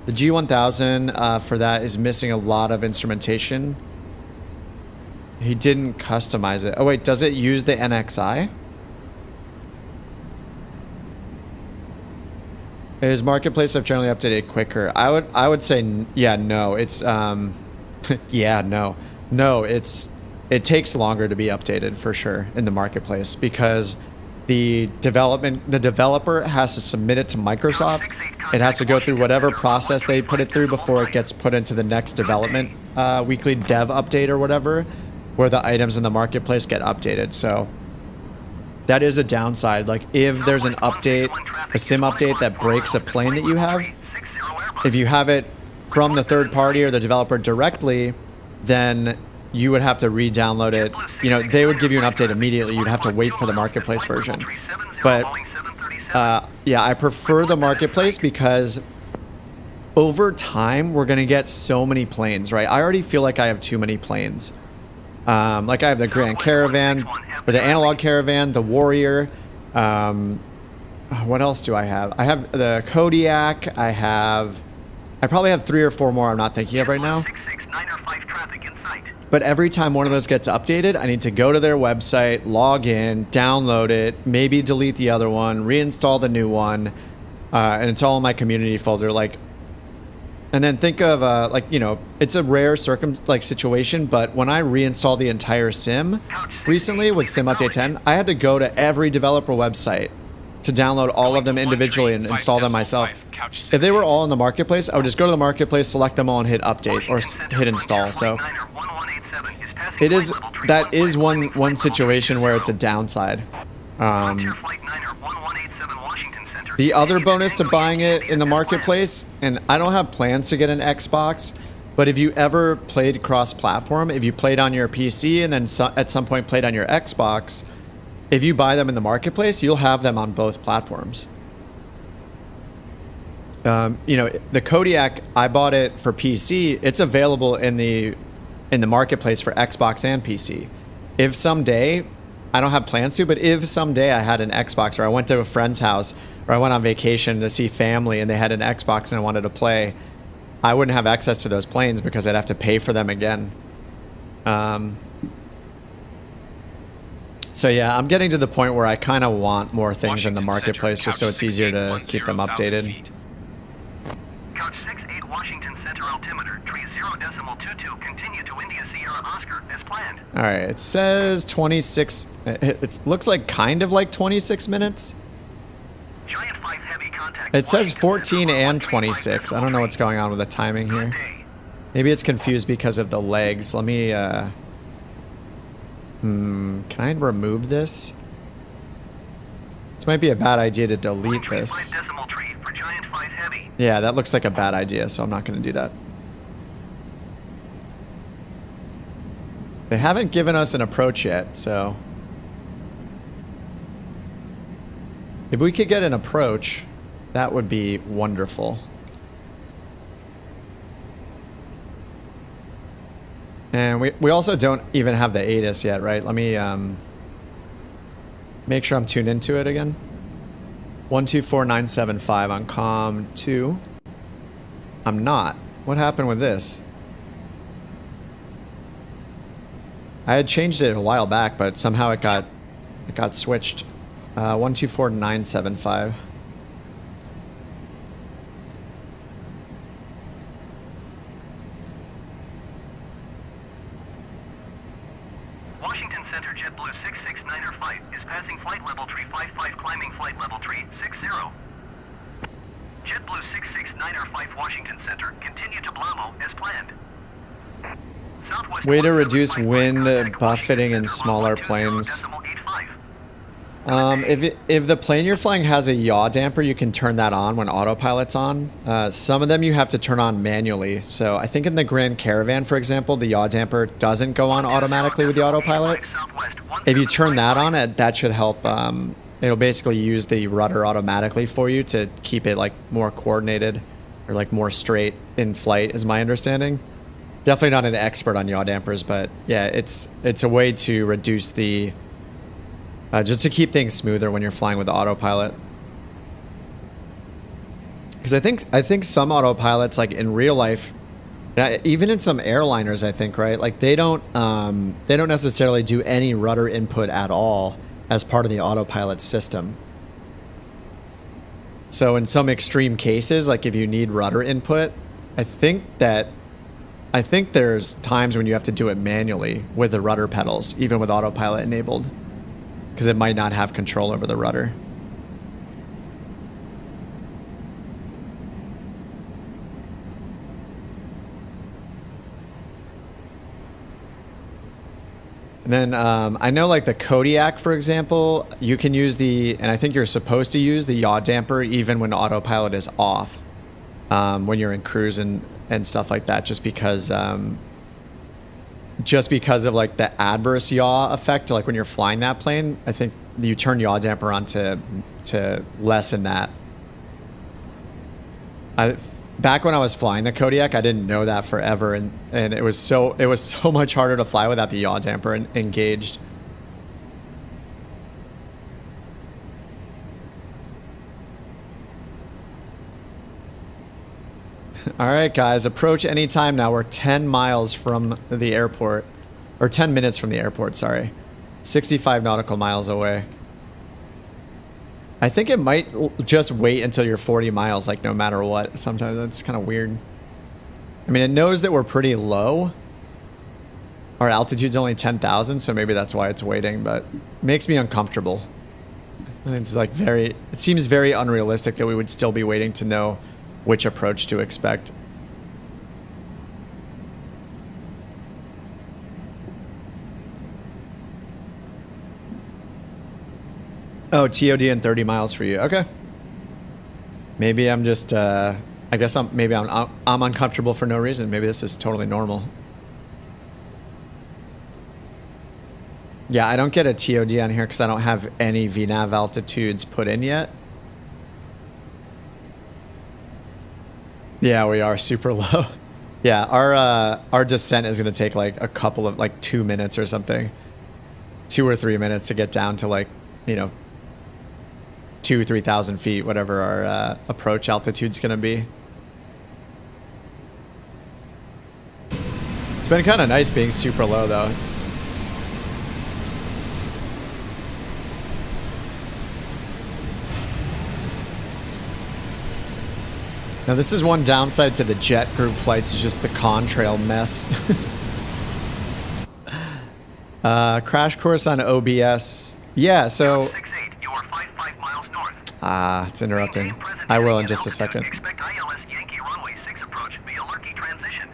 The G1000 for that is missing a lot of instrumentation. He didn't customize it. Oh wait, does it use the NXI? Is Marketplace stuff generally updated quicker? I would say yeah, no. It's yeah, no. No, it takes longer to be updated for sure in the Marketplace because the developer has to submit it to Microsoft. It has to go through whatever process they put it through before it gets put into the next development weekly dev update or whatever, where the items in the Marketplace get updated. So that is a downside. Like if there's an update, a sim update that breaks a plane that you have, if you have it from the third party or the developer directly, then you would have to re-download it. You know, they would give you an update immediately. You'd have to wait for the Marketplace version. But yeah, I prefer the Marketplace because over time, we're going to get so many planes, right? I already feel like I have too many planes. Like I have the Grand Caravan, or the Analog Caravan, the Warrior. What else do I have? I have the Kodiak. I probably have 3 or 4 more I'm not thinking of right now. But every time one of those gets updated, I need to go to their website, log in, download it, maybe delete the other one, reinstall the new one, and it's all in my community folder. Like, and then think of like, you know, it's a rare situation, but when I reinstalled the entire sim recently with Sim Update 10, I had to go to every developer website to download all of them individually and install them myself. If they were all in the Marketplace, I would just go to the Marketplace, select them all, and hit update or hit install. So that is one situation where it's a downside. The other bonus to buying it in the Marketplace, and I don't have plans to get an Xbox, but if you ever played cross-platform, if you played on your PC and then at some point played on your Xbox, if you buy them in the Marketplace, you'll have them on both platforms. You know, the Kodiak, I bought it for PC. It's available in the Marketplace for Xbox and PC. If someday, I don't have plans to, but if someday I had an Xbox or I went to a friend's house or I went on vacation to see family and they had an Xbox and I wanted to play, I wouldn't have access to those planes because I'd have to pay for them again. So yeah, I'm getting to the point where I kind of want more things in the Marketplace just so it's easier to keep them updated. Couch 68 Washington Center altimeter, tree 0.22, continue to India Sierra Oscar as planned. All right, it says 26, it looks like kind of like 26 minutes. Giant 5 heavy contact. It says 14 and 26. I don't know what's going on with the timing here. Maybe it's confused because of the legs. Let me, can I remove this? This might be a bad idea to delete this. Yeah, that looks like a bad idea, so I'm not going to do that. They haven't given us an approach yet, so... if we could get an approach, that would be wonderful. And we also don't even have the ATIS yet, right? Let me make sure I'm tuned into it again. 124975 on COM 2. I'm not. What happened with this? I had changed it a while back, but somehow it got switched. 124975. Washington Center JetBlue 669er flight is passing flight level tree 55, climbing flight level tree 60. JetBlue 669er 5 Washington Center, continue to Blamo as planned. Southwest Way to reduce wind buffeting in smaller planes. If the plane you're flying has a yaw damper, you can turn that on when autopilot's on. Some of them you have to turn on manually. So I think in the Grand Caravan, for example, the yaw damper doesn't go on automatically with the autopilot. If you turn that on, that should help. It'll basically use the rudder automatically for you to keep it like more coordinated or like more straight in flight, is my understanding. Definitely not an expert on yaw dampers, but yeah, it's a way to reduce the just to keep things smoother when you're flying with the autopilot. Because I think some autopilots, like in real life, even in some airliners, I think, right? Like they don't necessarily do any rudder input at all as part of the autopilot system. So in some extreme cases, like if you need rudder input, I think there's times when you have to do it manually with the rudder pedals, even with autopilot enabled, because it might not have control over the rudder. And then I know like the Kodiak, for example, you can use and I think you're supposed to use the yaw damper even when autopilot is off, when you're in cruise and stuff like that, just because of like the adverse yaw effect, like when you're flying that plane, I think you turn yaw damper on to lessen that. Back when I was flying the Kodiak, I didn't know that forever, and it was so much harder to fly without the yaw damper engaged. All right, guys, approach anytime now. We're 10 miles from the airport, or 10 minutes from the airport, sorry. 65 nautical miles away. I think it might just wait until you're 40 miles, like no matter what. Sometimes that's kind of weird. I mean, it knows that we're pretty low. Our altitude's only 10,000, so maybe that's why it's waiting, but it makes me uncomfortable. And it's like it seems very unrealistic that we would still be waiting to know which approach to expect. Oh, TOD and 30 miles for you. Okay. Maybe I'm just, I guess I'm uncomfortable for no reason. Maybe this is totally normal. Yeah, I don't get a TOD on here because I don't have any VNAV altitudes put in yet. Yeah, we are super low. Yeah, our descent is going to take like a couple of, like 2 minutes or something. 2 or 3 minutes to get down to like, 2,000-3,000 feet, whatever our approach altitude's gonna be. It's been kind of nice being super low though. Now this is one downside to the jet group flights, is just the contrail mess. Crash course on OBS. Yeah, so it's interrupting. I will in just a second. Expect ILS Yankee Runway 6 approach via Lurkey transition.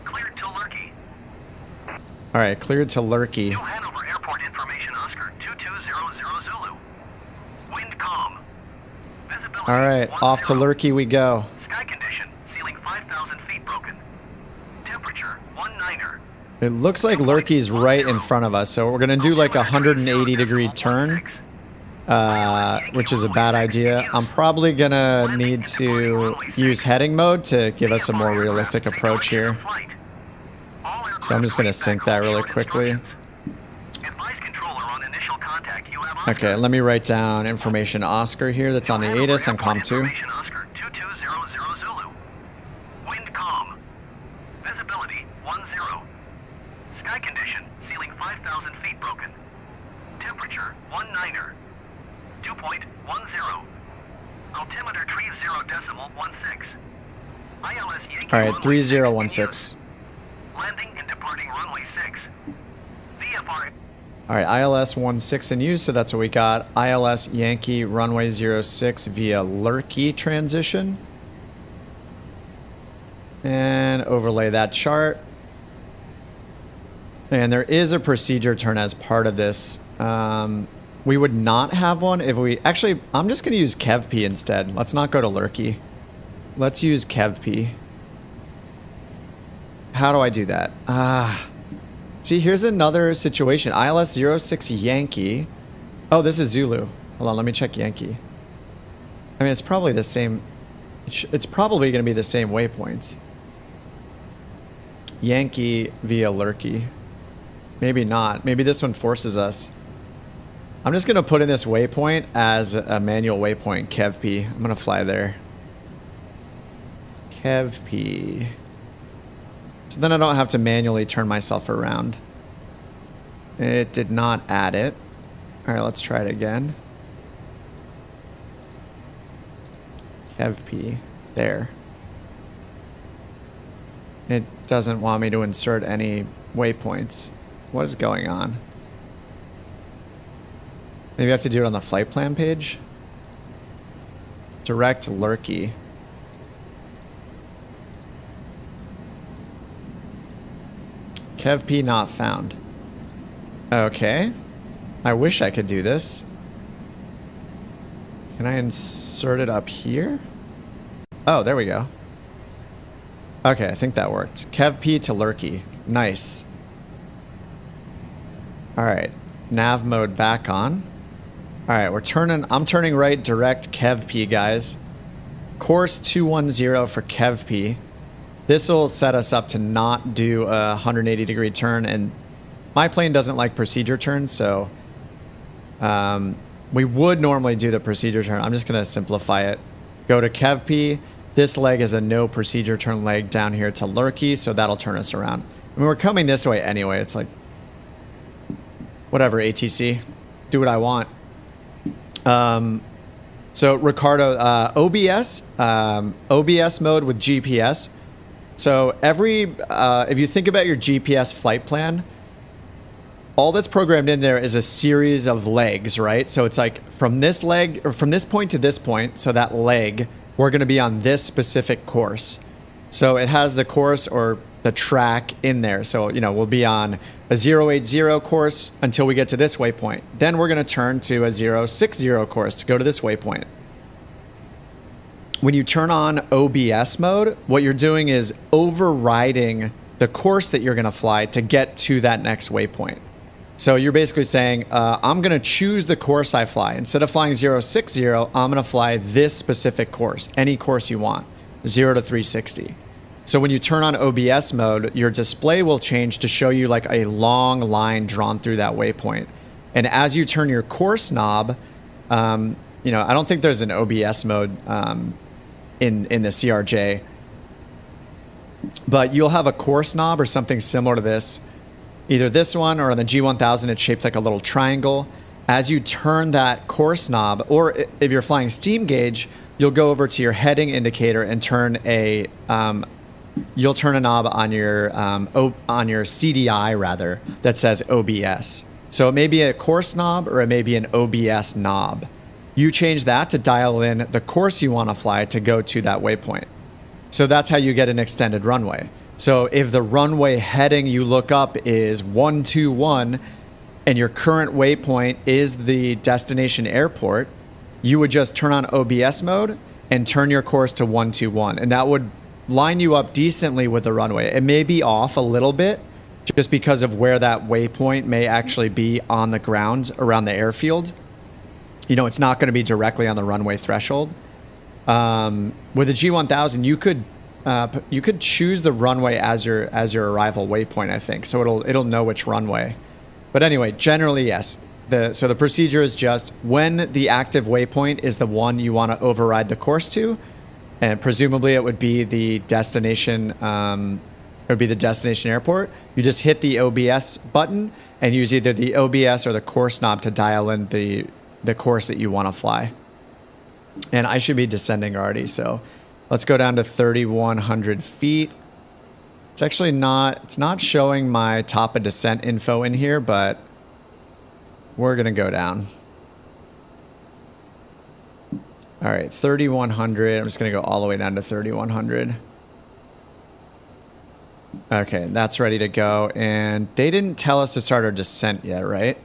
Cleared to Lurkey. All right, cleared to Lurkey. New Hanover Airport information, Oscar 2200 Zulu. Wind calm. Visibility. All right, off to Lurkey we go. Sky condition, ceiling 5,000 feet broken. Temperature 19er. It looks like Lurkey's right in front of us, so we're gonna do like a 180-degree turn. Which is a bad idea. I'm probably gonna need to use heading mode to give us a more realistic approach here. So I'm just gonna sync that really quickly. Okay, let me write down information Oscar here that's on the ATIS on COM 2. Wind calm. Visibility 10. Sky condition, ceiling 5,000 feet broken. Temperature 19er. 2.10. Altimeter 30.16. ILS Yankee. All right, 3016. Landing and departing runway 6. VFR. All right, ILS 16 in use, so that's what we got. ILS Yankee runway 06 via Lurkey transition. And overlay that chart. And there is a procedure turn as part of this. We would not have one if we... Actually, I'm just going to use KevP instead. Let's not go to Lurkey. Let's use KevP. How do I do that? See, here's another situation. ILS 06 Yankee. Oh, this is Zulu. Hold on, let me check Yankee. I mean, it's probably the same... It's probably going to be the same waypoints. Yankee via Lurkey. Maybe not. Maybe this one forces us. I'm just going to put in this waypoint as a manual waypoint, KevP. I'm going to fly there. Kev P. So then I don't have to manually turn myself around. It did not add it. All right, let's try it again. Kev P. There. It doesn't want me to insert any waypoints. What is going on? Maybe I have to do it on the flight plan page? Direct Lurkey. Kev P not found. Okay. I wish I could do this. Can I insert it up here? Oh, there we go. Okay, I think that worked. Kev P to Lurkey. Nice. Alright. Nav mode back on. Alright, I'm turning right direct Kev P, guys. Course 210 for Kev P. This will set us up to not do a 180-degree turn, and my plane doesn't like procedure turns, so we would normally do the procedure turn. I'm just going to simplify it. Go to Kev P. This leg is a no procedure turn leg down here to Lurkey, so that'll turn us around. I mean, we're coming this way anyway. It's like, whatever, ATC. Do what I want. So, Ricardo, OBS mode with GPS. So, if you think about your GPS flight plan, all that's programmed in there is a series of legs, right? So, it's like from this leg, or from this point to this point, so that leg, we're going to be on this specific course. So it has the course or the track in there. So, you know, we'll be on a 080 course until we get to this waypoint. Then we're going to turn to a 060 course to go to this waypoint. When you turn on OBS mode, what you're doing is overriding the course that you're going to fly to get to that next waypoint. So you're basically saying, I'm going to choose the course I fly. Instead of flying 060, I'm going to fly this specific course, any course you want, 0 to 360. So when you turn on OBS mode, your display will change to show you like a long line drawn through that waypoint. And as you turn your course knob, you know, I don't think there's an OBS mode in the CRJ, but you'll have a course knob or something similar to this. Either this one or on the G1000, it's shaped like a little triangle. As you turn that course knob, or if you're flying steam gauge, you'll go over to your heading indicator and turn a, you'll turn a knob on your CDI rather that says OBS. So it may be a course knob or it may be an OBS knob. You change that to dial in the course you want to fly to go to that waypoint. So that's how you get an extended runway. So if the runway heading you look up is 121 and your current waypoint is the destination airport, you would just turn on OBS mode and turn your course to 121. And that would line you up decently with the runway. It may be off a little bit just because of where that waypoint may actually be on the ground around the airfield. You know, it's not going to be directly on the runway threshold. With the G1000, you could choose the runway as your arrival waypoint, I think. So it'll know which runway. But anyway, generally, yes. So the procedure is just when the active waypoint is the one you want to override the course to, and presumably it would be the destination. It would be the destination airport. You just hit the OBS button and use either the OBS or the course knob to dial in the course that you want to fly. And I should be descending already, so let's go down to 3,100 feet. It's actually it's not showing my top of descent info in here, but we're going to go down. All right, 3,100. I'm just going to go all the way down to 3,100. Okay, that's ready to go. And they didn't tell us to start our descent yet, right?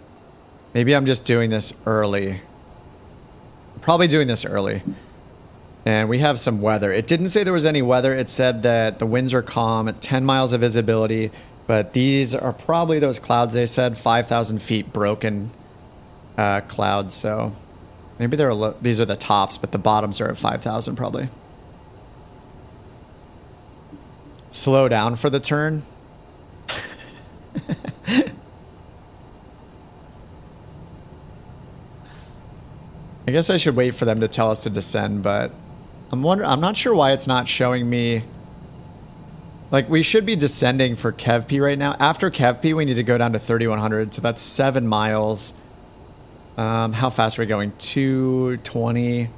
Maybe I'm just doing this early. Probably doing this early. And we have some weather. It didn't say there was any weather. It said that the winds are calm at 10 miles of visibility. But these are probably those clouds they said, 5,000 feet broken clouds. So maybe these are the tops, but the bottoms are at 5,000 probably. Slow down for the turn. I guess I should wait for them to tell us to descend, but I'm not sure why it's not showing me. Like, we should be descending for KevP right now. After KevP, we need to go down to 3,100. So that's 7 miles. How fast are we going? 220.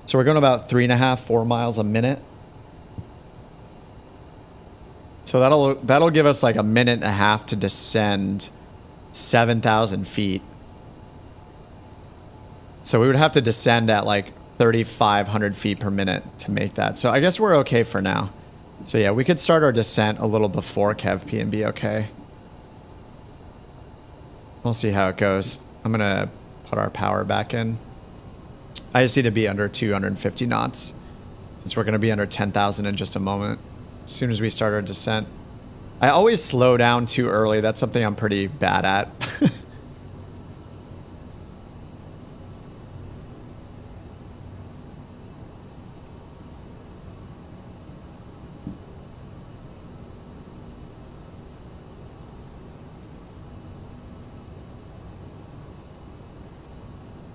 So we're going about 3.5, 4 miles a minute. So that'll give us like a minute and a half to descend 7,000 feet. So we would have to descend at like 3,500 feet per minute to make that. So I guess we're okay for now. So yeah, we could start our descent a little before KevP and be okay. We'll see how it goes. I'm going to put our power back in. I just need to be under 250 knots since we're going to be under 10,000 in just a moment. As soon as we start our descent. I always slow down too early. That's something I'm pretty bad at.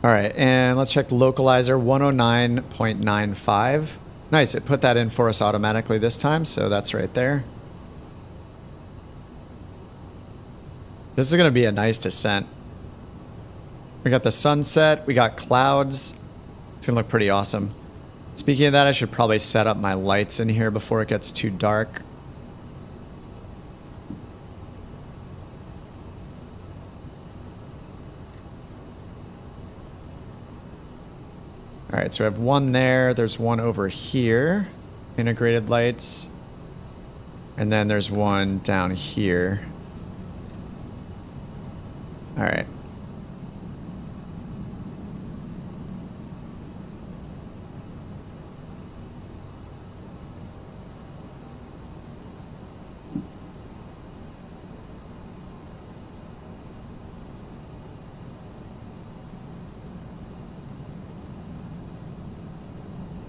All right, and let's check localizer 109.95. Nice, it put that in for us automatically this time, so that's right there. This is going to be a nice descent. We got the sunset, we got clouds. It's going to look pretty awesome. Speaking of that, I should probably set up my lights in here before it gets too dark. All right, so we have one there. There's one over here, integrated lights. And then there's one down here. All right.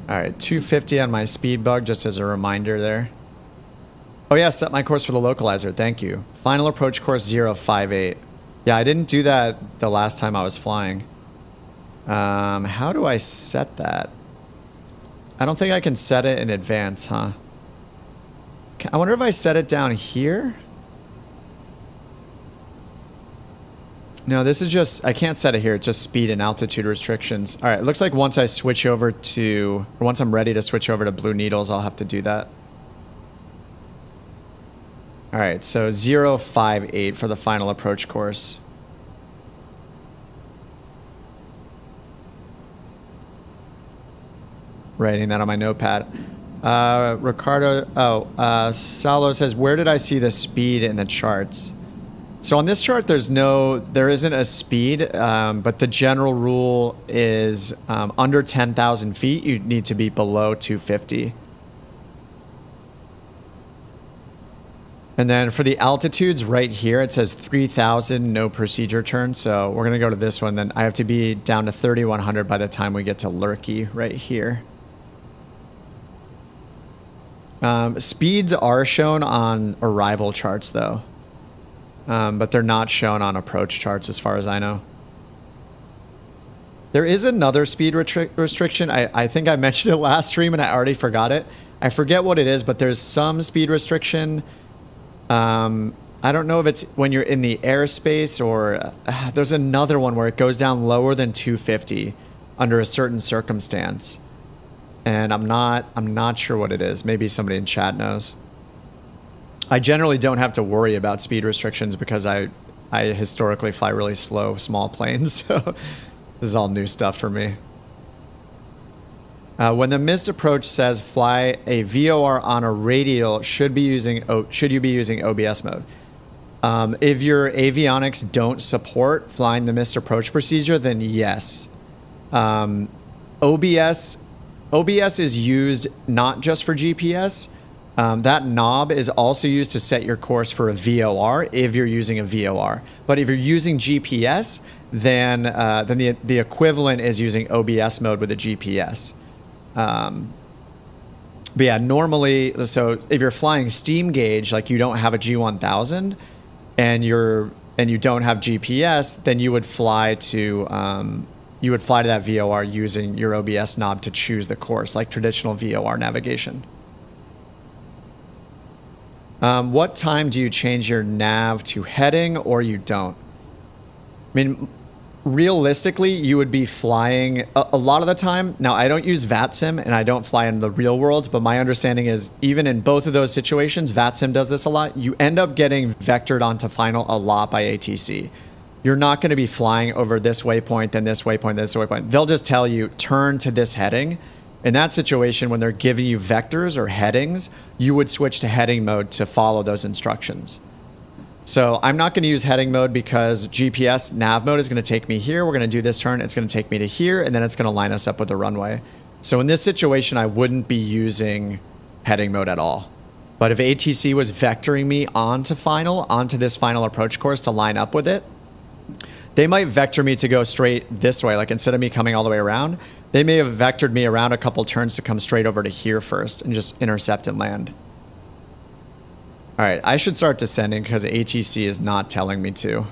All right, 250 on my speed bug, just as a reminder there. Oh yeah, set my course for the localizer, thank you. Final approach course 058. Yeah, I didn't do that the last time I was flying. How do I set that? I don't think I can set it in advance, huh? I wonder if I set it down here? No, this is just, I can't set it here. It's just speed and altitude restrictions. All right, it looks like once I switch over to, or once I'm ready to switch over to Blue Needles, I'll have to do that. All right, so 058 for the final approach course. Writing that on my notepad. Ricardo, Salo says, where did I see the speed in the charts? So on this chart, there isn't a speed, but the general rule is under 10,000 feet, you need to be below 250. And then for the altitudes right here, it says 3,000, no procedure turn. So we're going to go to this one. Then I have to be down to 3,100 by the time we get to Lurkey right here. Speeds are shown on arrival charts, though. But they're not shown on approach charts as far as I know. There is another speed restriction. I think I mentioned it last stream and I already forgot it. I forget what it is, but there's some speed restriction. I don't know if it's when you're in the airspace or there's another one where it goes down lower than 250 under a certain circumstance. And I'm not sure what it is. Maybe somebody in chat knows. I generally don't have to worry about speed restrictions because I historically fly really slow, small planes. So this is all new stuff for me. When the missed approach says fly a VOR on a radial, should you be using OBS mode? If your avionics don't support flying the missed approach procedure, then yes. OBS is used not just for GPS. That knob is also used to set your course for a VOR if you're using a VOR. But if you're using GPS, then the equivalent is using OBS mode with a GPS. But yeah, normally, so if you're flying steam gauge, like you don't have a G1000 and you don't have GPS, then you would fly to you would fly to that VOR using your OBS knob to choose the course, like traditional VOR navigation. What time do you change your nav to heading, or you don't? I mean, realistically, you would be flying a lot of the time. Now, I don't use VATSIM and I don't fly in the real world, but my understanding is even in both of those situations, VATSIM does this a lot. You end up getting vectored onto final a lot by ATC. You're not going to be flying over this waypoint, then this waypoint, this waypoint. They'll just tell you, turn to this heading. In that situation, when they're giving you vectors or headings, you would switch to heading mode to follow those instructions. So I'm not going to use heading mode because GPS nav mode is going to take me here. We're going to do this turn. It's going to take me to here, and then it's going to line us up with the runway. So in this situation, I wouldn't be using heading mode at all. But if ATC was vectoring me onto this final approach course to line up with it, they might vector me to go straight this way. Like instead of me coming all the way around, they may have vectored me around a couple turns to come straight over to here first and just intercept and land. All right, I should start descending because ATC is not telling me to.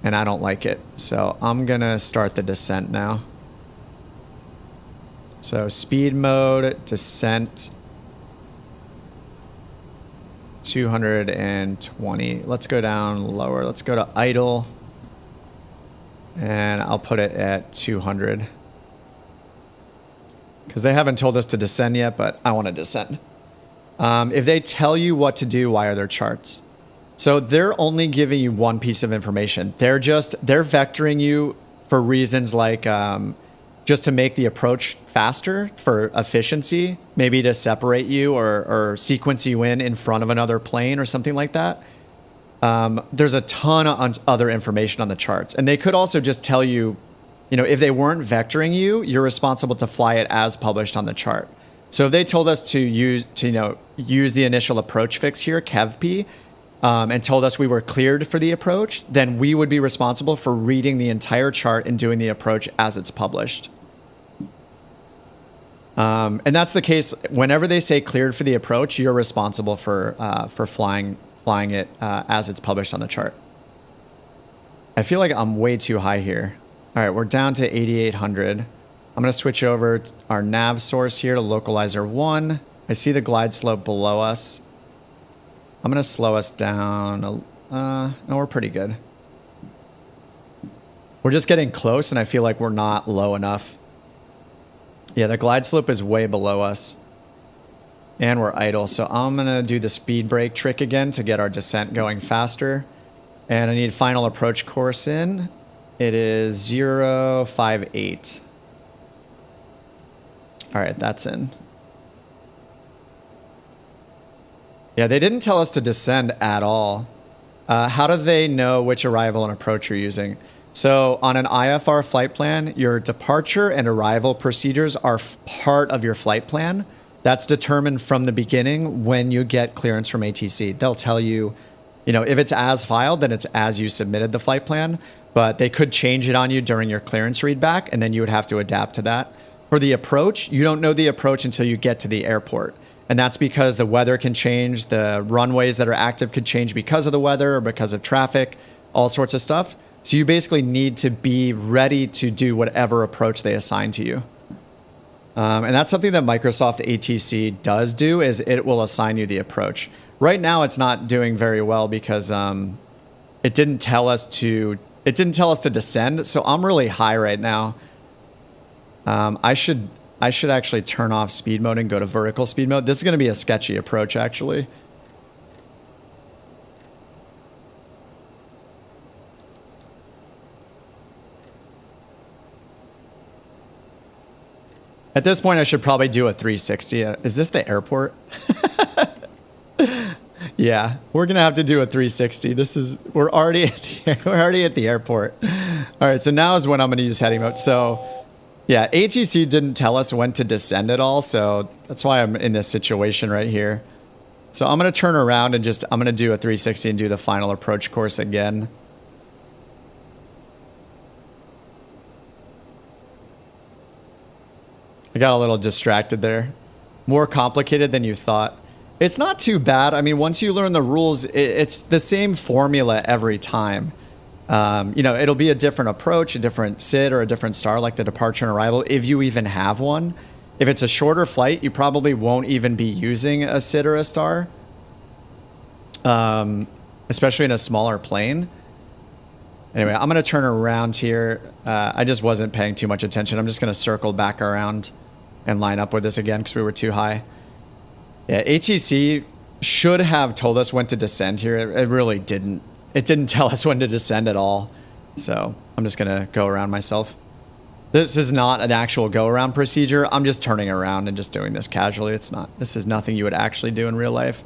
And I don't like it. So I'm going to start the descent now. So speed mode, descent, 220. Let's go down lower. Let's go to idle. And I'll put it at 200. Because they haven't told us to descend yet, but I want to descend. If they tell you what to do, why are there charts? So they're only giving you one piece of information. They're vectoring you for reasons like just to make the approach faster for efficiency, maybe to separate you or sequence you in front of another plane or something like that. There's a ton of other information on the charts. And they could also just tell you, if they weren't vectoring you, you're responsible to fly it as published on the chart. So if they told us to use the initial approach fix here, KevP, and told us we were cleared for the approach, then we would be responsible for reading the entire chart and doing the approach as it's published. And that's the case whenever they say cleared for the approach, you're responsible for flying it as it's published on the chart. I feel like I'm way too high here. All right, we're down to 8,800. I'm going to switch over our nav source here to localizer 1. I see the glide slope below us. I'm going to slow us down. No, we're pretty good. We're just getting close, and I feel like we're not low enough. Yeah, the glide slope is way below us. And we're idle, so I'm going to do the speed brake trick again to get our descent going faster. And I need final approach course in. It is 058. All right, that's in. Yeah, they didn't tell us to descend at all. How do they know which arrival and approach you're using? So on an IFR flight plan, your departure and arrival procedures are part of your flight plan. That's determined from the beginning when you get clearance from ATC. They'll tell you, if it's as filed, then it's as you submitted the flight plan. But they could change it on you during your clearance readback, and then you would have to adapt to that. For the approach, you don't know the approach until you get to the airport. And that's because the weather can change. The runways that are active could change because of the weather or because of traffic, all sorts of stuff. So you basically need to be ready to do whatever approach they assign to you. And that's something that Microsoft ATC does do, is it will assign you the approach. Right now, it's not doing very well because it didn't tell us to descend. So I'm really high right now. I should actually turn off speed mode and go to vertical speed mode. This is going to be a sketchy approach, actually. At this point, I should probably do a 360. Is this the airport? Yeah, we're gonna have to do a 360. We're already at the airport. All right, so now is when I'm gonna use heading mode. So yeah, ATC didn't tell us when to descend at all, so that's why I'm in this situation right here. So I'm gonna turn around and I'm gonna do a 360 and do the final approach course again. I got a little distracted there. More complicated than you thought. It's not too bad. I mean, once you learn the rules, it's the same formula every time. You know, it'll be a different approach, a different SID or a different star, like the departure and arrival, if you even have one. If it's a shorter flight, you probably won't even be using a SID or a star, especially in a smaller plane. Anyway, I'm going to turn around here. I just wasn't paying too much attention. I'm just going to circle back around and line up with this again because we were too high. Yeah, ATC should have told us when to descend here. It really didn't. It didn't tell us when to descend at all. So I'm just going to go around myself. This is not an actual go-around procedure. I'm just turning around and just doing this casually. It's not. This is nothing you would actually do in real life.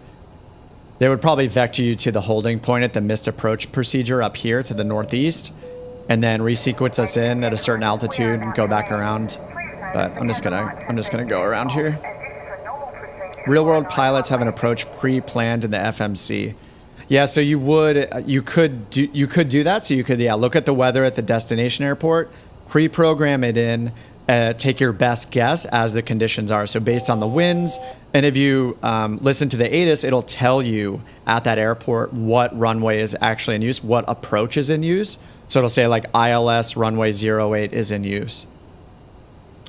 They would probably vector you to the holding point at the missed approach procedure up here to the northeast, and then resequence us in at a certain altitude and go back around. But I'm just gonna go around here. Real-world pilots have an approach pre-planned in the FMC. Yeah, so you could do that. So you could look at the weather at the destination airport, pre-program it in, take your best guess as the conditions are. So based on the winds, and if you listen to the ATIS, it'll tell you at that airport what runway is actually in use, what approach is in use. So it'll say like ILS runway 08 is in use.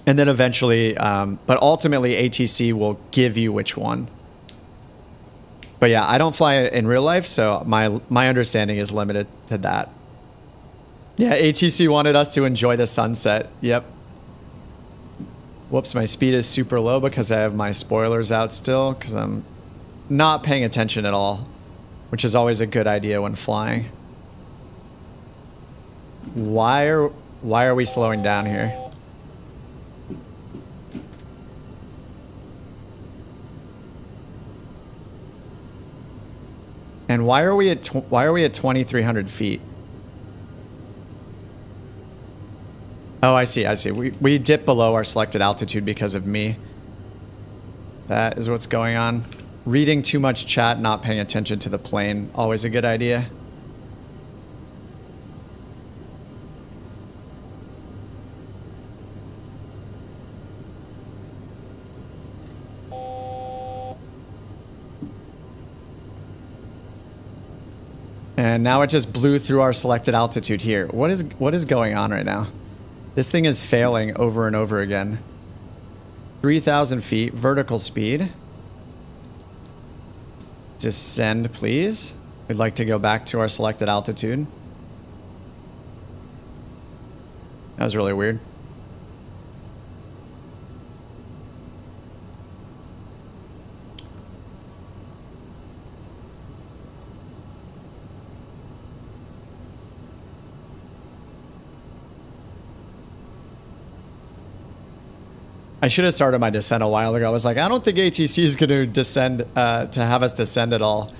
And then eventually, but ultimately ATC will give you which one. But yeah, I don't fly in real life, so my understanding is limited to that. Yeah, ATC wanted us to enjoy the sunset. Yep. Whoops, my speed is super low because I have my spoilers out still because I'm not paying attention at all, which is always a good idea when flying. Why are we slowing down here? And why are we at 2,300 feet? Oh, I see. We dip below our selected altitude because of me. That is what's going on. Reading too much chat, not paying attention to the plane, always a good idea. And now it just blew through our selected altitude here. What is going on right now? This thing is failing over and over again. 3,000 feet, vertical speed. Descend, please. We'd like to go back to our selected altitude. That was really weird. I should have started my descent a while ago. I was like, I don't think ATC is going to descend, to have us descend at all.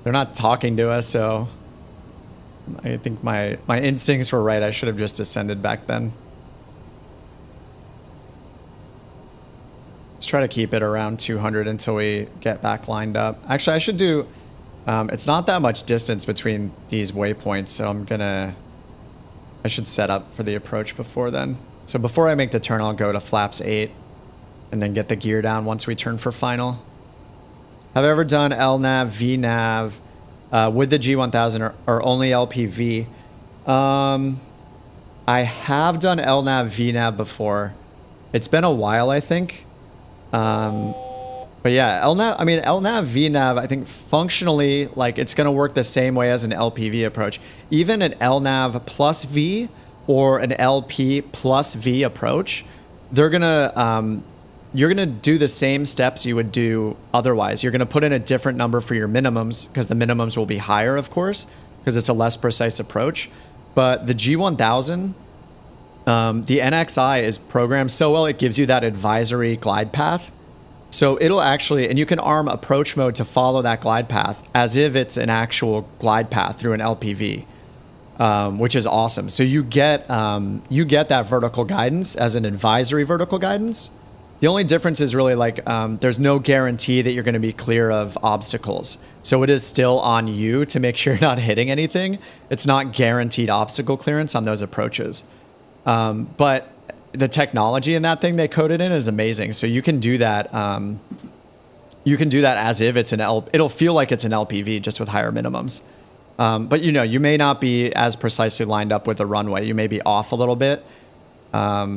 They're not talking to us, so I think my instincts were right. I should have just descended back then. Let's try to keep it around 200 until we get back lined up. Actually, I should do, it's not that much distance between these waypoints, so I should set up for the approach before then. So before I make the turn, I'll go to flaps 8 and then get the gear down once we turn for final. Have I ever done LNAV, VNAV with the G1000 or only LPV? I have done LNAV, VNAV before. It's been a while, I think. But yeah, LNAV, VNAV, I think functionally, like it's going to work the same way as an LPV approach. Even an LNAV plus V or an LP plus V approach, you're gonna do the same steps you would do otherwise. You're gonna put in a different number for your minimums because the minimums will be higher, of course, because it's a less precise approach. But the G1000, the NXI is programmed so well, it gives you that advisory glide path. So it'll actually, and you can arm approach mode to follow that glide path as if it's an actual glide path through an LPV. Which is awesome. So you get that vertical guidance as an advisory vertical guidance. The only difference is really like there's no guarantee that you're going to be clear of obstacles. So it is still on you to make sure you're not hitting anything. It's not guaranteed obstacle clearance on those approaches. But the technology in that thing they coded in is amazing. So you can do that. You can do that as if it's it'll feel like it's an LPV just with higher minimums. But you know, you may not be as precisely lined up with the runway. You may be off a little bit. Yeah,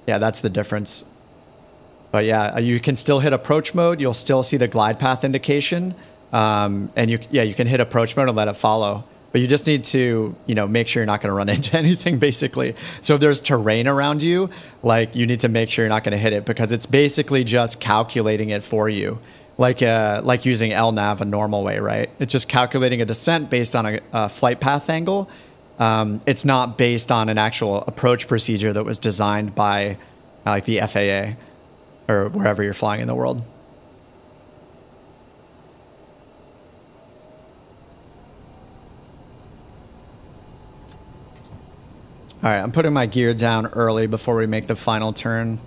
that's the difference. But yeah, you can still hit approach mode. You'll still see the glide path indication. And you can hit approach mode and let it follow. But you just need to, you know, make sure you're not going to run into anything, basically. So if there's terrain around you, like, you need to make sure you're not going to hit it, because it's basically just calculating it for you. Like using LNAV a normal way, right? It's just calculating a descent based on a flight path angle. It's not based on an actual approach procedure that was designed by like the FAA or wherever you're flying in the world. All right, I'm putting my gear down early before we make the final turn.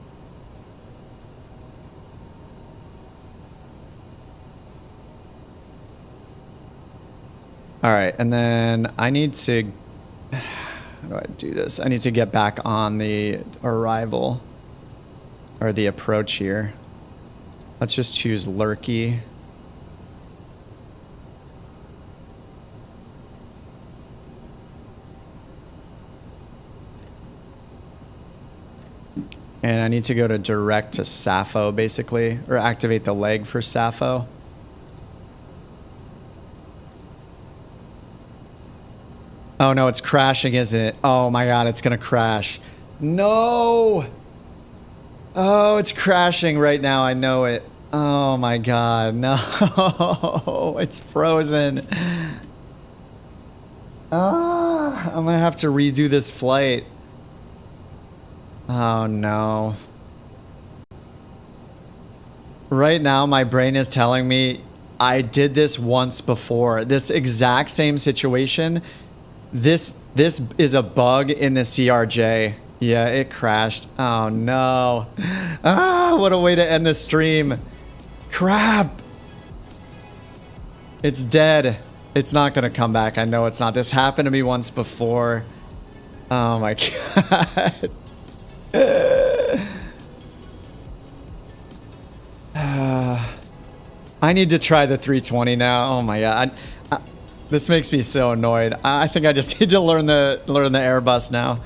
All right, and then I need to, how do I do this? I need to get back on the arrival, or the approach here. Let's just choose Lurky. And I need to go to direct to Sappho, basically, or activate the leg for Sappho. Oh no, it's crashing, isn't it? Oh my god, it's gonna crash. No! Oh, it's crashing right now, I know it. Oh my god, no. It's frozen. Ah, I'm gonna have to redo this flight. Oh no. Right now, my brain is telling me I did this once before. This exact same situation. This is a bug in the CRJ. Yeah, it crashed. Oh no. Ah, what a way to end the stream. Crap. It's dead. It's not gonna come back. I know it's not. This happened to me once before. Oh my god. I need to try the 320 now. Oh my god. This makes me so annoyed. I think I just need to learn the Airbus now.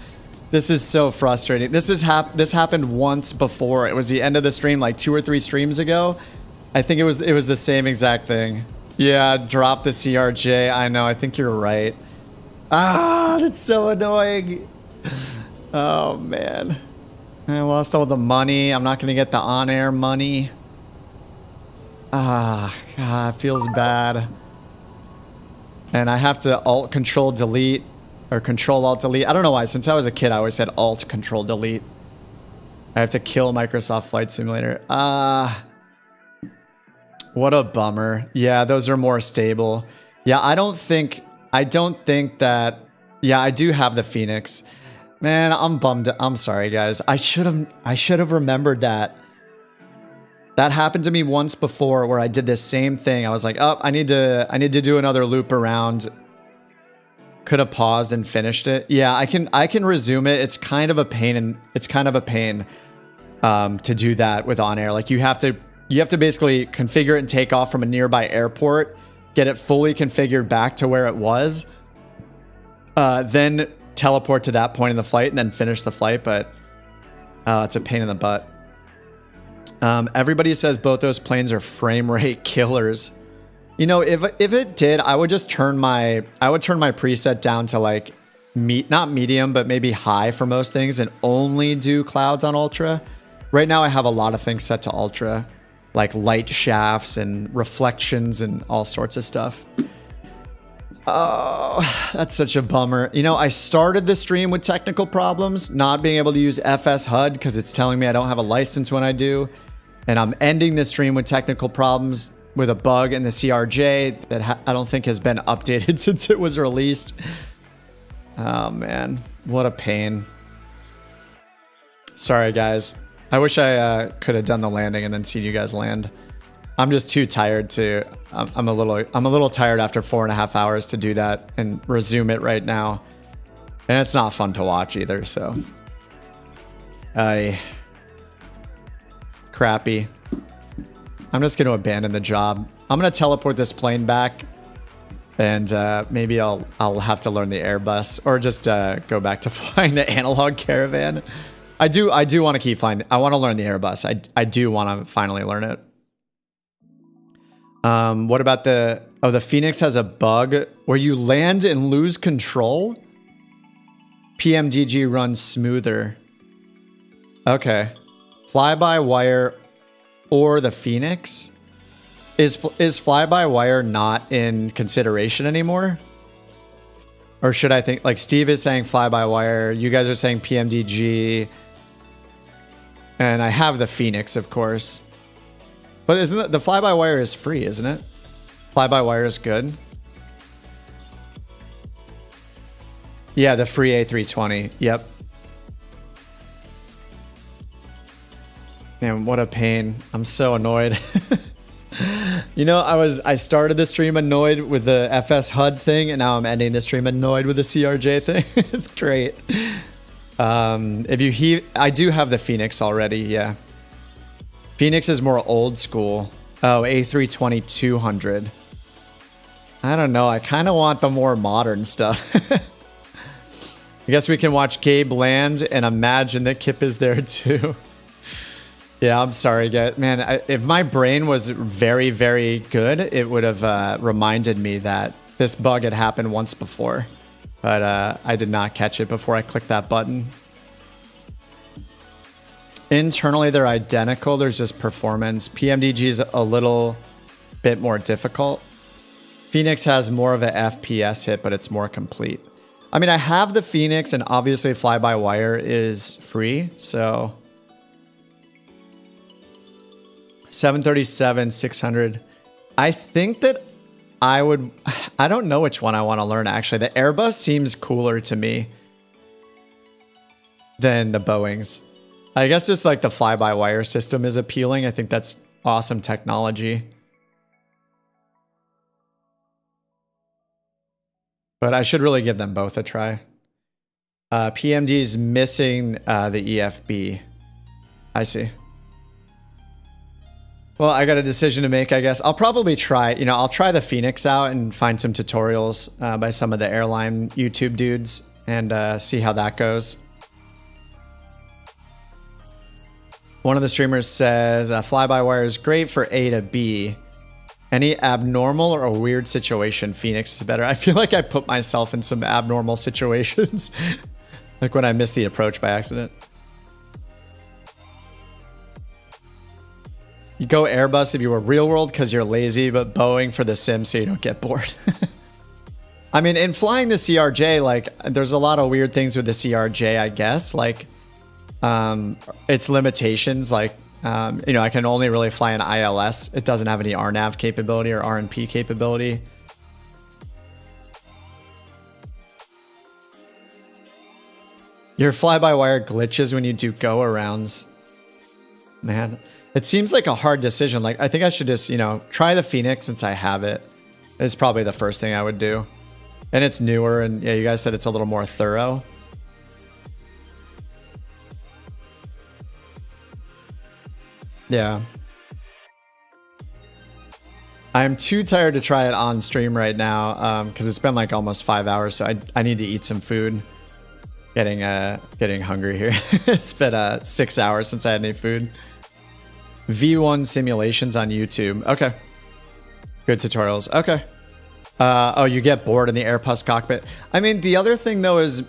This is so frustrating. This happened once before. It was the end of the stream, like 2 or 3 streams ago. I think it was the same exact thing. Yeah, drop the CRJ. I know. I think you're right. Ah, that's so annoying. Oh man, I lost all the money. I'm not gonna get the OnAir money. Ah, God, it feels bad. And I have to Alt-Control-Delete, or Control-Alt-Delete. I don't know why. Since I was a kid, I always said Alt-Control-Delete. I have to kill Microsoft Flight Simulator. What a bummer. Yeah, those are more stable. Yeah, I don't think that... Yeah, I do have the Phoenix. Man, I'm bummed. I'm sorry, guys. I should have remembered that. That happened to me once before where I did this same thing. I was like, oh, I need to do another loop around. Could have paused and finished it. Yeah, I can resume it. It's kind of a pain to do that with OnAir. Like you have to basically configure it and take off from a nearby airport, get it fully configured back to where it was, then teleport to that point in the flight and then finish the flight. But it's a pain in the butt. Everybody says both those planes are frame rate killers. You know, if it did, I would just turn my preset down to like not medium, but maybe high for most things, and only do clouds on ultra. Right now I have a lot of things set to ultra, like light shafts and reflections and all sorts of stuff. Oh, that's such a bummer. You know, I started the stream with technical problems, not being able to use FS HUD because it's telling me I don't have a license when I do. And I'm ending the stream with technical problems with a bug in the CRJ that I don't think has been updated since it was released. Oh man, what a pain. Sorry guys. I wish I could have done the landing and then seen you guys land. I'm just too tired to, I'm a little tired after 4.5 hours to do that and resume it right now. And it's not fun to watch either, so. Crappy. I'm just going to abandon the job. I'm going to teleport this plane back And maybe I'll have to learn the Airbus or just go back to flying the analog Caravan. I do want to keep flying. I want to learn the Airbus. I do want to finally learn it. What about the Phoenix has a bug where you land and lose control? PMDG runs smoother. Okay. Fly-by-wire or the Phoenix? Is fly-by-wire not in consideration anymore? Or should I think, like Steve is saying fly-by-wire, you guys are saying PMDG, and I have the Phoenix, of course. But isn't the fly-by-wire is free, isn't it? Fly-by-wire is good. Yeah, the free A320. Yep. Man, what a pain. I'm so annoyed. You know, I started the stream annoyed with the FS HUD thing, and now I'm ending the stream annoyed with the CRJ thing. It's great. I do have the Phoenix already, yeah. Phoenix is more old school. Oh, A320-200. I don't know. I kind of want the more modern stuff. I guess we can watch Gabe land and imagine that Kip is there too. Yeah, I'm sorry, guys. Man, if my brain was very, very good, it would have reminded me that this bug had happened once before. But I did not catch it before I clicked that button. Internally, they're identical. There's just performance. PMDG is a little bit more difficult. Phoenix has more of an FPS hit, but it's more complete. I mean, I have the Phoenix, and obviously fly-by-wire is free, so... 737, 600. I think that I don't know which one I want to learn, actually. The Airbus seems cooler to me than the Boeings. I guess just like the fly-by-wire system is appealing. I think that's awesome technology. But I should really give them both a try. PMD is missing the EFB. I see. Well, I got a decision to make, I guess. I'll probably try, I'll try the Phoenix out and find some tutorials by some of the airline YouTube dudes and see how that goes. One of the streamers says, fly-by-wire is great for A to B. Any abnormal or a weird situation, Phoenix is better. I feel like I put myself in some abnormal situations. Like when I missed the approach by accident. You go Airbus if you were real world because you're lazy, but Boeing for the sim so you don't get bored. I mean, in flying the CRJ, like, there's a lot of weird things with the CRJ, I guess. Like, its limitations, like, I can only really fly an ILS. It doesn't have any RNAV capability or RNP capability. Your fly-by-wire glitches when you do go-arounds. Man. It seems like a hard decision. Like, I think I should just, try the Phoenix since I have it. It's probably the first thing I would do. And it's newer, and yeah, you guys said it's a little more thorough. Yeah. I'm too tired to try it on stream right now, because it's been like almost 5 hours, so I need to eat some food. Getting hungry here. It's been 6 hours since I had any food. V1 simulations on YouTube. Okay. Good tutorials. Okay. Oh, you get bored in the Airbus cockpit. I mean, the other thing though is,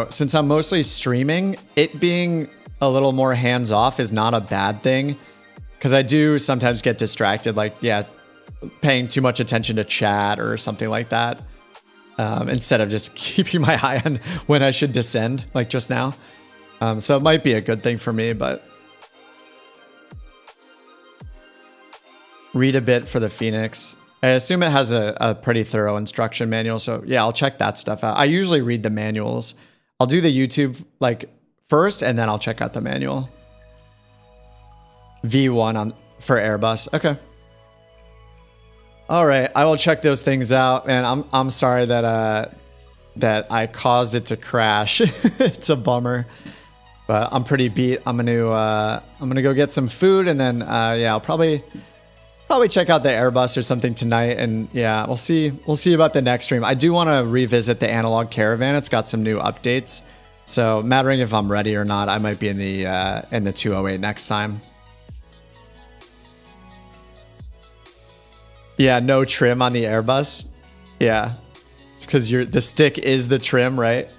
since I'm mostly streaming, it being a little more hands-off is not a bad thing. Because I do sometimes get distracted, like, yeah, paying too much attention to chat or something like that. Instead of just keeping my eye on when I should descend, like just now. So it might be a good thing for me, but... Read a bit for the Phoenix. I assume it has a pretty thorough instruction manual, so yeah, I'll check that stuff out. I usually read the manuals. I'll do the YouTube like first, and then I'll check out the manual. V1 for Airbus. Okay. All right, I will check those things out, and I'm sorry that that I caused it to crash. It's a bummer, but I'm pretty beat. I'm gonna go get some food, and then yeah, I'll probably probably check out the Airbus or something tonight. And yeah, we'll see about the next stream. I do want to revisit the analog caravan. It's got some new updates. So mattering if I'm ready or not, I might be in the 208 next time. Yeah, no trim on the Airbus. Yeah, it's because the stick is the trim, right?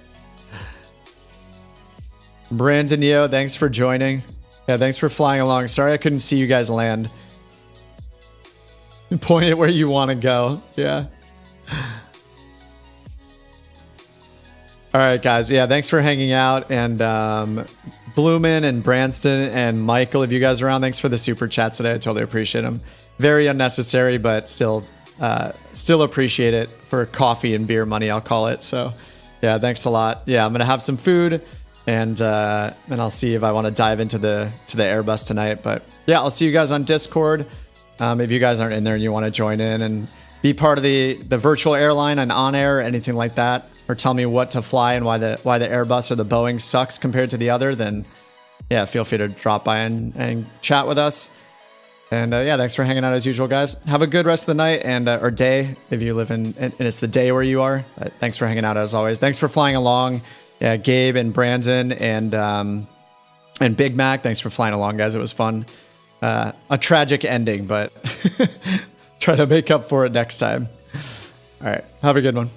Brandon Yo, thanks for joining. Yeah, thanks for flying along. Sorry I couldn't see you guys land. Point it where you want to go. Yeah. All right, guys. Yeah, thanks for hanging out. And Bloomin and Branston and Michael, if you guys are around, thanks for the super chats today. I totally appreciate them. Very unnecessary, but still appreciate it for coffee and beer money, I'll call it. So, yeah, thanks a lot. Yeah, I'm gonna have some food, and I'll see if I want to dive into the Airbus tonight. But yeah, I'll see you guys on Discord. If you guys aren't in there and you want to join in and be part of the virtual airline and OnAir, anything like that, or tell me what to fly and why the Airbus or the Boeing sucks compared to the other, then yeah, feel free to drop by and chat with us. And yeah, thanks for hanging out as usual, guys. Have a good rest of the night and or day if you live in and it's the day where you are. Thanks for hanging out as always. Thanks for flying along, yeah, Gabe and Brandon and Big Mac. Thanks for flying along, guys. It was fun. A tragic ending, but try to make up for it next time. All right, have a good one.